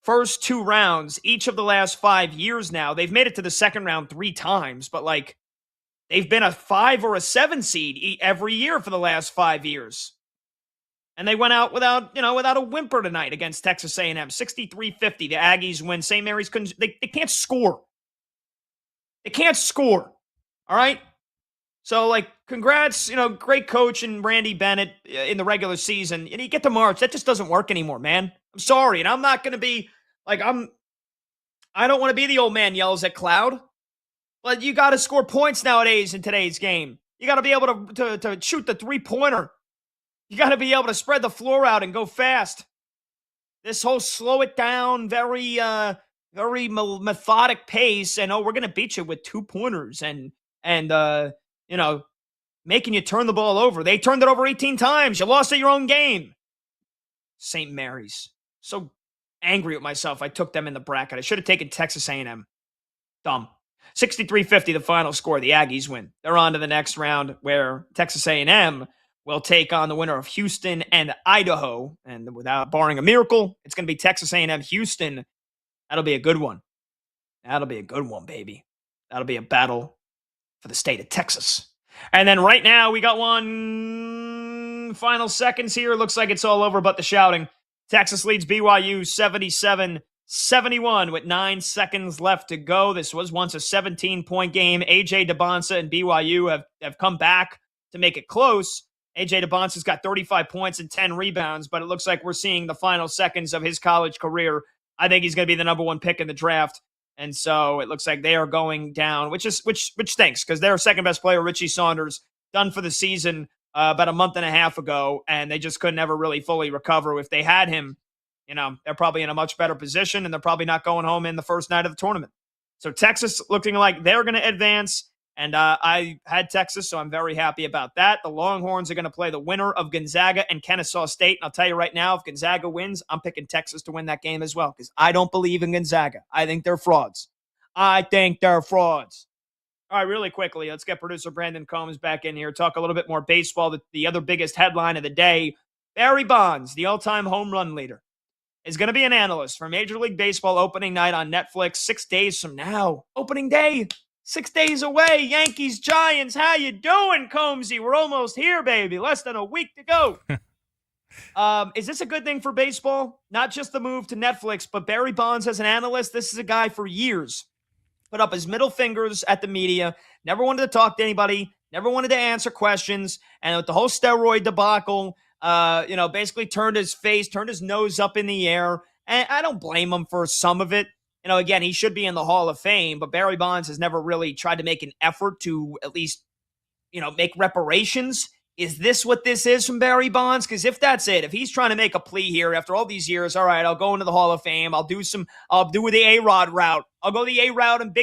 first 2 rounds each of the last 5 years now. They've made it to the second round 3 times, but, like, they've been a 5 or a 7 seed every year for the last 5 years. And they went out without a whimper tonight against Texas A&M, 63-50. The Aggies win. St. Mary's couldn't. They can't score. They can't score. All right. So, like, congrats. Great coach and Randy Bennett in the regular season. And you get to March, that just doesn't work anymore, man. I'm sorry, and I'm not going to be like I don't want to be the old man yells at Cloud, but you got to score points nowadays in today's game. You got to be able to shoot the 3-pointer. You got to be able to spread the floor out and go fast. This whole slow it down, very methodic pace, and we're going to beat you with 2-pointers and making you turn the ball over. They turned it over 18 times. You lost at your own game. St. Mary's. So angry with myself. I took them in the bracket. I should have taken Texas A&M. Dumb. 63-50 the final score. The Aggies win. They're on to the next round where Texas A&M will take on the winner of Houston and Idaho. And without barring a miracle, it's going to be Texas A&M Houston. That'll be a good one. That'll be a good one, baby. That'll be a battle for the state of Texas. And then right now, we got one final seconds here. Looks like it's all over but the shouting. Texas leads BYU 77-71 with 9 seconds left to go. This was once a 17-point game. A.J. DeBonsa and BYU have come back to make it close. A.J. DeBonsa's got 35 points and 10 rebounds, but it looks like we're seeing the final seconds of his college career. I think he's going to be the number 1 pick in the draft. And so it looks like they are going down, which stinks because their second best player, Richie Saunders, done for the season about a month and a half ago, and they just couldn't ever really fully recover. If they had him, they're probably in a much better position, and they're probably not going home in the first night of the tournament. So Texas looking like they're going to advance. And I had Texas, so I'm very happy about that. The Longhorns are going to play the winner of Gonzaga and Kennesaw State. And I'll tell you right now, if Gonzaga wins, I'm picking Texas to win that game as well because I don't believe in Gonzaga. I think they're frauds. All right, really quickly, let's get producer Brandon Combs back in here, talk a little bit more baseball. The other biggest headline of the day, Barry Bonds, the all-time home run leader, is going to be an analyst for Major League Baseball opening night on Netflix 6 days from now. Opening day. 6 days away, Yankees, Giants. How you doing, Combsy? We're almost here, baby. Less than a week to go. Is this a good thing for baseball? Not just the move to Netflix, but Barry Bonds as an analyst. This is a guy for years. Put up his middle fingers at the media. Never wanted to talk to anybody. Never wanted to answer questions. And with the whole steroid debacle, basically turned his nose up in the air. And I don't blame him for some of it. Again, he should be in the Hall of Fame, but Barry Bonds has never really tried to make an effort to at least, make reparations. Is this what this is from Barry Bonds? Because if that's it, if he's trying to make a plea here after all these years, all right, I'll go into the Hall of Fame. I'll do the A-Rod route. I'll go the A-Rod and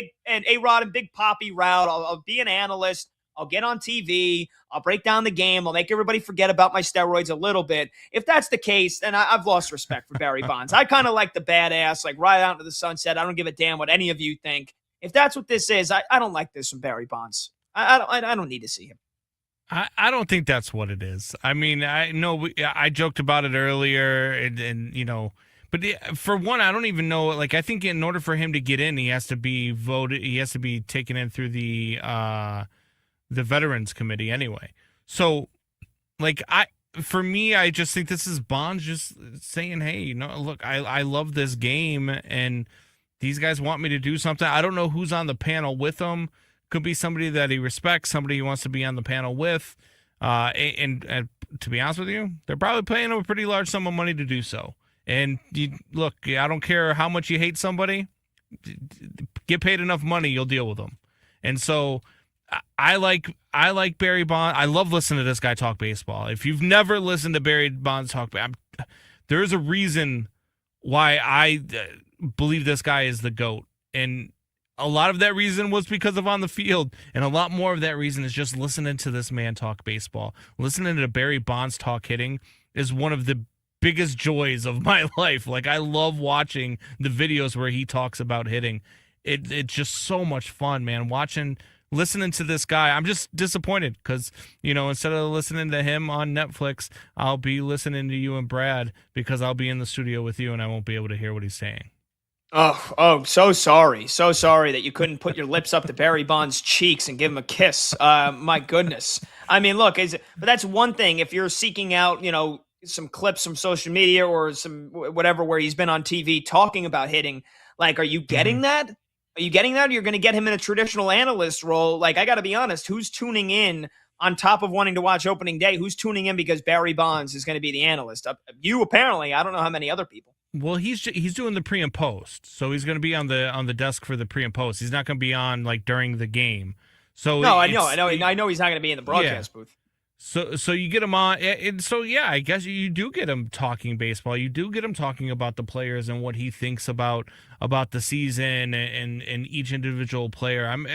A-Rod and Big Poppy route. I'll be an analyst. I'll get on TV. I'll break down the game. I'll make everybody forget about my steroids a little bit. If that's the case, then I've lost respect for Barry Bonds. I kind of like the badass, like right out into the sunset. I don't give a damn what any of you think. If that's what this is, I don't like this from Barry Bonds. I don't need to see him. I don't think that's what it is. I mean, I know I joked about it earlier, and but for one, I don't even know. Like, I think in order for him to get in, he has to be voted. He has to be taken in through the Veterans Committee anyway. So, like, for me, I just think this is Bonds just saying, hey, look, I love this game, and these guys want me to do something. I don't know who's on the panel with him. Could be somebody that he respects, somebody he wants to be on the panel with. And to be honest with you, they're probably paying him a pretty large sum of money to do so. And look, I don't care how much you hate somebody. Get paid enough money, you'll deal with them. And so I like Barry Bonds. I love listening to this guy talk baseball. If you've never listened to Barry Bonds talk, there's a reason why I believe this guy is the GOAT. And a lot of that reason was because of on the field, and a lot more of that reason is just listening to this man talk baseball. Listening to Barry Bonds talk hitting is one of the biggest joys of my life. Like, I love watching the videos where he talks about hitting. It's just so much fun, man. Listening to this guy. I'm just disappointed because, instead of listening to him on Netflix, I'll be listening to you and Brad because I'll be in the studio with you and I won't be able to hear what he's saying. Oh, so sorry. So sorry that you couldn't put your lips up to Barry Bonds' cheeks and give him a kiss. My goodness. I mean, look, but that's one thing. If you're seeking out, some clips from social media or some whatever where he's been on TV talking about hitting, like, are you getting that? Are you getting that? Or you're going to get him in a traditional analyst role? Like, I got to be honest, who's tuning in on top of wanting to watch opening day? Who's tuning in because Barry Bonds is going to be the analyst? You, apparently. I don't know how many other people. Well, he's doing the pre and post, so he's going to be on the desk for the pre and post. He's not going to be on like during the game. So no, I know he's not going to be in the broadcast booth. So you get him on, and so I guess you do get him talking baseball. You do get him talking about the players and what he thinks about the season and each individual player. I'm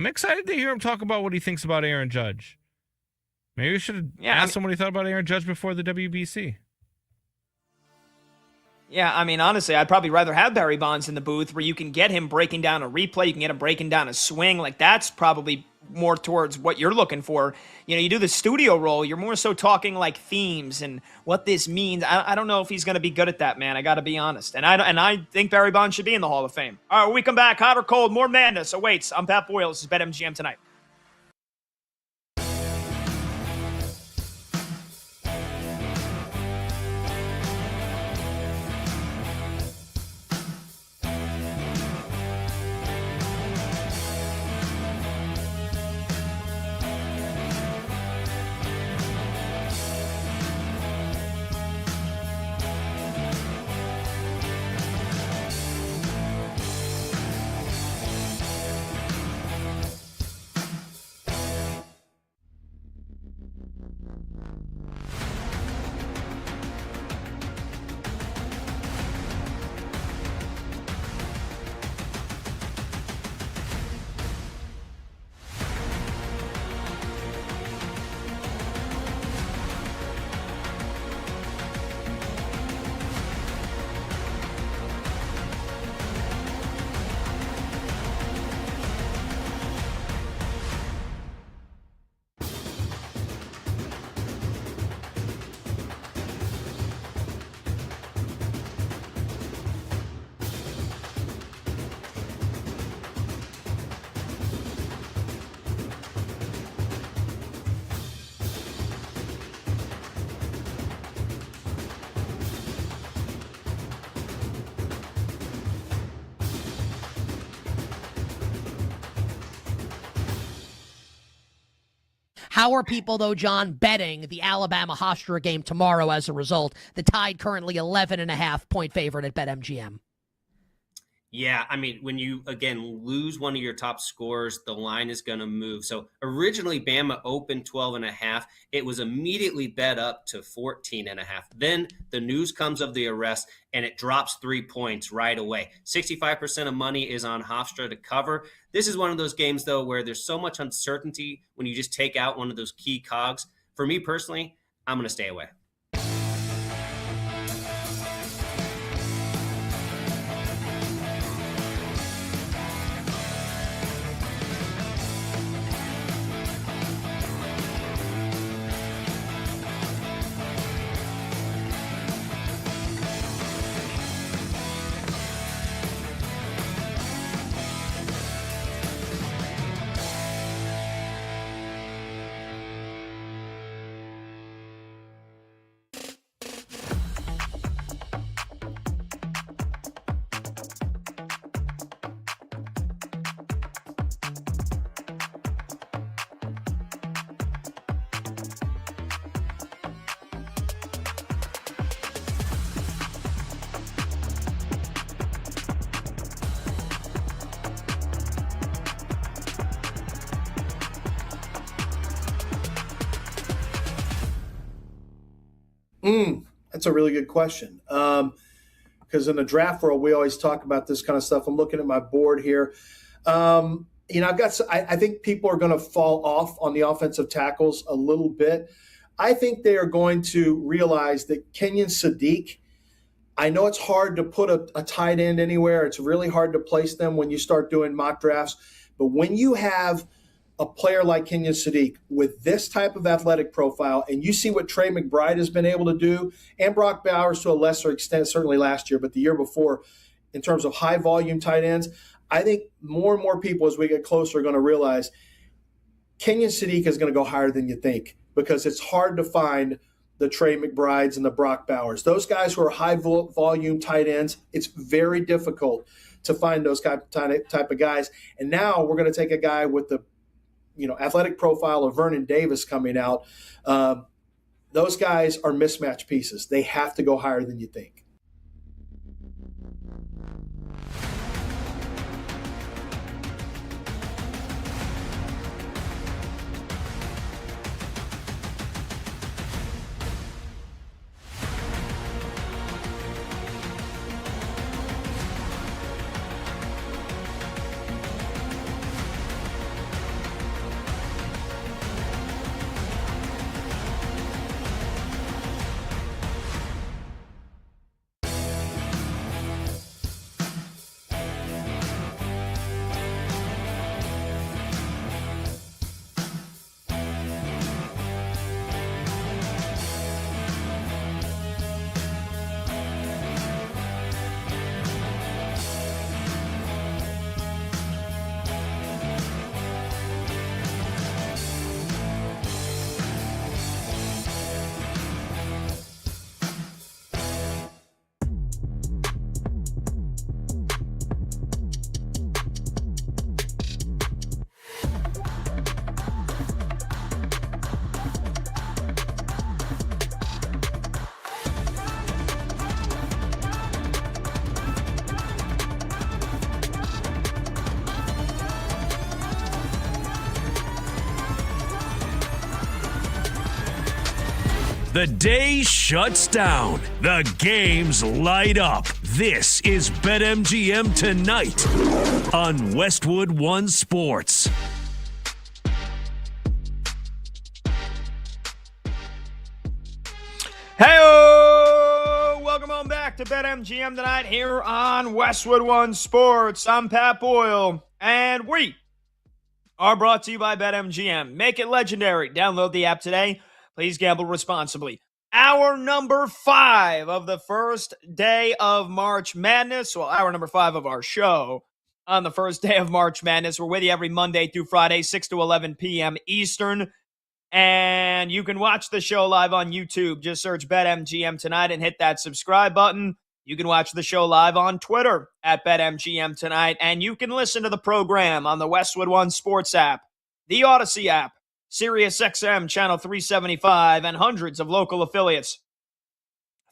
excited to hear him talk about what he thinks about Aaron Judge. Maybe we should have asked him what he thought about Aaron Judge before the WBC. Yeah, I mean, honestly, I'd probably rather have Barry Bonds in the booth where you can get him breaking down a replay, you can get him breaking down a swing. Like, that's probably more towards what you're looking for. You do the studio role, you're more so talking like themes and what this means. I don't know if he's going to be good at that, man. I got to be honest. And I think Barry Bonds should be in the Hall of Fame. All right, when we come back, hot or cold, more madness awaits. I'm Pat Boyle. This is BetMGM Tonight. How are people, though, John, betting the Alabama-Hofstra game tomorrow as a result? The Tide currently 11.5-point favorite at BetMGM. Yeah, I mean, when you, again, lose one of your top scorers, the line is going to move. So originally, Bama opened 12.5. It was immediately bet up to 14.5. Then the news comes of the arrest, and it drops 3 points right away. 65% of money is on Hofstra to cover. This is one of those games, though, where there's so much uncertainty when you just take out one of those key cogs. For me personally, I'm going to stay away. That's a really good question. Because in the draft world, we always talk about this kind of stuff. I'm looking at my board here. I think people are going to fall off on the offensive tackles a little bit. I think they are going to realize that Kenyon Sadiq, I know it's hard to put a tight end anywhere. It's really hard to place them when you start doing mock drafts. But when you have a player like Kenyon Sadiq with this type of athletic profile, and you see what Trey McBride has been able to do, and Brock Bowers to a lesser extent, certainly last year, but the year before, in terms of high volume tight ends, I think more and more people as we get closer are going to realize Kenyon Sadiq is going to go higher than you think, because it's hard to find the Trey McBrides and the Brock Bowers. Those guys who are high volume tight ends, it's very difficult to find those type of guys. And now we're going to take a guy with the athletic profile of Vernon Davis coming out. Those guys are mismatched pieces. They have to go higher than you think. The day shuts down. The games light up. This is BetMGM Tonight on Westwood One Sports. Hey-o! Welcome on back to BetMGM Tonight here on Westwood One Sports. I'm Pat Boyle, and we are brought to you by BetMGM. Make it legendary. Download the app today. Please gamble responsibly. Hour number 5 of the first day of March Madness. Well, hour number 5 of our show on the first day of March Madness. We're with you every Monday through Friday, 6 to 11 p.m. Eastern. And you can watch the show live on YouTube. Just search BetMGM Tonight and hit that subscribe button. You can watch the show live on Twitter at BetMGM Tonight. And you can listen to the program on the Westwood One Sports app, the Odyssey app, SiriusXM Channel 375, and hundreds of local affiliates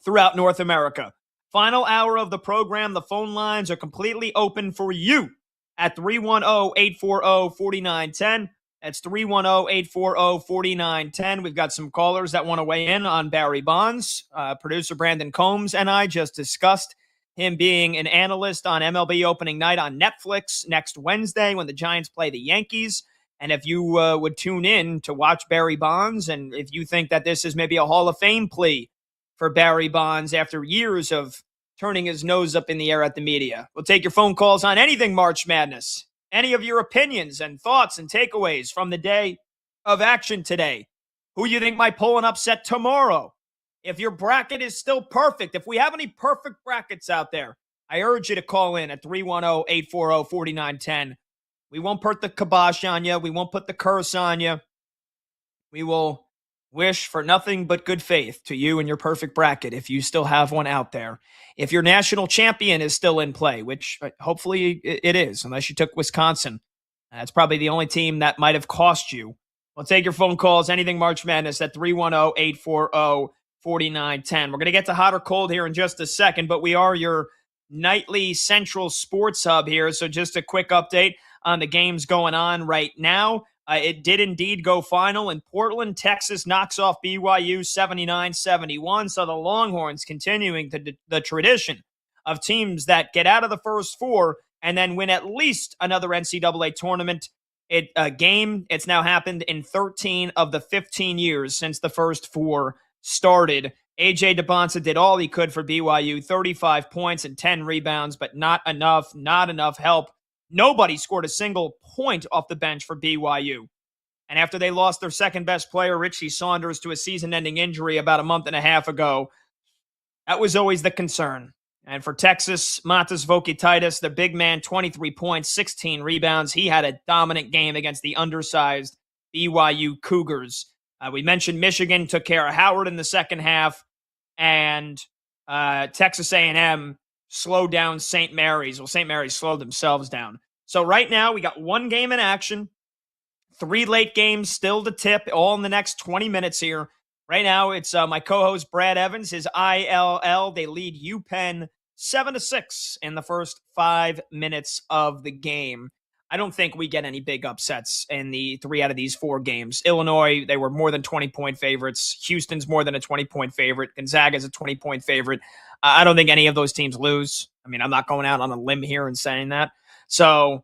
throughout North America. Final hour of the program. The phone lines are completely open for you at 310-840-4910. That's 310-840-4910. We've got some callers that want to weigh in on Barry Bonds. Producer Brandon Combs and I just discussed him being an analyst on MLB opening night on Netflix next Wednesday when the Giants play the Yankees. And if you would tune in to watch Barry Bonds, and if you think that this is maybe a Hall of Fame plea for Barry Bonds after years of turning his nose up in the air at the media, we'll take your phone calls on anything March Madness, any of your opinions and thoughts and takeaways from the day of action today. Who you think might pull an upset tomorrow? If your bracket is still perfect, if we have any perfect brackets out there, I urge you to call in at 310-840-4910. We won't put the kibosh on you. We won't put the curse on you. We will wish for nothing but good faith to you and your perfect bracket if you still have one out there. If your national champion is still in play, which hopefully it is, unless you took Wisconsin. That's probably the only team that might have cost you. We'll take your phone calls, anything March Madness, at 310-840-4910. We're going to get to hot or cold here in just a second, but we are your nightly central sports hub here. So just a quick update on the games going on right now. It did indeed go final in Portland. Texas knocks off BYU 79-71. So the Longhorns continuing the tradition of teams that get out of the first four and then win at least another NCAA tournament game. It's now happened in 13 of the 15 years since the first four started. A.J. DeBonsa did all he could for BYU, 35 points and 10 rebounds, but not enough help. Nobody scored a single point off the bench for BYU. And after they lost their second best player, Richie Saunders, to a season-ending injury about a month and a half ago, that was always the concern. And for Texas, Matas Vokititis, the big man, 23 points, 16 rebounds. He had a dominant game against the undersized BYU Cougars. We mentioned Michigan took care of Howard in the second half, and Texas A&M slowed down St. Mary's. Well, St. Mary's slowed themselves down. So right now we got one game in action, 3 late games still to tip, all in the next 20 minutes here. Right now it's my co-host Brad Evans, his ILL. They lead UPenn 7-6 in the first 5 minutes of the game. I don't think we get any big upsets in the 3 out of these 4 games. Illinois, they were more than 20-point favorites. Houston's more than a 20-point favorite. Gonzaga's a 20-point favorite. I don't think any of those teams lose. I mean, I'm not going out on a limb here and saying that. So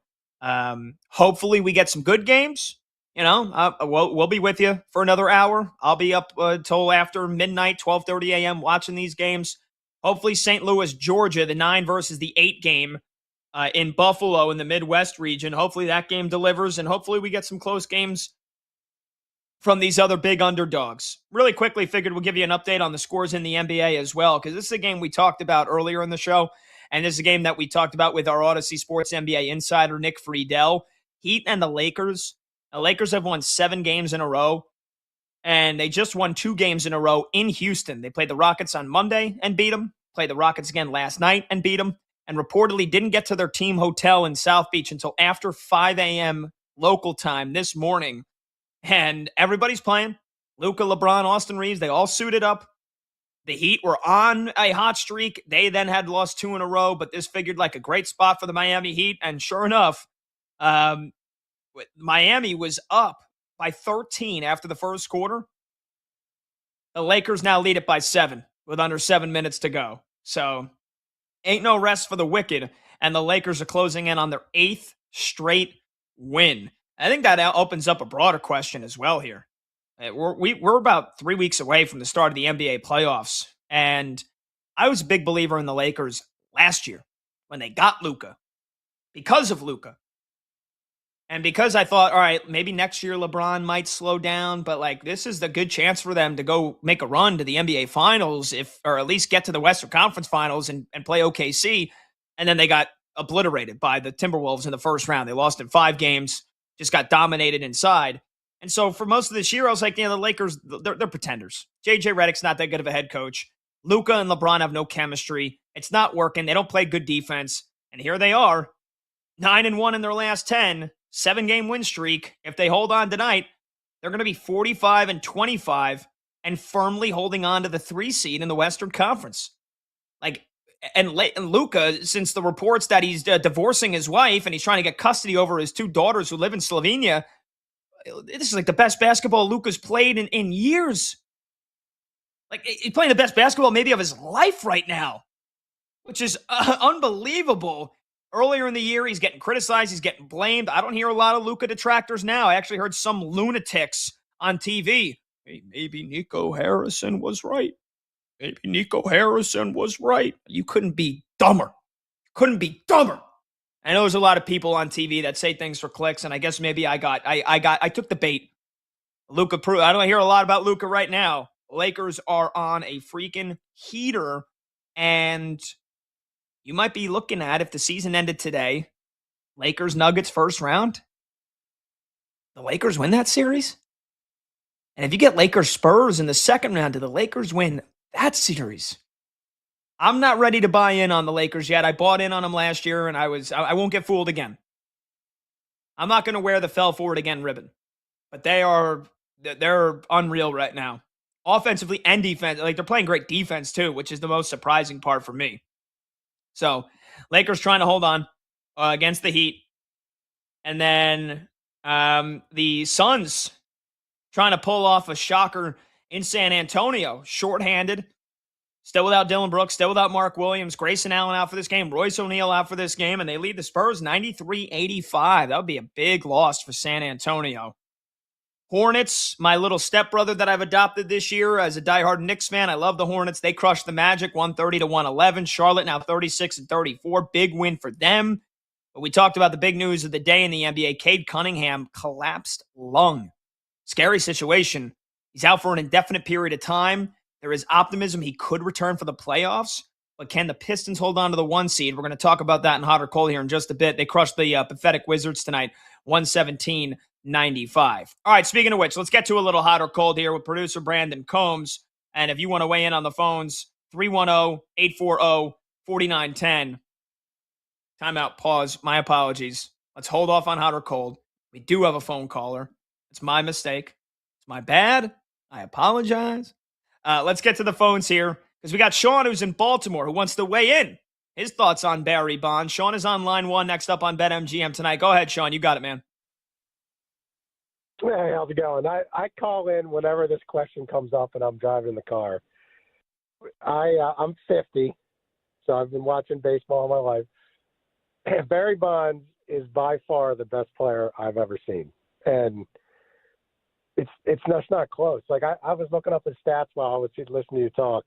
hopefully we get some good games. You know, we'll be with you for another hour. I'll be up till after midnight, 12:30 a.m. watching these games. Hopefully St. Louis, Georgia, the 9 versus the 8 game in Buffalo in the Midwest region. Hopefully that game delivers, and hopefully we get some close games from these other big underdogs. Really quickly, figured we'll give you an update on the scores in the NBA as well, because this is a game we talked about earlier in the show, and this is a game that we talked about with our Odyssey Sports NBA insider, Nick Friedel. Heat and the Lakers. The Lakers have won 7 games in a row, and they just won 2 games in a row in Houston. They played the Rockets on Monday and beat them, played the Rockets again last night and beat them, and reportedly didn't get to their team hotel in South Beach until after 5 a.m. local time this morning. And everybody's playing. Luka, LeBron, Austin Reeves, they all suited up. The Heat were on a hot streak. They then had lost 2 in a row, but this figured like a great spot for the Miami Heat. And sure enough, Miami was up by 13 after the first quarter. The Lakers now lead it by 7 with under 7 minutes to go. So ain't no rest for the wicked, and the Lakers are closing in on their 8th straight win. I think that opens up a broader question as well here. We're about 3 weeks away from the start of the NBA playoffs, and I was a big believer in the Lakers last year when they got Luka, because of Luka. And because I thought, all right, maybe next year LeBron might slow down, but like this is the good chance for them to go make a run to the NBA Finals, or at least get to the Western Conference Finals and play OKC. And then they got obliterated by the Timberwolves in the first round. They lost in 5 games, just got dominated inside. And so for most of this year, I was like, the Lakers, they're pretenders. JJ Redick's not that good of a head coach. Luka and LeBron have no chemistry. It's not working. They don't play good defense. And here they are, 9-1 in their last 10. 7-game win streak. If they hold on tonight, they're going to be 45-25 and firmly holding on to the 3 seed in the Western Conference. And Luka, since the reports that he's divorcing his wife and he's trying to get custody over his 2 daughters who live in Slovenia, this is like the best basketball Luka's played in years. Like he's playing the best basketball maybe of his life right now, which is unbelievable. Earlier in the year, he's getting criticized. He's getting blamed. I don't hear a lot of Luka detractors now. I actually heard some lunatics on TV. Hey, maybe Nico Harrison was right. Maybe Nico Harrison was right. You couldn't be dumber. I know there's a lot of people on TV that say things for clicks, and I guess maybe I took the bait. Luka, I don't hear a lot about Luka right now. Lakers are on a freaking heater, and you might be looking at, if the season ended today, Lakers Nuggets first round. The Lakers win that series. And if you get Lakers Spurs in the second round, do the Lakers win that series? I'm not ready to buy in on the Lakers yet. I bought in on them last year, and I won't get fooled again. I'm not going to wear the fell for it again ribbon. But they're unreal right now. Offensively and defense. Like they're playing great defense too, which is the most surprising part for me. So, Lakers trying to hold on against the Heat. And then The Suns trying to pull off a shocker in San Antonio. Shorthanded. Still without Dylan Brooks. Still without Mark Williams. Grayson Allen out for this game. Royce O'Neal out for this game. And they lead the Spurs 93-85. That would be a big loss for San Antonio. Hornets, my little stepbrother that I've adopted this year as a diehard Knicks fan. I love the Hornets. They crushed the Magic 130-111. Charlotte now 36-34. Big win for them. But we talked about the big news of the day in the NBA. Cade Cunningham collapsed lung. Scary situation. He's out for an indefinite period of time. There is optimism he could return for the playoffs, but can the Pistons hold on to the 1 seed? We're going to talk about that in hot or cold here in just a bit. They crushed the pathetic Wizards tonight, 117-95. All right, speaking of which, let's get to a little hot or cold here with producer Brandon Combs. And if you want to weigh in on the phones, 310-840-4910. Timeout, pause. My apologies. Let's hold off on hot or cold. We do have a phone caller. It's my mistake. It's my bad. I apologize. Let's get to the phones here because we got Sean who's in Baltimore who wants to weigh in. His thoughts on Barry Bonds. Sean is on line 1 next up on BetMGM tonight. Go ahead, Sean. You got it, man. Hey, how's it going? I call in whenever this question comes up and I'm driving the car. I'm 50, so I've been watching baseball all my life. Barry Bonds is by far the best player I've ever seen. And it's not close. Like I was looking up his stats while I was listening to you talk.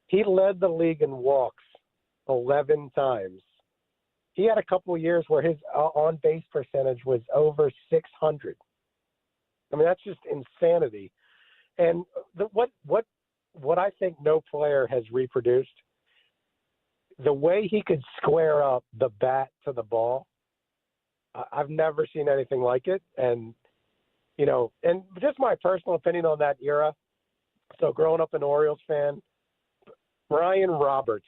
He led the league in walks 11 times. He had a couple of years where his on base percentage was over 600. I mean, that's just insanity. And what I think no player has reproduced, the way he could square up the bat to the ball, I've never seen anything like it. And you know, and just my personal opinion on that era. So growing up an Orioles fan, Brian Roberts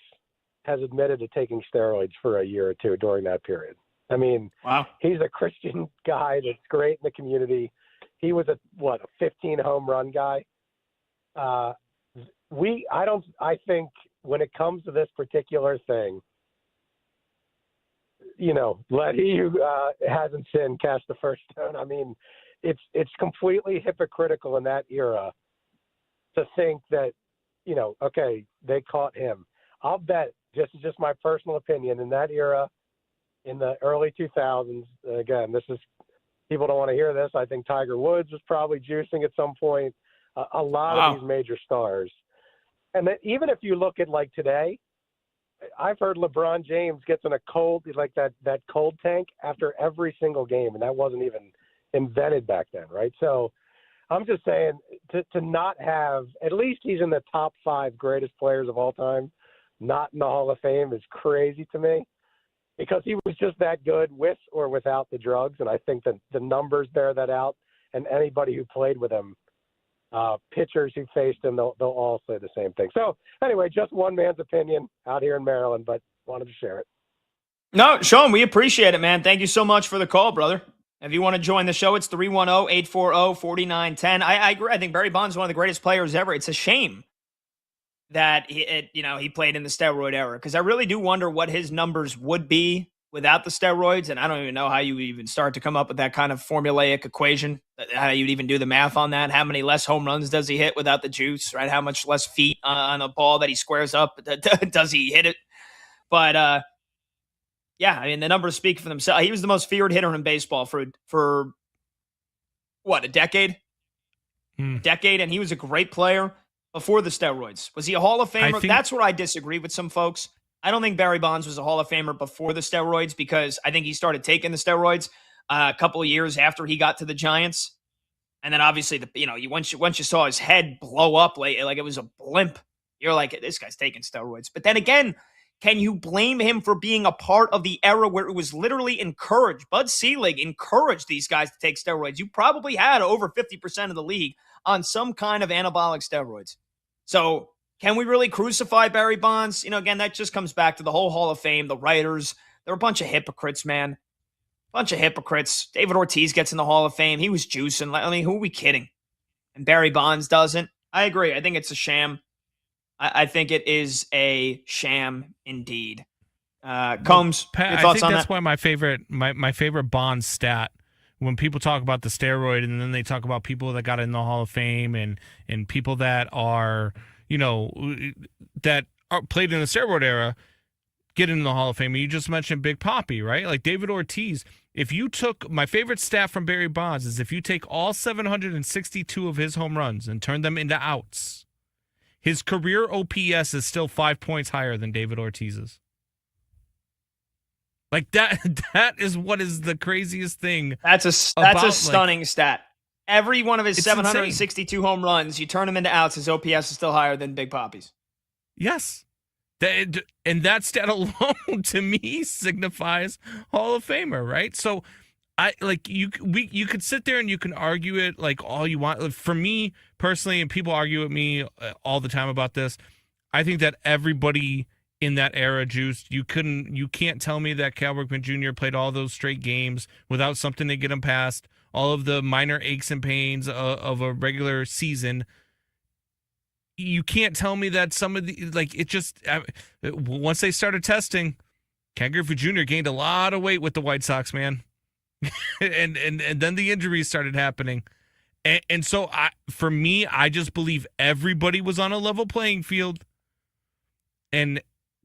has admitted to taking steroids for a year or two during that period. I mean, wow. He's a Christian guy that's great in the community. He was a 15 home run guy. I think when it comes to this particular thing, you know, let he who hasn't sinned cast the first stone. I mean, it's completely hypocritical in that era to think that, you know, okay, they caught him. I'll bet, just my personal opinion, in that era, in the early 2000s, again, this is, people don't want to hear this. I think Tiger Woods was probably juicing at some point. A lot of these major stars. And then even if you look at like today, I've heard LeBron James gets in a cold, like that cold tank after every single game, and that wasn't even invented back then, right? So I'm just saying to not have, at least he's in the top 5 greatest players of all time, not in the Hall of Fame is crazy to me, because he was just that good with or without the drugs. And I think that the numbers bear that out, and anybody who played with him, pitchers who faced him, they'll all say the same thing. So anyway, just one man's opinion out here in Maryland, but wanted to share it. No, Sean, we appreciate it, man. Thank you so much for the call, brother. If you want to join the show, it's 310-840-4910. I agree. I think Barry Bonds is one of the greatest players ever. It's a shame that he played in the steroid era, because I really do wonder what his numbers would be without the steroids, and I don't even know how you even start to come up with that kind of formulaic equation, how you'd even do the math on that. How many less home runs does he hit without the juice, right? How much less feet on a ball that he squares up does he hit it? But yeah, I mean, the numbers speak for themselves. He was the most feared hitter in baseball for what, a decade? Decade, and he was a great player before the steroids. Was he a Hall of Famer? That's where I disagree with some folks. I don't think Barry Bonds was a Hall of Famer before the steroids, because I think he started taking the steroids a couple of years after he got to the Giants. And then obviously, once you saw his head blow up like it was a blimp, you're like, this guy's taking steroids. But then again, can you blame him for being a part of the era where it was literally encouraged? Bud Selig encouraged these guys to take steroids. You probably had over 50% of the league on some kind of anabolic steroids. So can we really crucify Barry Bonds? Again, that just comes back to the whole Hall of Fame, the writers. They're a bunch of hypocrites, man. Bunch of hypocrites. David Ortiz gets in the Hall of Fame. He was juicing. I mean, who are we kidding? And Barry Bonds doesn't. I agree. I think it's a sham. I think it is a sham indeed. Combs, Pat, your thoughts I think on that's that? why my favorite Bonds stat when people talk about the steroid and then they talk about people that got in the Hall of Fame and people that are, that are played in the steroid era get in the Hall of Fame. And you just mentioned Big Papi, right? Like David Ortiz. If you took my favorite stat from Barry Bonds is if you take all 762 of his home runs and turn them into outs, his career OPS is still 5 points higher than David Ortiz's. Like that is what is the craziest thing. That's a stunning stat. Every one of his 762 insane. Home runs, you turn them into outs, his OPS is still higher than Big Papi's. Yes. And that stat alone to me signifies Hall of Famer, right? So you could sit there and you can argue it like all you want. For me personally, and people argue with me all the time about this, I think that everybody in that era, Juice, you can't tell me that Cal Ripken Jr. played all those straight games without something to get him past all of the minor aches and pains of a regular season. You can't tell me that some of the, like, it just, once they started testing, Cal Griffey Jr. gained a lot of weight with the White Sox, man. and then the injuries started happening. And so for me, I just believe everybody was on a level playing field. And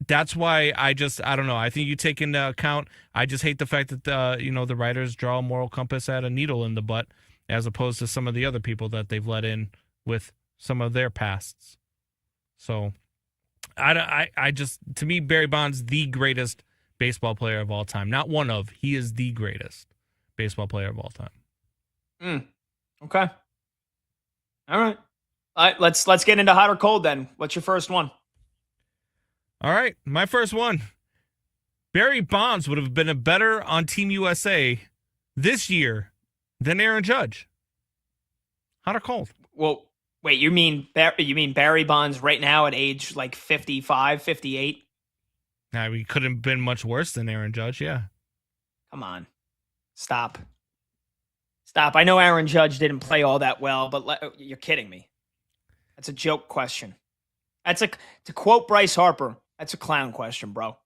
that's why I don't know. I think you take into account, I just hate the fact that, the writers draw a moral compass at a needle in the butt as opposed to some of the other people that they've let in with some of their pasts. So I just, to me, Barry Bonds, the greatest baseball player of all time. Not one of, he is the greatest baseball player of all time. Okay. All right. Let's get into hot or cold then. What's your first one? All right, my first one. Barry Bonds would have been a better on Team USA this year than Aaron Judge. Hot or cold? Well, wait, you mean Barry Bonds right now at age like 55, 58? Nah, we couldn't have been much worse than Aaron Judge, yeah. Come on. Stop. I know Aaron Judge didn't play all that well, but you're kidding me. That's a joke question. To quote Bryce Harper, that's a clown question, bro.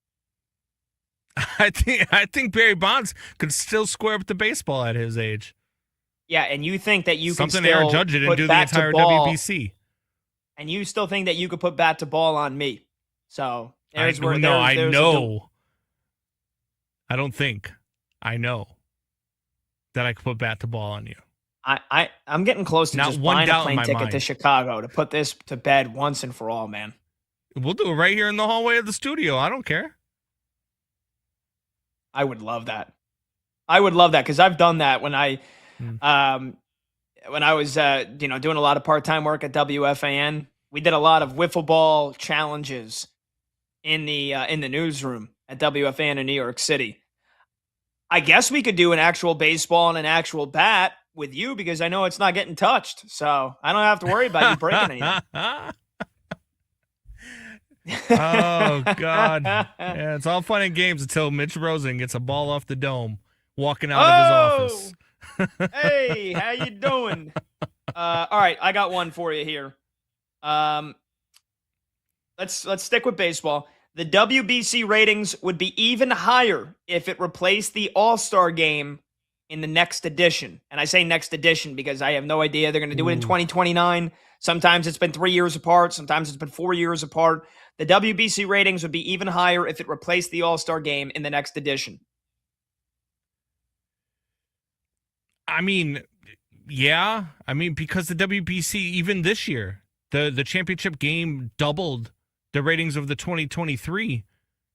I think Barry Bonds could still square up the baseball at his age. Yeah, and you think that you something can still Aaron Judge didn't do the entire WBC. And you still think that you could put bat to ball on me. So I know. I don't think. I know that I could put bat to ball on you. I'm getting close to Not just one buying a doubt in plane my ticket mind. to Chicago to put this to bed once and for all, man. We'll do it right here in the hallway of the studio. I don't care. I would love that. Because I've done that when I was doing a lot of part-time work at WFAN. We did a lot of wiffle ball challenges in the newsroom at WFAN in New York City. I guess we could do an actual baseball and an actual bat with you because I know it's not getting touched. So I don't have to worry about you breaking anything. Oh, God. Yeah, it's all fun and games until Mitch Rosen gets a ball off the dome walking out of his office. Hey, how you doing? All right, I got one for you here. Let's stick with baseball. The WBC ratings would be even higher if it replaced the All-Star game in the next edition. And I say next edition because I have no idea. They're going to do it in 2029. Sometimes it's been 3 years apart. Sometimes it's been 4 years apart. The WBC ratings would be even higher if it replaced the All-Star game in the next edition. I mean, yeah. I mean, because the WBC, even this year, the championship game doubled the ratings of the 2023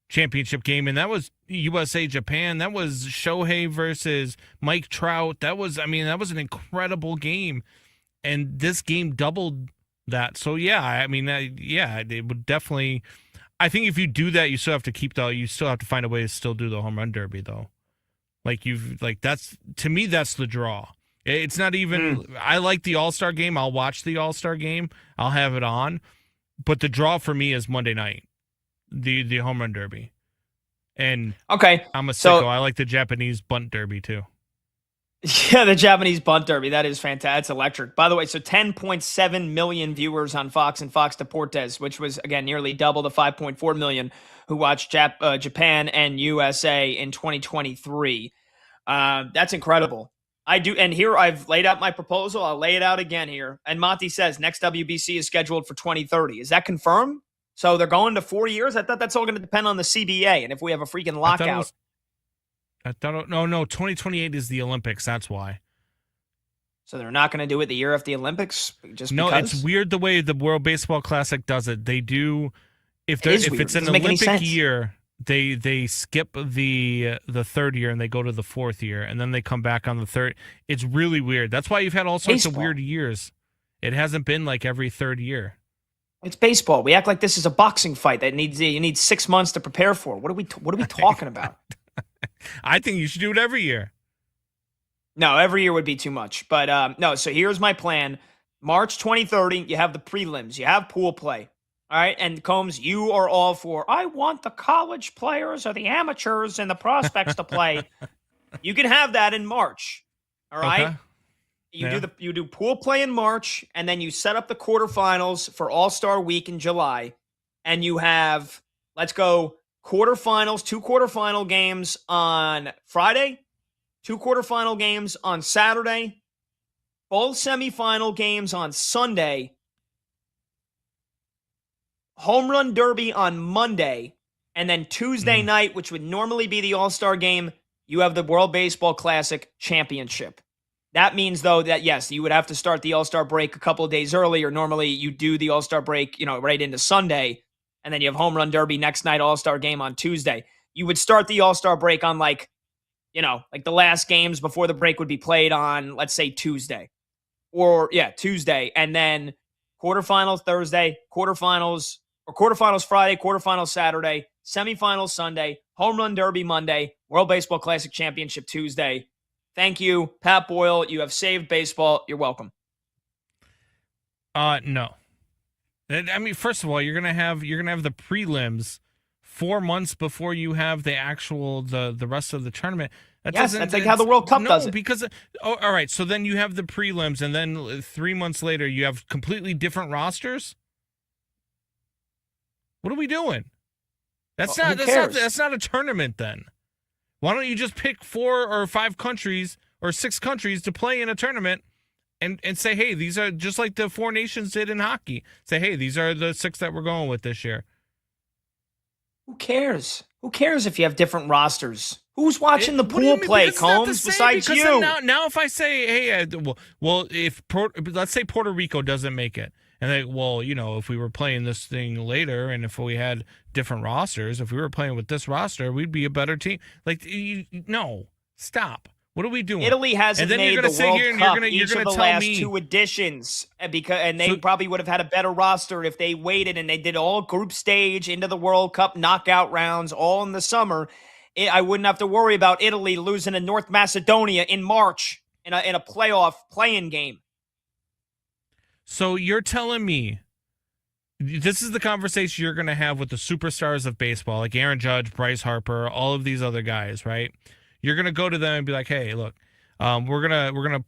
championship game, and that was USA Japan. That was Shohei versus Mike Trout. That was an incredible game, and this game doubled that. So yeah, I mean, it would definitely. I think if you do that, you still have to find a way to still do the home run derby though. That's, to me, that's the draw. It's not even. I like the All-Star game. I'll watch the All-Star game. I'll have it on, but the draw for me is Monday night. The home run derby. And okay, I'm a sicko. I like the Japanese bunt derby too. Yeah, the Japanese bunt derby. That is fantastic. It's electric. By the way, so 10.7 million viewers on Fox and Fox Deportes, which was, again, nearly double the 5.4 million who watched Japan and USA in 2023. That's incredible. I do. And here I've laid out my proposal. I'll lay it out again here. And Monty says next WBC is scheduled for 2030. Is that confirmed? So they're going to 4 years? I thought that's all going to depend on the CBA and if we have a freaking lockout. No, 2028 is the Olympics. That's why. So they're not going to do it the year after the Olympics? Just no, because? It's weird the way the World Baseball Classic does it. They do, if it's an Olympic year, they skip the third year and they go to the fourth year, and then they come back on the third. It's really weird. That's why you've had all sorts of weird years. It hasn't been like every third year. It's baseball. We act like this is a boxing fight that you need 6 months to prepare for. What are we talking about? I think you should do it every year. No, every year would be too much. But no, so here's my plan. March 2030, you have the prelims. You have pool play. All right, and Combs, you are all for, I want the college players or the amateurs and the prospects to play. You can have that in March. All right? Okay. You do pool play in March, and then you set up the quarterfinals for All-Star Week in July. And you have, let's go, quarterfinals, 2 quarterfinal games on Friday, 2 quarterfinal games on Saturday, both semifinal games on Sunday, home run derby on Monday, and then Tuesday night, which would normally be the All-Star game, you have the World Baseball Classic Championship. That means, though, that, yes, you would have to start the All-Star break a couple of days earlier. Normally, you do the All-Star break, right into Sunday, and then you have home run derby next night, All-Star game on Tuesday. You would start the All-Star break on, like the last games before the break would be played on, let's say, Tuesday. Tuesday. And then quarterfinals Thursday, quarterfinals Friday, quarterfinals Saturday, semifinals Sunday, home run derby Monday, World Baseball Classic Championship Tuesday. Thank you, Pat Boyle. You have saved baseball. You're welcome. No. I mean, first of all, you're gonna have the prelims 4 months before you have the actual the rest of the tournament. That's like how the World Cup does it. Because all right, so then you have the prelims, and then 3 months later you have completely different rosters. What are we doing? That's not a tournament then. Why don't you just pick 4 or 5 countries or 6 countries to play in a tournament and say, hey, these are just like the 4 nations did in hockey. Say, hey, these are the 6 that we're going with this year. Who cares? Who cares if you have different rosters? Who's watching the pool play, Combs, besides you? Now if I say, hey, let's say Puerto Rico doesn't make it. And if we were playing this thing later and if we had different rosters, if we were playing with this roster, we'd be a better team. No, stop. What are we doing? Italy hasn't made the World Cup each of the last 2 editions, and they probably would have had a better roster if they waited and they did all group stage into the World Cup knockout rounds all in the summer. I wouldn't have to worry about Italy losing to North Macedonia in March in a playoff play-in game. So you're telling me this is the conversation you're going to have with the superstars of baseball, like Aaron Judge, Bryce Harper, all of these other guys, right? You're going to go to them and be like, "Hey, look, we're gonna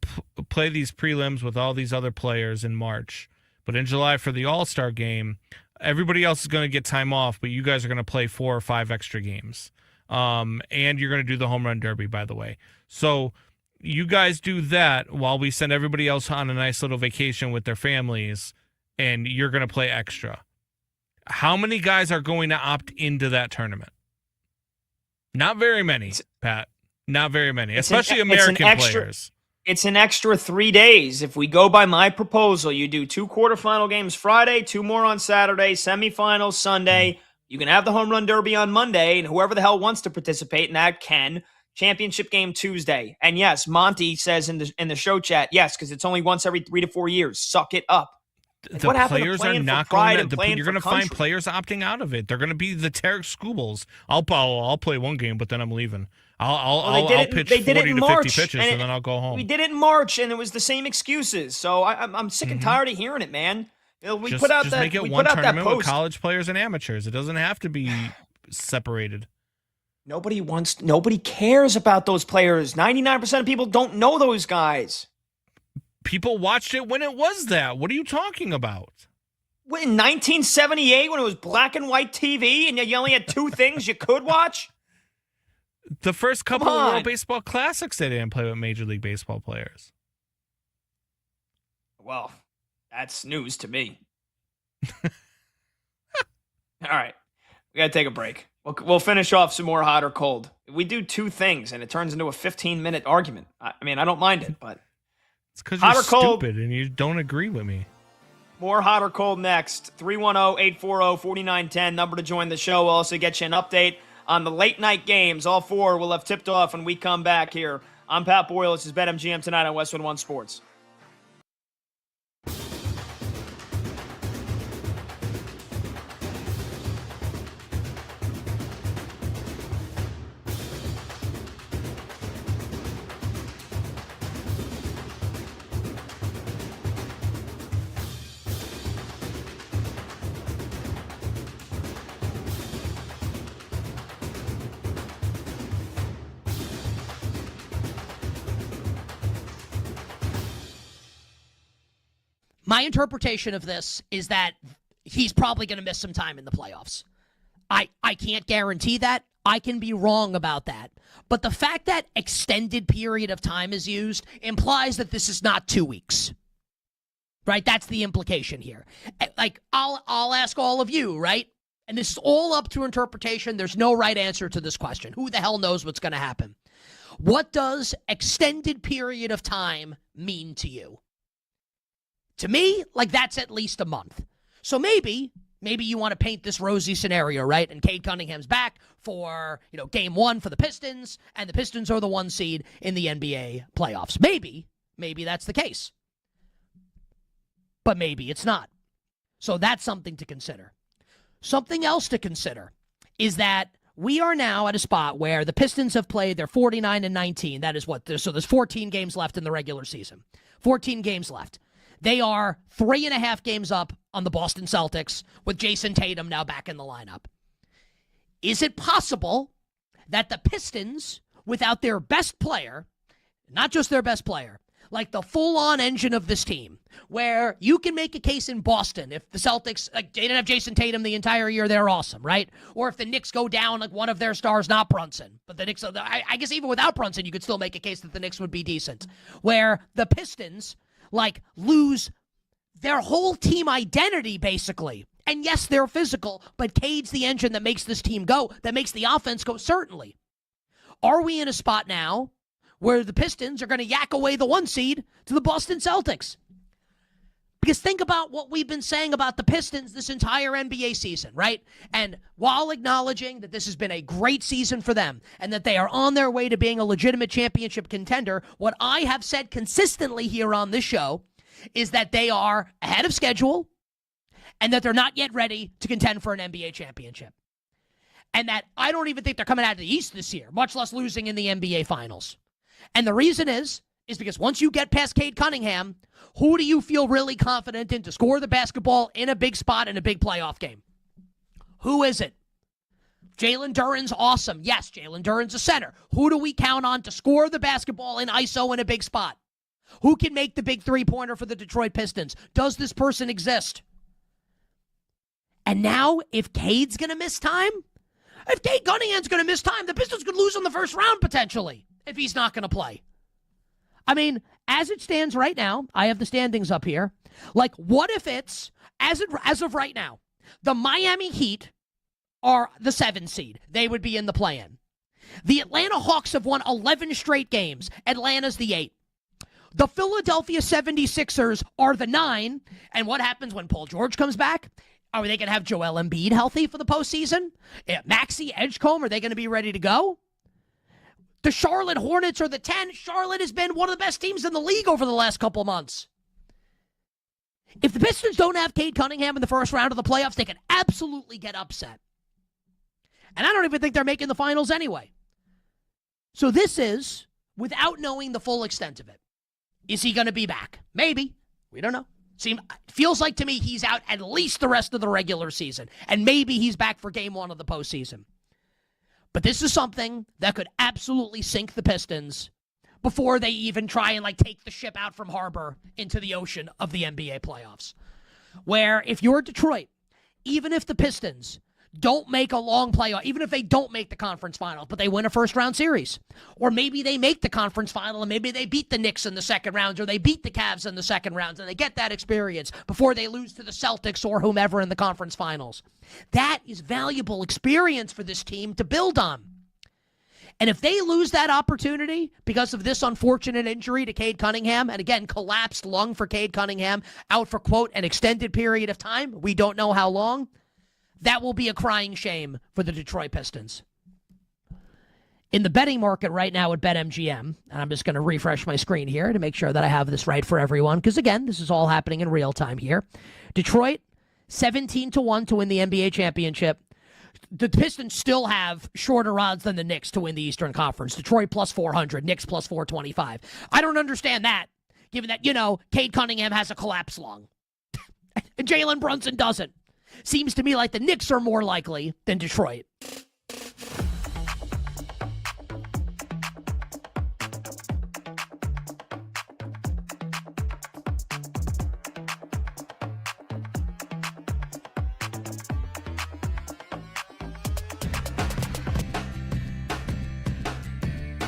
play these prelims with all these other players in March, but in July for the All-Star game, everybody else is going to get time off, but you guys are going to play 4 or 5 extra games, and you're going to do the home run derby, by the way. So." You guys do that while we send everybody else on a nice little vacation with their families, and you're going to play extra. How many guys are going to opt into that tournament? Not very many, Pat. Not very many, especially American players. It's an extra 3 days. If we go by my proposal, you do 2 quarterfinal games Friday, 2 more on Saturday, semifinals Sunday. You can have the home run derby on Monday, and whoever the hell wants to participate in that can. Championship game Tuesday. And yes, Monty says in the show chat, yes, because it's only once every 3 to 4 years. Suck it up. The players are not going to. You're going to find players opting out of it. They're going to be the Tarek Skubals. I'll play 1 game, but then I'm leaving. I'll pitch 40 to 50 pitches, and then I'll go home. We did it in March, and it was the same excuses. So I'm sick and tired of hearing it, man. We put out that. Make it one tournament with college players and amateurs. It doesn't have to be separated. Nobody cares about those players. 99% of people don't know those guys. People watched it when it was that. What are you talking about? In 1978, when it was black and white TV and you only had 2 things you could watch? The first couple Come of on. World Baseball Classics, they didn't play with Major League Baseball players. Well, that's news to me. All right. We got to take a break. We'll finish off some more hot or cold. We do two things, and it turns into a 15-minute argument. I mean, I don't mind it, but It's because hot you're or cold? stupid and you don't agree with me. More hot or cold next. 310-840-4910, number to join the show. We'll also get you an update on the late night games. All four will have tipped off when we come back here. I'm Pat Boyle. This is BetMGM tonight on Westwood One Sports. My interpretation of this is that he's probably going to miss some time in the playoffs. I can't guarantee that. I can be wrong about that. But the fact that extended period of time is used implies that this is not 2 weeks. Right? That's the implication here. Like, I'll ask all of you, right? And this is all up to interpretation. There's no right answer to this question. Who the hell knows what's going to happen? What does extended period of time mean to you? To me, like, that's at least a month. So maybe you want to paint this rosy scenario, right? And Cade Cunningham's back for, game one for the Pistons, and the Pistons are the 1 seed in the NBA playoffs. Maybe that's the case. But maybe it's not. So that's something to consider. Something else to consider is that we are now at a spot where the Pistons have played their 49-19. That is so there's 14 games left in the regular season. 14 games left. They are 3.5 games up on the Boston Celtics with Jason Tatum now back in the lineup. Is it possible that the Pistons, without their best player, not just their best player, like the full-on engine of this team, where you can make a case in Boston if the Celtics, like, they didn't have Jason Tatum the entire year, they're awesome, right? Or if the Knicks go down, like, one of their stars, not Brunson. But the Knicks, I guess even without Brunson, you could still make a case that the Knicks would be decent. Where the Pistons, like, lose their whole team identity, basically. And yes, they're physical, but Cade's the engine that makes this team go, that makes the offense go, certainly. Are we in a spot now where the Pistons are going to yak away the 1 seed to the Boston Celtics? Because think about what we've been saying about the Pistons this entire NBA season, right? And while acknowledging that this has been a great season for them and that they are on their way to being a legitimate championship contender, what I have said consistently here on this show is that they are ahead of schedule and that they're not yet ready to contend for an NBA championship. And that I don't even think they're coming out of the East this year, much less losing in the NBA Finals. And the reason is because once you get past Cade Cunningham, who do you feel really confident in to score the basketball in a big spot in a big playoff game? Who is it? Jalen Duren's awesome. Yes, Jalen Duren's a center. Who do we count on to score the basketball in ISO in a big spot? Who can make the big three-pointer for the Detroit Pistons? Does this person exist? And now, if Cade's going to miss time, if Cade Cunningham's going to miss time, the Pistons could lose in the first round, potentially, if he's not going to play. I mean, as it stands right now, I have the standings up here. Like, what if it's, as of right now, the Miami Heat are the 7 seed. They would be in the play-in. The Atlanta Hawks have won 11 straight games. Atlanta's the 8. The Philadelphia 76ers are the 9. And what happens when Paul George comes back? Are they going to have Joel Embiid healthy for the postseason? Maxey, Edgecombe, are they going to be ready to go? The Charlotte Hornets are the 10. Charlotte has been one of the best teams in the league over the last couple months. If the Pistons don't have Cade Cunningham in the first round of the playoffs, they can absolutely get upset. And I don't even think they're making the finals anyway. So this is without knowing the full extent of it. Is he going to be back? Maybe. We don't know. Feels like to me he's out at least the rest of the regular season. And maybe he's back for game 1 of the postseason. But this is something that could absolutely sink the Pistons before they even try and take the ship out from harbor into the ocean of the NBA playoffs. Where if you're Detroit, even if the Pistons don't make a long playoff, even if they don't make the conference final, but they win a first-round series. Or maybe they make the conference final and maybe they beat the Knicks in the second round or they beat the Cavs in the second round and they get that experience before they lose to the Celtics or whomever in the conference finals. That is valuable experience for this team to build on. And if they lose that opportunity because of this unfortunate injury to Cade Cunningham, and again, collapsed lung for Cade Cunningham, out for, quote, an extended period of time, we don't know how long, that will be a crying shame for the Detroit Pistons. In the betting market right now at BetMGM, and I'm just going to refresh my screen here to make sure that I have this right for everyone, because again, this is all happening in real time here. Detroit, 17-1 to win the NBA championship. The Pistons still have shorter odds than the Knicks to win the Eastern Conference. Detroit plus 400, Knicks plus 425. I don't understand that, given that, Cade Cunningham has a collapsed lung. And Jalen Brunson doesn't. Seems to me like the Knicks are more likely than Detroit.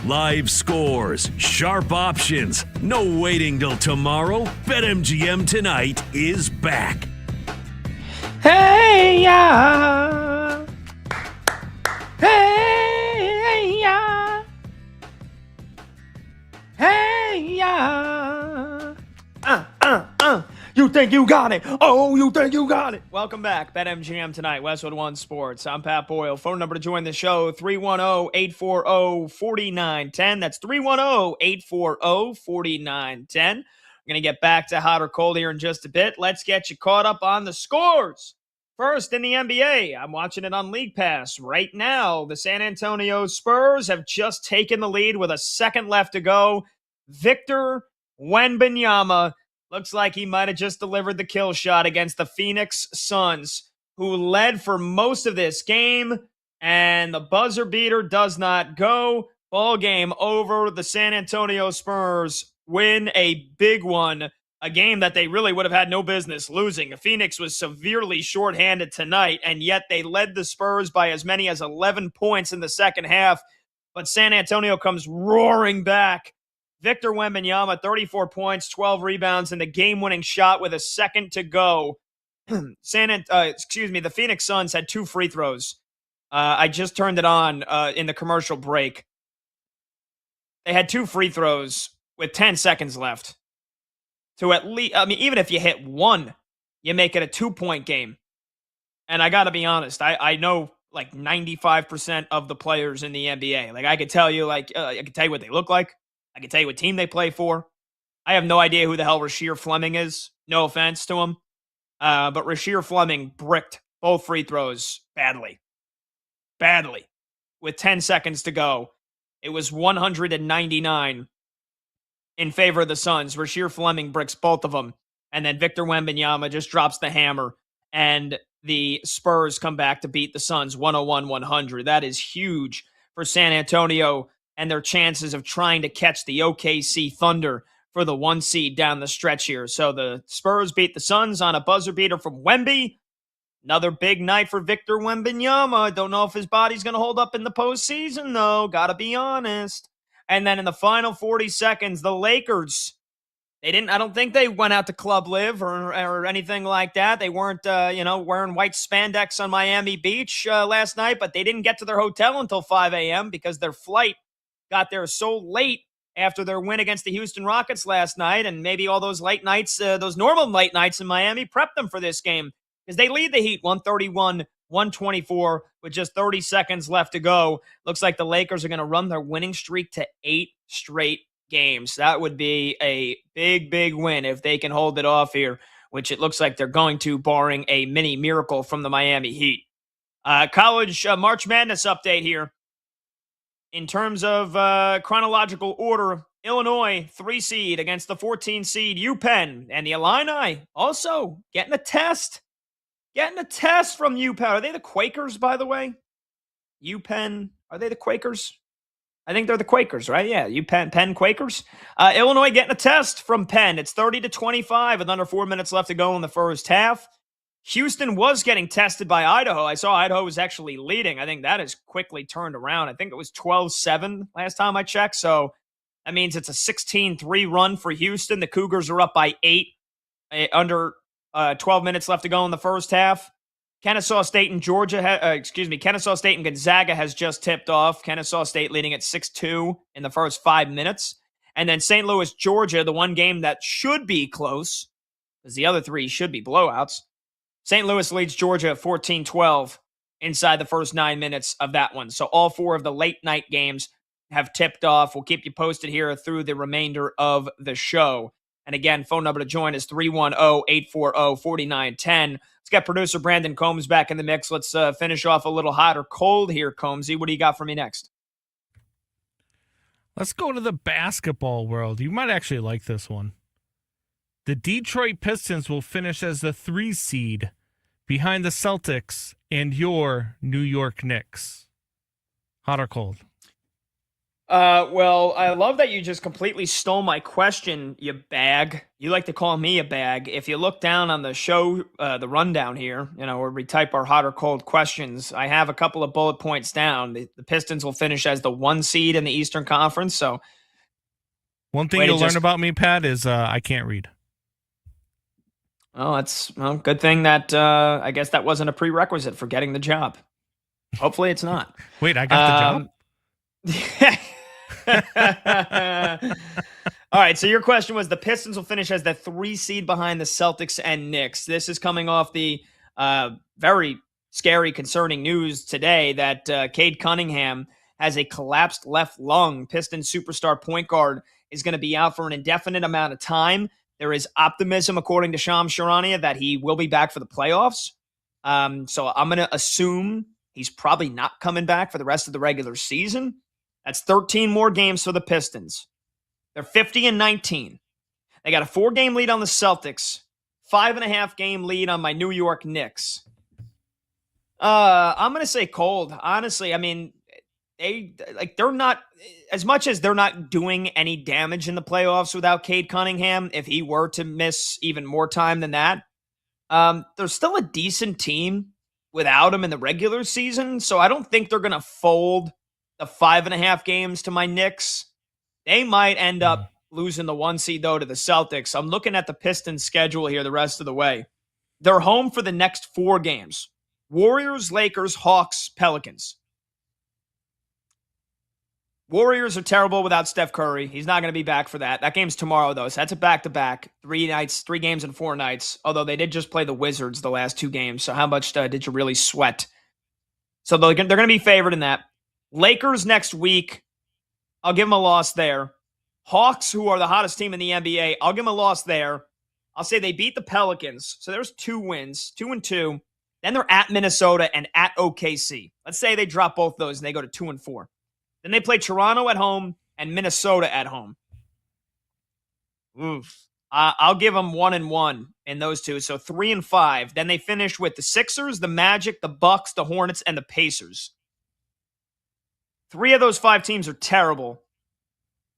Live scores, sharp options, no waiting till tomorrow. BetMGM tonight is back. Hey, yeah. Hey, yeah. Hey, yeah. You think you got it? Oh, you think you got it? Welcome back. BetMGM tonight, Westwood One Sports. I'm Pat Boyle. Phone number to join the show, 310-840-4910. That's 310-840-4910. We're going to get back to hot or cold here in just a bit. Let's get you caught up on the scores. First, in the NBA, I'm watching it on League Pass. Right now, the San Antonio Spurs have just taken the lead with a second left to go. Victor Wembanyama looks like he might have just delivered the kill shot against the Phoenix Suns, who led for most of this game, and the buzzer beater does not go. Ball game over. The San Antonio Spurs win a big one, a game that they really would have had no business losing. Phoenix was severely shorthanded tonight, and yet they led the Spurs by as many as 11 points in the second half, but San Antonio comes roaring back. Victor Wembanyama, 34 points, 12 rebounds, and the game-winning shot with a second to go. The Phoenix Suns had 2 free throws. I just turned it on in the commercial break. They had 2 free throws with 10 seconds left. To at least, even if you hit one, you make it a 2-point game. And I got to be honest, I know like 95% of the players in the NBA. Like I could tell you, I could tell you what they look like. I can tell you what team they play for. I have no idea who the hell Rasheer Fleming is. No offense to him. But Rasheer Fleming bricked both free throws badly. Badly. With 10 seconds to go. It was 199 in favor of the Suns. Rasheer Fleming bricks both of them. And then Victor Wembanyama just drops the hammer. And the Spurs come back to beat the Suns 101-100. That is huge for San Antonio and their chances of trying to catch the OKC Thunder for the 1 seed down the stretch here. So the Spurs beat the Suns on a buzzer beater from Wemby. Another big night for Victor Wembanyama. Don't know if his body's going to hold up in the postseason, though. Got to be honest. And then in the final 40 seconds, the Lakers, I don't think they went out to Club Live or anything like that. They weren't, wearing white spandex on Miami Beach last night, but they didn't get to their hotel until 5 a.m. because their flight got there so late after their win against the Houston Rockets last night, and maybe all those late nights, those normal late nights in Miami prepped them for this game because they lead the Heat 131-124 with just 30 seconds left to go. Looks like the Lakers are going to run their winning streak to 8 straight games. That would be a big, big win if they can hold it off here, which it looks like they're going to, barring a mini miracle from the Miami Heat. College March Madness update here. In terms of chronological order, Illinois, 3 seed against the 14 seed UPenn. And the Illini also getting a test. Getting a test from UPenn. Are they the Quakers, by the way? UPenn, are they the Quakers? I think they're the Quakers, right? Yeah, Penn Quakers. Illinois getting a test from Penn. It's 30-25 with under 4 minutes left to go in the first half. Houston was getting tested by Idaho. I saw Idaho was actually leading. I think that has quickly turned around. I think it was 12-7 last time I checked. So that means it's a 16-3 run for Houston. The Cougars are up by 8 under 12 minutes left to go in the first half. Kennesaw State and Kennesaw State and Gonzaga has just tipped off. Kennesaw State leading at 6-2 in the first 5 minutes. And then St. Louis, Georgia, the one game that should be close, because the other 3 should be blowouts. St. Louis leads Georgia 14-12 inside the first 9 minutes of that one. So all 4 of the late night games have tipped off. We'll keep you posted here through the remainder of the show. And again, phone number to join is 310-840-4910. Let's get producer Brandon Combs back in the mix. Let's finish off a little hot or cold here, Combsy. What do you got for me next? Let's go to the basketball world. You might actually like this one. The Detroit Pistons will finish as the 3 seed behind the Celtics and your New York Knicks. Hot or cold? Well, I love that you just completely stole my question, you bag. You like to call me a bag. If you look down on the show, the rundown here, where we type our hot or cold questions, I have a couple of bullet points down. The Pistons will finish as the 1 seed in the Eastern Conference. So, one thing you'll learn about me, Pat, is I can't read. Oh, that's good thing that I guess that wasn't a prerequisite for getting the job. Hopefully, it's not. Wait, I got the job? All right, so your question was the Pistons will finish as the 3 seed behind the Celtics and Knicks. This is coming off the very scary, concerning news today that Cade Cunningham has a collapsed left lung. Pistons superstar point guard is going to be out for an indefinite amount of time. There is optimism, according to Shams Charania, that he will be back for the playoffs. So I'm going to assume he's probably not coming back for the rest of the regular season. That's 13 more games for the Pistons. They're 50-19. They got a 4-game lead on the Celtics, 5.5-game lead on my New York Knicks. I'm going to say cold. Honestly, I mean, they're not, as much as they're not doing any damage in the playoffs without Cade Cunningham, if he were to miss even more time than that, they're still a decent team without him in the regular season. So I don't think they're going to fold the 5.5 games to my Knicks. They might end up losing the 1 seed, though, to the Celtics. I'm looking at the Pistons schedule here the rest of the way. They're home for the next 4 games. Warriors, Lakers, Hawks, Pelicans. Warriors are terrible without Steph Curry. He's not going to be back for that. That game's tomorrow, though, so that's a back-to-back. 3 nights, 3 games in 4 nights, although they did just play the Wizards the last 2 games, so how much did you really sweat? So they're going to be favored in that. Lakers next week, I'll give them a loss there. Hawks, who are the hottest team in the NBA, I'll give them a loss there. I'll say they beat the Pelicans, so there's 2 wins, 2-2. Then they're at Minnesota and at OKC. Let's say they drop both those and they go to 2-4. Then they play Toronto at home and Minnesota at home. Oof. I'll give them 1-1 in those 2, so 3-5. Then they finish with the Sixers, the Magic, the Bucks, the Hornets, and the Pacers. 3 of those 5 teams are terrible.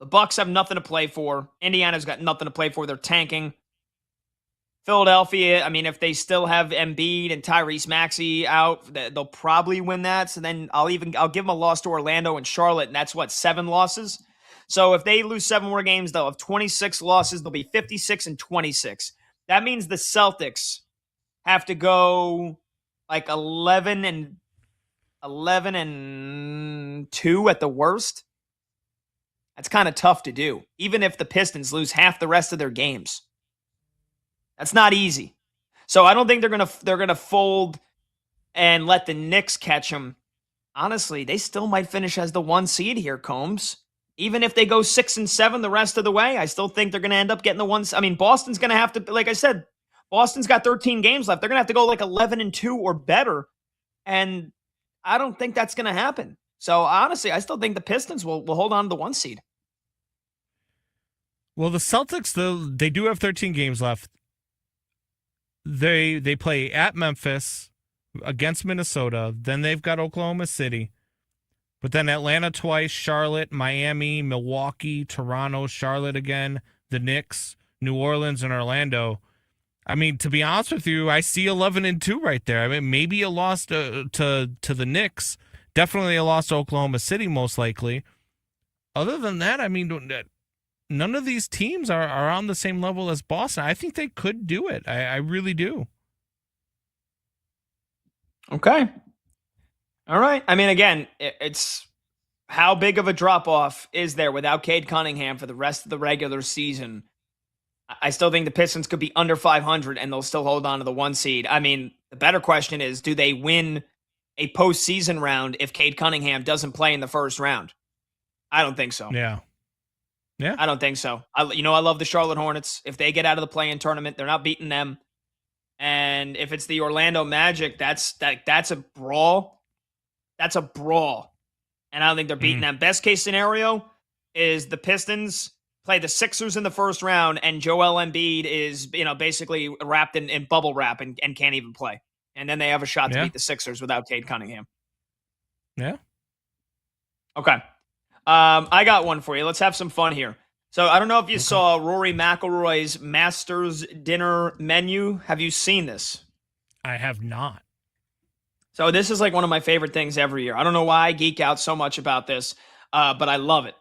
The Bucks have nothing to play for. Indiana's got nothing to play for. They're tanking. Philadelphia, I mean, if they still have Embiid and Tyrese Maxey out, they'll probably win that. So then I'll give them a loss to Orlando and Charlotte, and that's 7 losses. So if they lose 7 more games, they'll have 26 losses. They'll be 56-26. That means the Celtics have to go 11-2 at the worst. That's kind of tough to do, even if the Pistons lose half the rest of their games. That's not easy. So I don't think they're gonna fold and let the Knicks catch them. Honestly, they still might finish as the 1 seed here, Combs. Even if they go 6-7 the rest of the way, I still think they're gonna end up getting the 1. I mean, Boston's gonna have to, like I said, Boston's got 13 games left. They're gonna have to go 11-2 or better, and I don't think that's gonna happen. So honestly, I still think the Pistons will hold on to the 1 seed. Well, the Celtics, though, they do have 13 games left. They play at Memphis, against Minnesota. Then they've got Oklahoma City. But then Atlanta twice, Charlotte, Miami, Milwaukee, Toronto, Charlotte again, the Knicks, New Orleans, and Orlando. I mean, to be honest with you, I see 11-2 right there. I mean, maybe a loss to the Knicks, definitely a loss to Oklahoma City, most likely. Other than that, I mean, none of these teams are on the same level as Boston. I think they could do it. I really do. Okay. All right. I mean, again, it's how big of a drop off is there without Cade Cunningham for the rest of the regular season? I still think the Pistons could be under 500 and they'll still hold on to the 1 seed. I mean, the better question is, do they win a postseason round if Cade Cunningham doesn't play in the first round? I don't think so. Yeah. I don't think so. I love the Charlotte Hornets. If they get out of the play-in tournament, they're not beating them. And if it's the Orlando Magic, that's a brawl. That's a brawl. And I don't think they're beating them. Best case scenario is the Pistons play the Sixers in the first round, and Joel Embiid is, basically wrapped in bubble wrap and can't even play. And then they have a shot to beat the Sixers without Cade Cunningham. Yeah. Okay. I got one for you. Let's have some fun here. So I don't know if you saw Rory McIlroy's Masters dinner menu. Have you seen this? I have not. So this is like one of my favorite things every year. I don't know why I geek out so much about this, but I love it.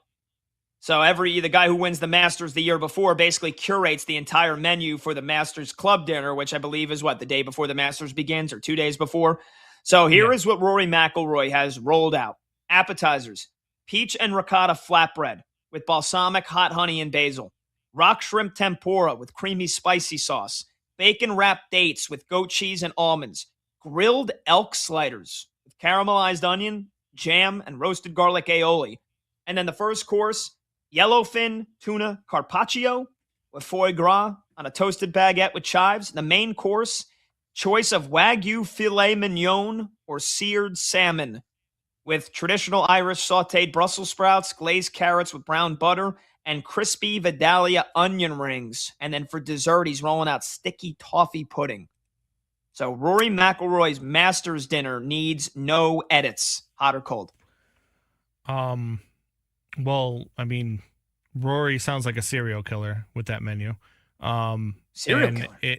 So the guy who wins the Masters the year before basically curates the entire menu for the Masters Club dinner, which I believe is the day before the Masters begins or 2 days before. So here is what Rory McIlroy has rolled out. Appetizers: peach and ricotta flatbread with balsamic hot honey and basil, rock shrimp tempura with creamy spicy sauce, bacon wrapped dates with goat cheese and almonds, grilled elk sliders with caramelized onion, jam, and roasted garlic aioli. And then the first course, yellowfin tuna carpaccio with foie gras on a toasted baguette with chives. The main course, choice of Wagyu filet mignon or seared salmon with traditional Irish sautéed Brussels sprouts, glazed carrots with brown butter, and crispy Vidalia onion rings. And then for dessert, he's rolling out sticky toffee pudding. So Rory McIlroy's Masters dinner needs no edits, hot or cold. Well, I mean, Rory sounds like a serial killer with that menu. Serial killer?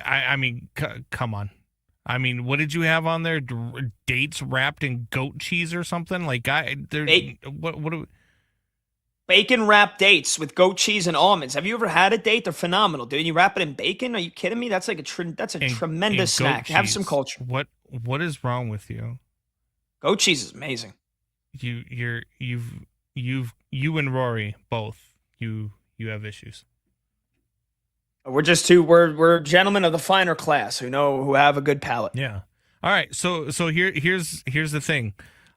I mean, come on. I mean, what did you have on there? Dates wrapped in goat cheese or something? Like, bacon wrapped dates with goat cheese and almonds. Have you ever had a date? They're phenomenal, dude. You wrap it in bacon? Are you kidding me? That's like a tremendous snack. Have some culture. What is wrong with you? Goat cheese is amazing. You and Rory both. You have issues. We're gentlemen of the finer class who have a good palate. Yeah. All right. So here's the thing.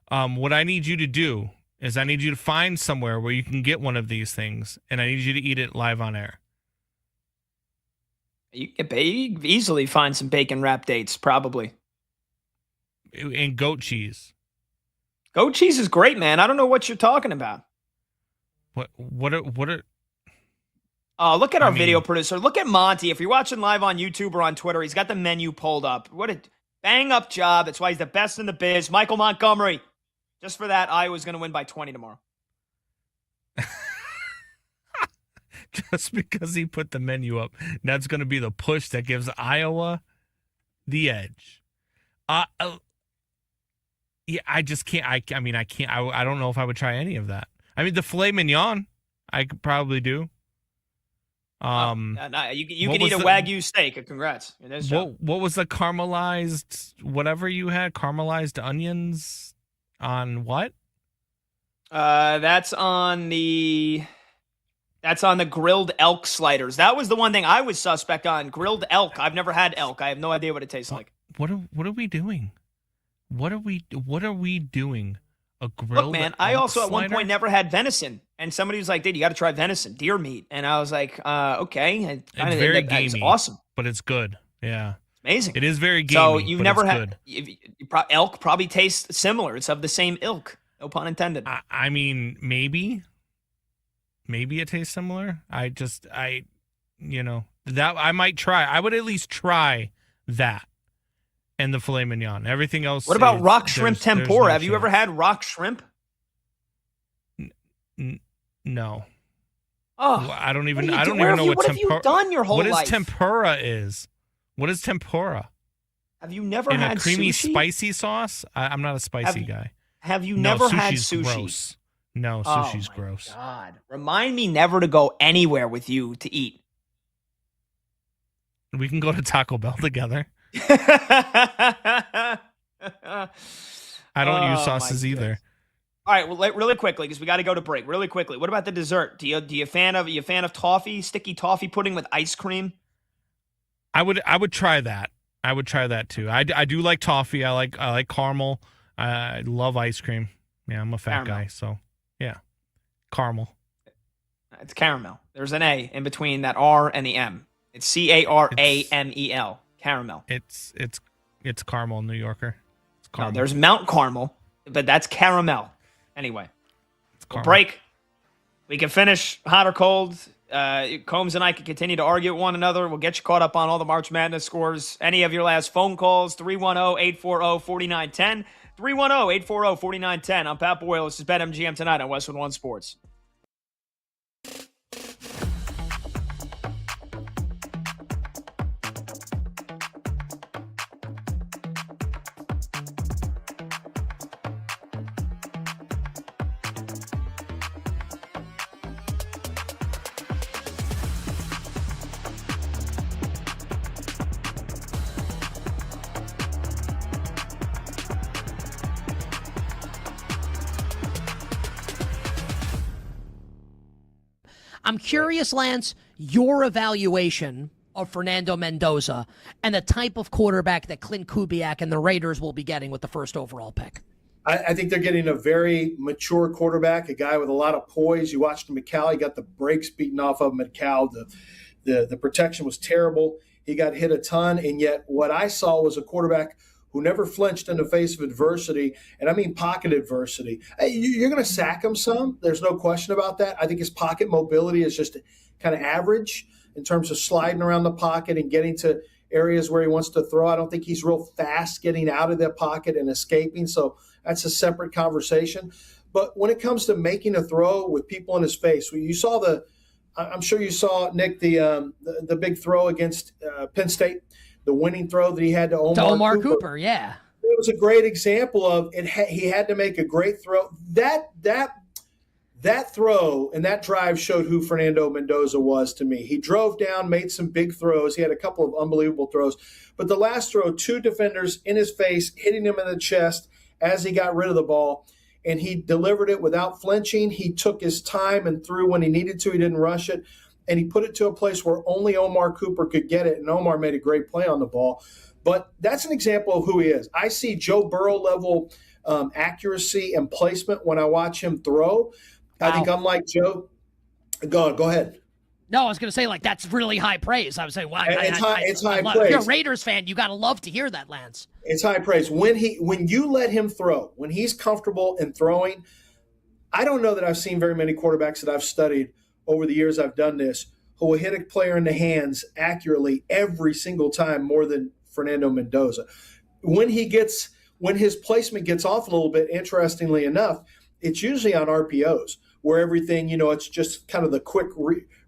What I need you to do is I need you to find somewhere where you can get one of these things, and I need you to eat it live on air. You can easily find some bacon wrapped dates, probably. And goat cheese. Goat cheese is great, man. I don't know what you're talking about. What are look at our video producer. Look at Monty. If you're watching live on YouTube or on Twitter, he's got the menu pulled up. What a bang-up job. That's why he's the best in the biz. Michael Montgomery. Just for that, Iowa's going to win by 20 tomorrow. Just because he put the menu up, that's going to be the push that gives Iowa the edge. Yeah, I just can't. I can't. I don't know if I would try any of that. I mean, the filet mignon, I could probably do. You can eat a Wagyu steak. Congrats. What was the caramelized whatever you had? Caramelized onions on what? That's on the grilled elk sliders. That was the one thing I was suspect on. Grilled elk. I've never had elk. I have no idea what it tastes like. What are we doing? What are we doing? A grilled Look, man, I also slider? at one point never had venison, and somebody was like, "Dude, you got to try venison, deer meat." And I was like, "Okay." It's very gamey. It's awesome, but it's good. Yeah, it's amazing. It is very gamey. So you've never had elk? Probably tastes similar. It's of the same ilk. No pun intended. I mean, maybe it tastes similar. That I might try. I would at least try that. And the filet mignon. Everything else. What about rock shrimp tempura? Have you ever had rock shrimp? No. Oh, I don't even what know what have you done your whole life? What is tempura is? What is tempura? Have you never In had a creamy sushi? spicy sauce? I'm not a spicy guy. Have you No, never had sushi's sushi? gross. No, Oh sushi's my gross. God. Remind me never to go anywhere with you to eat. We can go to Taco Bell together. I I don't use sauces either. All right, well, really quickly, because we got to go to break. Really quickly, what about the dessert? Do you fan of toffee, sticky toffee pudding with ice cream? I would try that. I would try that too. I do like toffee. I like caramel. I love ice cream. Yeah, I'm a fat guy, so yeah, caramel. It's caramel. There's an A in between that R and the M. It's CARAMEL. Caramel. It's caramel, New Yorker. It's caramel. No, there's Mount Carmel, but that's caramel. Anyway, we'll break. We can finish hot or cold. Combs and I can continue to argue with one another. We'll get you caught up on all the March Madness scores. Any of your last phone calls, 310-840-4910. 310-840-4910. I'm Pat Boyle. This is BetMGM tonight on Westwood One Sports. I'm curious, Lance, your evaluation of Fernando Mendoza and the type of quarterback that Clint Kubiak and the Raiders will be getting with the first overall pick. I think they're getting a very mature quarterback, a guy with a lot of poise. You watched him at Cal. He got the brakes beaten off of him at Cal. The protection was terrible. He got hit a ton, and yet what I saw was a quarterback who never flinched in the face of adversity, and I mean pocket adversity. Hey, you're going to sack him some. There's no question about that. I think his pocket mobility is just kind of average in terms of sliding around the pocket and getting to areas where he wants to throw. I don't think he's real fast getting out of the pocket and escaping, so that's a separate conversation. But when it comes to making a throw with people in his face, you saw I'm sure you saw, Nick, the big throw against Penn State, the winning throw that he had to Omar Cooper. Yeah. It was a great example of it. He had to make a great throw. That throw and that drive showed who Fernando Mendoza was to me. He drove down, made some big throws. He had a couple of unbelievable throws. But the last throw, two defenders in his face, hitting him in the chest as he got rid of the ball. And he delivered it without flinching. He took his time and threw when he needed to. He didn't rush it. And he put it to a place where only Omar Cooper could get it. And Omar made a great play on the ball. But that's an example of who he is. I see Joe Burrow level accuracy and placement when I watch him throw. Wow. I think unlike Joe. Go ahead. No, I was going to say, that's really high praise. I was saying, wow. It's high praise. If you're a Raiders fan, you got to love to hear that, Lance. It's high praise. When you let him throw, when he's comfortable in throwing, I don't know that I've seen very many quarterbacks that I've studied over the years I've done this who will hit a player in the hands accurately every single time more than Fernando Mendoza. When his placement gets off a little bit, interestingly enough, it's usually on RPOs where everything, it's just kind of the quick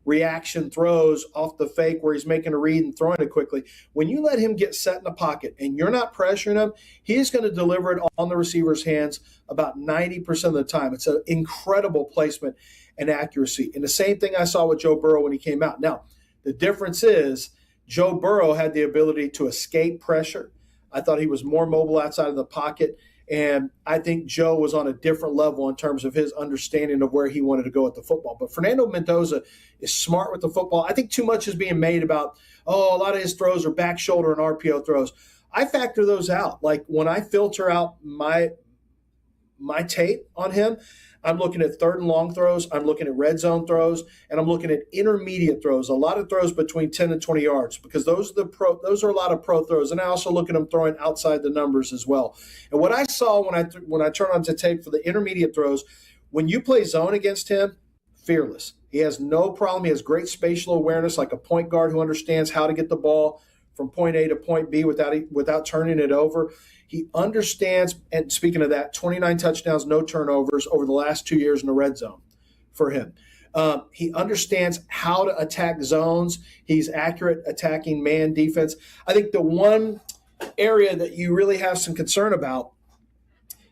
reaction throws off the fake where he's making a read and throwing it quickly. When you let him get set in the pocket and you're not pressuring him, he's going to deliver it on the receiver's hands about 90% of the time. It's an incredible placement and accuracy. And the same thing I saw with Joe Burrow when he came out. Now, the difference is Joe Burrow had the ability to escape pressure. I thought he was more mobile outside of the pocket. And I think Joe was on a different level in terms of his understanding of where he wanted to go with the football. But Fernando Mendoza is smart with the football. I think too much is being made about, a lot of his throws are back shoulder and RPO throws. I factor those out. Like when I filter out my tape on him, I'm looking at third and long throws, I'm looking at red zone throws, and I'm looking at intermediate throws, a lot of throws between 10 and 20 yards, because those are a lot of pro throws. And I also look at them throwing outside the numbers as well. And what I saw when I turned on to tape for the intermediate throws, when you play zone against him, fearless. He has no problem. He has great spatial awareness, like a point guard who understands how to get the ball from point A to point B without turning it over. He understands, and speaking of that, 29 touchdowns, no turnovers over the last 2 years in the red zone for him. He understands how to attack zones. He's accurate attacking man defense. I think the one area that you really have some concern about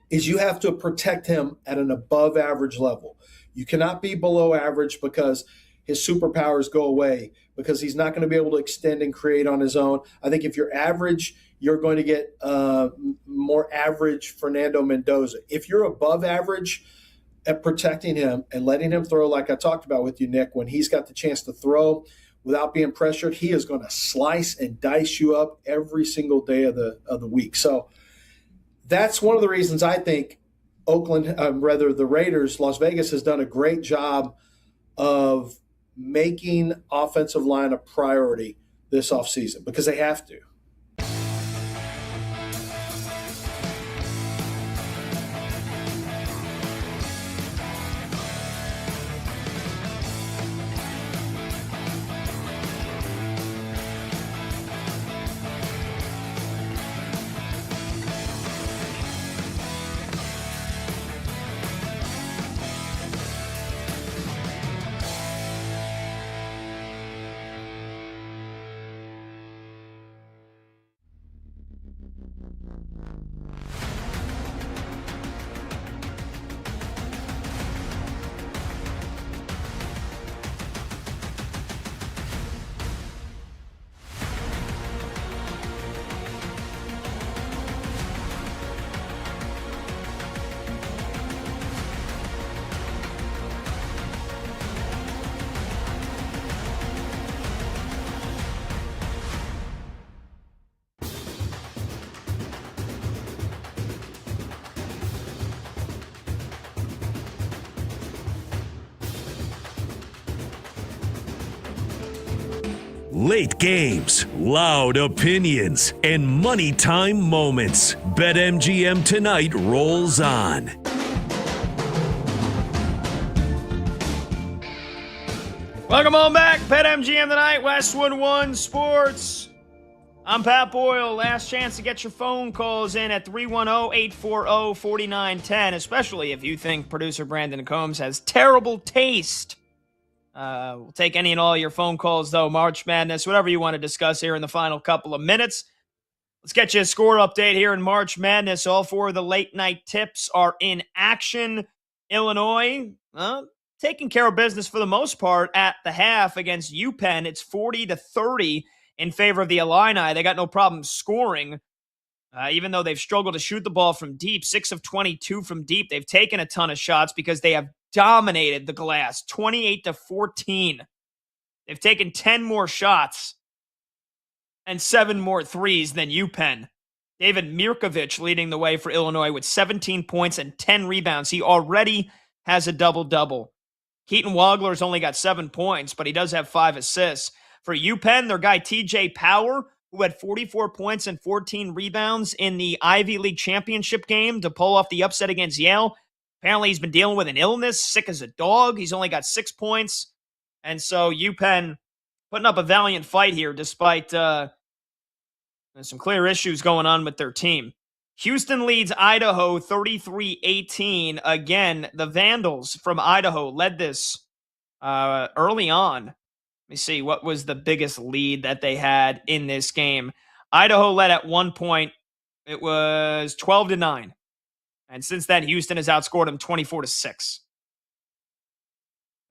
is you have to protect him at an above average level. You cannot be below average because his superpowers go away, because he's not going to be able to extend and create on his own. I think if you're average, you're going to get more average Fernando Mendoza. If you're above average at protecting him and letting him throw, like I talked about with you, Nick, when he's got the chance to throw without being pressured, he is going to slice and dice you up every single day of the week. So that's one of the reasons I think the Raiders, Las Vegas has done a great job of making offensive line a priority this offseason, because they have to. Late games, loud opinions, and money time moments. BetMGM Tonight rolls on. Welcome on back. BetMGM Tonight, Westwood One Sports. I'm Pat Boyle. Last chance to get your phone calls in at 310-840-4910, especially if you think producer Brandon Combs has terrible taste. We'll take any and all your phone calls, though. March Madness, whatever you want to discuss here in the final couple of minutes. Let's get you a score update here in March Madness. All four of the late night tips are in action. Illinois, taking care of business for the most part at the half against UPenn. It's 40-30 in favor of the Illini. They got no problem scoring, even though they've struggled to shoot the ball from deep. 6 of 22 from deep. They've taken a ton of shots because they have dominated the glass, 28-14. They've taken 10 more shots and 7 more threes than UPenn. David Mirkovic leading the way for Illinois with 17 points and 10 rebounds. He already has a double-double. Keaton Wagler's only got 7 points, but he does have 5 assists. For UPenn, their guy TJ Power, who had 44 points and 14 rebounds in the Ivy League championship game to pull off the upset against Yale. Apparently, he's been dealing with an illness, sick as a dog. He's only got 6 points. And so UPenn putting up a valiant fight here despite some clear issues going on with their team. Houston leads Idaho 33-18. Again, the Vandals from Idaho led this early on. Let me see, what was the biggest lead that they had in this game? Idaho led at one point. It was 12-9. And since then, Houston has outscored them 24-6.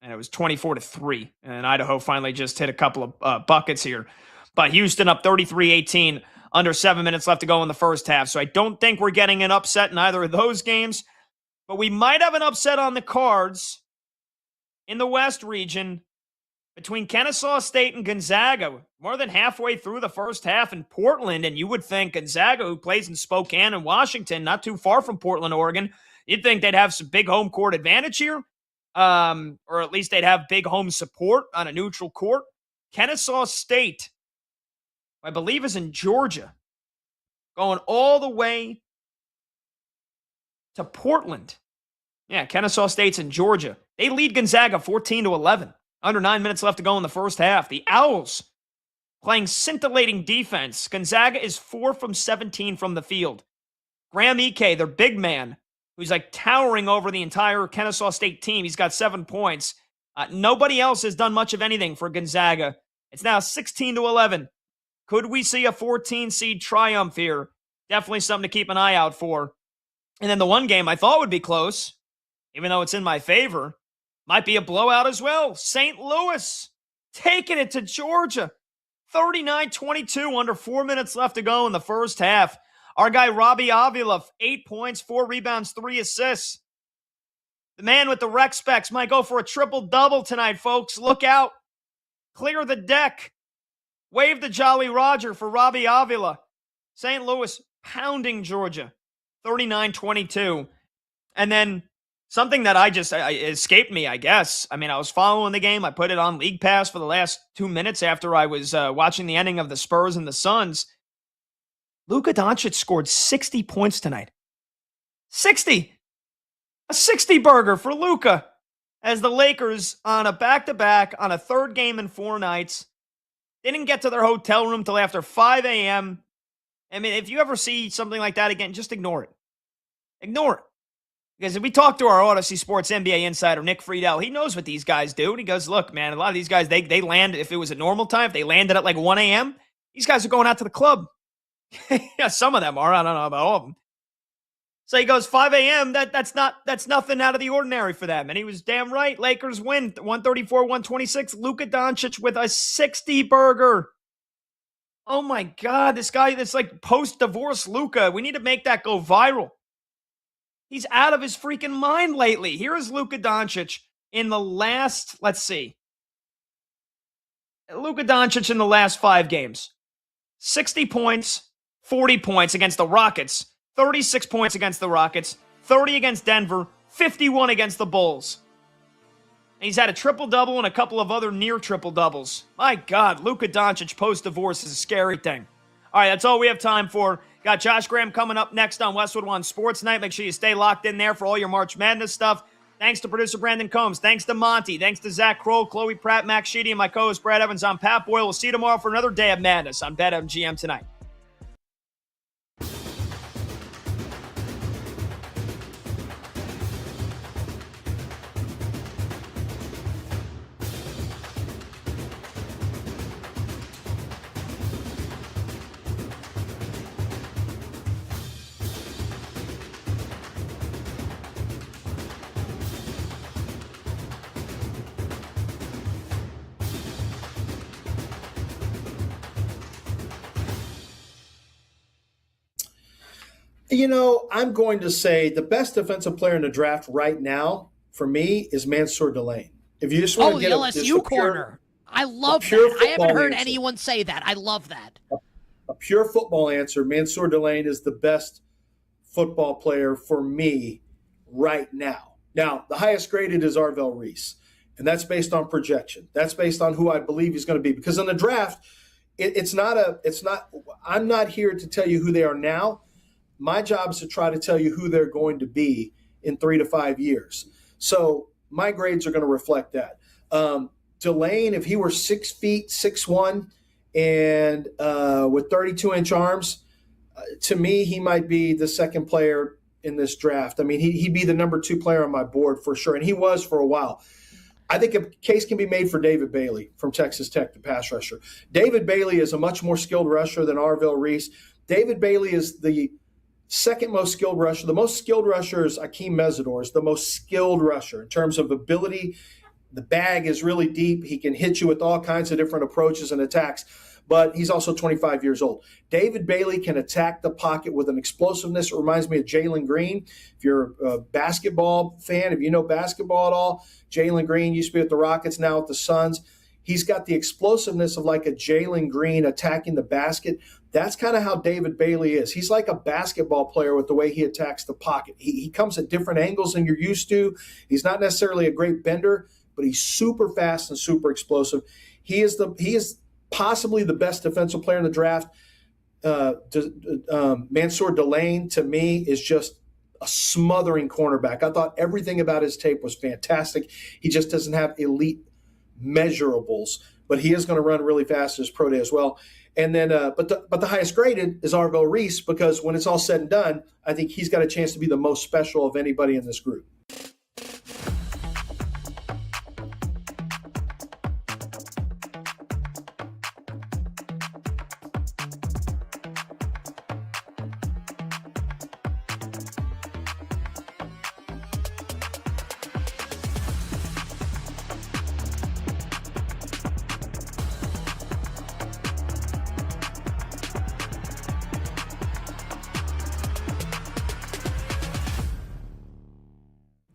And it was 24-3. And Idaho finally just hit a couple of buckets here. But Houston up 33-18, under 7 minutes left to go in the first half. So I don't think we're getting an upset in either of those games. But we might have an upset on the cards in the West region between Kennesaw State and Gonzaga. More than halfway through the first half in Portland, and you would think Gonzaga, who plays in Spokane and Washington, not too far from Portland, Oregon, you'd think they'd have some big home court advantage here, or at least they'd have big home support on a neutral court. Kennesaw State, I believe, is in Georgia, going all the way to Portland. Yeah, Kennesaw State's in Georgia. They lead Gonzaga 14-11. Under 9 minutes left to go in the first half. The Owls playing scintillating defense. Gonzaga is 4 from 17 from the field. Graham Ike, their big man, who's like towering over the entire Kennesaw State team. He's got 7 points. Nobody else has done much of anything for Gonzaga. It's now 16-11. Could we see a 14 seed triumph here? Definitely something to keep an eye out for. And then the one game I thought would be close, even though it's in my favor, might be a blowout as well. St. Louis taking it to Georgia. 39-22, under 4 minutes left to go in the first half. Our guy Robbie Avila, 8 points, 4 rebounds, 3 assists. The man with the rec specs might go for a triple-double tonight, folks. Look out. Clear the deck. Wave the Jolly Roger for Robbie Avila. St. Louis pounding Georgia, 39-22. And then something that escaped me, I guess. I mean, I was following the game. I put it on League Pass for the last 2 minutes after I was watching the ending of the Spurs and the Suns. Luka Doncic scored 60 points tonight. 60! A 60 burger for Luka as the Lakers on a back-to-back on a third game in 4 nights. They didn't get to their hotel room till after 5 a.m. I mean, if you ever see something like that again, just ignore it. Ignore it. Because if we talk to our Odyssey Sports NBA insider, Nick Friedel, he knows what these guys do. And he goes, look, man, a lot of these guys, they land, if it was a normal time, if they landed at like 1 a.m., these guys are going out to the club. Yeah, some of them are. I don't know about all of them. So he goes, 5 a.m., that's nothing out of the ordinary for them. And he was damn right. Lakers win 134-126. Luka Doncic with a 60 burger. Oh my God, this guy, that's like post-divorce Luka. We need to make that go viral. He's out of his freaking mind lately. Here is Luka Doncic in the last, let's see. Luka Doncic in the last 5 games. 60 points, 40 points against the Rockets. 36 points against the Rockets, 30 against Denver, 51 against the Bulls. And he's had a triple-double and a couple of other near triple-doubles. My God, Luka Doncic post-divorce is a scary thing. All right, that's all we have time for. Got Josh Graham coming up next on Westwood One Sports Night. Make sure you stay locked in there for all your March Madness stuff. Thanks to producer Brandon Combs. Thanks to Monty. Thanks to Zach Kroll, Chloe Pratt, Max Sheedy, and my co-host Brad Evans. I'm Pat Boyle. We'll see you tomorrow for another day of madness on BetMGM tonight. You know, I'm going to say the best defensive player in the draft right now for me is Mansour Delane. If you just want to get the LSU corner. I love that. I haven't heard anyone say that. I love that. A pure football answer. Mansour Delane is the best football player for me right now. Now, the highest graded is Arvell Reese, and that's based on projection. That's based on who I believe he's going to be. Because in the draft, I'm not here to tell you who they are now. My job is to try to tell you who they're going to be in 3 to 5 years. So my grades are going to reflect that. Delane, if he were 6 feet, 6'1", and with 32-inch arms, to me, he might be the second player in this draft. I mean, he'd be the number 2 player on my board for sure, and he was for a while. I think a case can be made for David Bailey from Texas Tech, the pass rusher. David Bailey is a much more skilled rusher than Arvell Reese. David Bailey is the second most skilled rusher. The most skilled rusher is Akeem Mesidor, is the most skilled rusher in terms of ability. The bag is really deep. He can hit you with all kinds of different approaches and attacks, but he's also 25 years old. David Bailey can attack the pocket with an explosiveness. It reminds me of Jalen Green. If you're a basketball fan, if you know basketball at all, Jalen Green used to be with the Rockets, now with the Suns. He's got the explosiveness of like a Jalen Green attacking the basket. That's kind of how David Bailey is. He's like a basketball player with the way he attacks the pocket. He comes at different angles than you're used to. He's not necessarily a great bender, but he's super fast and super explosive. He is possibly the best defensive player in the draft. Mansour Delane, to me, is just a smothering cornerback. I thought everything about his tape was fantastic. He just doesn't have elite measurables, but he is going to run really fast as pro day as well. And then, but the highest graded is Arvell Reese, because when it's all said and done, I think he's got a chance to be the most special of anybody in this group.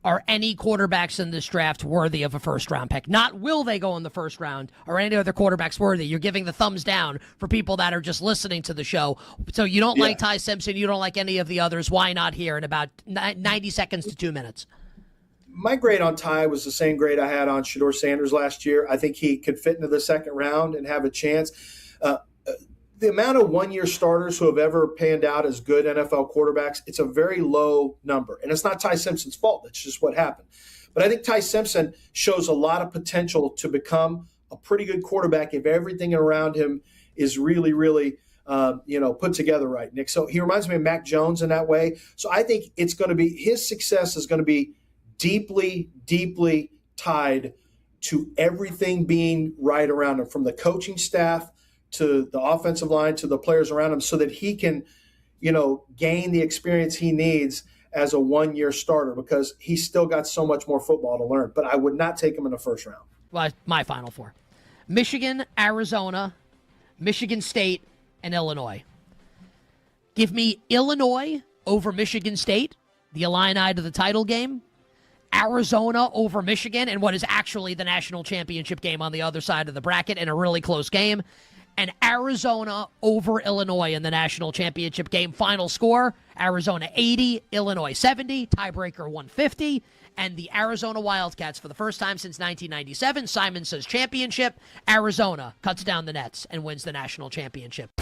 are any quarterbacks in this draft worthy of a first-round pick? Not will they go in the first round or any other quarterbacks worthy. You're giving the thumbs down for people that are just listening to the show. So you don't like Ty Simpson, you don't like any of the others. Why not here in about 90 seconds to 2 minutes? My grade on Ty was the same grade I had on Shedeur Sanders last year. I think he could fit into the second round and have a chance. The amount of one-year starters who have ever panned out as good NFL quarterbacks, it's a very low number. And it's not Ty Simpson's fault. That's just what happened. But I think Ty Simpson shows a lot of potential to become a pretty good quarterback if everything around him is really, really put together right, Nick. So he reminds me of Mac Jones in that way. So I think it's going to be – his success is going to be deeply, deeply tied to everything being right around him, from the coaching staff to the offensive line, to the players around him, so that he can, gain the experience he needs as a one-year starter, because he's still got so much more football to learn. But I would not take him in the first round. Well, my final four: Michigan, Arizona, Michigan State, and Illinois. Give me Illinois over Michigan State, the Illini to the title game. Arizona over Michigan in what is actually the national championship game on the other side of the bracket in a really close game. And Arizona over Illinois in the national championship game. Final score, Arizona 80, Illinois 70, tiebreaker 150. And the Arizona Wildcats, for the first time since 1997, Simon says championship, Arizona cuts down the nets and wins the national championship.